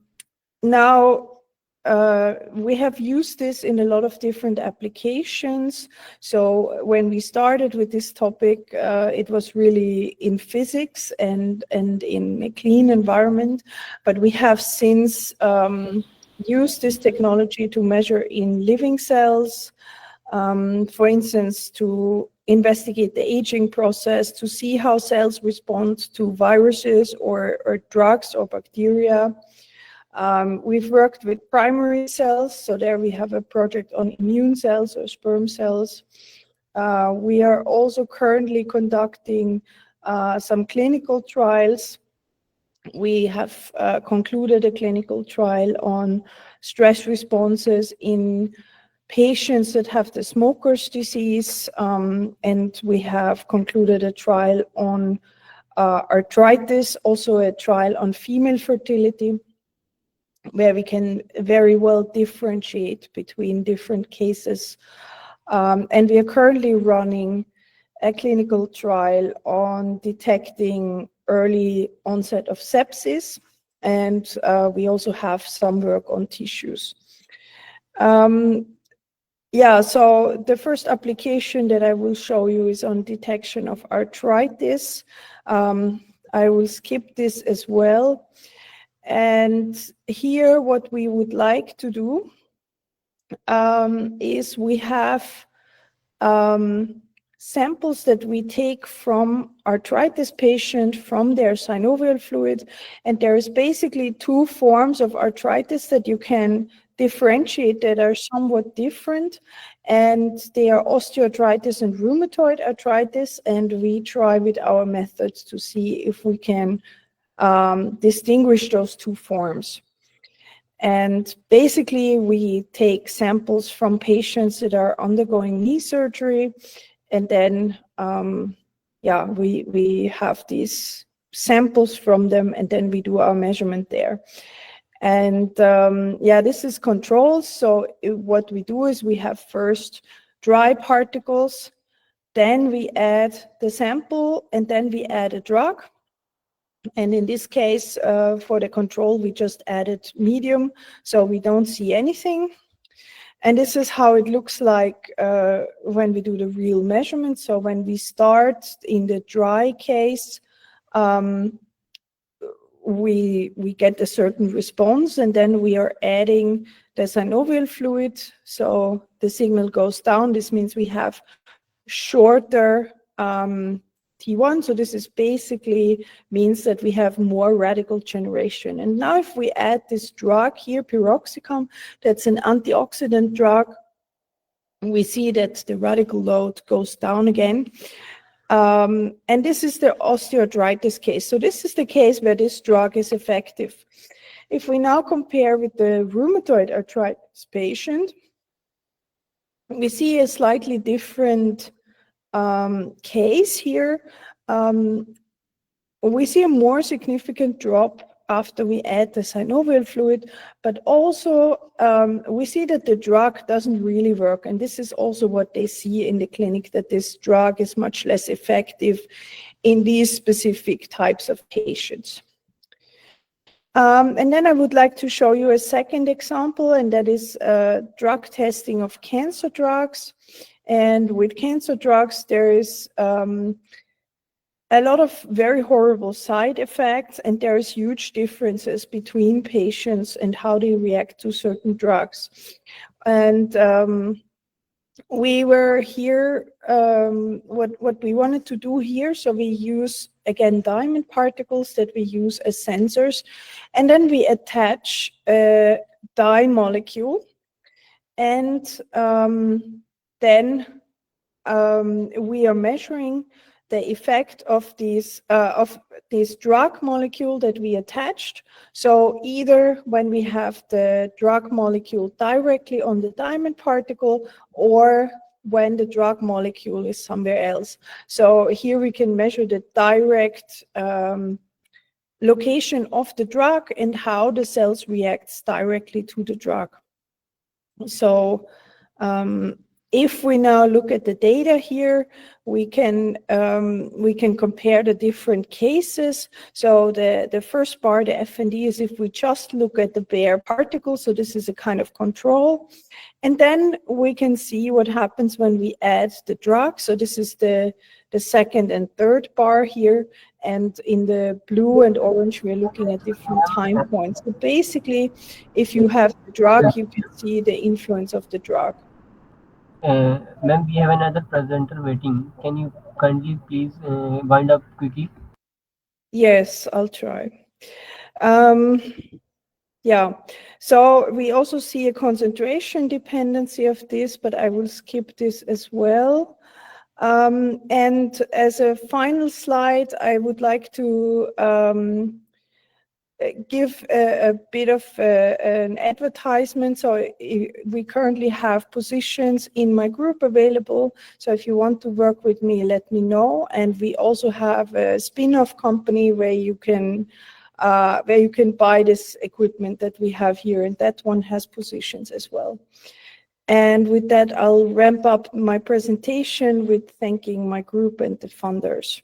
Speaker 4: we have used this in a lot of different applications. So when we started with this topic, it was really in physics and in a clean environment, but we have since use this technology to measure in living cells, for instance, to investigate the aging process, to see how cells respond to viruses or drugs or bacteria. We've worked with primary cells, so there we have a project on immune cells or sperm cells. We are also currently conducting some clinical trials. We have concluded a clinical trial on stress responses in patients that have the smoker's disease, and we have concluded a trial on arthritis, also a trial on female fertility, where we can very well differentiate between different cases. And we are currently running a clinical trial on detecting early onset of sepsis, and we also have some work on tissues. So the first application that I will show you is on detection of arthritis. I will skip this as well. And here what we would like to do is we have samples that we take from arthritis patient, from their synovial fluid, and there is basically two forms of arthritis that you can differentiate that are somewhat different, and they are osteoarthritis and rheumatoid arthritis, and we try with our methods to see if we can distinguish those two forms. And basically we take samples from patients that are undergoing knee surgery, and then we have these samples from them, and then we do our measurement there. And this is controls. So what we do is we have first dry particles, then we add the sample, and then we add a drug. And in this case, for the control, we just added medium, so we don't see anything. And this is how it looks like when we do the real measurement. So when we start in the dry case, we get a certain response, and then we are adding the synovial fluid. So the signal goes down. This means we have shorter T1. So this is basically means that we have more radical generation. And now if we add this drug here, piroxicam, that's an antioxidant drug, we see that the radical load goes down again. And this is the osteoarthritis case. So this is the case where this drug is effective. If we now compare with the rheumatoid arthritis patient, we see a slightly different case here. We see a more significant drop after we add the synovial fluid, but also we see that the drug doesn't really work. And this is also what they see in the clinic, that this drug is much less effective in these specific types of patients. And then I would like to show you a second example, and that is drug testing of cancer drugs. And with cancer drugs, there is a lot of very horrible side effects, and there is huge differences between patients and how they react to certain drugs. And we were here, what we wanted to do here, so we use, again, diamond particles that we use as sensors, and then we attach a dye molecule, and then we are measuring the effect of this drug molecule that we attached. So either when we have the drug molecule directly on the diamond particle, or when the drug molecule is somewhere else. So here we can measure the direct location of the drug and how the cells react directly to the drug. So if we now look at the data here, we can compare the different cases. So the first bar, the FND, is if we just look at the bare particles. So this is a kind of control. And then we can see what happens when we add the drug. So this is the second and third bar here. And in the blue and orange, we're looking at different time points. So basically, if you have the drug, you can see the influence of the drug.
Speaker 17: Ma'am, we have another presenter waiting. Can you kindly please wind up quickly?
Speaker 4: Yes, I'll try. Yeah, so we also see a concentration dependency of this, but I will skip this as well. And as a final slide, I would like to give a bit of an advertisement. So we currently have positions in my group available. So if you want to work with me, let me know. And we also have a spin-off company where you can buy this equipment that we have here, and that one has positions as well. And with that, I'll ramp up my presentation with thanking my group and the funders.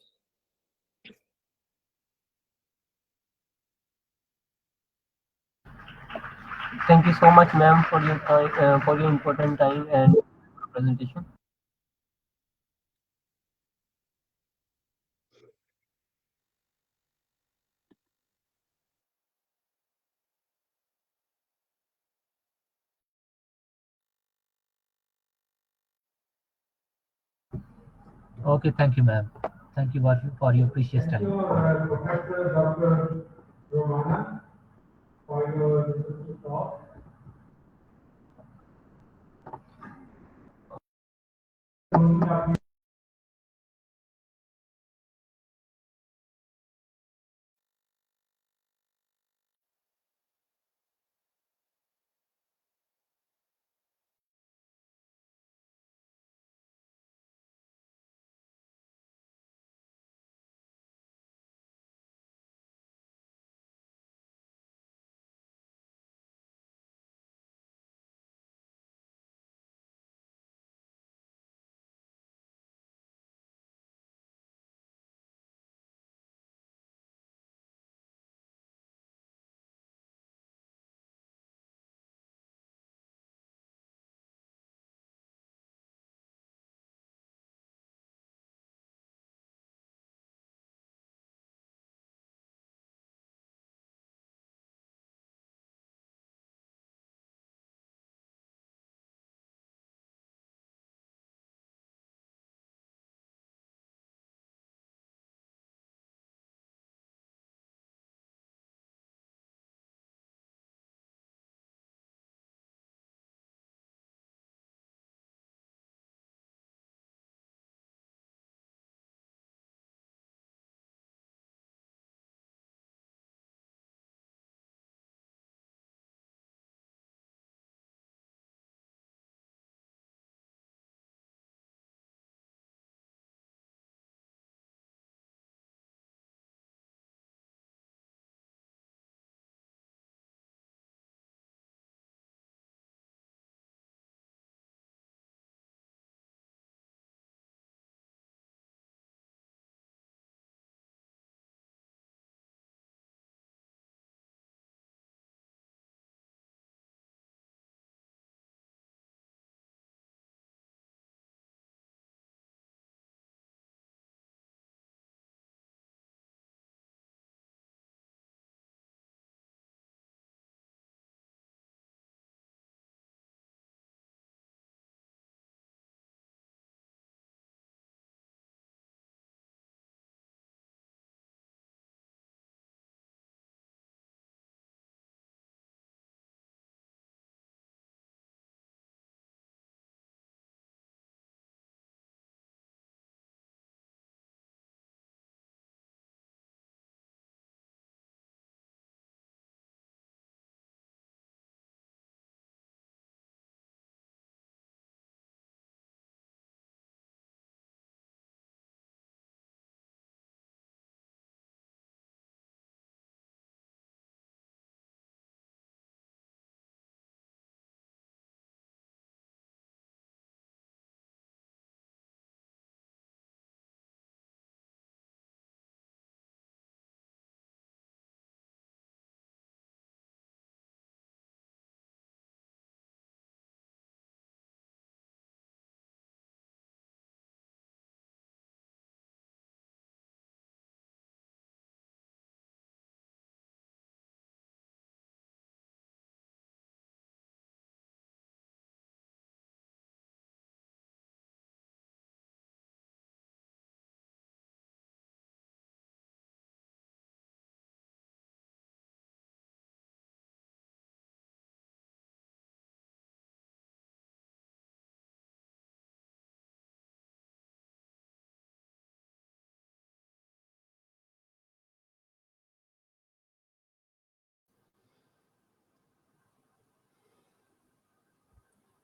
Speaker 17: Thank you so much, ma'am, for your time, for your important time and presentation. Okay, thank you, ma'am. Thank you for your precious
Speaker 3: Thank
Speaker 17: time.
Speaker 3: you, Professor Dr. Romana, for your talk.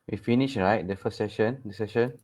Speaker 2: We finished, right? The first session, the session.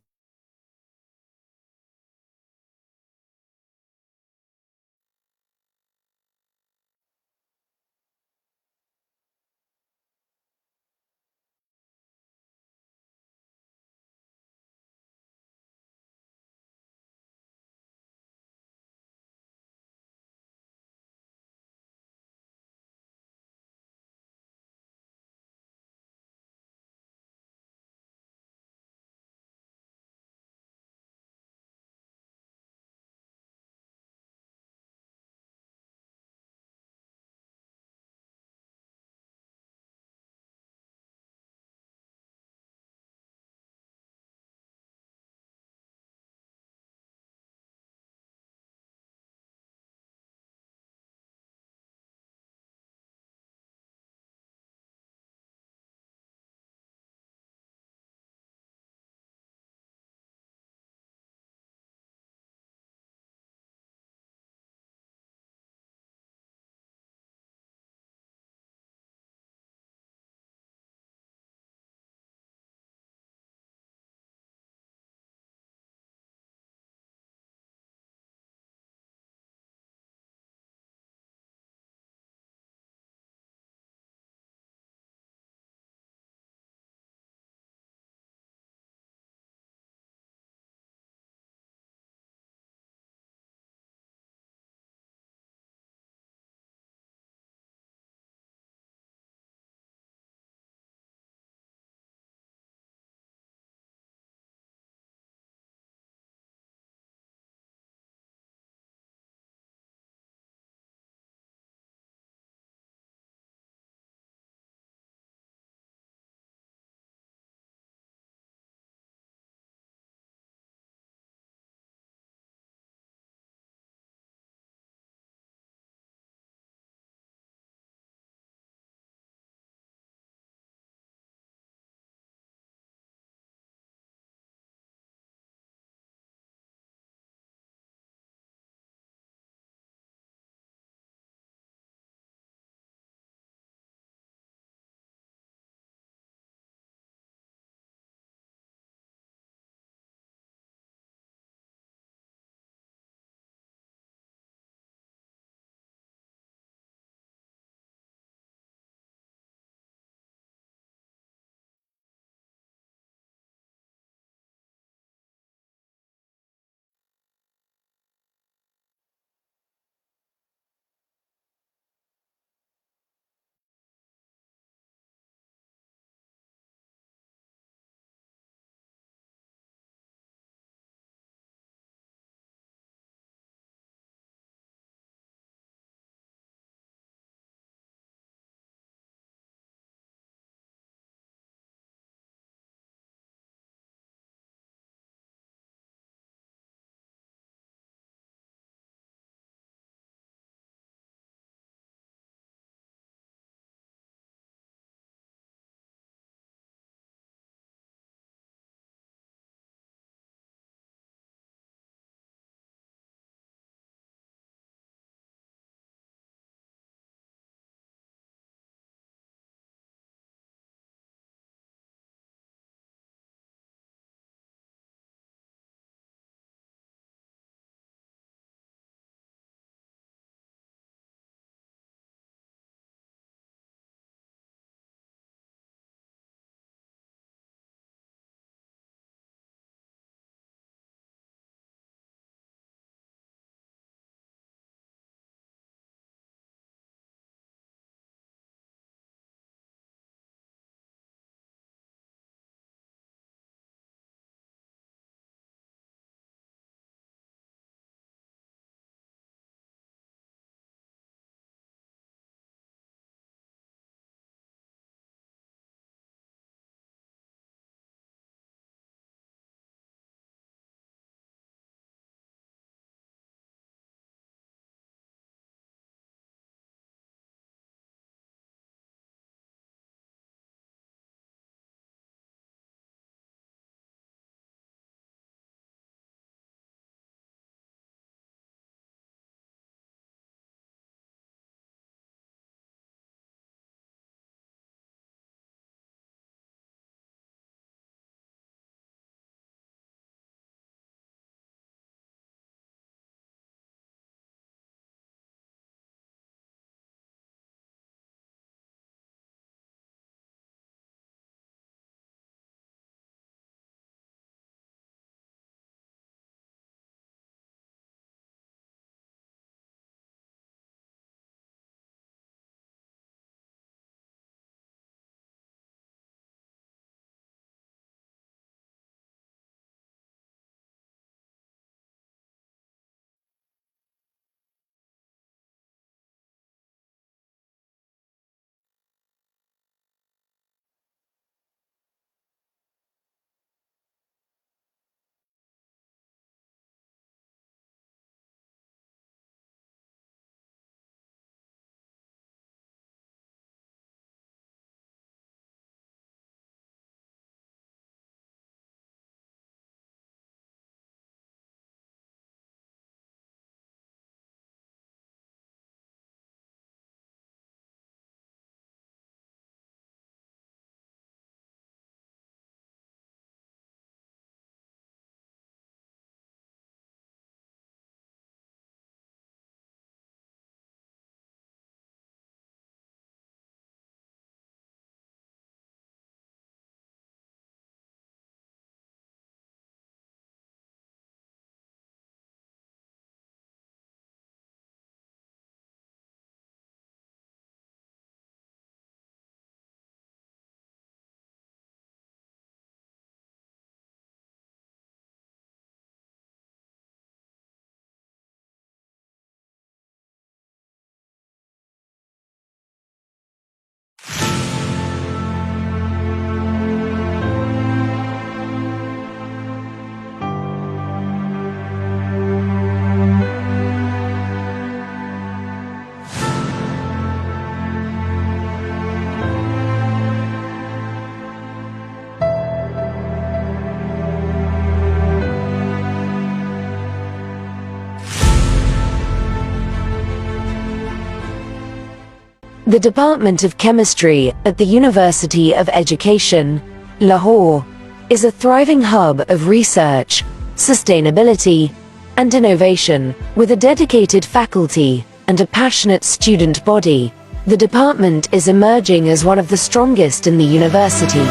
Speaker 7: The Department of Chemistry at the University of Education, Lahore, is a thriving hub of research, sustainability, and innovation, with a dedicated faculty and a passionate student body. The department is emerging as one of the strongest in the university.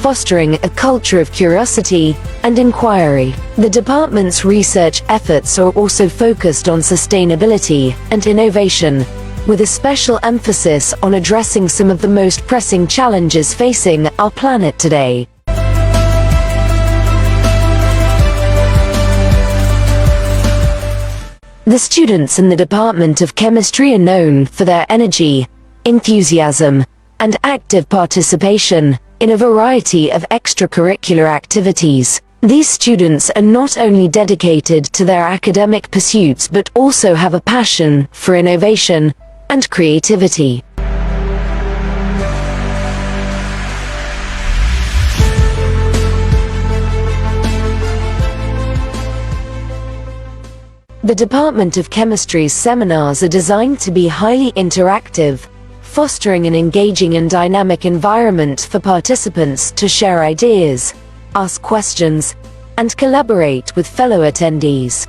Speaker 7: Fostering a culture of curiosity and inquiry. The department's research efforts are also focused on sustainability and innovation, with a special emphasis on addressing some of the most pressing challenges facing our planet today. The students in the Department of Chemistry are known for their energy, enthusiasm, and active participation in a variety of extracurricular activities. These students are not only dedicated to their academic pursuits but also have a passion for innovation and creativity. The Department of Chemistry's seminars are designed to be highly interactive, fostering an engaging and dynamic environment for participants to share ideas, ask questions, and collaborate with fellow attendees.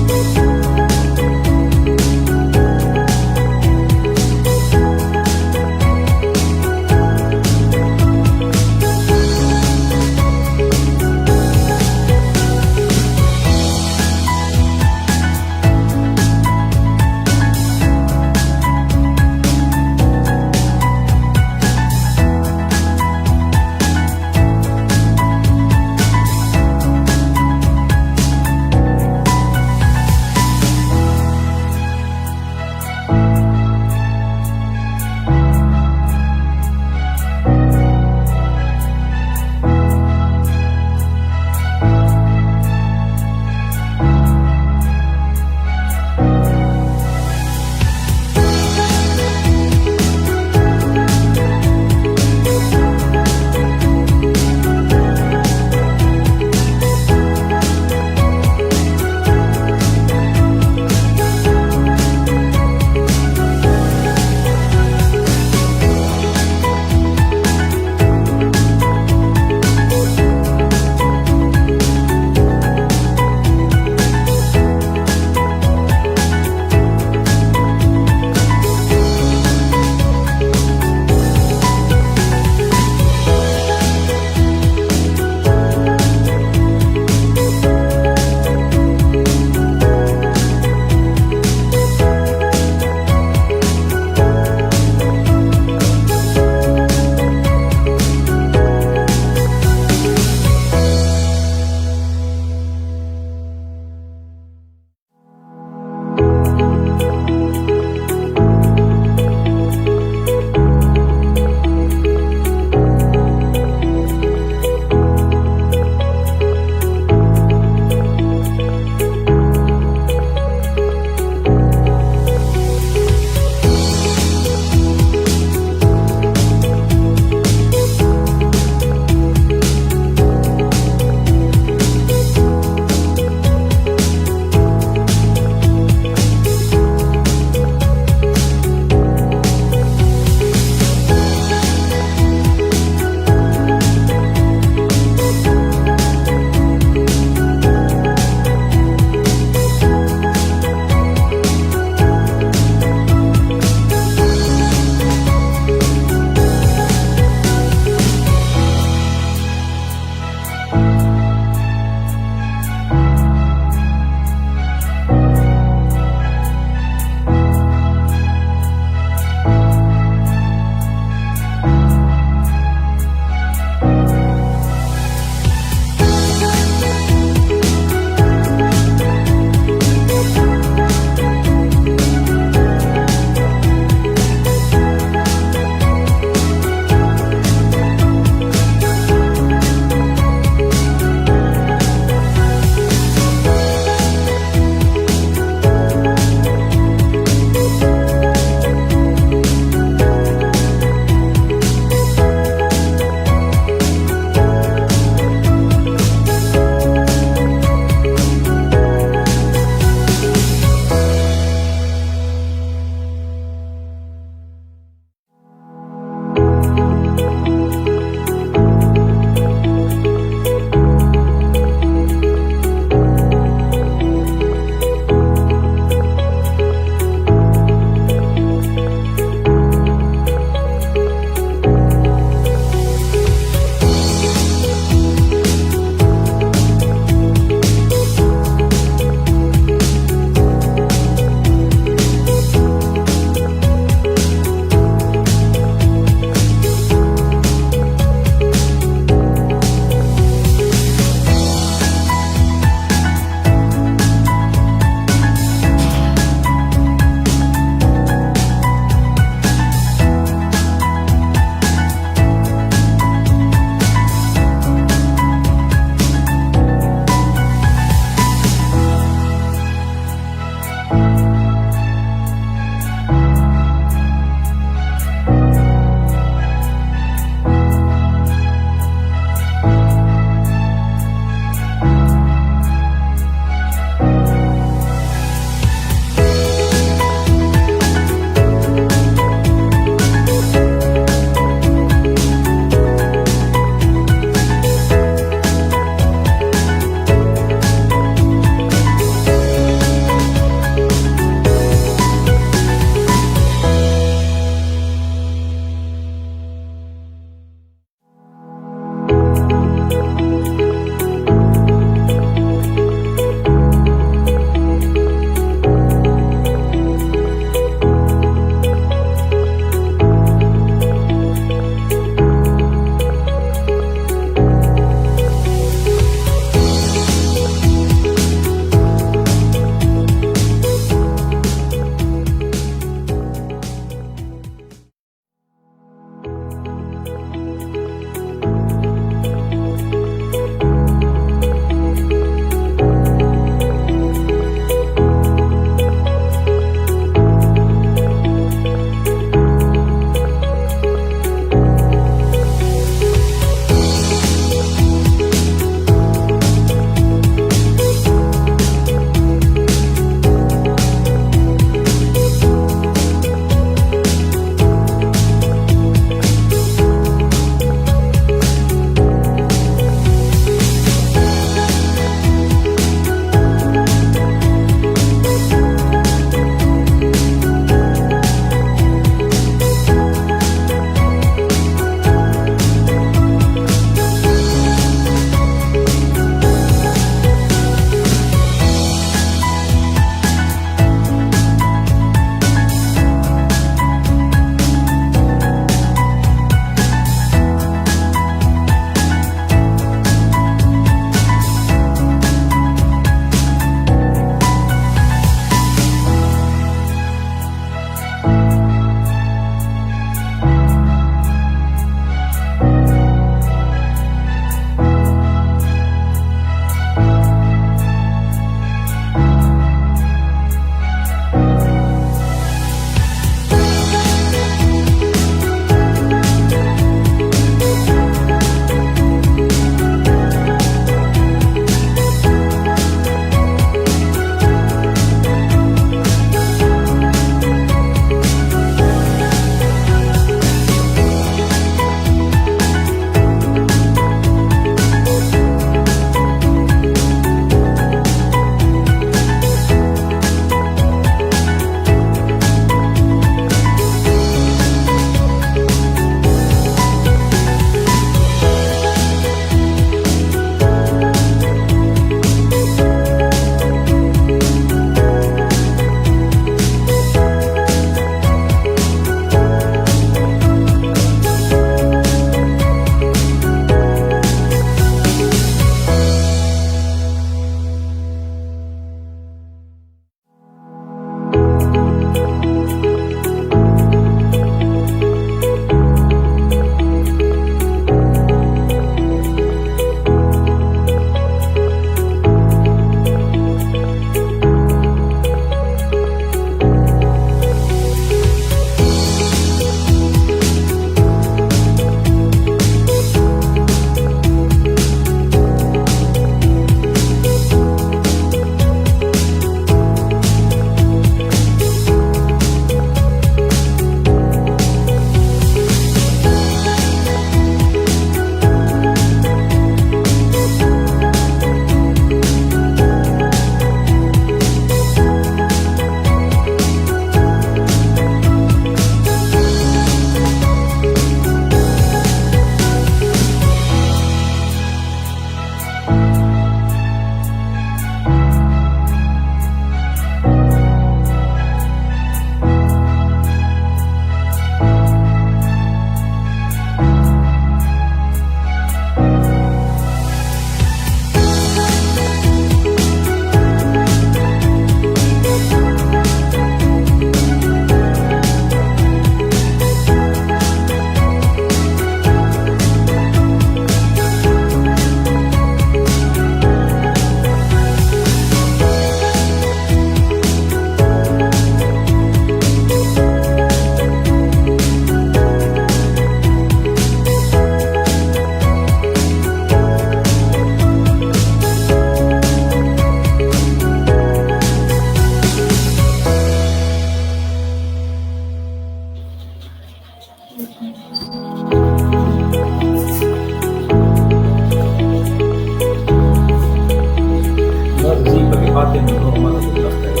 Speaker 5: Guarda, sì, perché parte il microfono sulla stella.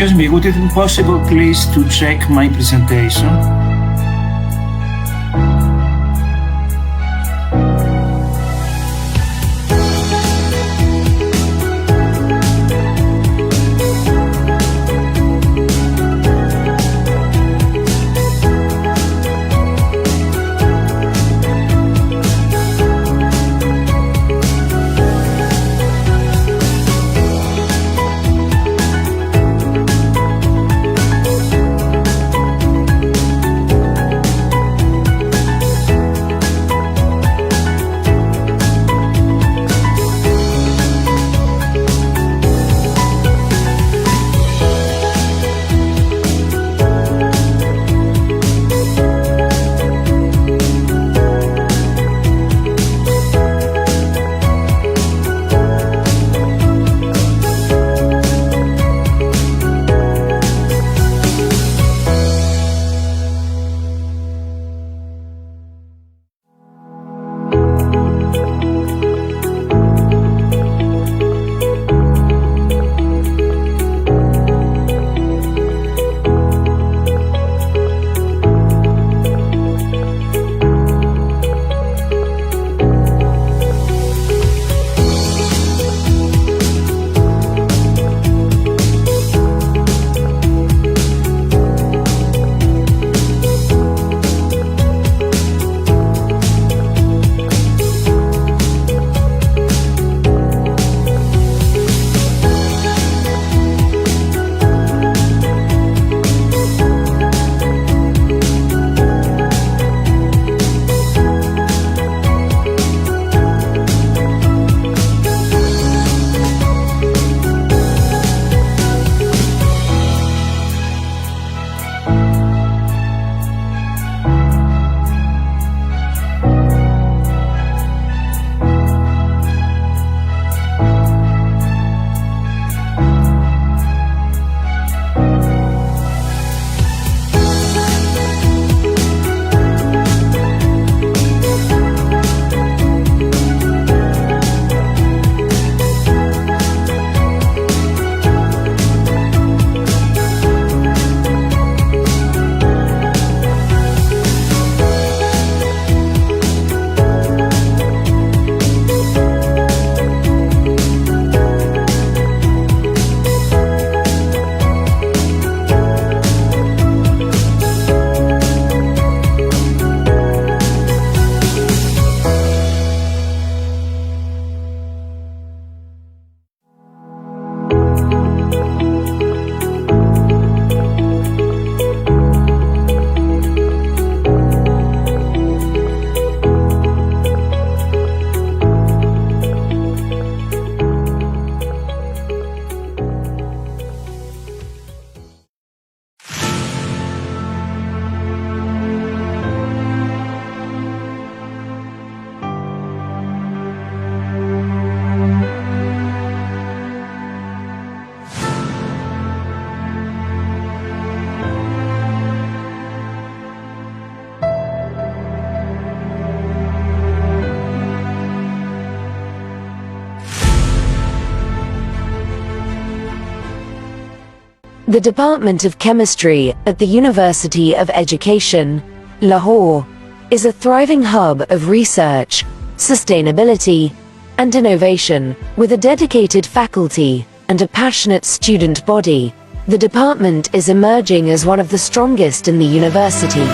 Speaker 22: Excuse me, would it be possible, please, to check my presentation?
Speaker 7: The Department of Chemistry at the University of Education, Lahore, is a thriving hub of research, sustainability, and innovation. With a dedicated faculty and a passionate student body, the department is emerging as one of the strongest in the university.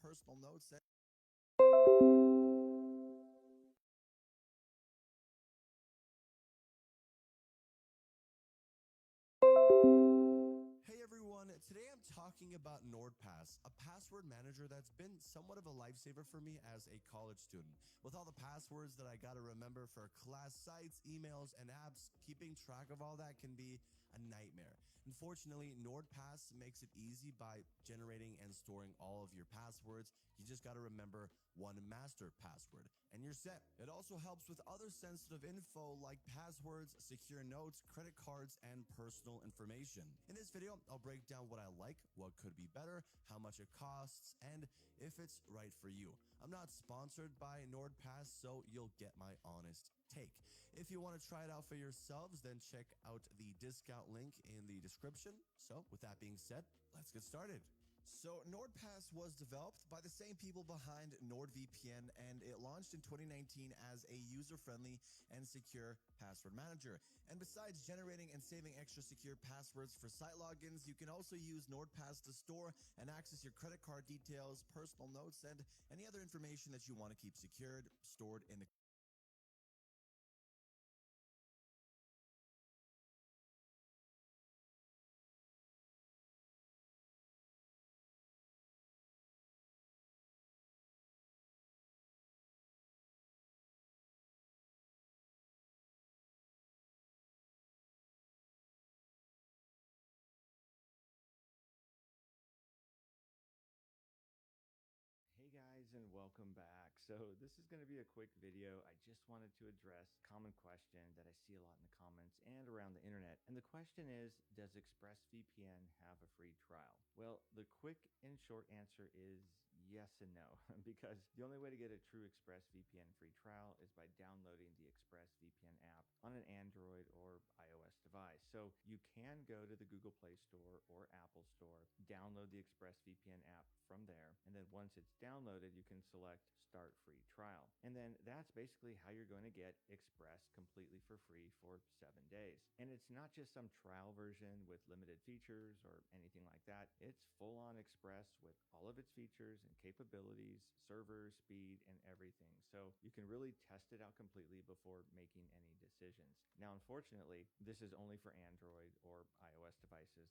Speaker 8: Personal notes. Hey everyone, today I'm talking about NordPass, a password manager that's been somewhat of a lifesaver for me as a college student. With all the passwords that I gotta remember for class sites, emails, and apps, keeping track of all that can be a nightmare. Unfortunately, NordPass makes it easy by generating and storing all of your passwords. You just gotta remember one master password, and you're set. It also helps with other sensitive info like passwords, secure notes, credit cards, and personal information. In this video, I'll break down what I like, what could be better, how much it costs, and if it's right for you. I'm not sponsored by NordPass, so you'll get my honest take. If you want to try it out for yourselves, then check out the discount link in the description. So with that being said, let's get started. So NordPass was developed by the same people behind NordVPN, and it launched in 2019 as a user-friendly and secure password manager. And besides generating and saving extra secure passwords for site logins, you can also use NordPass to store and access your credit card details, personal notes, and any other information that you want to keep secured, stored in the
Speaker 10: Hey guys, and welcome back. So this is going to be a quick video. I just wanted to address a common question that I see a lot in the comments and around the internet. And the question is, does ExpressVPN have a free trial? Well, the quick and short answer is yes and no, because the only way to get a true ExpressVPN free trial is by downloading the ExpressVPN app on an Android or iOS device. So you can go to the Google Play Store or Apple Store, download the ExpressVPN app from there, and then once it's downloaded, you can select Start Free Trial. And then that's basically how you're going to get Express completely for free for 7 days. And it's not just some trial version with limited features or anything like that. It's full-on Express with all of its features and capabilities, servers, speed, and everything. So you can really test it out completely before making any decisions. Now, unfortunately, this is only for Android or iOS devices.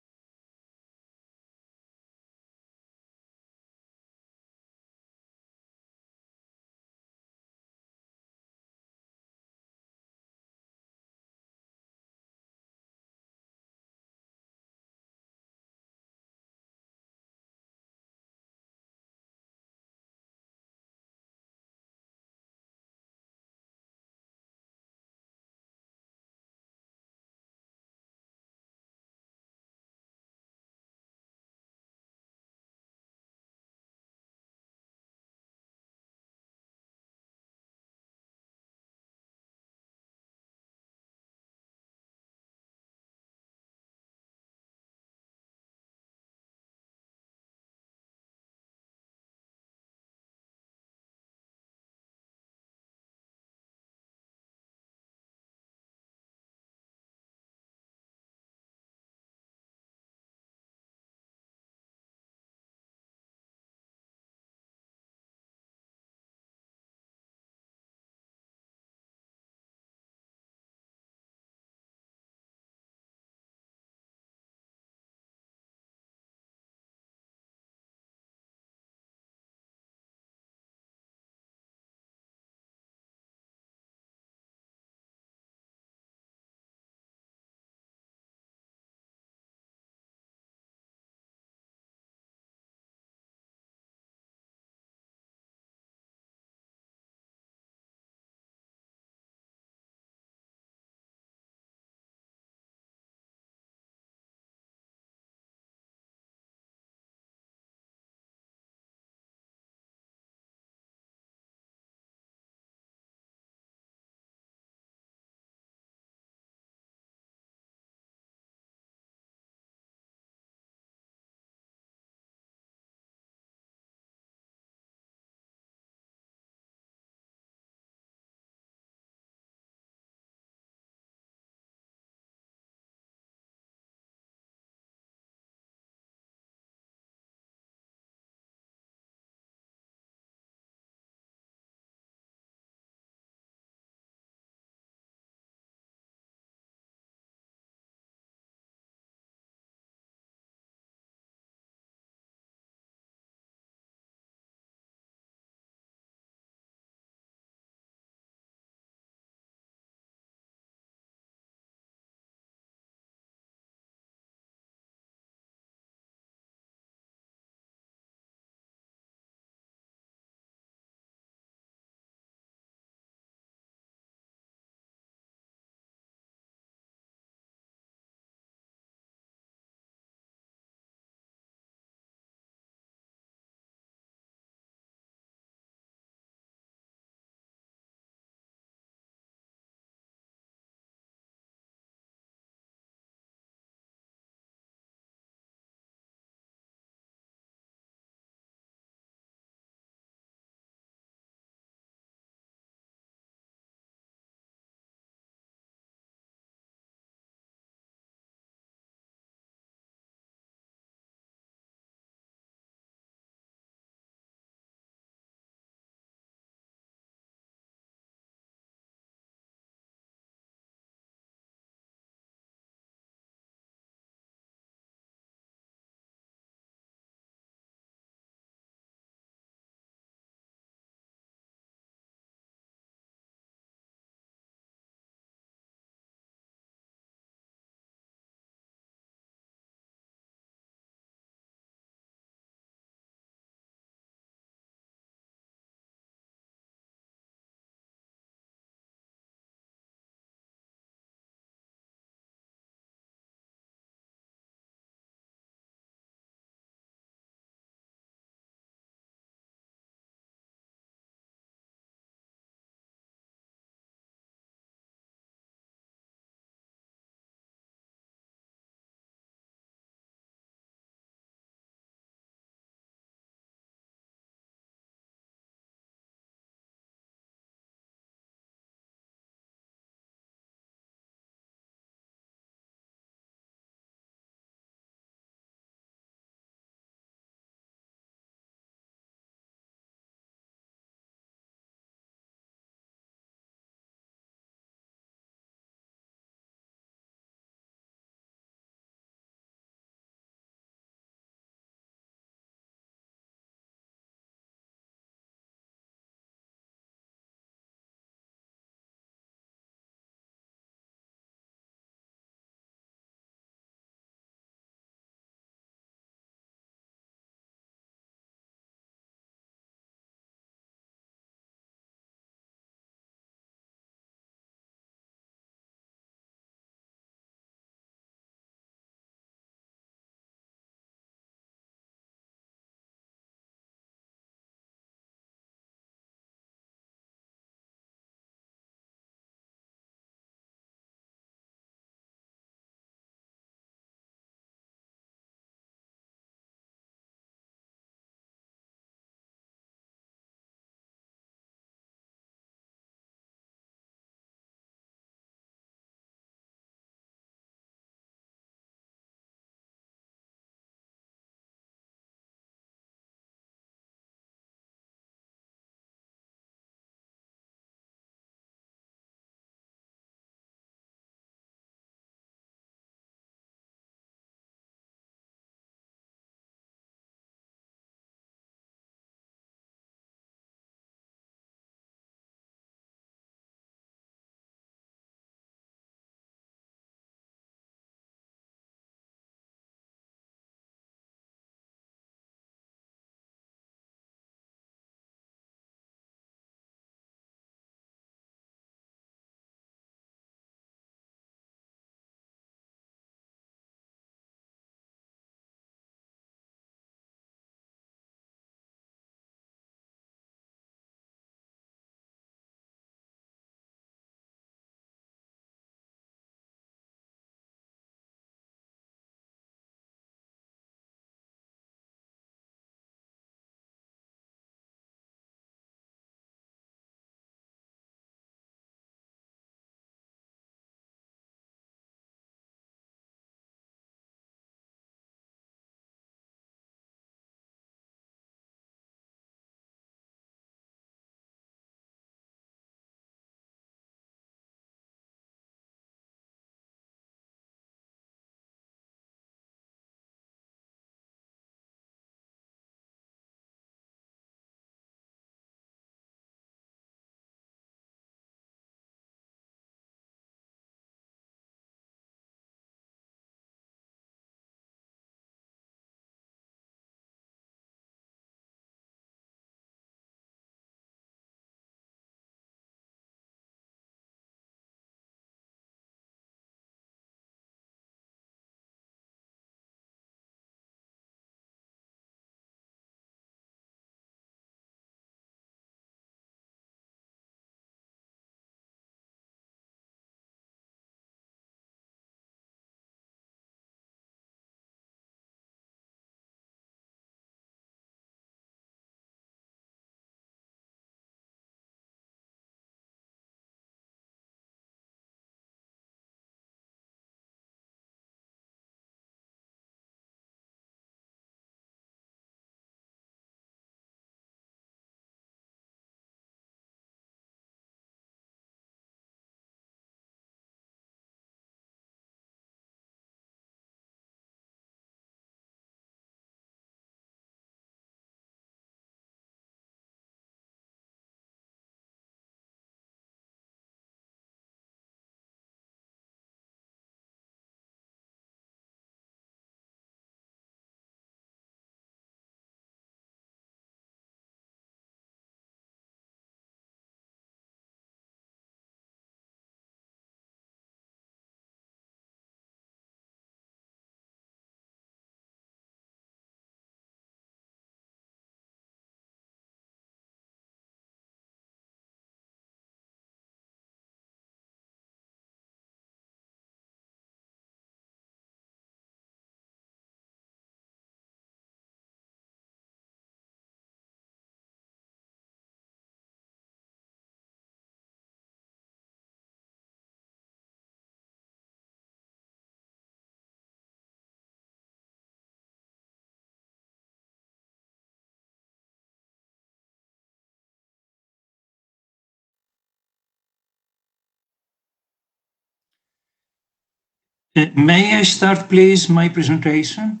Speaker 22: May I start, please, my presentation?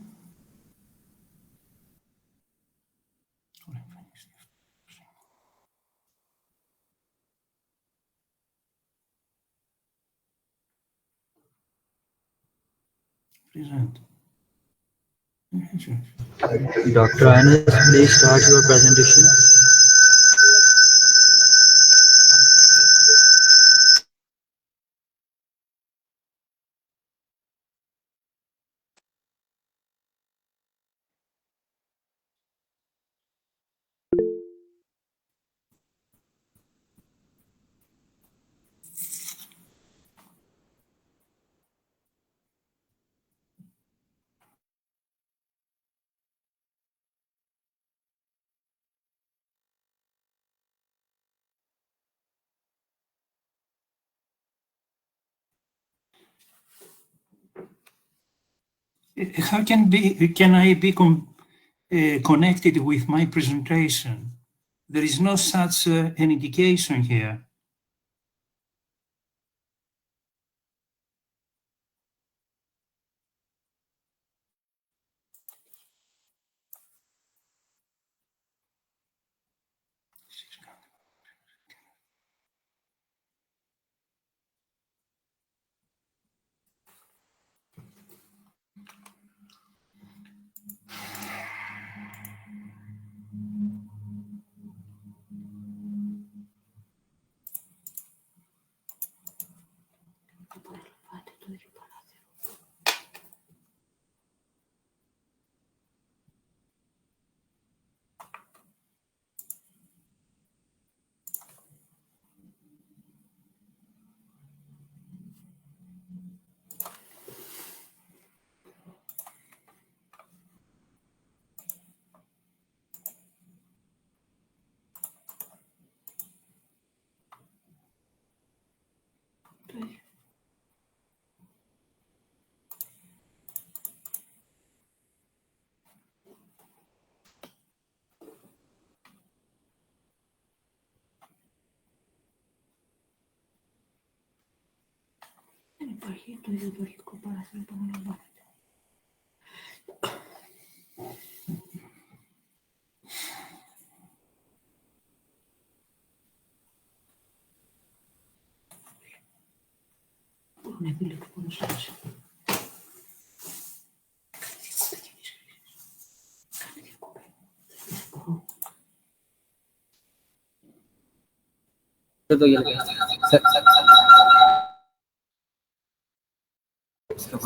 Speaker 22: Present.
Speaker 11: Dr. Anas, please start your presentation.
Speaker 22: How can I be connected with my presentation? There is no such an indication here.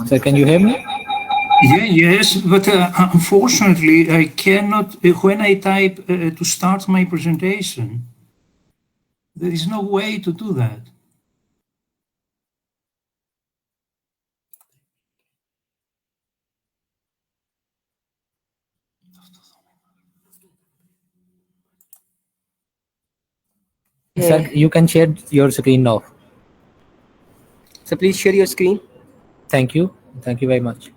Speaker 11: Sir, can you hear me?
Speaker 22: Yeah, yes, but unfortunately, I cannot, when I type to start my presentation, there is no way to do that.
Speaker 11: Sir, you can share your screen now.
Speaker 13: So please share your screen.
Speaker 11: Thank you. Thank you very much.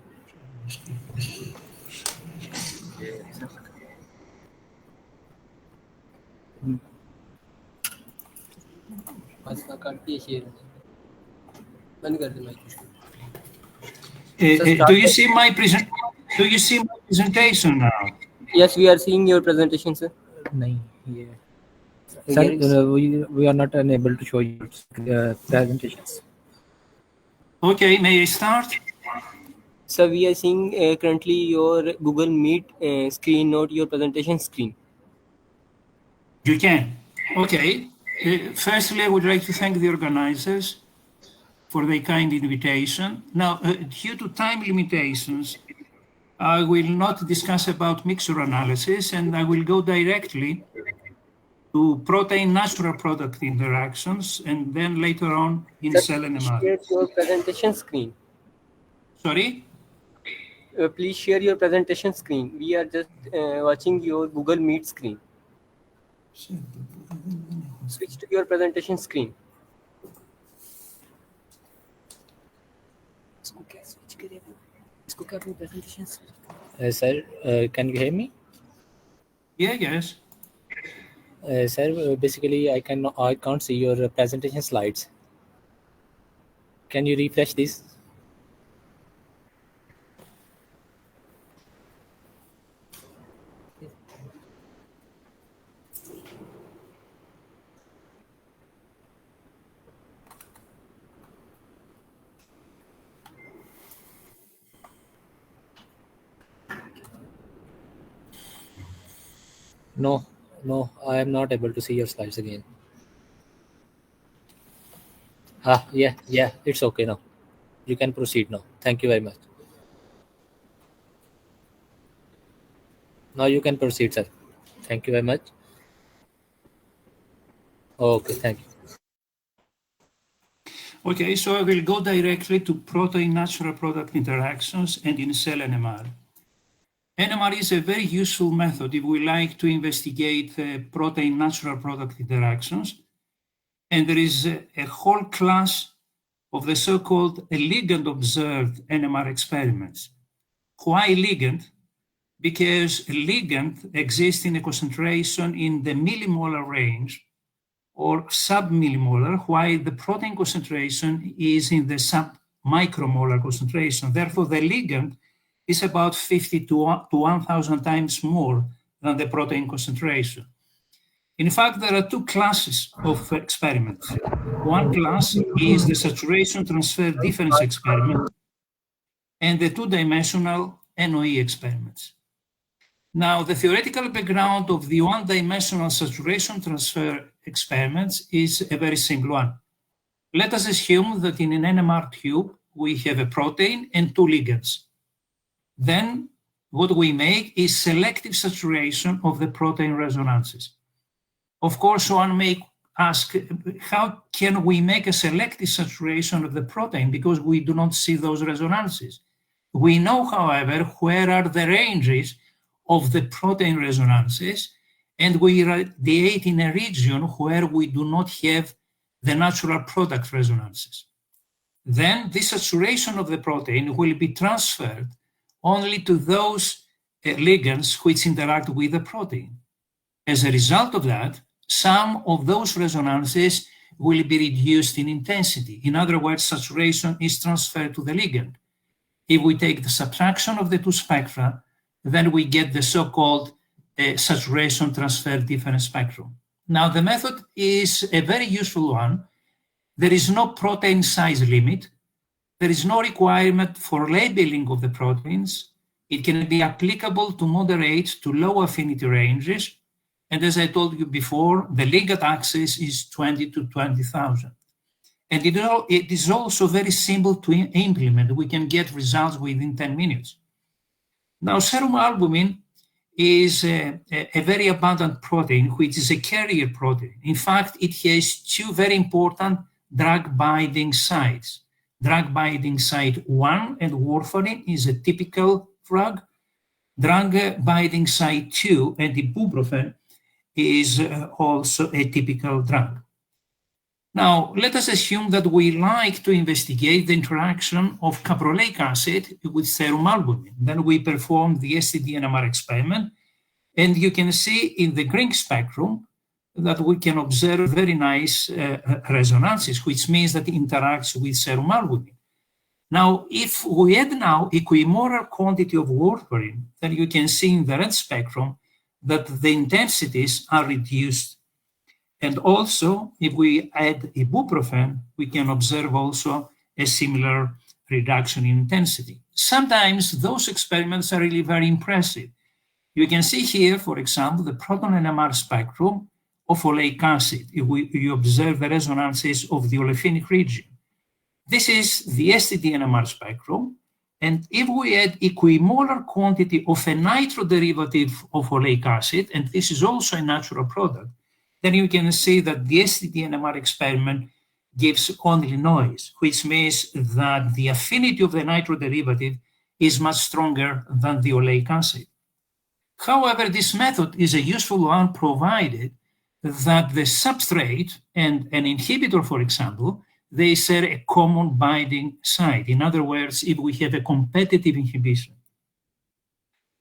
Speaker 22: Do you see my presentation now?
Speaker 13: Yes, we are seeing your presentation, sir.
Speaker 11: No, yeah. Sir, we are not unable to show your presentations.
Speaker 22: Okay, may I start?
Speaker 13: So we are seeing currently your Google Meet screen, not your presentation screen.
Speaker 22: You can. Okay. Firstly, I would like to thank the organizers for their kind invitation. Now, due to time limitations, I will not discuss about mixture analysis, and I will go directly to protein natural product interactions, and then later on in cell
Speaker 13: Share
Speaker 22: analysis.
Speaker 13: your presentation screen.
Speaker 22: Sorry?
Speaker 13: Please share your presentation screen. We are just watching your Google Meet screen. Switch to your presentation screen.
Speaker 11: Sir, can you hear me?
Speaker 22: Yeah, yes.
Speaker 11: Sir, basically, I can't see your presentation slides. Can you refresh this? No, no, I am not able to see your slides again. Yeah, it's okay now. You can proceed now. Thank you very much. Now you can proceed, sir. Thank you very much. Okay, thank you.
Speaker 22: Okay, so I will go directly to protein natural product interactions and in cell NMR. NMR is a very useful method if we like to investigate protein natural product interactions. And there is a whole class of the so-called ligand observed NMR experiments. Why ligand? Because a ligand exists in a concentration in the millimolar range or sub-millimolar, while the protein concentration is in the sub-micromolar concentration. Therefore, the ligand is about 50 to 1,000 times more than the protein concentration. In fact, there are two classes of experiments. One class is the saturation transfer difference experiment and the two-dimensional NOE experiments. Now, the theoretical background of the one-dimensional saturation transfer experiments is a very simple one. Let us assume that in an NMR tube, we have a protein and two ligands. Then what we make is selective saturation of the protein resonances. Of course, one may ask, how can we make a selective saturation of the protein because we do not see those resonances? We know, however, where are the ranges of the protein resonances, and we radiate in a region where we do not have the natural product resonances. Then the saturation of the protein will be transferred only to those ligands which interact with the protein. As a result of that, some of those resonances will be reduced in intensity. In other words, saturation is transferred to the ligand. If we take the subtraction of the two spectra, then we get the so-called saturation transfer difference spectrum. Now, the method is a very useful one. There is no protein size limit. There is no requirement for labeling of the proteins. It can be applicable to moderate to low affinity ranges. And as I told you before, the ligand axis is 20 to 20,000. And it is also very simple to implement. We can get results within 10 minutes. Now, serum albumin is a very abundant protein, which is a carrier protein. In fact, it has two very important drug binding sites. Drug binding site 1 and warfarin is a typical drug. Drug binding site 2 and ibuprofen is also a typical drug. Now, let us assume that we like to investigate the interaction of caprolaic acid with serum albumin. Then we perform the STD-NMR experiment, and you can see in the green spectrum that we can observe very nice resonances, which means that it interacts with serum albumin. Now, if we add now equimolar quantity of warfarin, then you can see in the red spectrum that the intensities are reduced. And also, if we add ibuprofen, we can observe also a similar reduction in intensity. Sometimes those experiments are really very impressive. You can see here, for example, the proton NMR spectrum of oleic acid, if you observe the resonances of the olefinic region. This is the STD-NMR spectrum. And if we add equimolar quantity of a nitro derivative of oleic acid, and this is also a natural product, then you can see that the STD-NMR experiment gives only noise, which means that the affinity of the nitro derivative is much stronger than the oleic acid. However, this method is a useful one provided that the substrate and an inhibitor, for example, they share a common binding site. In other words, if we have a competitive inhibition.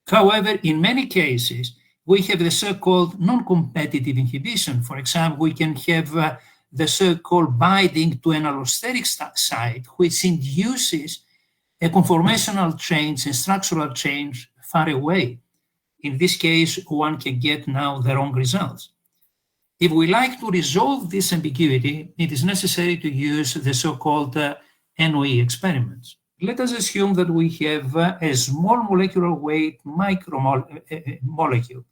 Speaker 22: However, in many cases, we have the so-called non-competitive inhibition. For example, we can have the so-called binding to an allosteric site, which induces a conformational change and structural change far away. In this case, one can get now the wrong results. If we like to resolve this ambiguity, it is necessary to use the so-called NOE experiments. Let us assume that we have a small molecular weight micromolecule.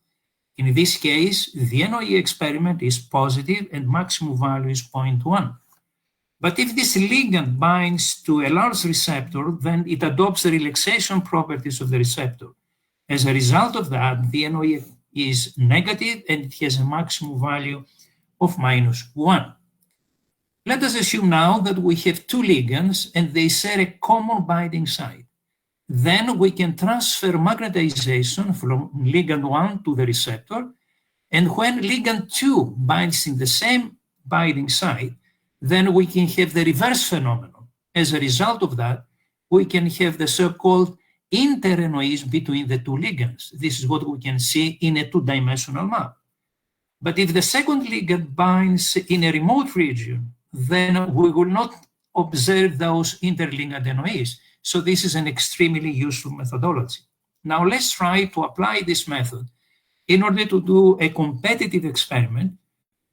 Speaker 22: In this case, the NOE experiment is positive and maximum value is 0.1. But if this ligand binds to a large receptor, then it adopts the relaxation properties of the receptor. As a result of that, the NOE is negative and it has a maximum value of -1. Let us assume now that we have two ligands and they share a common binding site. Then we can transfer magnetization from ligand 1 to the receptor. And when ligand 2 binds in the same binding site, then we can have the reverse phenomenon. As a result of that, we can have the so-called inter-NOEs between the two ligands. This is what we can see in a two-dimensional map. But if the second ligand binds in a remote region, then we will not observe those interligand NOEs. So this is an extremely useful methodology. Now let's try to apply this method in order to do a competitive experiment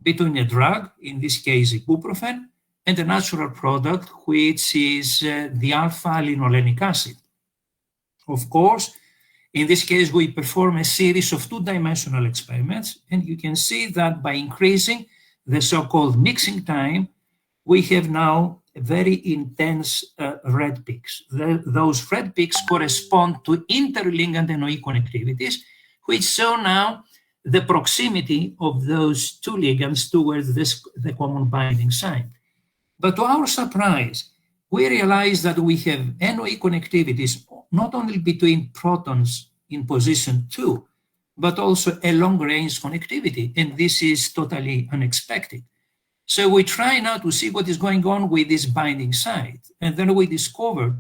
Speaker 22: between a drug, in this case ibuprofen, and a natural product, which is the alpha-linolenic acid. Of course, in this case, we perform a series of two-dimensional experiments, and you can see that by increasing the so-called mixing time, we have now very intense red peaks. Those red peaks correspond to interligand NOE connectivities, which show now the proximity of those two ligands towards the common binding site. But to our surprise, we realize that we have NOE connectivities not only between protons in position 2, but also a long-range connectivity, and this is totally unexpected. So we try now to see what is going on with this binding site, and then we discovered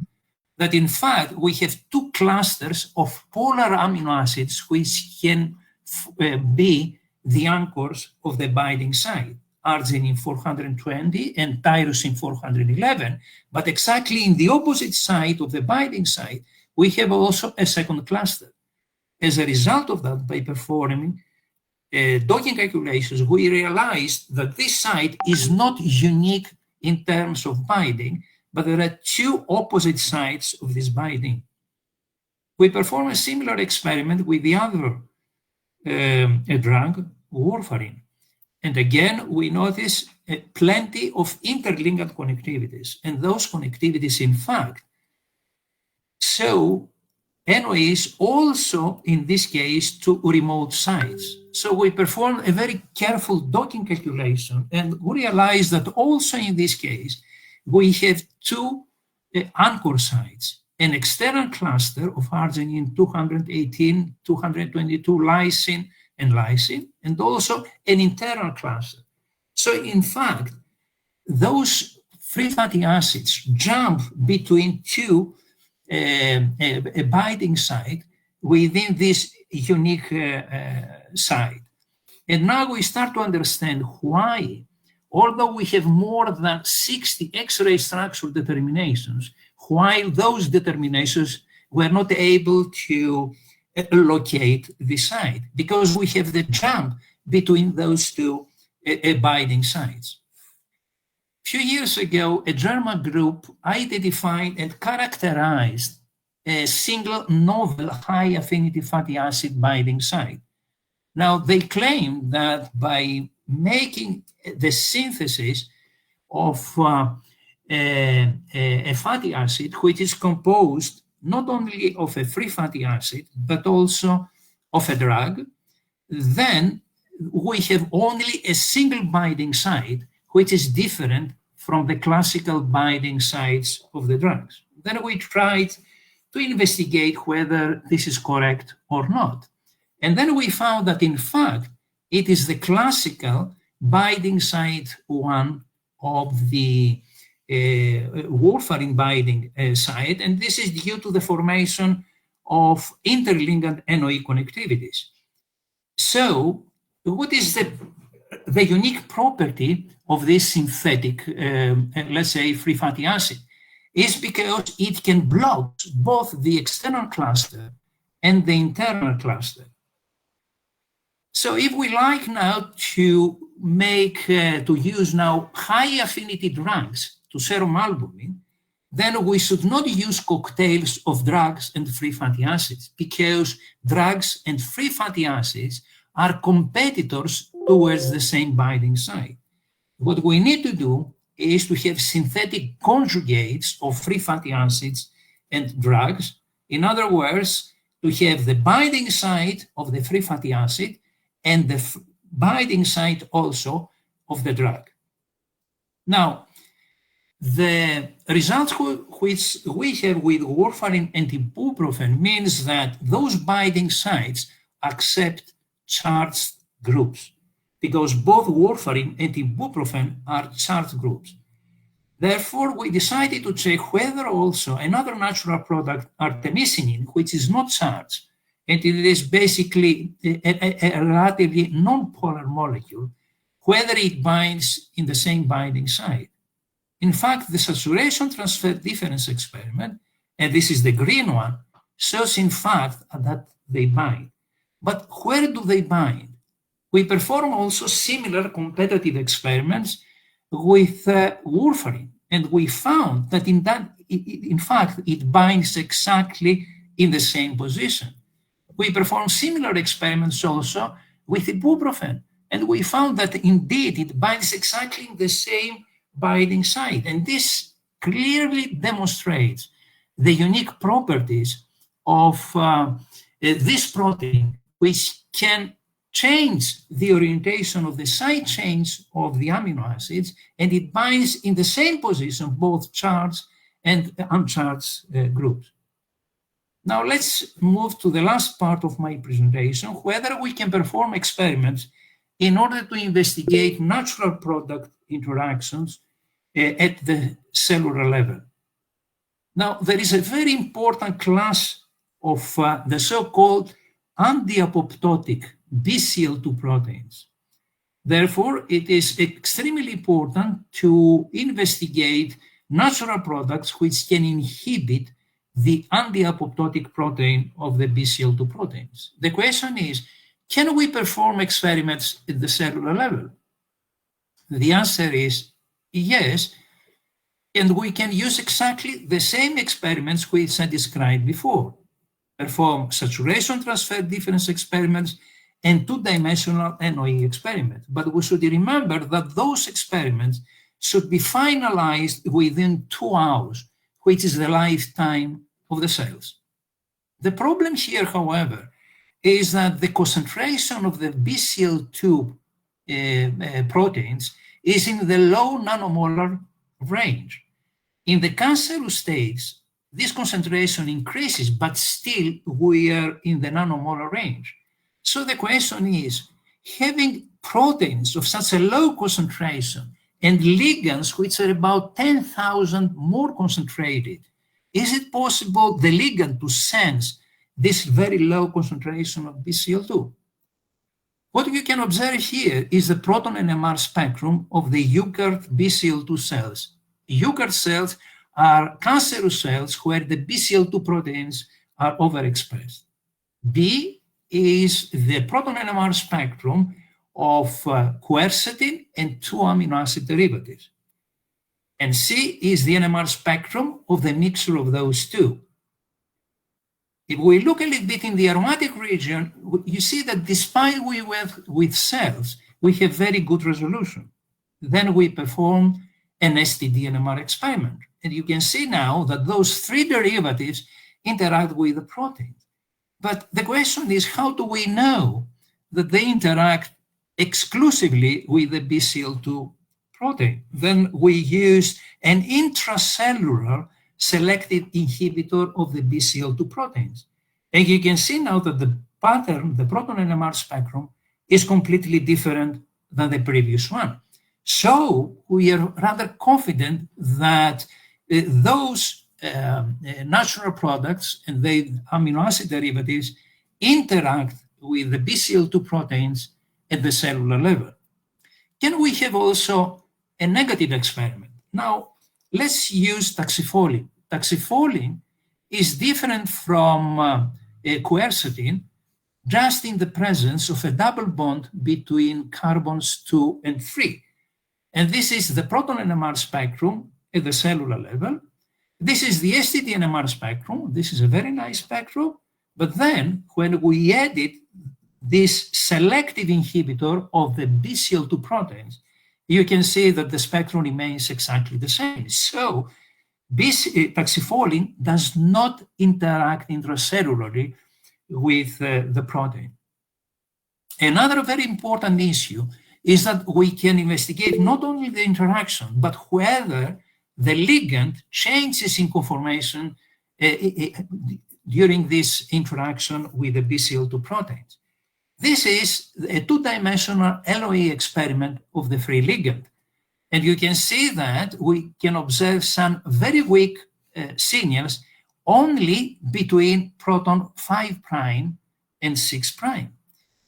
Speaker 22: that in fact we have two clusters of polar amino acids which can be the anchors of the binding site, arginine 420 and tyrosine 411, but exactly in the opposite side of the binding site, we have also a second cluster. As a result of that, by performing docking calculations, we realized that this site is not unique in terms of binding, but there are two opposite sides of this binding. We perform a similar experiment with the other drug, warfarin. And again, we notice plenty of interligand connectivities. And those connectivities, in fact, show NOEs also, in this case, to remote sites. So we perform a very careful docking calculation and we realize that also in this case, we have two anchor sites, an external cluster of arginine 218, 222, lysine, and lysine, and also an internal cluster. So in fact, those free fatty acids jump between two a binding site within this unique site. And now we start to understand why, although we have more than 60 X-ray structural determinations, why those determinations were not able to locate the site, because we have the jump between those two binding sites. A few years ago, a German group identified and characterized a single novel high affinity fatty acid binding site. Now, they claim that by making the synthesis of a fatty acid, which is composed not only of a free fatty acid, but also of a drug, then we have only a single binding site, which is different from the classical binding sites of the drugs. Then we tried to investigate whether this is correct or not. And then we found that, in fact, it is the classical binding site one of the warfarin binding site, and this is due to the formation of interligand NOE connectivities. So, what is the unique property of this synthetic, let's say, free fatty acid? Is because it can block both the external cluster and the internal cluster. So if we like now to make, to use now high affinity drugs to serum albumin, then we should not use cocktails of drugs and free fatty acids, because drugs and free fatty acids are competitors towards the same binding site. What we need to do is to have synthetic conjugates of free fatty acids and drugs. In other words, to have the binding site of the free fatty acid and the binding site also of the drug. Now, the results which we have with warfarin and ibuprofen means that those binding sites accept charged groups, because both warfarin and ibuprofen are charged groups. Therefore, we decided to check whether also another natural product, artemisinin, which is not charged, and it is basically a relatively non-polar molecule, whether it binds in the same binding site. In fact, the saturation transfer difference experiment, and this is the green one, shows in fact that they bind. But where do they bind? We perform also similar competitive experiments with warfarin, and we found that in fact it binds exactly in the same position. We performed similar experiments also with ibuprofen, and we found that indeed it binds exactly in the same binding site. And this clearly demonstrates the unique properties of this protein, which can change the orientation of the side chains of the amino acids, and it binds in the same position both charged and uncharged groups. Now let's move to the last part of my presentation, whether we can perform experiments in order to investigate natural product interactions at the cellular level. Now, there is a very important class of the so-called anti-apoptotic BCL2 proteins. Therefore, it is extremely important to investigate natural products which can inhibit the anti-apoptotic protein of the BCL2 proteins. The question is, can we perform experiments at the cellular level? The answer is yes, and we can use exactly the same experiments which I described before. Perform saturation transfer difference experiments and two-dimensional NOE experiments. But we should remember that those experiments should be finalized within 2 hours, which is the lifetime of the cells. The problem here, however, is that the concentration of the BCL2 proteins is in the low nanomolar range. In the cancerous states, this concentration increases, but still we are in the nanomolar range. So the question is, having proteins of such a low concentration and ligands which are about 10,000 more concentrated, is it possible the ligand to sense this very low concentration of BCL2? What you can observe here is the proton NMR spectrum of the Eukaryote BCL2 cells. Eukaryote cells are cancerous cells where the BCL2 proteins are overexpressed. B is the proton NMR spectrum of quercetin and 2 amino acid derivatives. And C is the NMR spectrum of the mixture of those two. If we look a little bit in the aromatic region, you see that despite we work with cells, we have very good resolution. Then we perform an STD NMR experiment. And you can see now that those 3 derivatives interact with the protein. But the question is, how do we know that they interact exclusively with the BCL2 protein? Then we use an intracellular selective inhibitor of the BCL2 proteins. And you can see now that the pattern, the proton NMR spectrum, is completely different than the previous one. So we are rather confident that those natural products and the amino acid derivatives interact with the BCL2 proteins at the cellular level. Can we have also a negative experiment? Now, let's use taxifolin. Taxifolin is different from quercetin just in the presence of a double bond between carbons 2 and 3. And this is the proton NMR spectrum at the cellular level. This is the STD NMR spectrum. This is a very nice spectrum. But then when we added this selective inhibitor of the BCL2 proteins, you can see that the spectrum remains exactly the same. So taxifolin does not interact intracellularly with the protein. Another very important issue is that we can investigate not only the interaction, but whether the ligand changes in conformation during this interaction with the BCL2 proteins. This is a two-dimensional LOE experiment of the free ligand. And you can see that we can observe some very weak signals only between proton 5' and 6'.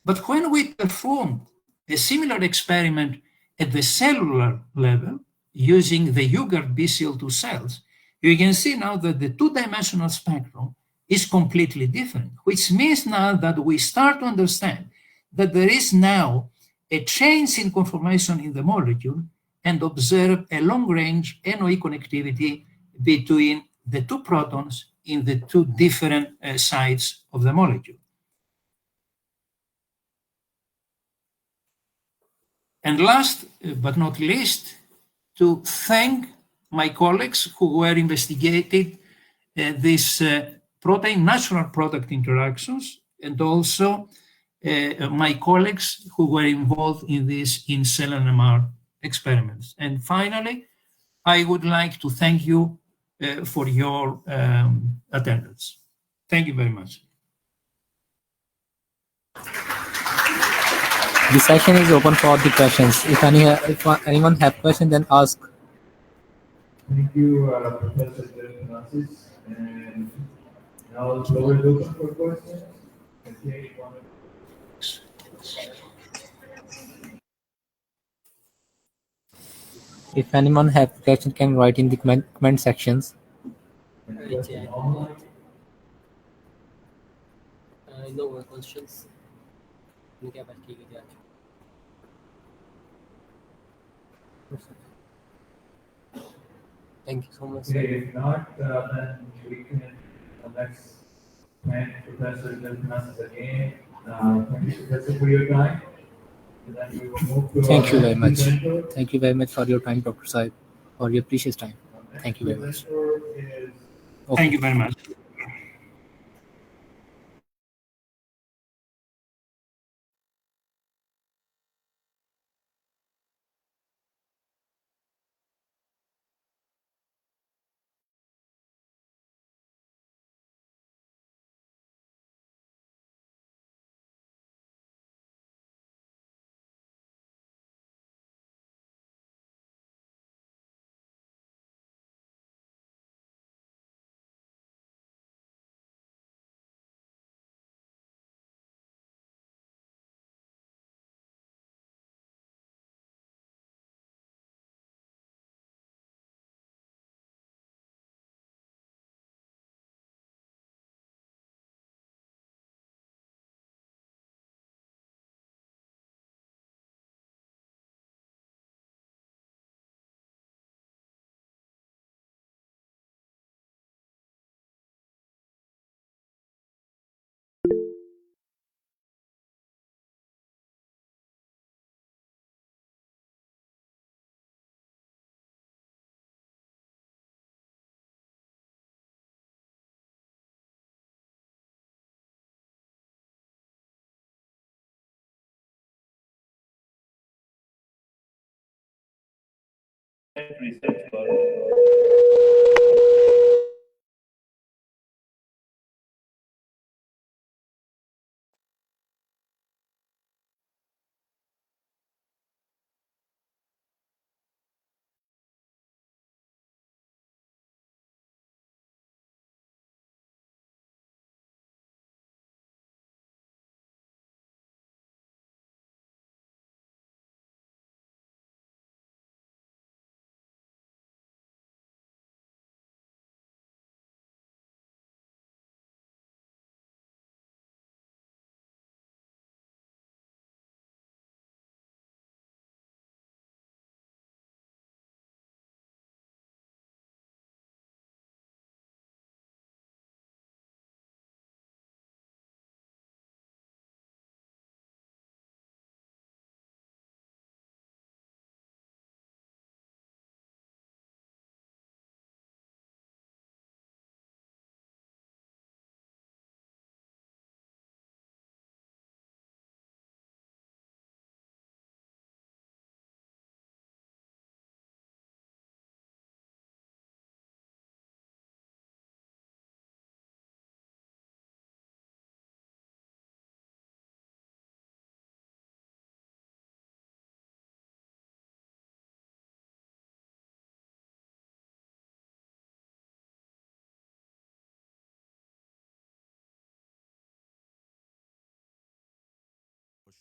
Speaker 22: But when we performed a similar experiment at the cellular level using the Ugart BCL2 cells, you can see now that the two-dimensional spectrum is completely different, which means now that we start to understand that there is now a change in conformation in the molecule and observe a long-range NOE connectivity between the two protons in the two different sides of the molecule. And last but not least, to thank my colleagues who were investigating these protein natural product interactions, and also my colleagues who were involved in these in-cell NMR experiments. And finally, I would like to thank you for your attendance. Thank you very much.
Speaker 11: The session is open for the questions. If anyone have questions, then ask.
Speaker 3: Thank you, Professor Nanoscience. And now the floor is open for questions. Okay,
Speaker 11: If anyone have questions, can write in the comment sections.
Speaker 13: No questions. Thank you so much.
Speaker 3: Okay, if not, then we can let's thank Professor Nanoscience again. Thank you, Professor, for your time. And then we will move to
Speaker 11: Thank you very much.
Speaker 3: presenter.
Speaker 11: Thank you very much for your time, Dr. Saib, for your precious time. Thank you very much.
Speaker 22: Thank you very much.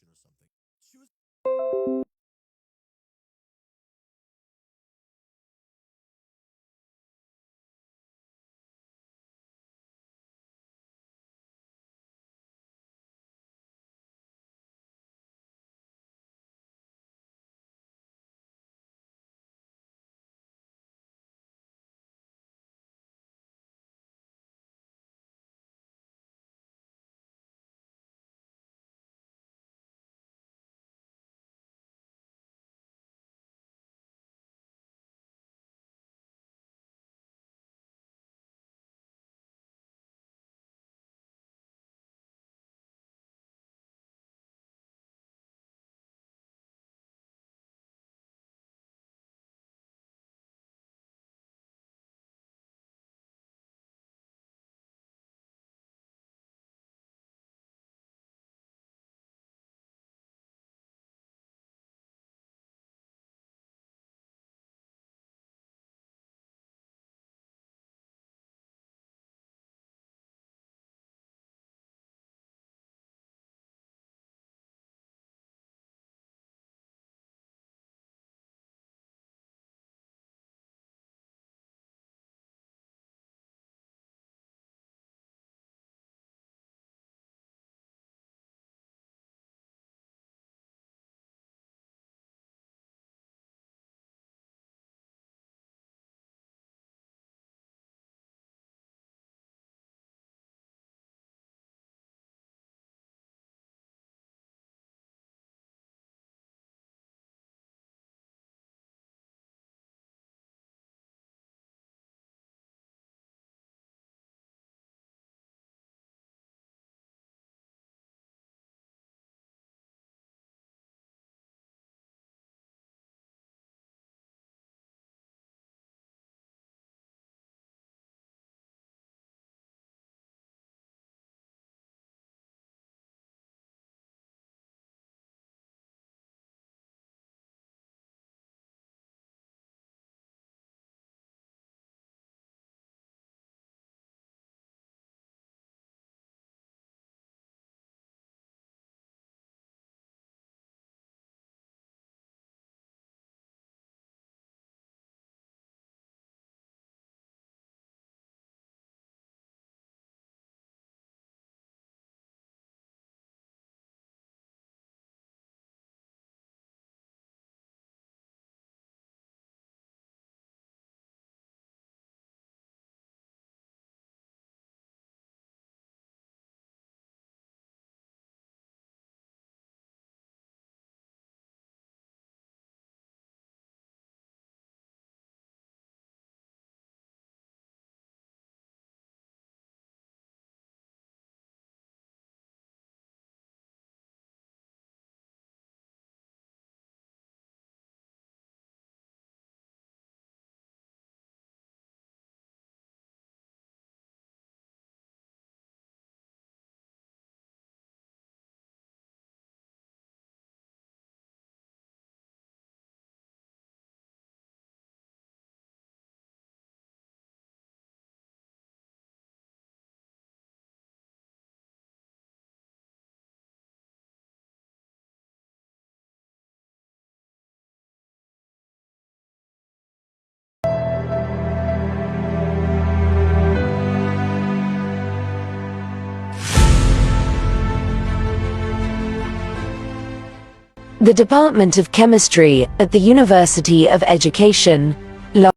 Speaker 8: or something. Choose
Speaker 7: The Department of Chemistry at the University of Education, Lahore.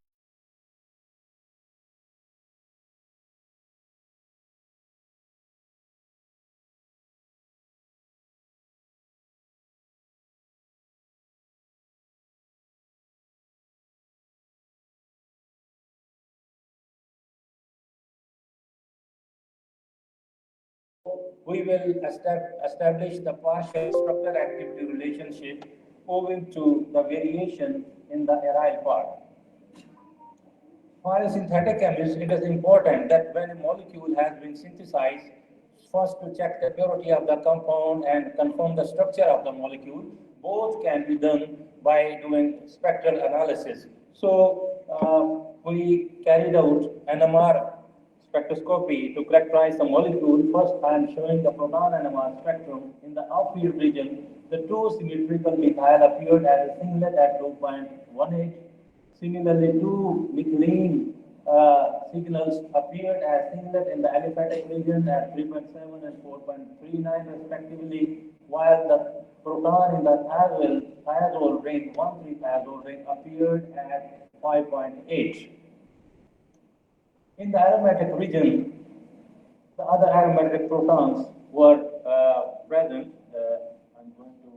Speaker 9: We will establish the partial structure-activity relationship owing to the variation in the aryl part. For a synthetic chemist, it is important that when a molecule has been synthesized, first to check the purity of the compound and confirm the structure of the molecule. Both can be done by doing spectral analysis. So we carried out NMR spectroscopy to characterize the molecule. First, I am showing the proton NMR spectrum in the outfield region The two symmetrical methyl appeared as a singlet at 2.18. Similarly, two methylene signals appeared as singlet in the aliphatic region at 3.7 and 4.39 respectively, while the proton in the thiazole ring, 1,3-thiazole ring, appeared at 5.8. In the aromatic region, the other aromatic protons were present. I'm going to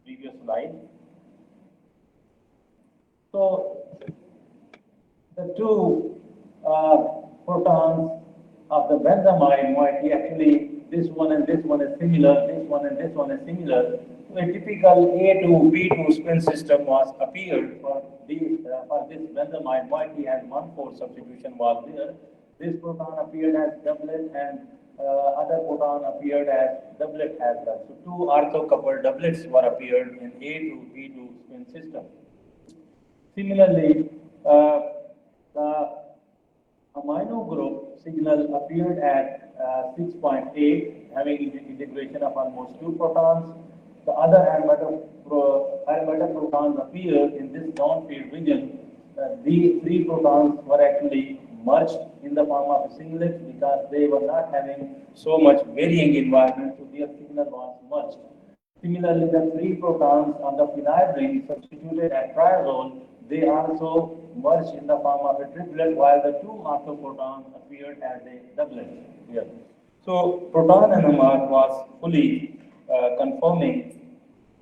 Speaker 9: previous slide. So the two protons of the benzamide moiety, actually this one and this one is similar, this one and this one is similar. So a typical A to B2 spin system was appeared for this benzamide moiety, and 1,4 substitution was there. This proton appeared as doublet and other proton appeared as doublet as well. So two orthocoupled doublets were appeared in A to B2 spin system. Similarly, the amino group signal appeared at 6.8, having integration of almost 2 protons. The other aromatic protons appeared in this downfield region. These 3 protons were actually merged in the form of a singlet because they were not having so much varying environment, so their signal was merged. Similarly, the 3 protons on the phenyl ring substituted at triazole, they also merged in the form of a triplet, while the 2 orthoprotons appeared as a doublet here. So proton NMR was fully confirming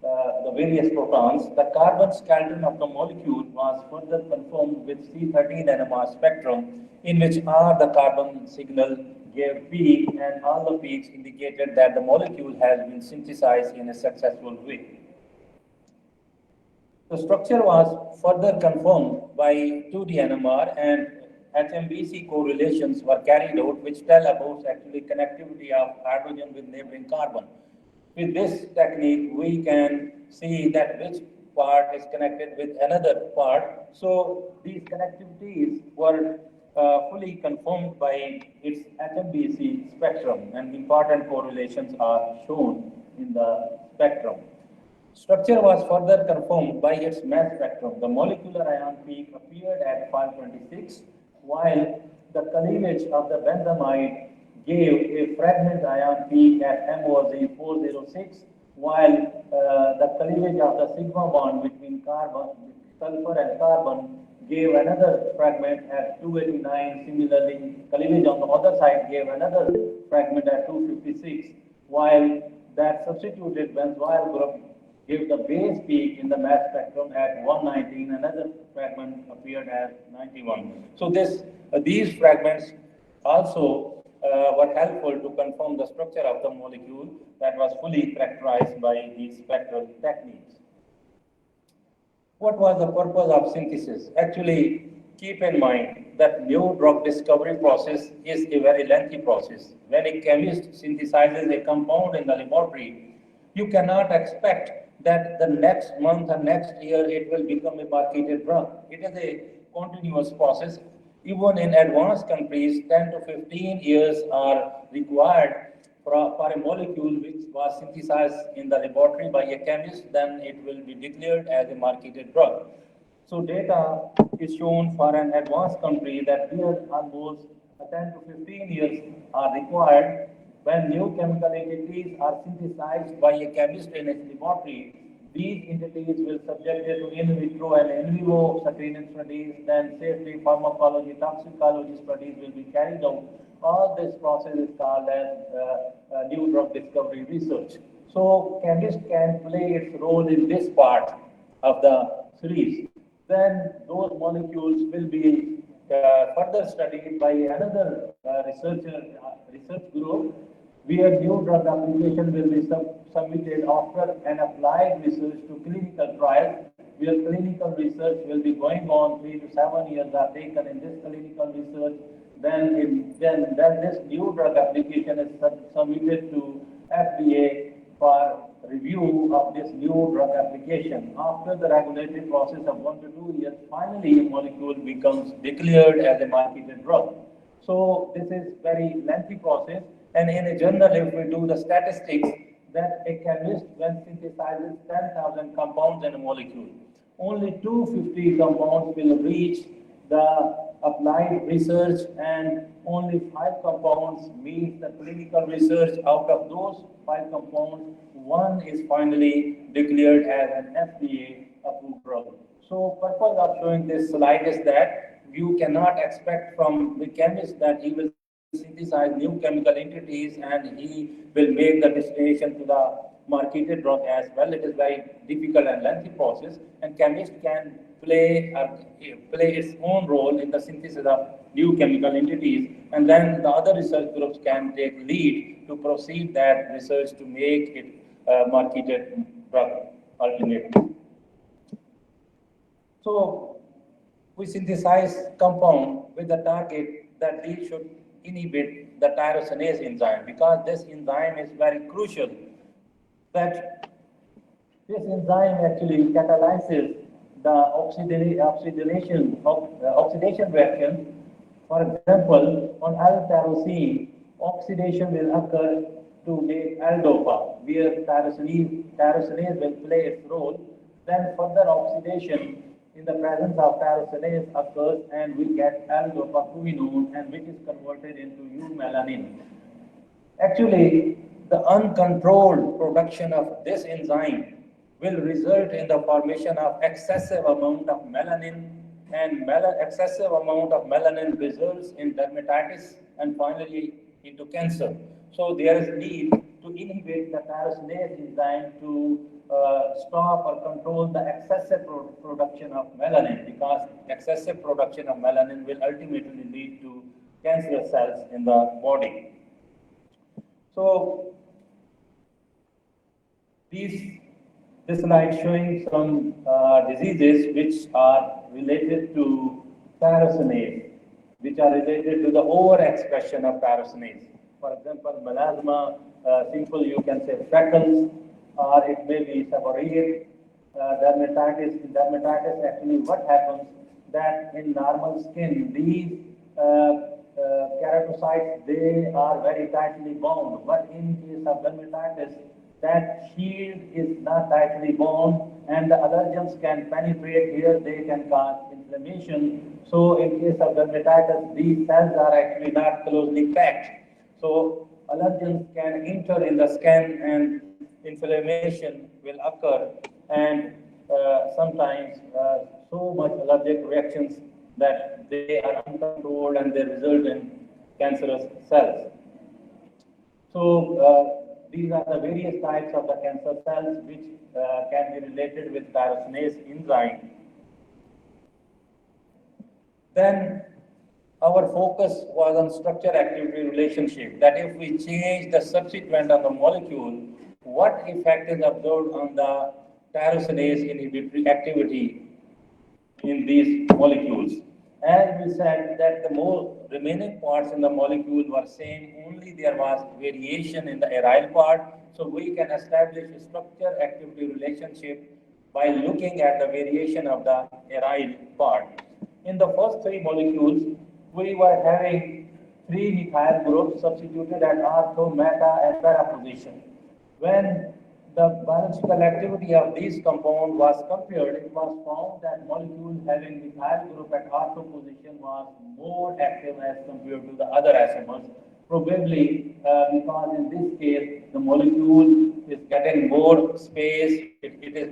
Speaker 9: the various protons. The carbon skeleton of the molecule was further confirmed with C13 NMR spectrum, in which all the carbon signal gave peak, and all the peaks indicated that the molecule has been synthesized in a successful way. The structure was further confirmed by 2D NMR, and HMBC correlations were carried out, which tell about actually connectivity of hydrogen with neighboring carbon. With this technique, we can see that which part is connected with another part. So these connectivities were fully confirmed by its HMBC spectrum, and important correlations are shown in the spectrum. Structure was further confirmed by its mass spectrum. The molecular ion peak appeared at 526, while the cleavage of the benzamide gave a fragment ion peak at MOZ 406, while the cleavage of the sigma bond between sulfur and carbon gave another fragment at 289. Similarly, cleavage on the other side gave another fragment at 256, while that substituted benzoyl group gave the base peak in the mass spectrum at 119. Another fragment appeared as 91. So these fragments also were helpful to confirm the structure of the molecule that was fully characterized by these spectral techniques. What was the purpose of synthesis? Actually, keep in mind that new drug discovery process is a very lengthy process. When a chemist synthesizes a compound in the laboratory, you cannot expect that the next month or next year it will become a marketed drug. It is a continuous process. Even in advanced countries, 10 to 15 years are required for a molecule which was synthesized in the laboratory by a chemist, then it will be declared as a marketed drug. So data is shown for an advanced country that here almost 10 to 15 years are required. When new chemical entities are synthesized by a chemist in its laboratory, these entities will subjected to in vitro and in vivo screening studies, then safety, pharmacology, toxicology studies will be carried out. All this process is called as new drug discovery research. So chemist can play its role in this part of the series. Then those molecules will be further studied by another research group, where new drug application will be submitted after an applied research to clinical trials, where clinical research will be going on 3 to 7 years are taken in this clinical research. Then this new drug application is submitted to FDA for review of this new drug application. After the regulatory process of 1 to 2 years, finally a molecule becomes declared as a marketed drug. So this is very lengthy process, and in a journal, if we do the statistics, that a chemist, when synthesizes 10,000 compounds in a molecule, only 250 compounds will reach the applied research and only 5 compounds meet the clinical research. Out of those 5 compounds, 1 is finally declared as an FDA approved drug. So purpose of showing this slide is that you cannot expect from the chemist that he will synthesize new chemical entities and he will make the destination to the marketed drug as well. It is very difficult and lengthy process, and chemist can play its own role in the synthesis of new chemical entities, and then the other research groups can take lead to proceed that research to make it marketed drug ultimately. So we synthesize compound with the target that these should inhibit the tyrosinase enzyme, because this enzyme is very crucial. That this enzyme actually catalyzes the oxidation reaction. For example, on L-tyrosine, oxidation will occur to make L-dopa, where tyrosinase will play its role. Then further oxidation in the presence of tyrosinase occurs, and we get L-dopa-quinone, and which is converted into eumelanin. Actually, the uncontrolled production of this enzyme will result in the formation of excessive amount of melanin, and excessive amount of melanin results in dermatitis and finally into cancer. So there is need to inhibit the tyrosinase enzyme to stop or control the excessive production of melanin, because excessive production of melanin will ultimately lead to cancerous cells in the body. So this slide showing some diseases which are related to tyrosinase, which are related to the overexpression of tyrosinase. For example, melasma, simple you can say freckles, or it may be seborrheic dermatitis. In dermatitis, actually what happens that in normal skin, these keratocytes, they are very tightly bound, but in case of dermatitis, that shield is not tightly bound, and the allergens can penetrate here, they can cause inflammation. So in case of dermatitis, these cells are actually not closely packed. So allergens can enter in the skin and inflammation will occur, and sometimes so much allergic reactions that they are uncontrolled and they result in cancerous cells. So these are the various types of the cancer cells which can be related with tyrosinase enzyme. Then our focus was on structure-activity relationship, that if we change the substituent of the molecule, what effect is observed on the tyrosinase inhibitory activity in these molecules. As we said that the more remaining parts in the molecule were same, only there was variation in the aryl part. So we can establish a structure-activity relationship by looking at the variation of the aryl part. In the first 3 molecules, we were having 3 methyl groups substituted at ortho, meta, and para position. When the biological activity of these compounds was compared, it was found that molecules having methyl group at ortho position was more active as compared to the other isomers, probably because in this case the molecule is getting more space, it is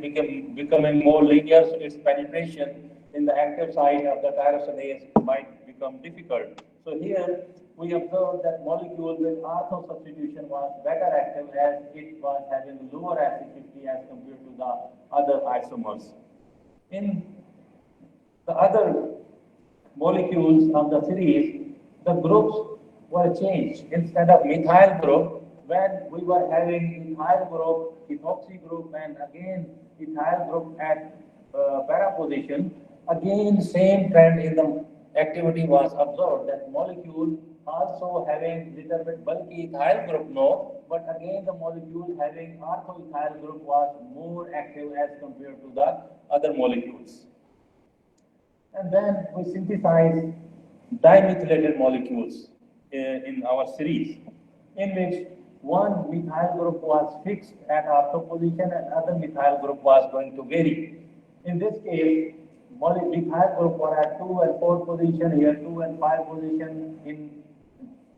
Speaker 9: becoming more linear, so its penetration in the active site of the tyrosinase might become difficult. So here we observed that molecule with ortho substitution was better active as it was having lower acidity as compared to the other isomers. In the other molecules of the series, the groups were changed. Instead of methyl group, when we were having ethyl group, ethoxy group, and again ethyl group at para position, again same trend in the activity was observed, that molecule also having little bit bulky ethyl group, no, but again the molecule having ortho-ethyl group was more active as compared to the other molecules. And then we synthesize dimethylated molecules in our series, in which one methyl group was fixed at ortho position and other methyl group was going to vary. In this case, methyl group were at 2 and 4 position, here 2 and 5 position. In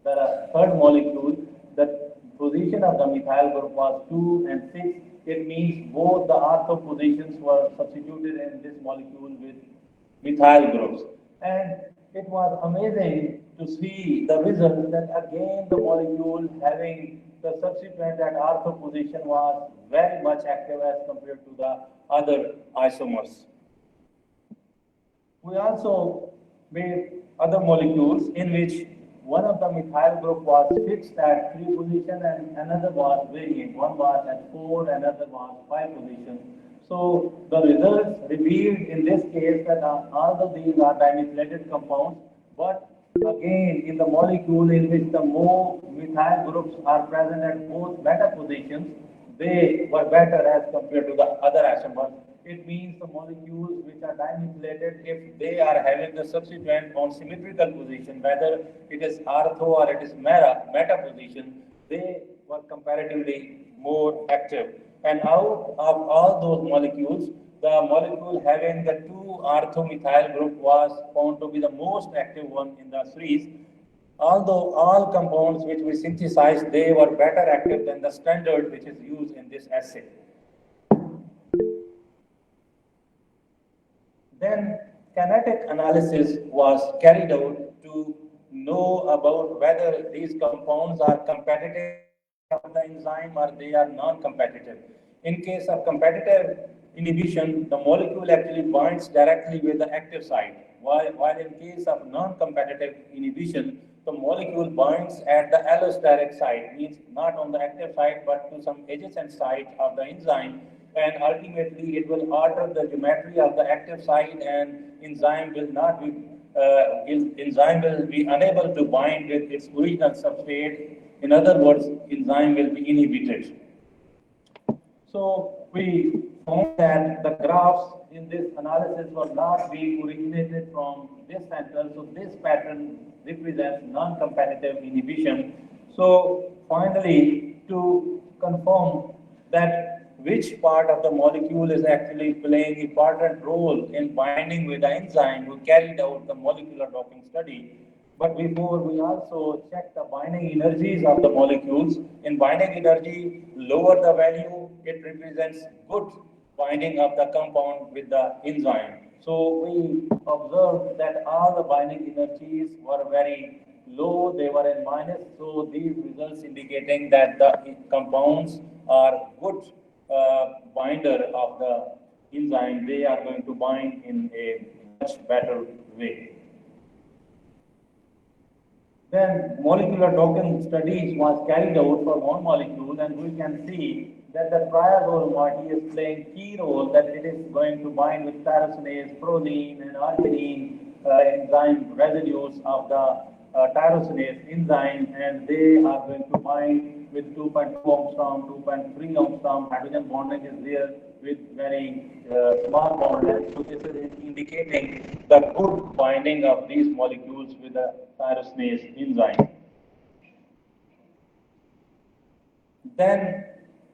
Speaker 9: the third molecule, the position of the methyl group was 2 and 6. It means both the ortho positions were substituted in this molecule with methyl groups. And it was amazing to see the result that again the molecule having the substituent at ortho position was very much active as compared to the other isomers. We also made other molecules in which one of the methyl group was fixed at 3 position and another was varying. One was at 4, another was 5 position. So the results revealed in this case that although these are dimethylated compounds, but again in the molecule in which the more methyl groups are present at both meta positions, they were better as compared to the other isomers. It means the molecules which are dimethylated, if they are having the substituent on symmetrical position, whether it is ortho or it is meta position, they were comparatively more active. And out of all those molecules, the molecule having the 2 ortho methyl group was found to be the most active one in the series. Although all compounds which we synthesized, they were better active than the standard which is used in this assay. Then kinetic analysis was carried out to know about whether these compounds are competitive of the enzyme or they are non-competitive. In case of competitive inhibition, the molecule actually binds directly with the active site, while in case of non-competitive inhibition, the molecule binds at the allosteric site, means not on the active site but to some adjacent site of the enzyme, and ultimately it will alter the geometry of the active site and enzyme will not be enzyme will be unable to bind with its original substrate. In other words, enzyme will be inhibited. So we found that the graphs in this analysis were not being originated from this center. So this pattern represents non-competitive inhibition. So finally, to confirm that which part of the molecule is actually playing an important role in binding with the enzyme, we carried out the molecular docking study. But before, we also checked the binding energies of the molecules. In binding energy, lower the value, it represents good binding of the compound with the enzyme. So we observed that all the binding energies were very low, they were in minus. So these results indicating that the compounds are good binder of the enzyme, they are going to bind in a much better way. Then molecular docking studies was carried out for one molecule, and we can see that the triazole moiety is playing key role, that it is going to bind with tyrosinase, proline, and arginine enzyme residues of the tyrosinase enzyme, and they are going to bind with 2.2 angstrom, 2.3 angstrom. Hydrogen bonding is there with very small bond length. So this is indicating the good binding of these molecules with the tyrosinase enzyme. Then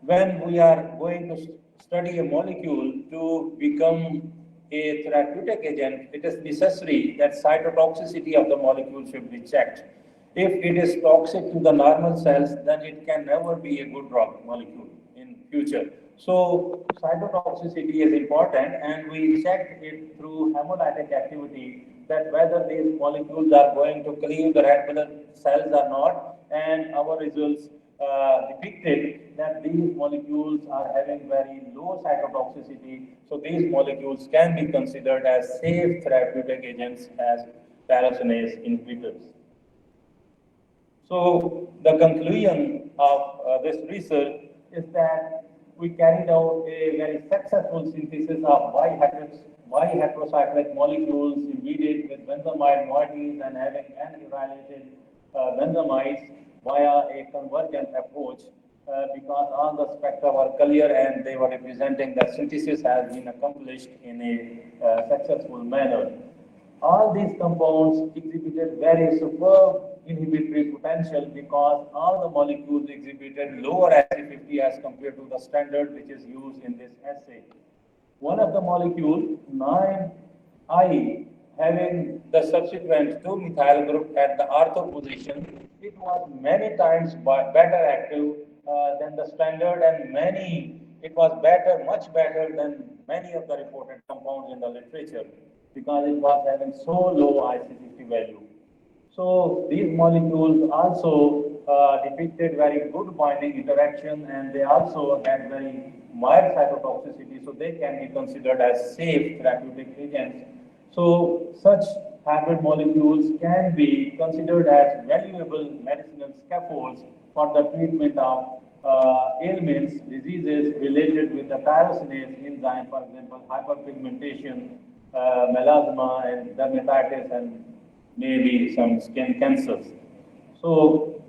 Speaker 9: when we are going to study a molecule to become a therapeutic agent, it is necessary that cytotoxicity of the molecule should be checked. If it is toxic to the normal cells, then it can never be a good drug molecule in future. So cytotoxicity is important, and we checked it through hemolytic activity, that whether these molecules are going to cleave the red blood cells or not, and our results depicted that these molecules are having very low cytotoxicity. So these molecules can be considered as safe therapeutic agents as tyrosinase inhibitors. So the conclusion of this research is that we carried out a very successful synthesis of biheterocyclic molecules imbedded with benzamide moieties and having N-arylated benzamides via a convergent approach, because all the spectra were clear and they were representing that synthesis has been accomplished in a successful manner. All these compounds exhibited very superb inhibitory potential because all the molecules exhibited lower AC50 as compared to the standard which is used in this assay. One of the molecule, 9I, having the subsequent 2-methyl group at the ortho position, it was many times better active than the standard, and it was better, much better than many of the reported compounds in the literature because it was having so low IC50 value. So these molecules also depicted very good binding interaction, and they also had very mild cytotoxicity, so they can be considered as safe therapeutic agents. So such hybrid molecules can be considered as valuable medicinal scaffolds for the treatment of ailments, diseases related with the tyrosinase enzyme, for example, hyperpigmentation, melasma, and dermatitis, and maybe some skin cancers. So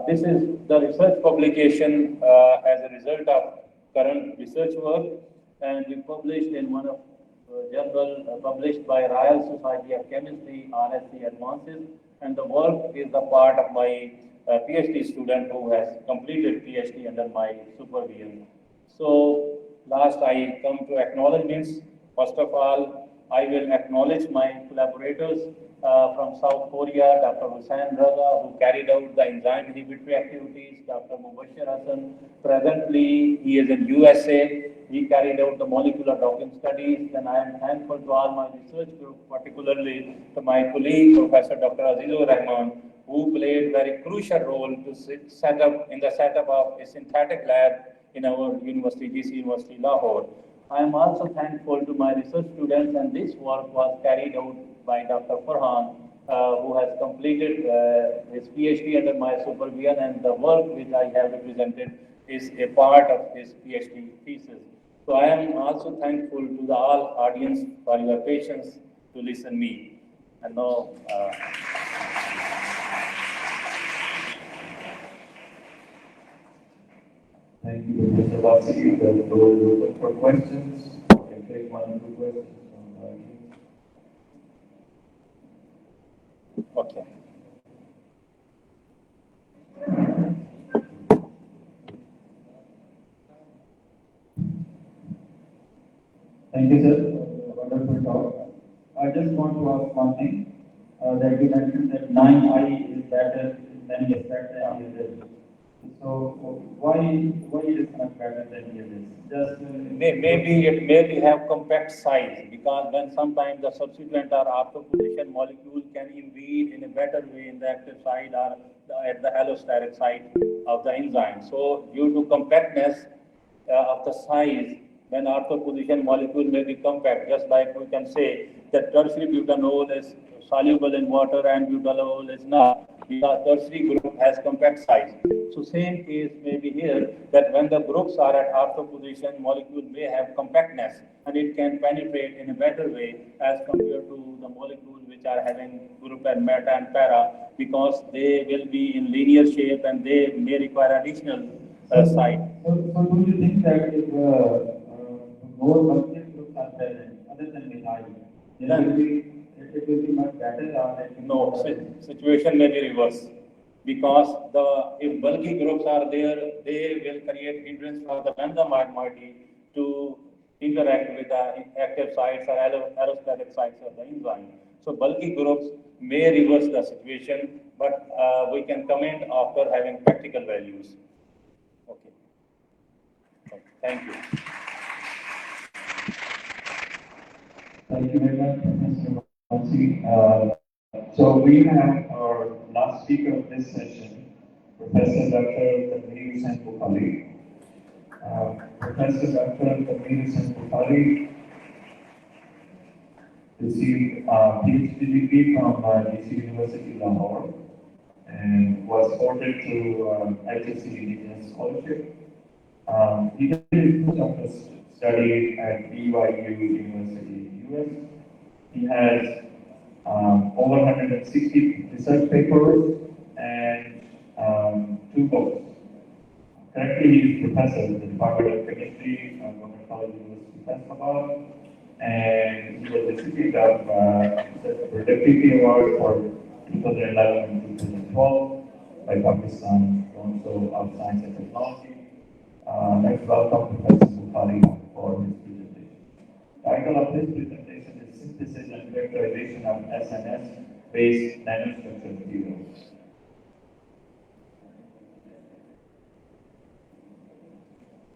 Speaker 9: this is the research publication as a result of current research work, and we published in one of journal published by Royal Society of Chemistry, RSC Advances, and the work is the part of my PhD student who has completed PhD under my supervision. So last I come to acknowledgements. First of all, I will acknowledge my collaborators from South Korea, Dr. Hussain Raza, who carried out the enzyme inhibitory activities, Dr. Mubashir Hassan. Presently, he is in USA. He carried out the molecular docking studies. And I am thankful to all my research group, particularly to my colleague, Professor Dr. Azizur Rahman, who played very crucial role to set up of a synthetic lab in our university, GC University, Lahore. I am also thankful to my research students, and this work was carried out by Dr. Farhan, who has completed his PhD under my supervision, and the work which I have represented is a part of his PhD thesis. So I am also thankful to the all audience for your patience to listen me. And now,
Speaker 3: thank you, Mr. Vatsky. The floor is open for questions. I can take 1 or 2 questions from the audience.
Speaker 9: Okay.
Speaker 3: Thank you, sir. Wonderful talk. I just want to ask one thing. That you mentioned that 9I is better in many aspects than others. So why it is much better than others? Just
Speaker 9: maybe it may have compact size, because when sometimes the subsequent or orthoposition molecule can invade in a better way in the active site or at the allosteric site of the enzyme. So due to compactness of the size, when orthoposition molecule may be compact, just like we can say that tertiary butanol is soluble in water and butanol is not, because tertiary group has compact size. So same case may be here, that when the groups are at orthoposition, molecule may have compactness, and it can penetrate in a better way as compared to the molecules which are having group and meta and para, because they will be in linear shape and they may require additional site.
Speaker 3: So do you think that if more multiple groups are present other than methyl, then it will be much better?
Speaker 9: No, situation may be reverse. Because if bulky groups are there, they will create hindrance for the benzamide moiety to interact with the active sites or allosteric sites of the enzyme. So bulky groups may reverse the situation, but we can comment after having practical values. Okay. Thank you.
Speaker 3: Thank you very much, Mr. Vatsky. So we have our last speaker of this session, Professor Dr. Tanveer Hussain Bukhari. Professor Dr. Tanveer Hussain Bukhari received a PhD degree from DC University, Lahore, and was awarded to HSC Indigenous Scholarship. He did his postdoctoral study at BYU University, US. He has over 160 research papers and 2 books. Currently, he is professor in the Department of Chemistry at Government College University, Islamabad, and he was the recipient of the Productivity Award for 2011 and 2012 by Pakistan Council of Science and Technology. Let's welcome Professor Bukhari for his presentation. The title of this presentation is Synthesis and Characterization of SNS-based nanostructural materials.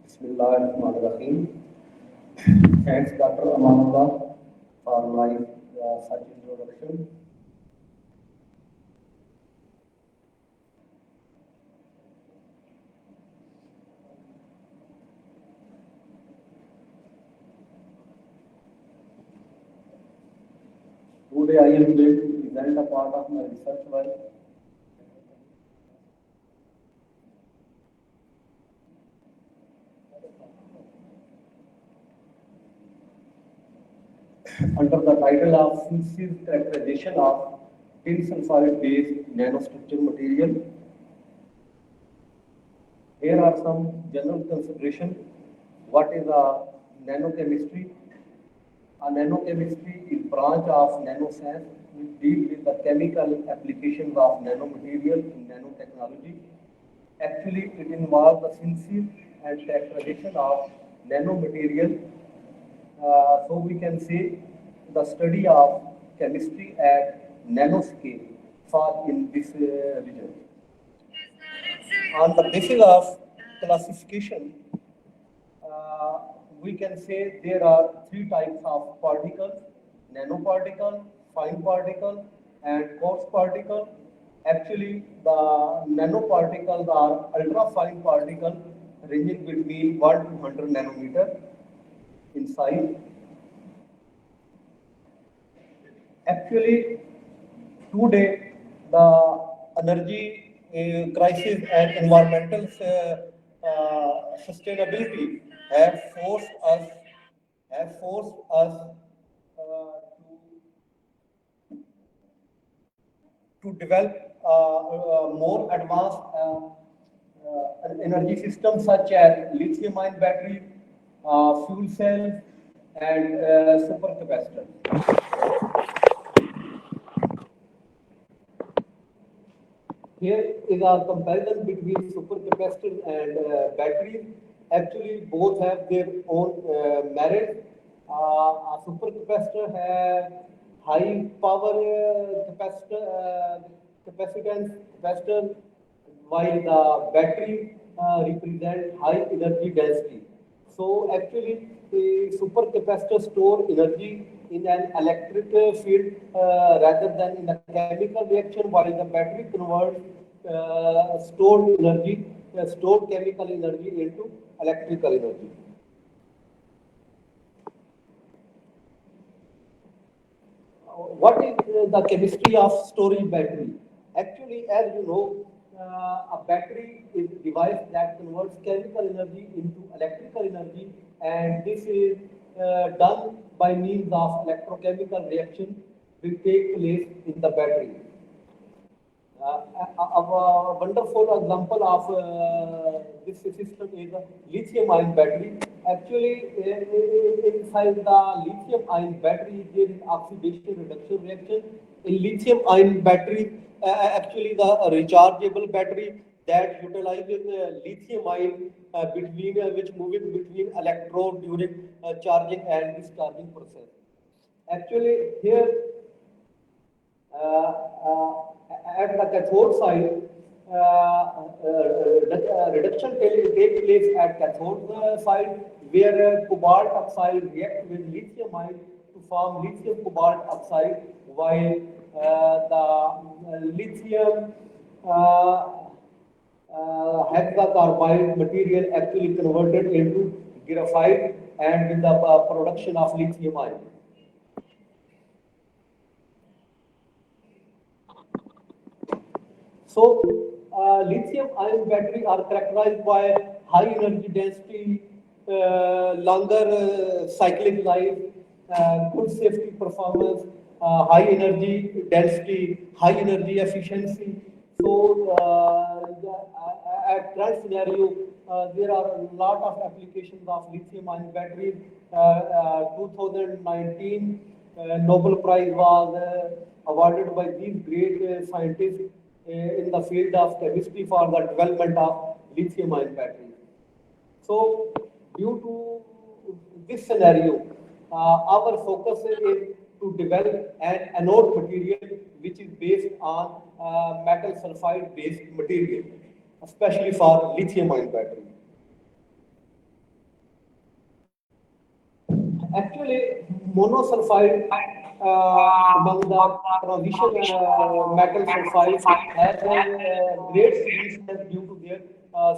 Speaker 12: Bismillahirrahmanirrahim. Thanks, Dr. Amanullah, for my such introduction. Today I am going to present a part of my research work. Under the title of Synthesis Characterization of Tin Sulfide-based Nanostructure Material. Here are some general considerations. What is a nanochemistry? A nanochemistry is branch of nanoscience which deals with the chemical applications of nanomaterial in nanotechnology. Actually, it involves the synthesis and characterization of nanomaterial. So we can say the study of chemistry at nanoscale for in this region. On the basis of classification, we can say there are three types of particles: nanoparticle, fine particle, and coarse particle. Actually, the nanoparticles are ultra-fine particles ranging between 1 to 100 nanometer in size. Actually, today the energy crisis and environmental sustainability have forced us to develop more advanced energy systems such as lithium-ion batteries, fuel cells, and supercapacitors. Here is a comparison between supercapacitors and batteries. Actually, both have their own merits. A supercapacitor has high power capacitor, while the battery represent high energy density. So actually, the supercapacitor store energy in an electric field rather than in a chemical reaction, while the battery converts stored chemical energy into electrical energy. What is the chemistry of storage battery? Actually, as you know, a battery is a device that converts chemical energy into electrical energy, and this is done by means of electrochemical reaction which take place in the battery. A wonderful example of this system is a lithium-ion battery. Actually, inside the lithium-ion battery, there is oxidation reduction reaction. In lithium-ion battery, actually the rechargeable battery that utilizes lithium-ion which moves between electrode during charging and discharging process. Actually, here at the cathode side, reduction takes place at cathode side, where cobalt oxide reacts with lithium ion to form lithium cobalt oxide, while the lithium hexacarbide material actually converted into graphite and with the production of lithium ion. So, lithium-ion batteries are characterized by high energy density, longer cyclic life, good safety performance, high energy density, high energy efficiency. So, at current scenario, there are a lot of applications of lithium-ion batteries. 2019, Nobel Prize was awarded by these great scientists in the field of chemistry for the development of lithium-ion batteries. So, due to this scenario, our focus is to develop an anode material which is based on metal sulfide based material, especially for lithium-ion batteries. Actually, monosulfide among the transition metal sulfides has great significance due to their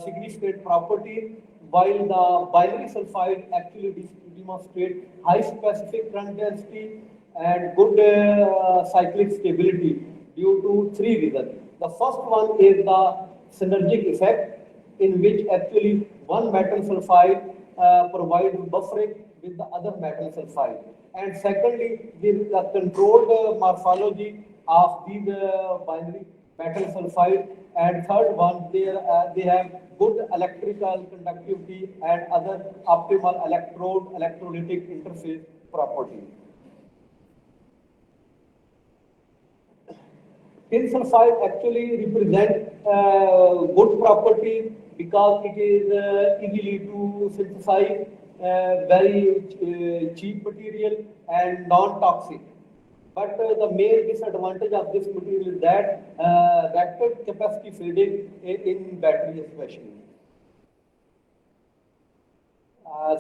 Speaker 12: significant properties, while the binary sulfide actually demonstrate high specific current density and good cyclic stability due to three reasons. The first one is the synergic effect, in which actually one metal sulfide provides buffering with the other metal sulfide. And secondly, there is a controlled morphology of these binary metal sulfide. And third one, they have good electrical conductivity and other optimal electrolytic interface properties. Tin sulfide actually represent good properties because it is easily to synthesize, very cheap material and non-toxic. But the main disadvantage of this material is that rapid capacity fading in battery especially.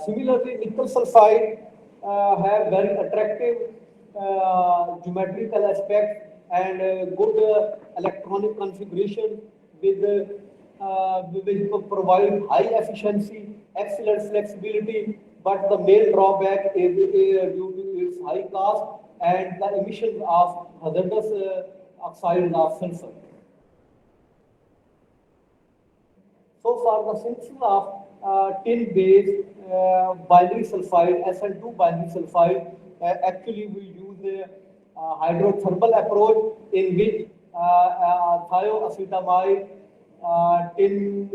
Speaker 12: Similarly, nickel sulfide have very attractive geometrical aspects and good electronic configuration with which provide high efficiency, excellent flexibility, but the main drawback is due to its high cost and the emission of hazardous oxides of sulfur. So for the synthesis of tin-based binary sulfide, SN2 binary sulfide, actually we use a hydrothermal approach in which thioacetamide, tin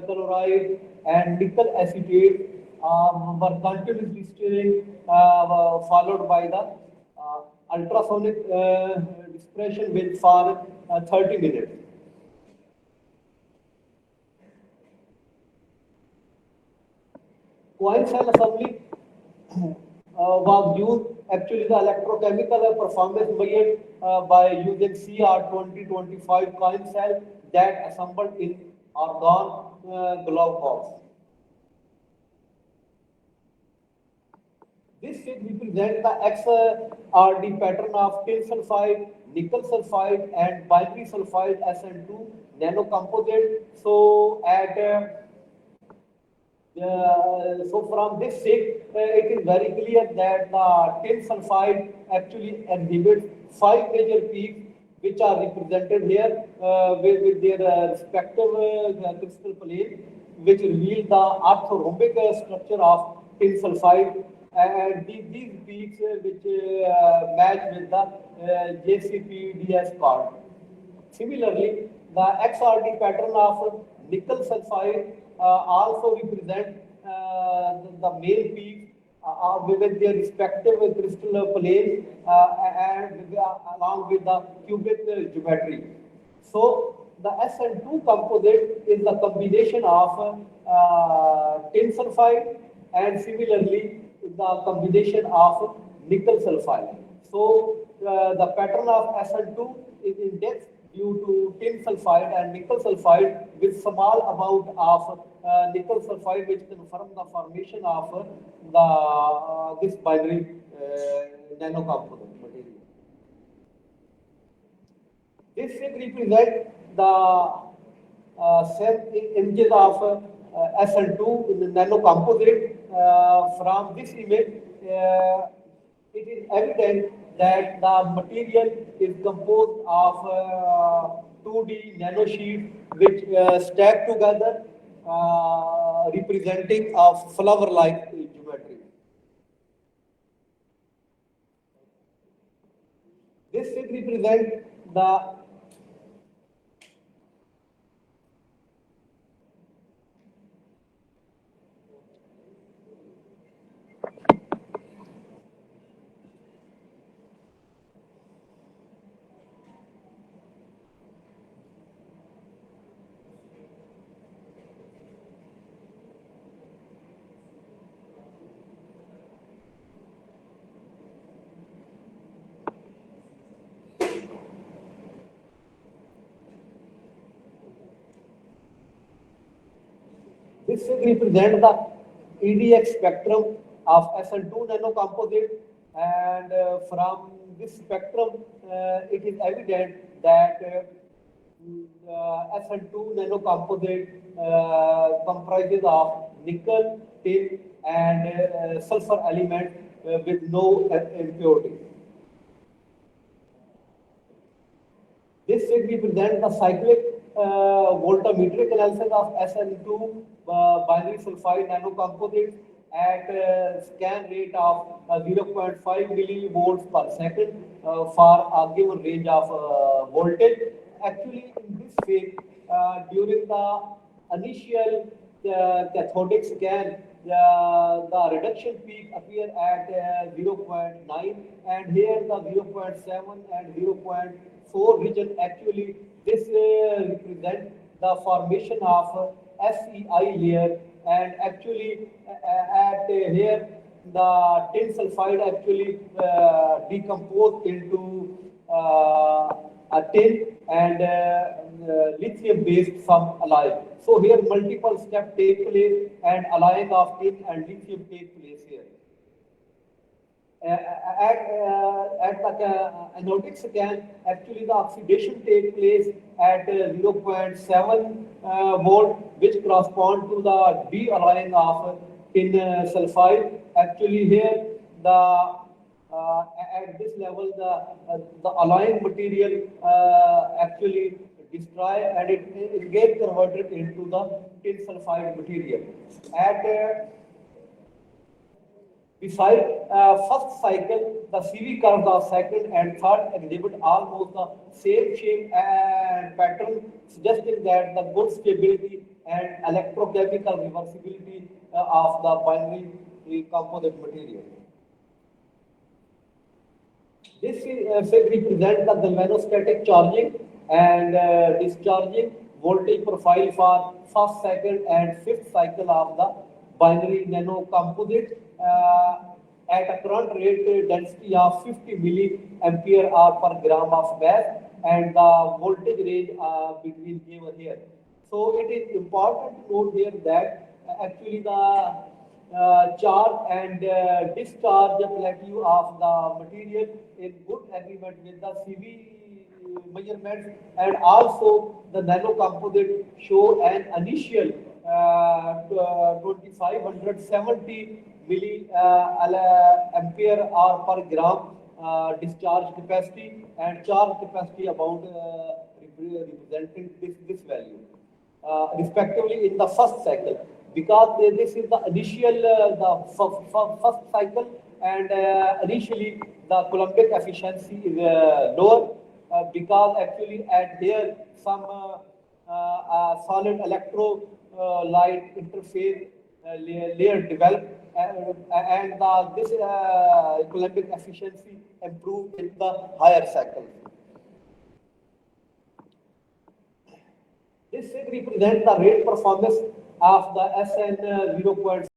Speaker 12: chloride and nickel acetate were continuously stirring, followed by the ultrasonic dispersion with for 30 minutes. Coin cell assembly was used. Actually, the electrochemical performance measured by using CR2025 coin cell that assembled in argon glove box. This figure represents the XRD pattern of tin sulfide, nickel sulfide, and binary sulfide SN2 nanocomposite. So so from this figure, it is very clear that the tin sulfide actually exhibits 5 major peaks, which are represented here with their respective crystal plane, which reveal the orthorhombic structure of tin sulfide. And these peaks which match with the JCPDS card. Similarly, the XRD pattern of nickel sulfide also represent the main peaks with their respective crystal planes and along with the cubic geometry. So the SN2 composite is the combination of tin sulfide and similarly the combination of nickel sulfide. So the pattern of SN2 is in depth due to tin sulfide and nickel sulfide with small amount of nickel sulfide, which confirm the formation of this binary nanocomposite material. This figure represents the images of SN2 in the nanocomposite. From this image, it is evident that the material is composed of 2D nanosheets which stack together, representing a flower-like geometry. This figure represents the This represents the EDX spectrum of SN2 nanocomposite, and from this spectrum, it is evident that SN2 nanocomposite comprises of nickel, tin, and sulfur elements with no impurities. This represents the cyclic voltammetric analysis of SN2 binary sulfide nanocomposites at a scan rate of 0.5 millivolts per second for a given range of voltage. Actually, in this phase, during the initial cathodic scan, the reduction peak appear at 0.9, and here the 0.7 and 0.4 region. Actually, this represents the formation of SEI layer, and actually at here the tin sulfide actually decompose into a tin and lithium based some alloy. So here multiple steps take place and alloying of tin and lithium take place here. At the anodic scan, actually the oxidation takes place at 0.7 volt, which correspond to the de-alloying of tin sulfide. Actually here the at this level the alloying material actually destroy, and it gets converted into the tin sulfide material. Besides first cycle, the CV curves of second and third exhibit almost the same shape and pattern, suggesting that the good stability and electrochemical reversibility of the binary composite material. This represents the galvanostatic charging and discharging voltage profile for first, second, and fifth cycle of the binary nanocomposite at a current rate density of 50 milliampere hour per gram of gas, and the voltage range between given here. So it is important to note here that actually the charge and discharge plateau of the material in good agreement with the CV measurements, and also the nanocomposite show an initial 2570 milliampere hour per gram discharge capacity, and charge capacity about representing this value respectively in the first cycle, because this is the initial first cycle, and initially the Coulombic efficiency is lower because actually at here some solid electrolyte interface layer developed, and this Coulombic efficiency improved in the higher cycle. This represents the rate performance of the SN 0.6